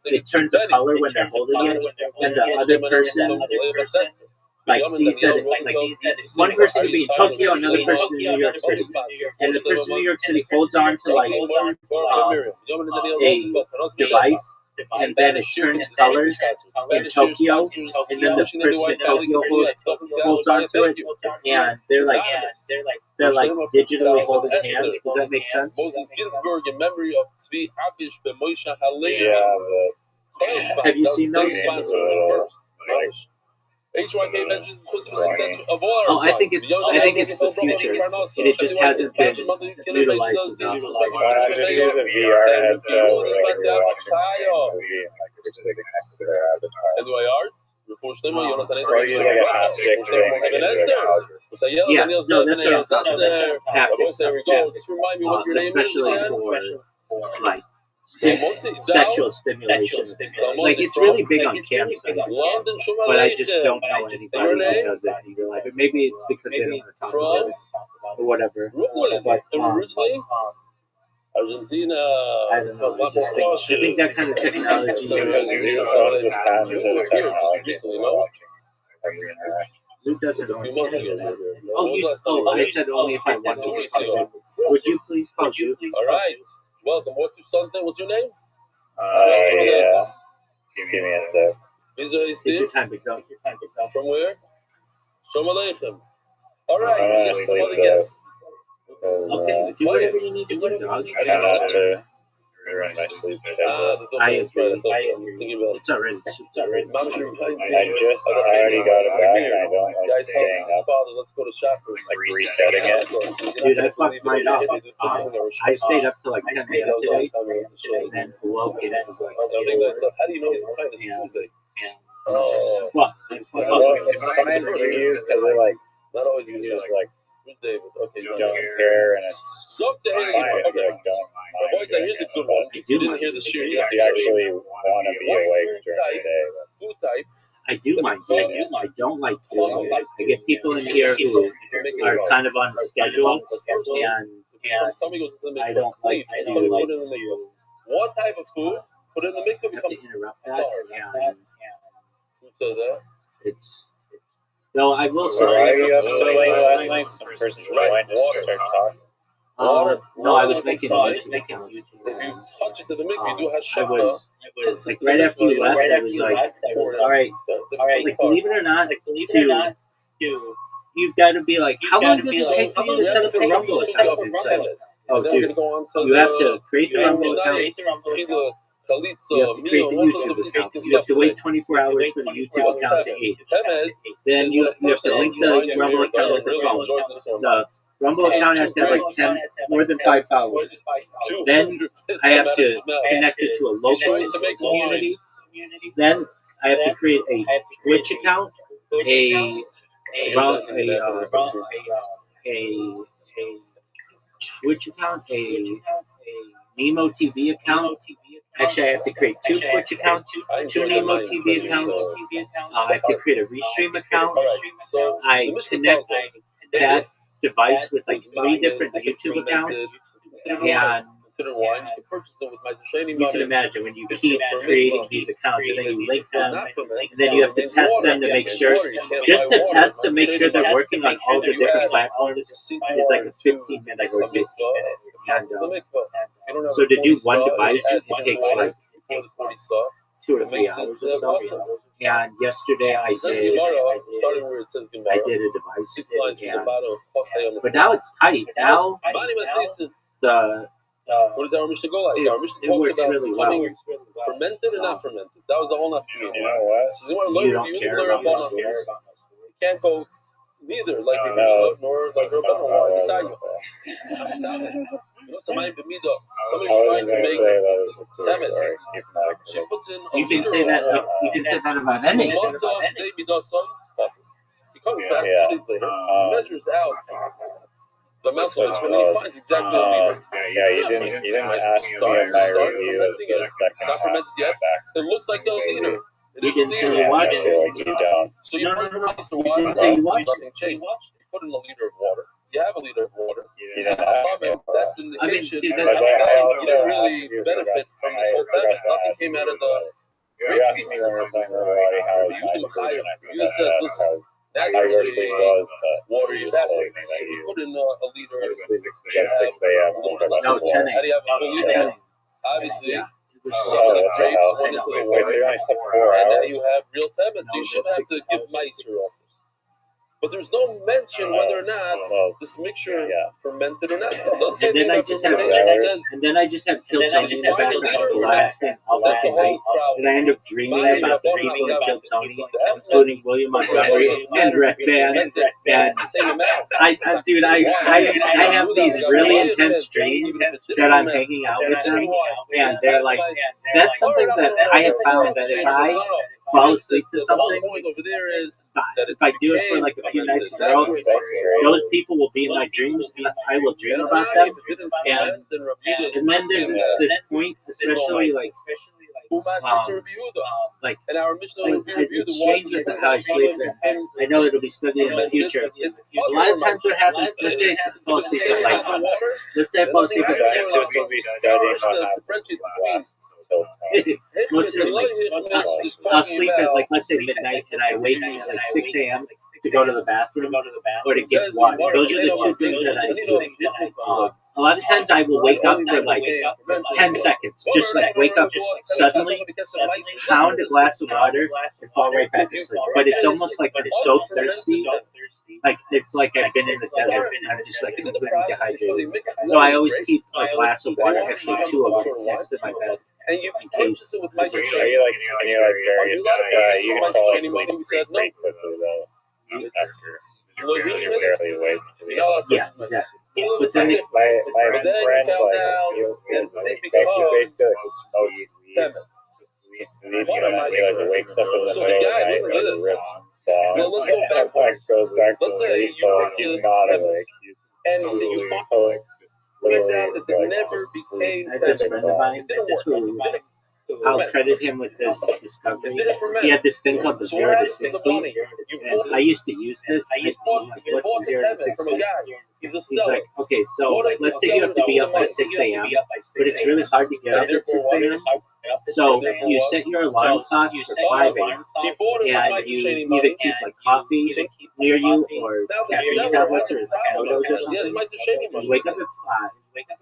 it turns a color when they're holding it, and the other person like sees that it, like one person could be in Tokyo, another person in New York City, and the person in New York City holds on to like a device, and then it turns colors in Tokyo, and then the person in Tokyo holds on to it, and they're like digitally holding hands. Does that make sense? Moses Ginsburg in memory of Tzvi Abish ben Moshe Halevi. Have you seen those? HYK mentions the success of all our I think it's the future, and it just hasn't been utilized enough. I just use a VR headset where like you're watching a movie and like you're sitting next to their avatar. Or use like a haptic thing. Yeah, no, that's what I'm talking about. Haptics. There we go. Just remind me what your name is especially again. for like sexual stimulation. Like it's really big on campsites, but I just don't know anybody who does it in real life. But maybe it's because they don't want to talk about it or whatever. But originally, Argentina. I don't know. I think that kind of technology Because is. Zoom owns a patented technology for watching every interaction. Zoom doesn't A own few months ago. it. I said only if I wanted to. 2 weeks ago. Would you please call Zoom? All right. Welcome. What's your son's name? What's your name? Yeah. Give me a sec. Israel Take Steve. your time to go. From where? Shalom Aleichem. All right. I'm Here's honestly some other guests. Okay, do whatever you need to do, dog. I don't have to ruin my sleep. I agree. Thinking about It's already. I just already got it back and I don't like Guys, staying his up, father, let's go to shoppers. like resetting it. Dude, I fucked mine up. I stayed up till like 10 a.m. today, and then woke and it was like How do you know it's behind this Tuesday? Well, It's fine for you because I like Not always it's use just like David. Okay, you don't care and it's Someday, fine if you like don't my boys, here's a good one. If you didn't hear this year, if you actually want to be awake during the day. Food type. I do mind doing it. I don't like doing it. I get people in here who are kind of on the schedule, and I don't like to One type of food, put it in the mikvah, have to becomes interrupt that. And Who says that? it's Though I will So why are say, you up so late last night? Some person joined us to start talking. no, I was making a YouTube account. If you touch it to the mikveh, you do I hashemah. was like right after you left, I was like, all right, like believe it or not, you've got to be like, how long does it take for you to set up a Rumble account? It's like, oh, dude, you have to create the Rumble account. You have to create the YouTube account. You have to wait 24 hours for the YouTube account to age. Then you have to link the Rumble account with the phone. The Rumble account has to have like more than 5 followers. Then I have to connect it to a local community. Then I have to create a Twitch account, a Twitch account, a Nemo TV account. Actually, I have to create 2 Twitch accounts, 2 Nemo TV accounts. I have to create a Restream account. I connect that device with like 3 different YouTube accounts. And you can imagine when you keep creating these accounts and then you link them, and then you have to test them to make sure, just to test to make sure they're working on all the different platforms is like a 15-minute or 15-minute. And so to do one device, it takes like 2 or 3 hours or so. And yesterday I did a device. But now it's tight. Now what does our Mishnah go like? Our Mishnah talks about really becoming fermented or not fermented. That was the whole enough. You know what? You don't care about this. You can't go neither like nor like Rabbi Rothschild. Somebody's trying to make Temet. She puts in You can say that. You can say that about anything. He comes back 2 days later, measures out the amount of this when he finds exactly the leader. Yeah, you didn't ask me in my review of the second It's not fermented yet. It looks like a leader. It You is a didn't say leader. you watched I feel like you don't. So you put it rice and You water. didn't say you watched Nothing changed. You put in a liter of water. You have a liter of water. You didn't ask me. That's the indication dude, that you didn't really benefit from this whole time. Nothing came out of the You asked me when we were playing everybody how you can hire. You says, listen, I naturally actually was, but water you you just have. told me So that you you put in a liter. at 6 a.m. No, 10 How do you have a full liter? Obviously, some Oh, of the what the grapes hell? went into the So you water. only slept 4 And now hours? you have real temets. So you should have to give meiser off this. But there's no mention whether or not this mixture fermented or not. Let's say And then I just have Kill Tony in the background blasting all that's the fucking night. whole problem. And I end up dreaming about the people that killed Tony, including William Montgomery and Red Band. And It's the same amount. I have these really intense dreams that I'm hanging out with them, and they're like, that's something that I have found that if I fall asleep to something, if I do it for like a few nights in a row, those people will be in my dreams, and I will dream about them. And then there's this point, especially like and our Mishnah it's strange with how I sleep, and I know it'll be studied in the future. A lot of times what happens, let's say I fall asleep at like, let's say I fall asleep at Scientists will be studying what happens I'll sleep at like, let's say midnight, and I wake at like 6 a.m. to go to the bathroom or to get water. Those are the 2 things that I do. A lot of times I will wake up for like 10 seconds, just like wake up suddenly, pound a glass of water, and fall right back to sleep. But it's almost like I'm so thirsty, like it's like I've been in the desert and I'm just like completely dehydrated. So I always keep a glass of water, actually 2 of them, next to my bed. And you purchase it with my Are you like various you can fall asleep pretty quickly though. After you're barely awake. Yeah, exactly. But then my friend like he basically smoked weed. Just sleep, you know, realize it wakes up in the middle of the night and like rips songs. Let's go backwards. Goes back Let's to say the you he's not awake. and you find out that it never became I have this friend of mine who I'll credit him with this discovery. He had this thing called the 0 to 60, and I used to use this. I used to use, like, what's the 0 to 60? He's like, okay, so like, let's say you have to be up by 6 a.m., but it's really hard to get up at 6 a.m. So you set your alarm clock for 5 a.m. He bought it with and Michael you Shaney either money. keep like coffee near you or Now the caffeine seller tablets has or a problem. Odos or He has something. Michael Shaney You money. wake up at 5.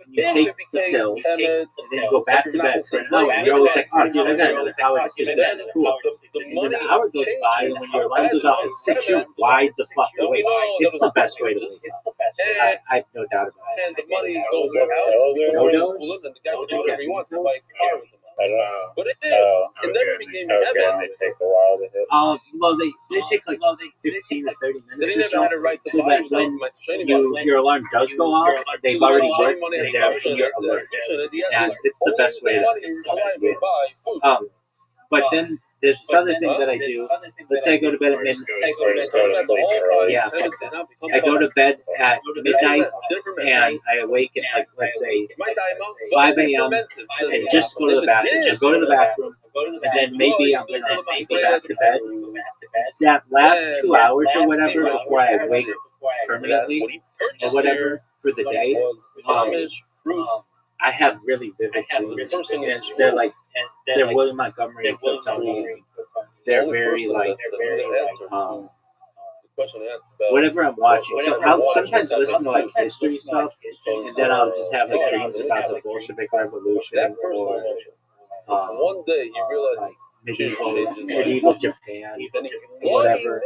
You If take it the became pill, Kemet, and then you go back to bed for an hour. And you're always like, oh, dude, I got another hour to sleep. This is cool. the And then money the hour goes by, and when your alarm goes off at 6, you're wide the fuck awake. It's the best way to wake up. I have no doubt about it. and the money goes Was it out. pills or No and dose? the guy can do whatever he wants to buy a car with the money. I don't know. But it did. Oh, It never became okay, Kemet. and they take a while to hit. Well, they take like 15 to 30 Then he minutes or never had so. a right to So buy that when Michael Shaney money. your alarm does go off, they've already worked and they're in your alert. And it's the best way to do it. buy food. But then there's this other thing that I do. Let's say I go to bed at midnight. Or just go to sleep early. Yeah. I go to bed at midnight and I awake at like, let's say 5 a.m. and just go to the bathroom. I go to the bathroom and then maybe I'm gonna go back to bed. That last 2 hours or whatever before I wake permanently or whatever for the day, I have really vivid dreams. And they're like, they're William Montgomery and Kryptonian. They're very like, whatever I'm watching. So I'll sometimes listen to like history stuff, and then I'll just have like dreams about the Bolshevik Revolution or one day he realized like medieval Japan, or whatever.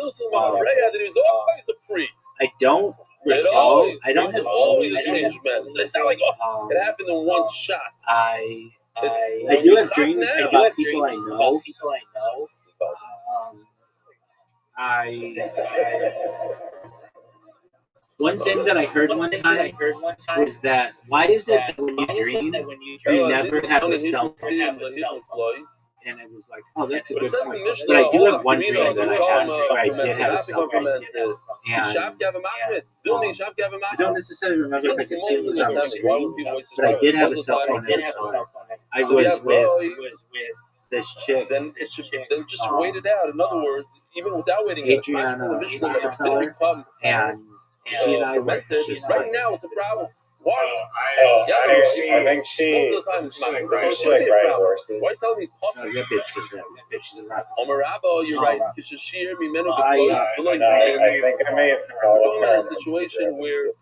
I don't recall. I don't have all always a change, man. It's not like, oh, it happened in one shot. I do have dreams about people I know. One thing that I heard one time was that why is it that when you dream, you never have a cell phone? And it was like, oh, that's a good point. But I do have one dream that I had where I did have a cell phone. And I don't necessarily remember if I could see it was on the screen, but I did have a cell phone in the car. I was with this chick. Then it should then just wait it out. In other words, even without waiting it, Adriana Rockefeller, and she and I went just right like, now it's a problem. Why? I think she. Most of the time it's not. She So it likes should be a riding problem. horses. Why tell me oh, possible? that bitch is a rock. Omerabo, you're right. Kishashir, Mimeno, I think I may have called Going her at a situation where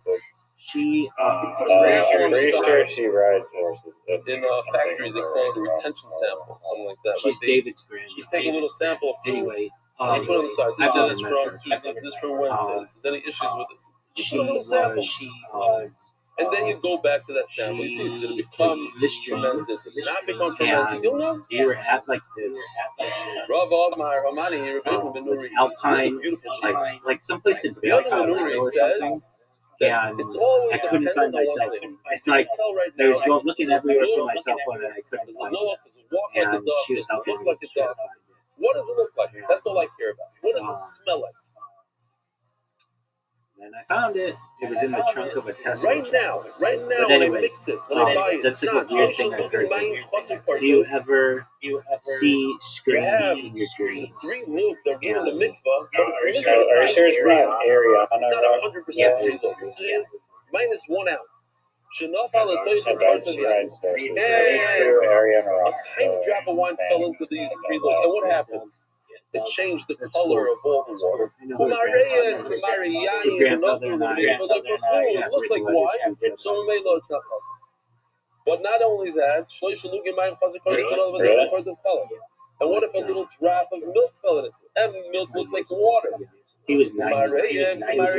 She, I'm pretty sure she rides horses. in a factory they call it a retention sample, something like that. she's Like they David's grand. take a little sample of food Anyway, and put it on the side. This I've is never from met her. Tuesday. This is from Wednesday. Is there any issues with it? You She put a little sample. was, And then you go back to that sample. You see if it's going to become fermented. Not become fermented. You'll know. we were at like this Rav Admar Romani, Rabbeinu Benuri. Alpine, Beautiful sheep. like someplace in The other Colorado Benuri or says something. that And it's always I couldn't find dependent my on cell one phone. thing. Like, I can tell right I was now, looking everywhere for my cell phone and I couldn't there's a find it. look, there's a walk like a And duck, she was there's a helping look me like a try to duck. find it. What does it look like? That's all I care about. What does it smell like? And I found it. It was in the trunk of a Tesla. Right now, But when anyway, I mix it, when I buy it, that's it's like a not. weird thing I heard. Do you ever see screens in your dreams? 3 look, they're in the mikvah, but it's Are missing. you sure it's not Ariana? It's not 100% true though. It's minus 1 ounce. Shenof al I bet she rides horses. True Ariana a tiny drop of wine fell into these 3 look, and what happened? It changed the color of all the water. It looks like wine, so it's not possible. But not only that, and what if a little drop of milk fell in it? And milk looks like water. He was 90. When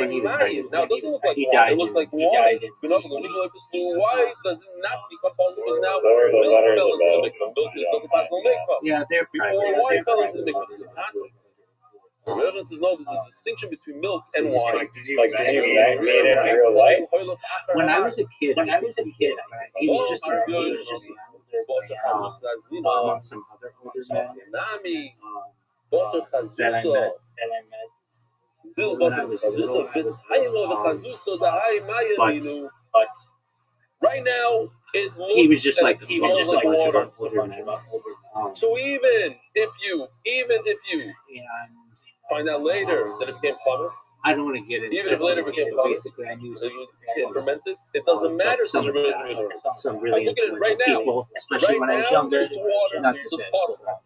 he was 90. Now it doesn't look like He water. died It looks in- like water. he died in- Why does it not become possible? Because now What are the milk letters fell into the about? mikvah. Milk doesn't pass the mikvah. Yeah, they're Before wine fell into the mikvah, it's impossible. The reference is no, there's a distinction between milk and wine. Did you meet it in real life? When I was a kid, he was just an older man, among some other older men that I met. When I was little, but right now, it looks he was just like it smells like a bunch water. of older men. So even if you, And find out later that it became chametz, I don't want to get into even if later it became chametz, basically I knew it was fermented. It doesn't matter. some Some really, really look at it right now. people, especially Right when I was now, younger. it's water. Not It's to just say. possible.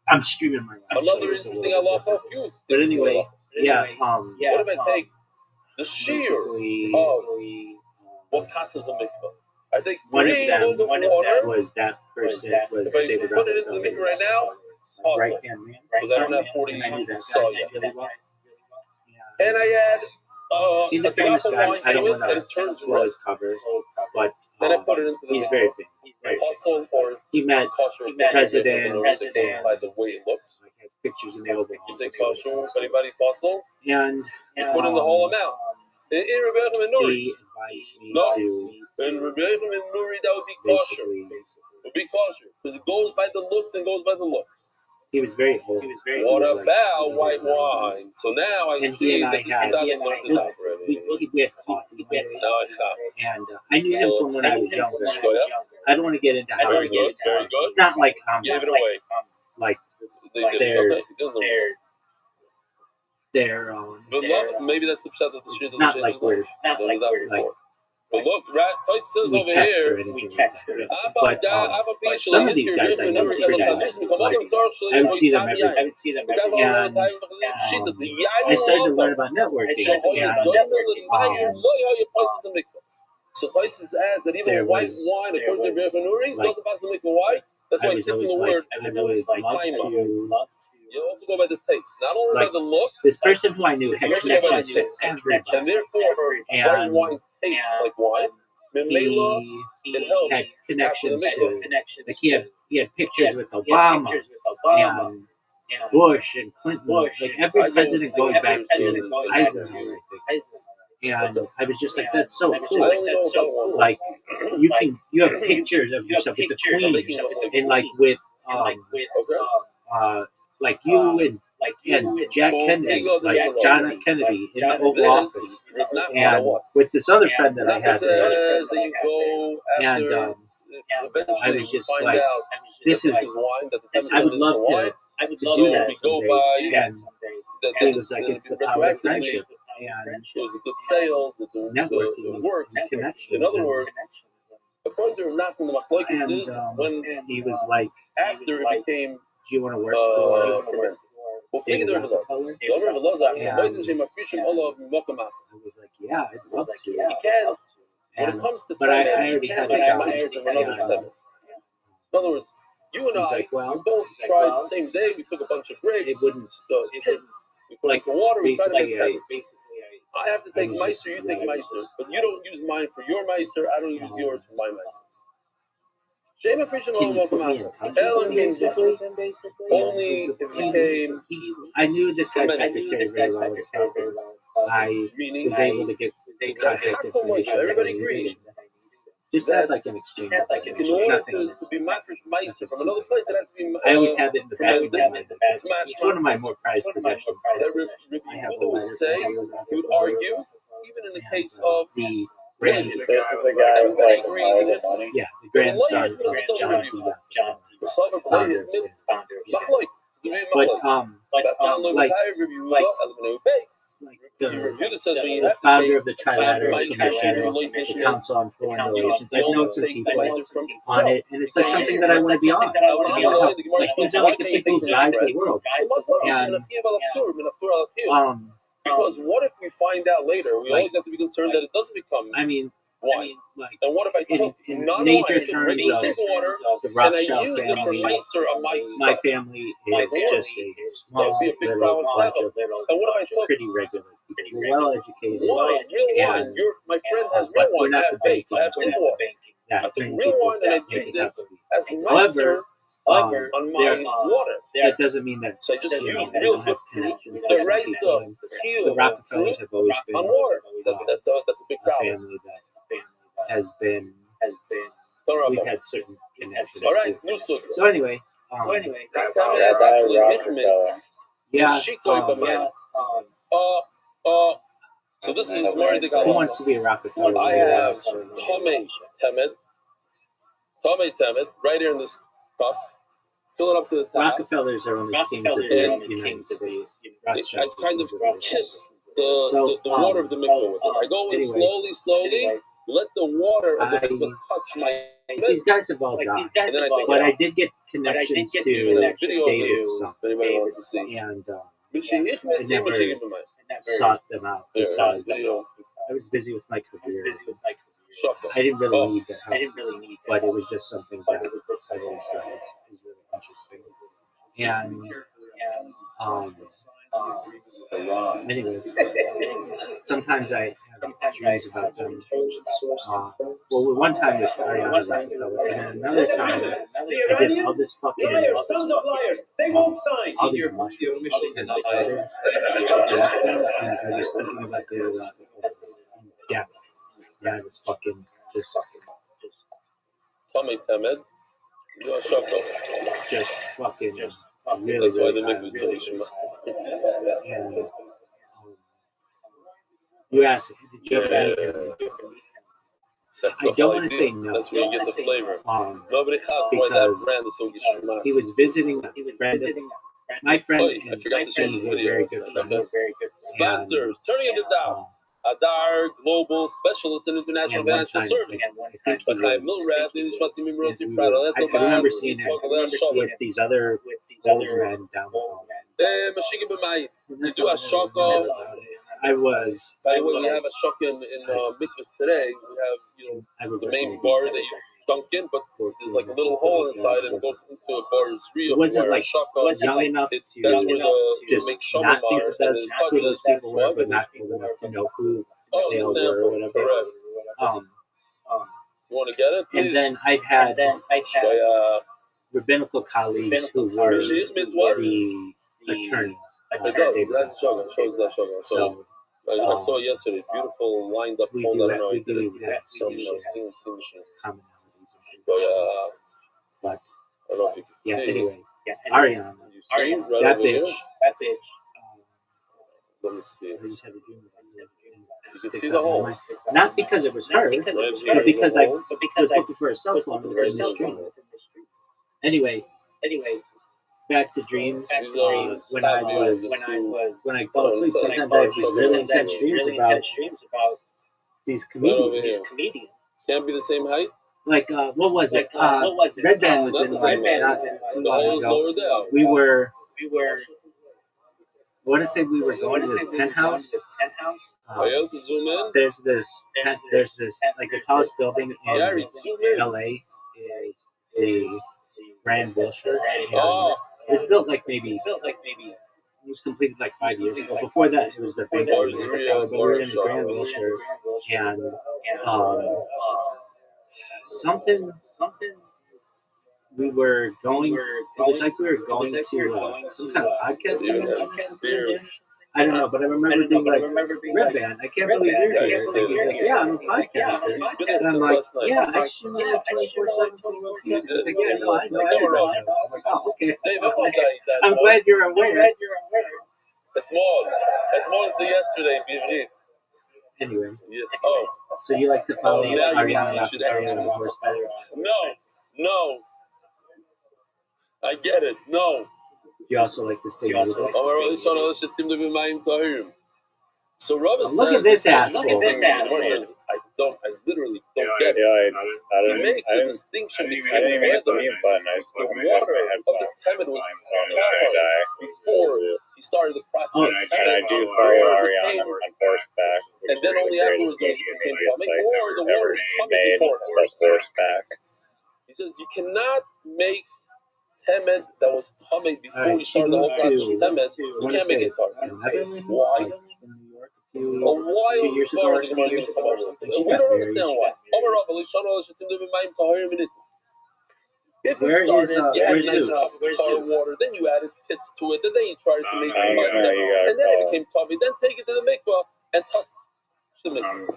I'm streaming my life. Another interesting halacha. But anyway, yeah. What if I take the shear of what passes a mikvah? I think One of 3 them mug of water. was that person was If I put it into the mikvah right now, right awesome. hand man. Because I don't have 40 And I knew that saw guy yet. really well. And I add He's a a famous drop of guy. wine I don't in it, want and it turns to blow red. his cover, but Then I put it into the he's mikvah. very famous. Apostle or He met kosher presidents that goes by the way it looks. Like has pictures in the Oval You say kosher, anybody apostle, and you put in the whole amount. In Rabbi Yochanan Nuri, he advised me no, to in Rabbi Yochanan Nuri that would be kosher. basically. It would be kosher because it goes by the looks and goes by the looks. He was very old. What about white wine? So now I see that this is how they learned it out already. We had coffee. No, it's not. And I knew him from when I was younger. Shkoya. I don't want to get into how Very I knew good, very him. good. It's not like Gave it away. like They did it. they're- Okay, you didn't know. they're But look, maybe that's the shot that the shit doesn't not change like his we're life. That was that before. But look, Toy says we over text or here. anything. But some of these guys I know pretty well. I would see them every day. And I started to learn about networking. So Tosis adds that even There white was- wine, according to Rabbi Nuri, like- doesn't pass the mikvah white. That's why I it was sticks in the always word. I would love to. You also go by the taste, not only Like, by the look, This person who I knew had you also go by the connections to taste. everybody. And therefore, And white wine tastes like wine. Memela, He it helps had connections after to, the like he had pictures with Obama and Bush and Clinton, like every president going back to Eisenhower, I think. And I was just like, that's so cool. Like you have pictures of yourself with the Queen and like with like you and Jack Kennedy, like John F. Kennedy in the Oval Office, and with this other friend that I had there. And I was just like, this is, I would love to do that someday. And it was like, it's the power of friendship and it was a good sale, the networking works. and connections. In other words, according to not from the machlokes is when he was like, after it became do you want to work fermented. for David Rockefeller? I was like, yeah, I'd love to. You can. When it comes to but I temet, already you had can't a take job. mice from another's temet. In other words, you and He's I, like, well, we both tried the same day. We took a bunch of grapes, it wouldn't, pits, we put like the water, we tried to make basically, temet. I have to take micer, you take micer, but you don't use mine for your micer, I don't use yours for my micer. Shame of Fishin Can you put me in touch with him, basically? Only if it became. I knew this guy's secretary very well. I was able to get contact information. Everybody agrees. Just had like an exchange. In order to be mafresh micer from another place, it has to be. I always have it in the back of my mind. It's It's one of my more prized possessions. I have a would say, you would argue, even in the case of the This is the guy with like all the money. yeah, the grandson of John D. the Sovereign Blade is But the founder of the Trilateral Commission, the Council on Foreign Relations, I've known some people on it, and it's like something that I want to be on. I want to help. Like these are like the people who guide the world. And because what if we find out later? We always have to be concerned that it doesn't become I mean, wine. like And what if I cook in non-wine, major terms basic of water, the and I Rothschild use it for family, nicer on my my stuff? family is just a small Be a big little brown bunch of And what if I took pretty regular people, well educated, wine, real wine? and My friend has but real we're wine. not I have the fake. I have banking simple water. that I took many real people wine and I make used it it have to be. as nicer However, on my water. that doesn't mean that So I just you know, use I real don't good have fruit. connections The to some rice people. up, The peel, Rockefellers fruit have always been on water. That's a big a problem. family that has been we've had certain connections. All right, with. new sugar. So anyway, Rabbi Rothschild. yeah, So this is more the who wants to be a Rockefeller? I have Tomei Temet right here in this cup. fill it up to the top. Rockefellers are only kings of the United States. I kind of kiss the water of the mikveh with it. I go in slowly, let the water of the mikveh touch my head. These guys have all died. And then I take But it I out. did get connections to Video of it, David's son. if anybody wants to see. And I I never sought them out because I was busy with my career. I didn't really need that help, but it was just something that I always thought was really interesting. And anyway, sometimes I have dreams about them. Well, one time with Ariana Rockefeller, and then another time I did all this fucking all these mushrooms and powder, and I was thinking about David Rockefeller. Yeah, it was fucking just Tommy Temed, you're shocked. just fucking really, That's why really the mikveh is so shema. And you asked, did you ever meet him? I don't want to say no. That's where you get the flavor. Nobody has why Because that brand is so shema. he was visiting a friend of my friend, I and forgot to show this he's a video. very good friend. Sponsors, turning it down. Adar Global Specialist in International And one Financial time, Service. I think he But I was, I I remember seeing him with these other old men down the hall. We do a shaka. I was, By the way, we have a shaka in mikvahs today. We have, the main bar that you dunk in, but there's like a little hole inside and it goes into a bar's real. it wasn't like young enough to that's where just make not think shamamar that and that's then who those people were, touches but not old enough to know who Oh, they the all were sample, or whatever. correct. You want to get it, please? And then I had rabbinical colleagues who were the attorneys. That's shaka. Shows that shaka. So I saw it yesterday. Beautiful lined up hole. I don't know. I did some scene machine. But I don't know if you can yeah, see. anyway, Ariana, You see right that over bitch. here? Let me see. I just had a dream about her. You can see the hole. Not because it was her, but because I was looking for a cell phone within the stream. Anyway, back to dreams. When I fall asleep, sometimes I have these really intense dreams about these comedians. Can't be the same height. Like what was it? Red Band was in not too long ago. We were. I want to say we were going to this penthouse. Zoom in. There's this like the tallest building in LA is the Grand Wilshire. Oh. It was built like maybe it was completed like 5 years ago. Before that, it was the Bank of America, but we were in the Grand Wilshire, and something. We were going. It was like we were going to some kind of podcast. I don't know, but I remember being like, Red Band, I can't believe you're here. And he's like, yeah, I'm a podcaster. And I'm like, yeah, I stream on 24/7. He's like, yeah, no, I know everybody. I'm like, oh, okay. I'm glad you're aware. It's yesterday, BG. Anyway. Oh. So you like to follow Ariana Rockefeller on horseback? No. I get it. No. You also like to stay muted? So Rabbi says, look at this asshole. I literally don't get it. He makes a distinction between the water of the Temet was before he started the process. And I do follow Ariana on horseback. And then only afterwards it became coming, or the water was coming before horseback. He says you cannot make Temet that was Tameh before you started the whole process of Temet, you can't make it Tameh. Why? A while before the money will come over. We don't understand why. If it started, you had nice tar water, then you added pits to it, and then you tried to make it and then it became Tameh. Then take it to the mikvah and touch the mikvah.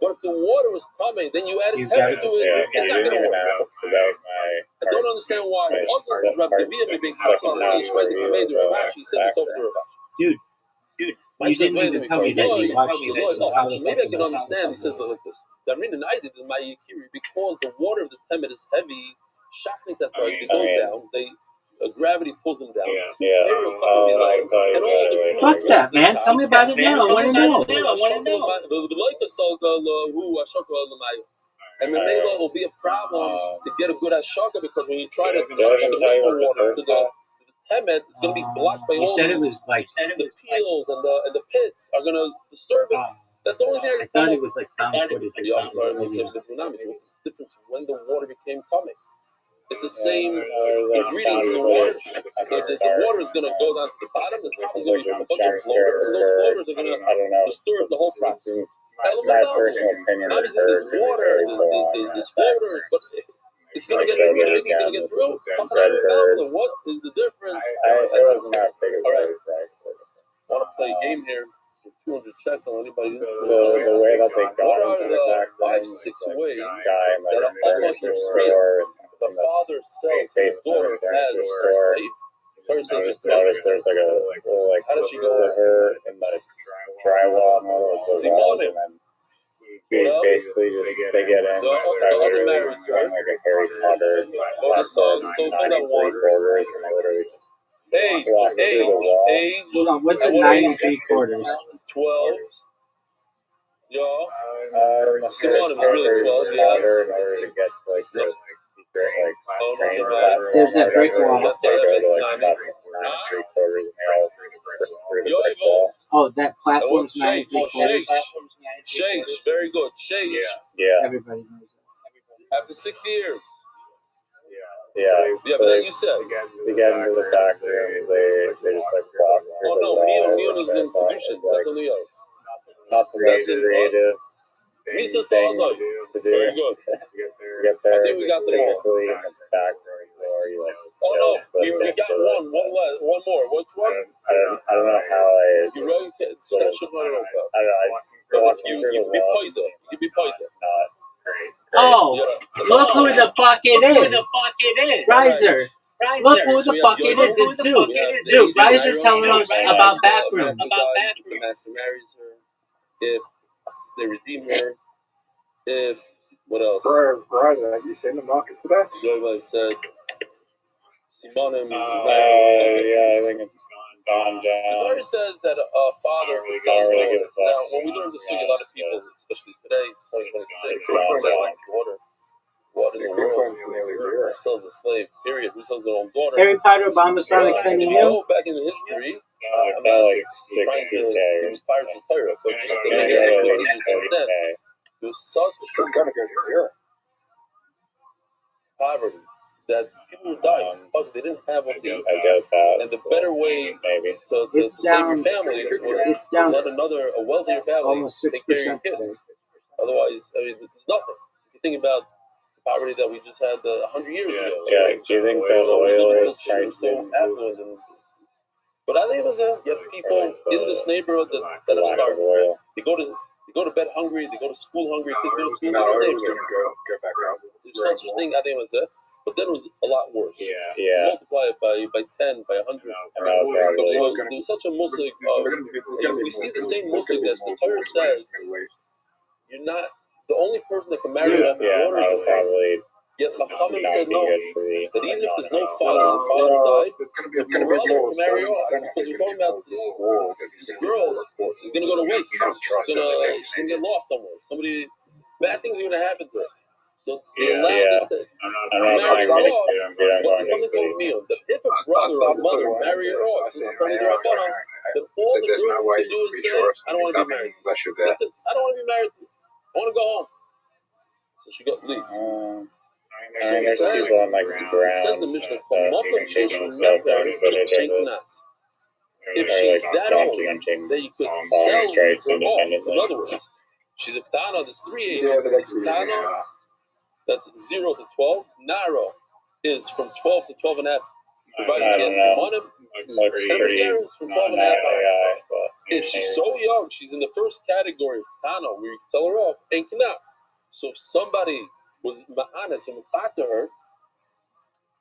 But if the water was Tameh, then you added Temet to it, it's not going to work. I don't understand why. Dude, you didn't even tell me that you watched it. Maybe I can understand. He says like this. Because the water of the Temet is heavy, shachnik that they go down, gravity pulls them down. Yeah. And all the fruits. Fuck that, man. Tell me about it now. I want to know. And the Mela will be a problem to get a good Ashaka because when you try to touch the mikvah water to the Temet, it's going to be blocked by You all said these, it was like the peels and the pits are going to disturb it. That's the only thing I thought it was like found footage or something. What's the difference when the water became coming? It's the same ingredients in the water. The water is going to go down to the bottom. The top is going to be a bunch of floaters, and those floaters are going to disturb the whole process. My personal opinion. Obviously, there's water, there's floaters, but it's going to get through. You think it's going to get through? What is the difference? It wasn't that big of a right. I want to play a game here for 200 shekel. Anybody interested? The way that they got what are into the back the 5-6 ways that a unlucky freer, the father sells his daughter as a slave? Notice there's like a little like how did she go sliver in the drywall and all those walls, and then he's basically just they get in by literally doing like a Harry Potter platform 93 quarters, and they literally just walk through the wall. Hold on, what's a 9 3/4? 12. Y'all. Simone was really 12, yeah. In order to get to like the secret like train platform. There's that brick wall. They go to like platform 9 3/4 and they all through the brick wall. Oh, that platform's 9 3/4. Sheish, very good. Sheish. Yeah. Everybody knows that. After 6 years. Yeah, but like you said, to get into the back room, they just like walk through the wall. Neon is in Kedushin. That's something else. Not the most creative Misa thing to do. Very good. To get there, I think we got them all. typically in the back room door, you like. Oh no, we got one more. Which one? I don't know how I. You really can't. I don't know. You be paid. Not great. Oh, look who the fuck it is. Riser. Look who the fuck it is. It's Zoot. Zoot, Riser's telling us about backrooms. The master marries her. If they redeem her. If, what else? Riser, have you seen the market today? Everybody said, Simonim is not. Yeah, I think it's gone down. The Torah says that a father sells the daughter. Now, when we learn this thing, a lot of people, especially today, 2026, sell like water. What in the world? Who sells a slave? Period. Who sells their own daughter? Harry Potter, Masonic, If you go back in history, I'm not like trying to 60K. use fire to Torah, but just to make it easier to understand, there's such poverty that people would die because they didn't have what they eat. I get that. And the better way maybe to save your family was to let a wealthier family almost 6% take care of your kids. today. Otherwise, I mean, there's nothing. You think about the poverty that we just had 100 years ago. Yeah, do you think the oil is so affluent? But I think it was you have people in this neighborhood that are starving. They go to bed hungry. They go to school hungry. Kids go to school in this neighborhood. Go back out. There's such a thing. I think it was it. But then it was a lot worse. Yeah. Multiply it by 10, by 100. So there's such a musig of, we see the same musig that the Torah says, you're not, the only person that can marry off the water is a father. Yet Chachamim said no, that even if there's no father, the father died, the brother can marry off. Because we're talking about this girl is going to go to waste. She's going to get lost somewhere. Bad things are going to happen to her. So they allow this thing. Marry her off, but there's something called meal. That if a brother or mother marry her off, this is something they're upon us, then all the girl has to do is say, I don't want to be married. That's it. I don't want to be married. I want to go home. So she leaves. So it says the Mishnah, if she's that old, then you could sell her off. In other words, she's a Ktana, there's 3 ages. Ktana, that's 0 to 12. Nara is from 12 to 12 and a half. Provided she has Simonim, every year is from 12 and a half. If she's so young, she's in the first category of Ktana, where you can sell her off, and Knas. So if somebody was Ma'anas and Mufat to her,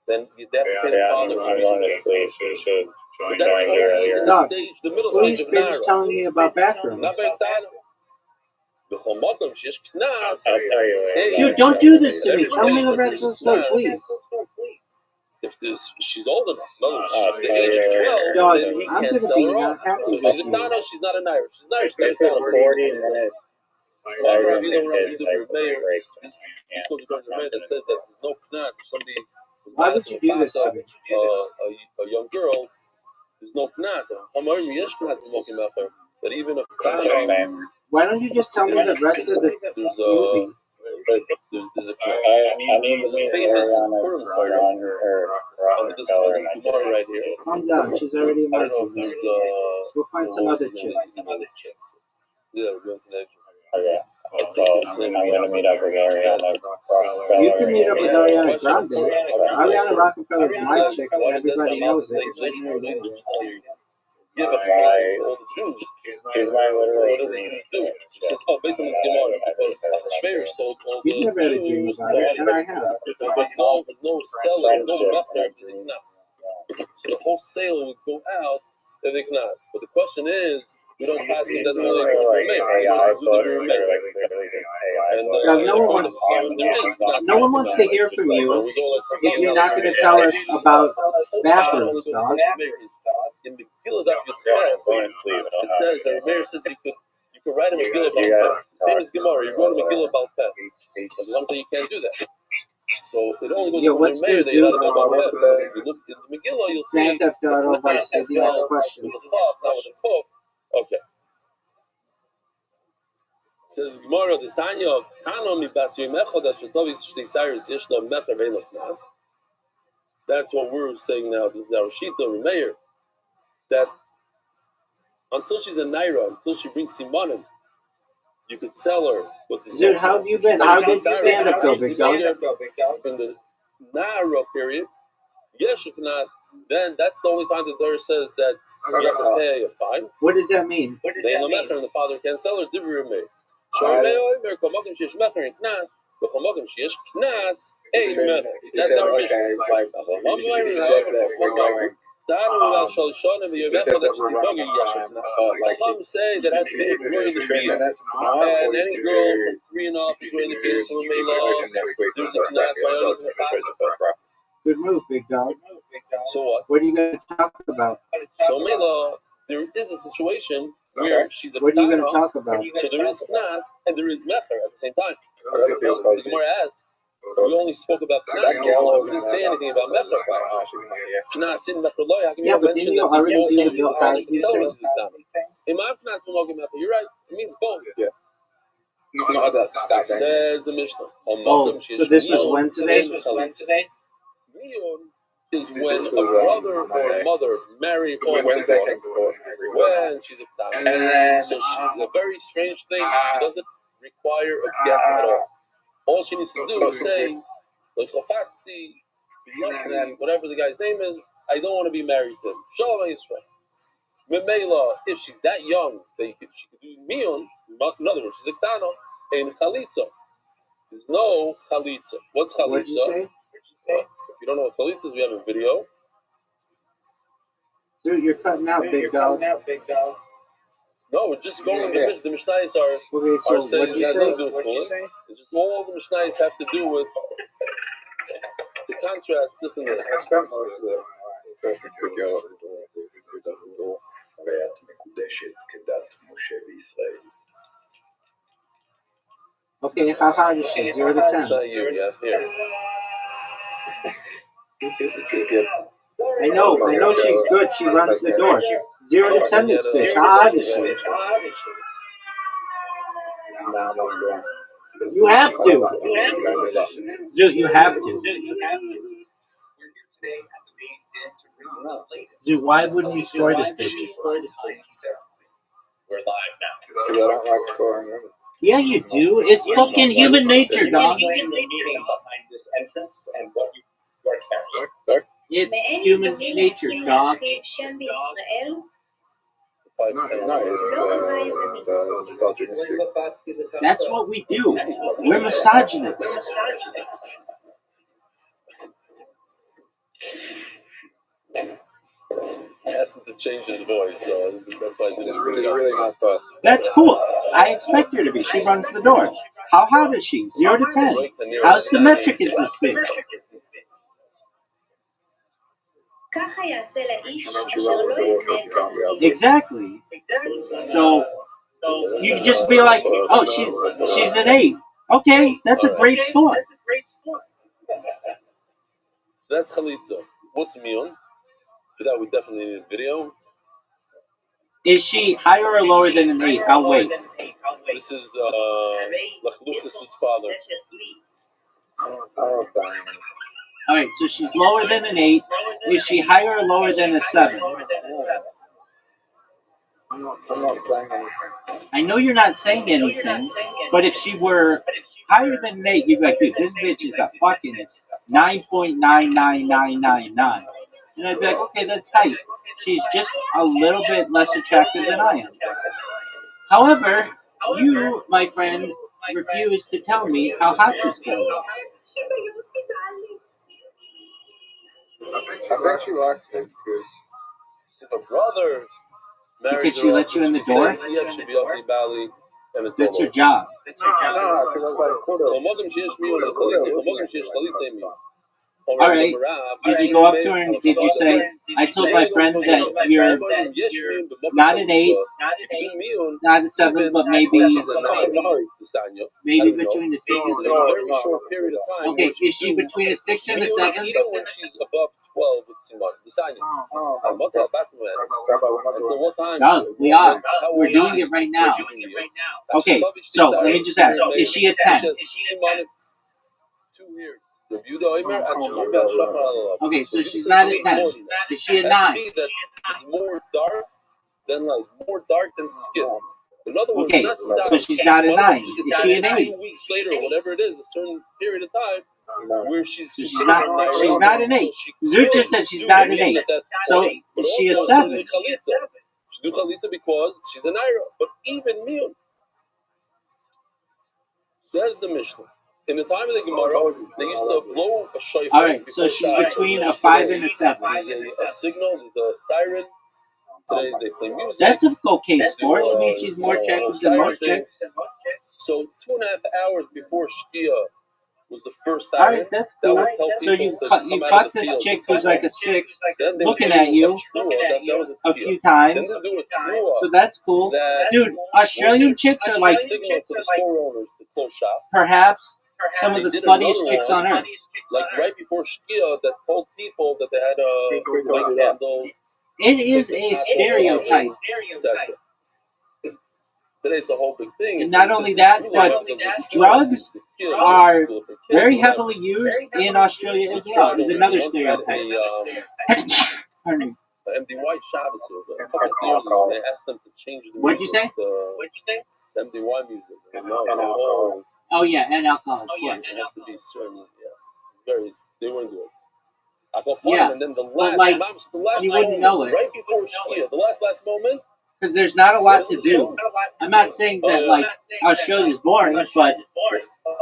then you definitely pay the father. Honestly, she should join the Dog, stage, the middle please stage of finish Nara. telling me about backrooms. Not by Ktana. I'll tell you later. Dude, don't do this to me. Tell me the rest of the story, please. If she's old enough, in other words, Oh, she's the age of 12, Dog, then he I'm can't gonna sell be her not off. happy So with she's a you. Tano, she's not an Irish. She's an Irish. This is 40 minutes. He's going to go to the mayor that says that there's no knas if somebody was Why would you do this to me? a young girl, there's no knas. That even if Why don't you just tell me the rest of the movie? there's a famous Purim fighter under this Gemara right here. Calm down. She's already in I my don't know if there's We'll find some other chick. Yeah, we're going to the Okay. So I'm gonna meet up with Ariana. You can meet up with Ariana Grande. Ariana Rockefeller is my chick. Everybody knows it. Give a fuck to all the Jews. He's my literal What do the Jews do? She says, oh, based on this Gemara, because Ashveir sold all the You've never had a dream Jews, about it, and I have. there's no seller, there's no method, there's a knas. So the whole sale would go out, then they knas. But the question is, we don't pass it, that's only for the no one wants to hear from you if you're not going to tell us about bathrooms, dog. In Megillah Daf Yud it says that Rameir says you could write a Megillah about Peh. Same as Gemara, you wrote a Megillah about Peh. But some say you can't do that. So it only goes to Rameir that you got to go about Peh. Because if you look in the Megillah, you'll see Grand Theft Auto Vice City. Next question. with the Chaf, not with the Kuf. Okay. Says Gemara, the Tanya, Tano mi bas yomecha that shetovi shtei sayres yeshlo mecher ve'lo knas. That's what we're saying now. This is our Shita Rameir. That until she's a naira, until she brings simanim, you could sell her. But dude, how have you been? How did you stand up, though, big dog? In the naira period, yes, then that's the only time the Torah says that you have to pay a fine. What does that mean? And the father can't sell her. That's our mission. Say that has to be wearing the beers, and any girl from 3 and up is wearing the beers, so there's a knas. Good move, big dog. So what? What are you going to talk about? So Mela, there is a situation where she's a What are you going to talk about? So there is knas and there is mecher at the same time. The Gemara asks. We only spoke about knas. We didn't say anything about mecher. Knas in mecher loy. How can you mention that there's also the sellers is done? Imam knas b'mogim mecher. You're right. It means both. Yeah. No, that Says the Mishnah. Oh, so this was when today? Miyun is when a brother or a mother marry on Wednesday when she's a ktan. So a very strange thing. She doesn't require a get at all. All she needs to do is say, whatever the guy's name is, I don't want to be married to him. Shalom Yisrael. Memela, if she's that young, she could do miyun. In other words, she's a ktana in chalitza. There's no chalitza. What's chalitza? What did you say? If you don't know what chalitza is, we have a video. Dude, you're cutting out, big dog. No, we're just going. The Mishnayos are saying it has nothing to do with fooling. It's just all the Mishnayos have to do with to contrast this and this. Okay, how hard is she? 0 to 10. It's not you, yeah. Here. I know she's good. She runs the door. 0 to 10 this bitch. How hard is she? You have to. Dude, you have to. Dude, why wouldn't you score this bitch? We're live now. Because I don't like scoring. Yeah, you do. It's fucking human nature, dog. The meaning behind this entrance and what you are expecting. Sorry? It's human nature, dog. It's misogynistic. That's what we do. We're misogynists. I asked him to change his voice, so that's why I didn't She's say a really nice person. That's cool. I expect her to be. She runs the door. How hot is she? 0 to 10. How symmetric is this thing? ככה יעשה לאיש And then she אשר runs לא the door יבנה because you can't be ugly. Exactly. So you can just be like, oh, she's an 8. Okay, that's a great score. So that's chalitza. What's mion? For that, we definitely need a video. Is she higher or lower than an 8? I'll wait. This is Lachluchas' father. Oh, dang. All right, so she's lower than an 8. Is she higher or lower than a 7? I'm not saying anything. I know you're not saying anything, but if she were higher than an 8, you'd be like, dude, this bitch is a fucking 9.99999. And I'd be like, okay, that's tight. She's just a little bit less attractive than I am. However, you, my friend, refuse to tell me how hot this girl is. I think she likes me because If a brother marries Because she her lets off, you in the she say, door? Yeah, she be Yossi Bali, and it's That's all her over. job. no, because I was like, Chomogim sheyesh mion and chalitza, chomogim sheyesh chalitza mion. All right. Did you go up to her and did you say, I told my friend that you're not an 8, not a 7, but maybe between the 6 and the 7? Okay, is she between a 6 and a 7? Even when she's above 12, it's Simon. The sign. So what time? No, we are. We're doing it right now. Okay, so let me just ask, is she a 10? 2 years. Okay, so she's not a 10. Is she a 9? It's more dark than skin. In other words, Okay, so she's not a 9. Is she an 8? 2 weeks later, or whatever it is, a certain period of time, where she's She's not an 8. Zoot just said she's not an 8. So is she a 7? She do chalitza because she's an ira, but even mion. Says the Mishnah. In the time of the Gemara, they used to blow a shofar. All right, so she's between a 5 and a 7. There's a signal, there's a siren. Today they play music. That's a okay sport. I mean, she's more attractive than most chicks. So 2.5 hours before Shkia was the first All siren. right, that's cool. So you cut this chick who's like a 6, looking at you a few times. So that's cool. Dude, Australian chicks are like signal to the store owners to close shop. perhaps some of the sluttiest chicks on earth. Like right before Shkia, that told people that they had light candles. It is a stereotype. Etc. Today it's a whole big thing. And not only that, but drugs are very heavily used in Australia as well. Is another stereotype. Pardon me. MD White Shabbos a couple of years ago, they asked them to change the What'd you music say? to MDY music. No, it's a whole. Oh yeah, and alcohol. Yeah. It has to be certain. Yeah, they wouldn't do it. Yeah, and then the but last, like, you moment, wouldn't know it. right before Shkia, the last moment. Because there's not a lot to do. I'm not saying that like Australia's boring, but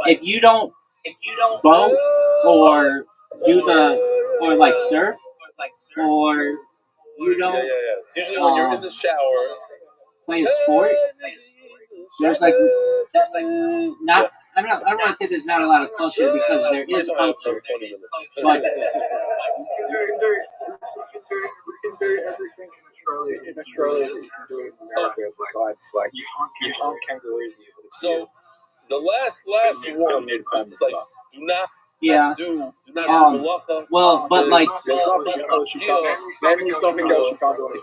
if you don't boat or do or like surf or you don't It's usually when you're in the shower. play a sport, there's like not. I don't want to say there's not a lot of culture because there is culture, but in Australia, you can do it besides like you can't kangaroos. So the last one, it's like do not do malacha. Well, but like there's nothing else you can't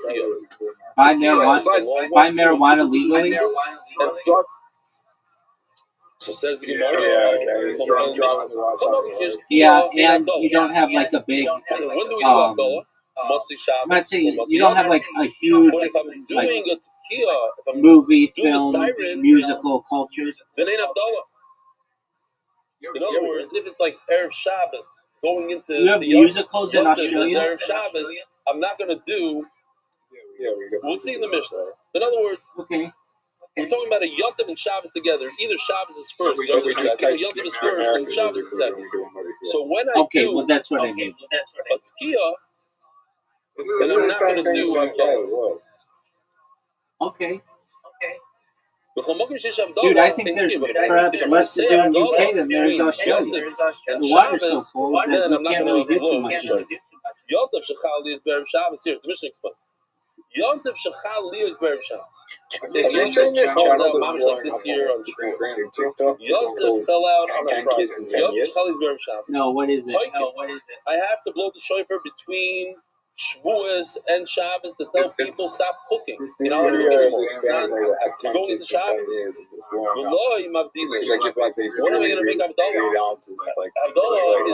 do. Buy marijuana legally. So says the Gemara. Yeah, and you don't have like a big. I'm not saying you don't have like a huge like movie, film, musical culture. Then ain't Abdullah. In other words, if it's like Erev Shabbos going into you have musicals in Australia. Erev Shabbos, I'm not gonna do. We'll see in the Mishnah. In other words, okay. We're talking about a Yom Tov and Shabbos together. Either Shabbos is first, Yom Tov is second. Yom Tov is first, and Shabbos is second. So when I do well, that's what I mean. a Tkiya, And I'm not going to do Havdalah. Okay. Dude, Dude, I think there's perhaps less to do in UK than there is Australia. The water's so full that you can't really do too much of it. Yontav Shechal is Be'er Shabbos here. The Mishnah explains. Yontav Shechal is Be'er Shabbos. If Yontav falls out, Mamash like this year on Shavuos. Yontav fell out on a Friday. Yontav Shechal is Be'er Shabbos. No, what is it? I have to blow the shofar between Shavuos and Shabbos to tell people stop cooking. You know, we're going to Shabbos. What am I going to make Havdalah? Havdalah is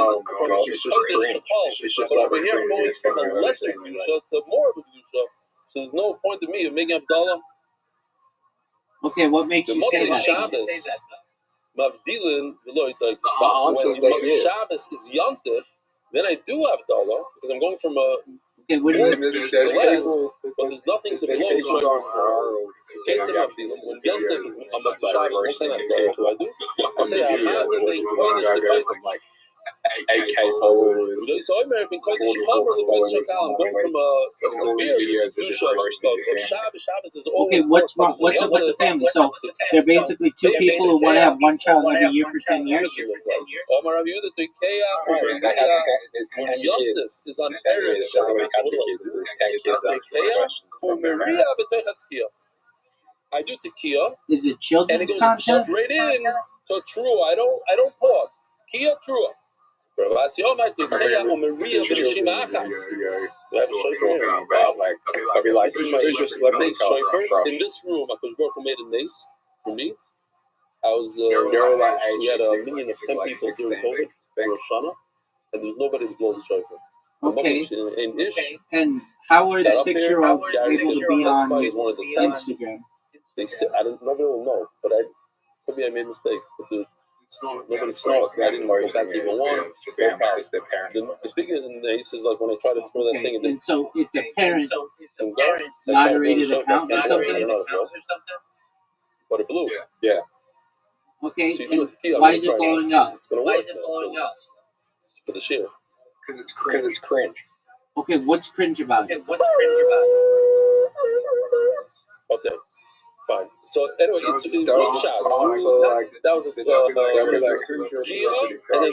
from Kodesh to Kol. But over here, I'm going from a lesser Kedusha to more of a Kedusha. So there's no point to me of making Havdalah. Okay, what makes you say that? Shabbos, Mavdilin, when Motzei Shabbos is Yontif, then I do Havdalah because I'm going from a okay, what do you less, but there's nothing to blow the shofar for. Can't say Mavdilin. When Yontif is on Motzei Shabbos, what kind of Havdalah do I do? I say I'm not doing Kodesh to Kodesh. AK followers. So I'm going from a severe Kedusha of Shabbos. Shabbos is always okay, what's up with the family? So they're basically two people who want to have one child every year for 10 years? Omar Rav Yehuda Tekeya when Yontif is on Erev Shabbos. I do Tekiya. Is it children's and it goes content? straight in to Trua. I don't pause. Tekiya Trua. Rabbi Rothschild Tekeya Maria Benishima Achas. Do I have a shofar? I'll be like, this is my nace shofar. In this room, because Baruch made a nace for me. I was, we had a minion of 10 people during COVID for Rosh Hashanah, and there was nobody to blow the shofar. Okay. In Ish, and how are the 6-year-olds able to be on Instagram? They said, nobody will know, but maybe I made mistakes, but nobody saw it. I didn't go back to even one. The biggest in the Ace is like when I try to throw that thing. And so it's a parent moderated account or something? But it blew. Yeah. Okay, so why is it blowing up? It's going to work. It's for the share. Because it's cringe. Okay, what's cringe about it? Okay. Fine. So anyway, it's one shot. That was a Gia, and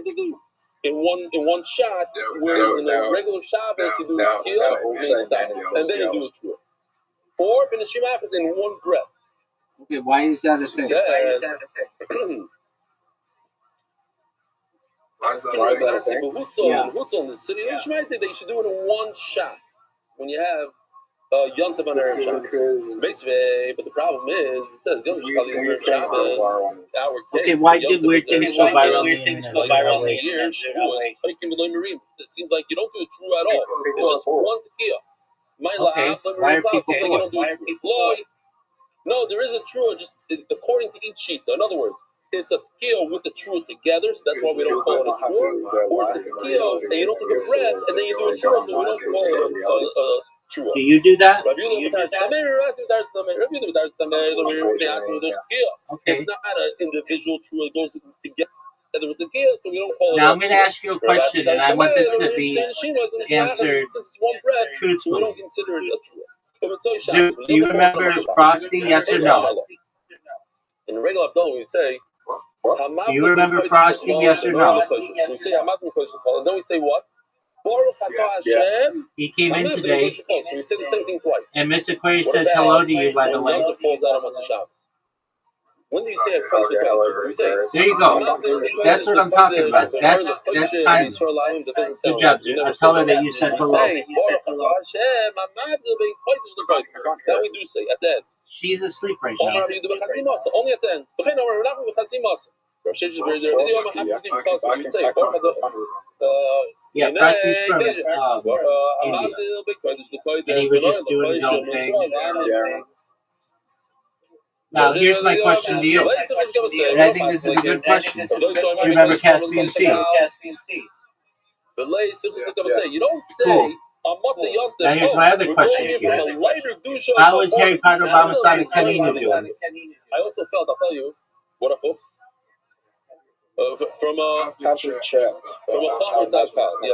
then in one shot. Whereas in a regular Shabbos you do Gia, then stop, and then you do a true. Or in the Shema is in one breath. Okay, why is that a thing? Why is that a thing? Hutzon, the city of Shema, that you should do it in one shot when you have. Yontav on Erev Shabbos. But the problem is, it says Yontav Erev Shabbos. Okay, why did weird things go viral? This year, it seems like you don't do it true at all. It's just one tekiah. Okay, why are people poor? No, there is a true, just according to each sheet. In other words, it's a tekiah with the true together, so that's why we don't call it a true. Or it's a tekiah and you don't do the bread, and then you do a true, so we don't call it a true. Do you do that? Okay. It's not an individual true. It goes together with the gear, so we don't call it. Now I'm going to ask you a question, and I want this to be answered truthfully. So we don't consider it a true. Do you remember Frosty? Yes or no? In the regular Havdalah, we say. Do you remember Frosty? Yes or no? So we say Hamad Mikosh, and then we say what? He came in today, so we say the same thing twice. and Miss Aquarius says hello to you, by the way. When do you say a praise to God? There you go. That's what I'm talking about. That's kindness. Good job, dude. I'll tell her that you said hello. That we do say at the end. She's asleep right now. Only at the end. Yeah, Frosty's from India. And he was just doing his own thing. Now, here's my question to you. And I think this is a good question. Do you remember Caspian Sea? You don't say... Now, here's my other question to you. How is Harry Potter Obama Sonic Kanina doing? I also felt, I'll tell you, what a fool. From a chachar.com. Yeah.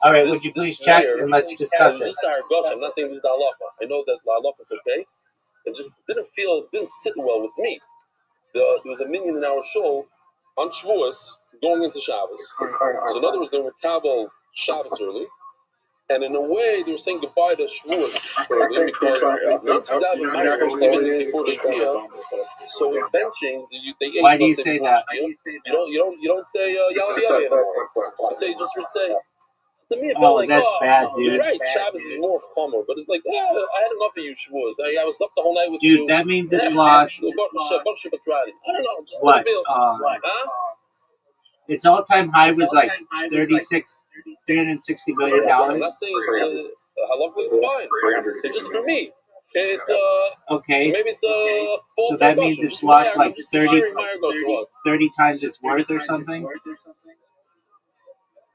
All right, This, would you please this check year, and let's discuss this it? is the hargosh. I'm not saying this is the halacha. I know that the halacha is okay. It just didn't sit well with me. There was a minion in our show on Shavuos going into Shabbos. So in other words, they were Kabul Shabbos early. And in a way, they were saying goodbye to Shavuos early because once you daven Ma'ariv, even before Shkia, so in benching, they ate. Why do you say that? You don't say Yalav Yalav anymore. I say just say. So to me, it felt Oh, like, that's bad, dude. you're right. Shabbos is more calmer, but it's like, I had enough of you Shavuos. I was up the whole night with Dude, you. that means it's lost. I don't know. Just What? feel. Huh? Its all-time high was like $360 million. I'm not saying it's halachically it's fine. It's just for me. It's Okay. maybe it's a fault. So that means it's lost like 30 times its worth or something?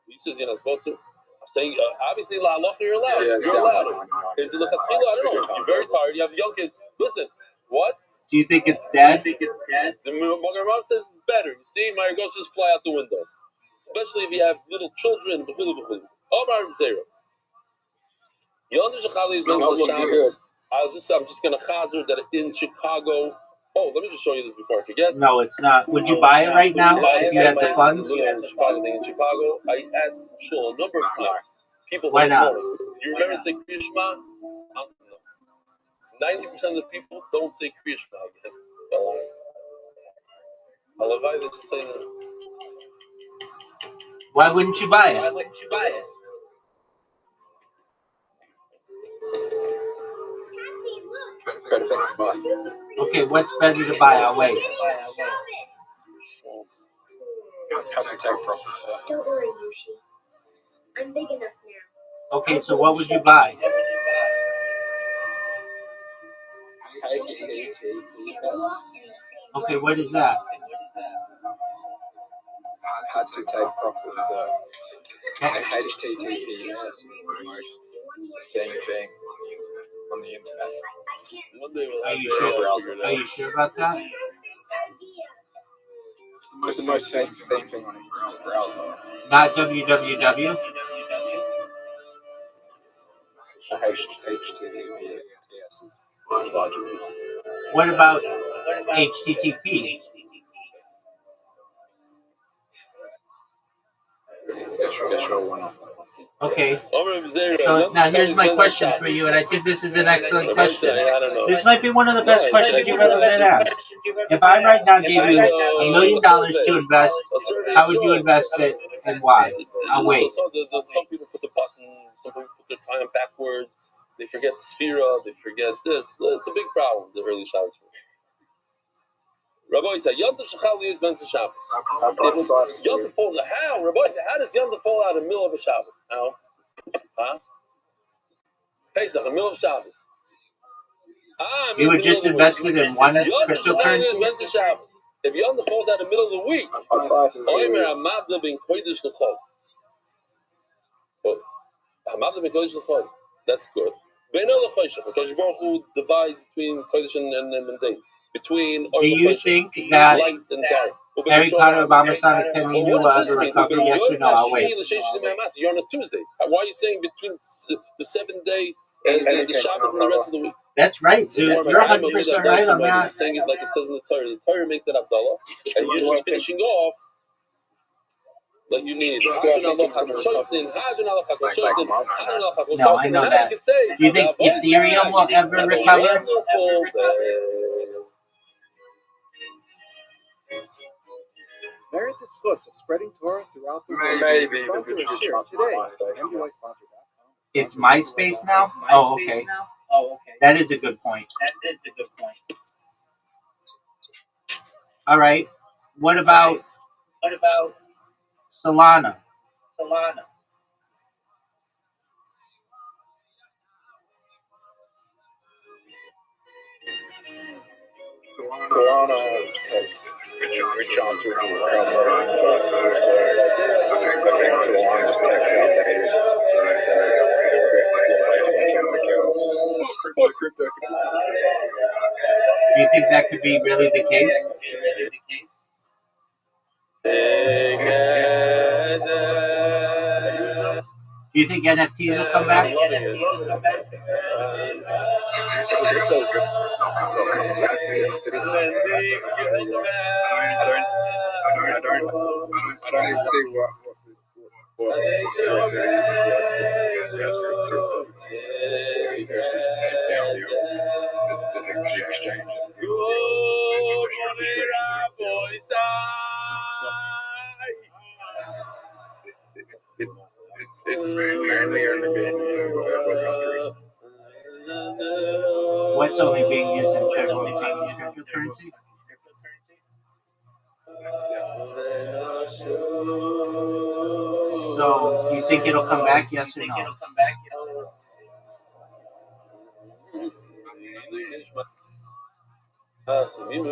He says you're not supposed to. I'm saying obviously la halacha you're allowed. You're allowed. Is it lechatchila? I don't know. If you're very tired, you have young kids. Listen, what? Do you think it's dead? The Magen Rav says it's better. You see, my goes just fly out the window, especially if you have little children. Omar Zera. Yonder Shachali is meant to Shabbos. I'm just gonna chazer that in Chicago. Oh, let me just show you this before I forget. No, it's not. Would you buy it right now if you had the funds? Chicago thing in Chicago. I asked Shul a number of times. People Why don't not? know. You remember to say Kriya Shema? 90% of the people don't say Kriya Shema. Halavai, they just say that. Why wouldn't you buy it? Okay, what's better to buy? I'll wait. Don't worry, Yushi. I'm big enough now. Okay, so what would you buy? Okay, what is that? Had to take process. HTTPS. It's the same thing on the internet. Are you sure about that? It's the most famous thing on the internet browser. Not www? HTTPS. What about HTTP? Okay. So now here's my question for you, and I think this is an excellent question. This might be one of the best questions you've ever been asked. If I right now gave you $1 million to invest, how would you invest it and why? I'll wait. Some people put the button, some people put the time backwards. They forget Sphira, they forget this. It's a big problem, the early Shabbos. Rabbi said, Yom Tov Shechali is meant to Shabbos. Yom Tov falls out. How? Rabbi said, how does Yom Tov fall out in the middle of a Shabbos? How? Huh? Pesach, in the middle of Shabbos. You were just invested in one cryptocurrency? Yom Tov Shechali is meant to Shabbos. If Yom Tov falls out in the middle of the week, Oimer HaMavda ben Kodesh L'chol. HaMavda ben Kodesh L'chol. That's good. Beino L'choshech, because Baruch Hu divides between Kodesh and day. Between do you think that light and dark. Harry Potter, Obama, Sonic, Kenny knew how to recover? Yes or no? I'll wait. You're on a Tuesday. Why are you saying between the 7th day and the Shabbos and the rest of the week? That's right, dude. You're 100% right on that. You're saying it like it says in the Torah. The Torah makes that Abdullah, and you're just finishing off like you need. No, I know that. Do you think Ethereum will ever recover? Merit the schus of spreading Torah throughout the world. Maybe, Sponsor a share today. MDYsponsor.com. It's MySpace now? Oh, okay. That is a good point. All right. What about Solana? Corona has good chance we can recover. I think Solana just takes outdated. Do you think that could be really the case? Do you think NFTs will come back? I don't see what the exchange. It's mainly only being used in third world countries. What's only being used in third world countries? Cryptocurrency? So, do you think it'll come back? Yes or no? I think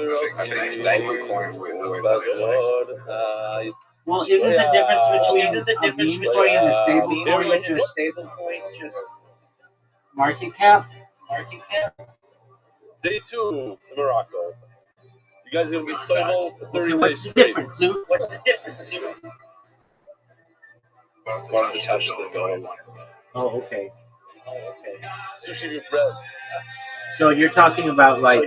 stablecoins will always have. Well, isn't the difference between a meme coin and a stable coin just market cap? Day 2 in Morocco. You guys are gonna be sober for 30 days What's the straight. difference, Sue? One's attached to the dollar. Oh, okay. Sushi with breast. So you're talking about like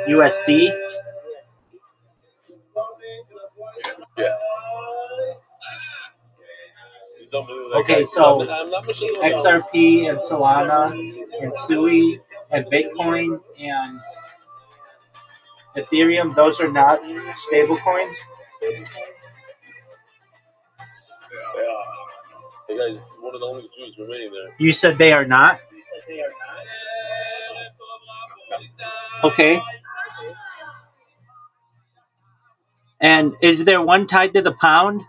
USD? Yeah. Okay, so XRP and Solana and Sui and Bitcoin and Ethereum, those are not stable coins? The guy's one of the only Jews remaining there. You said they are not? Okay. And is there one tied to the pound?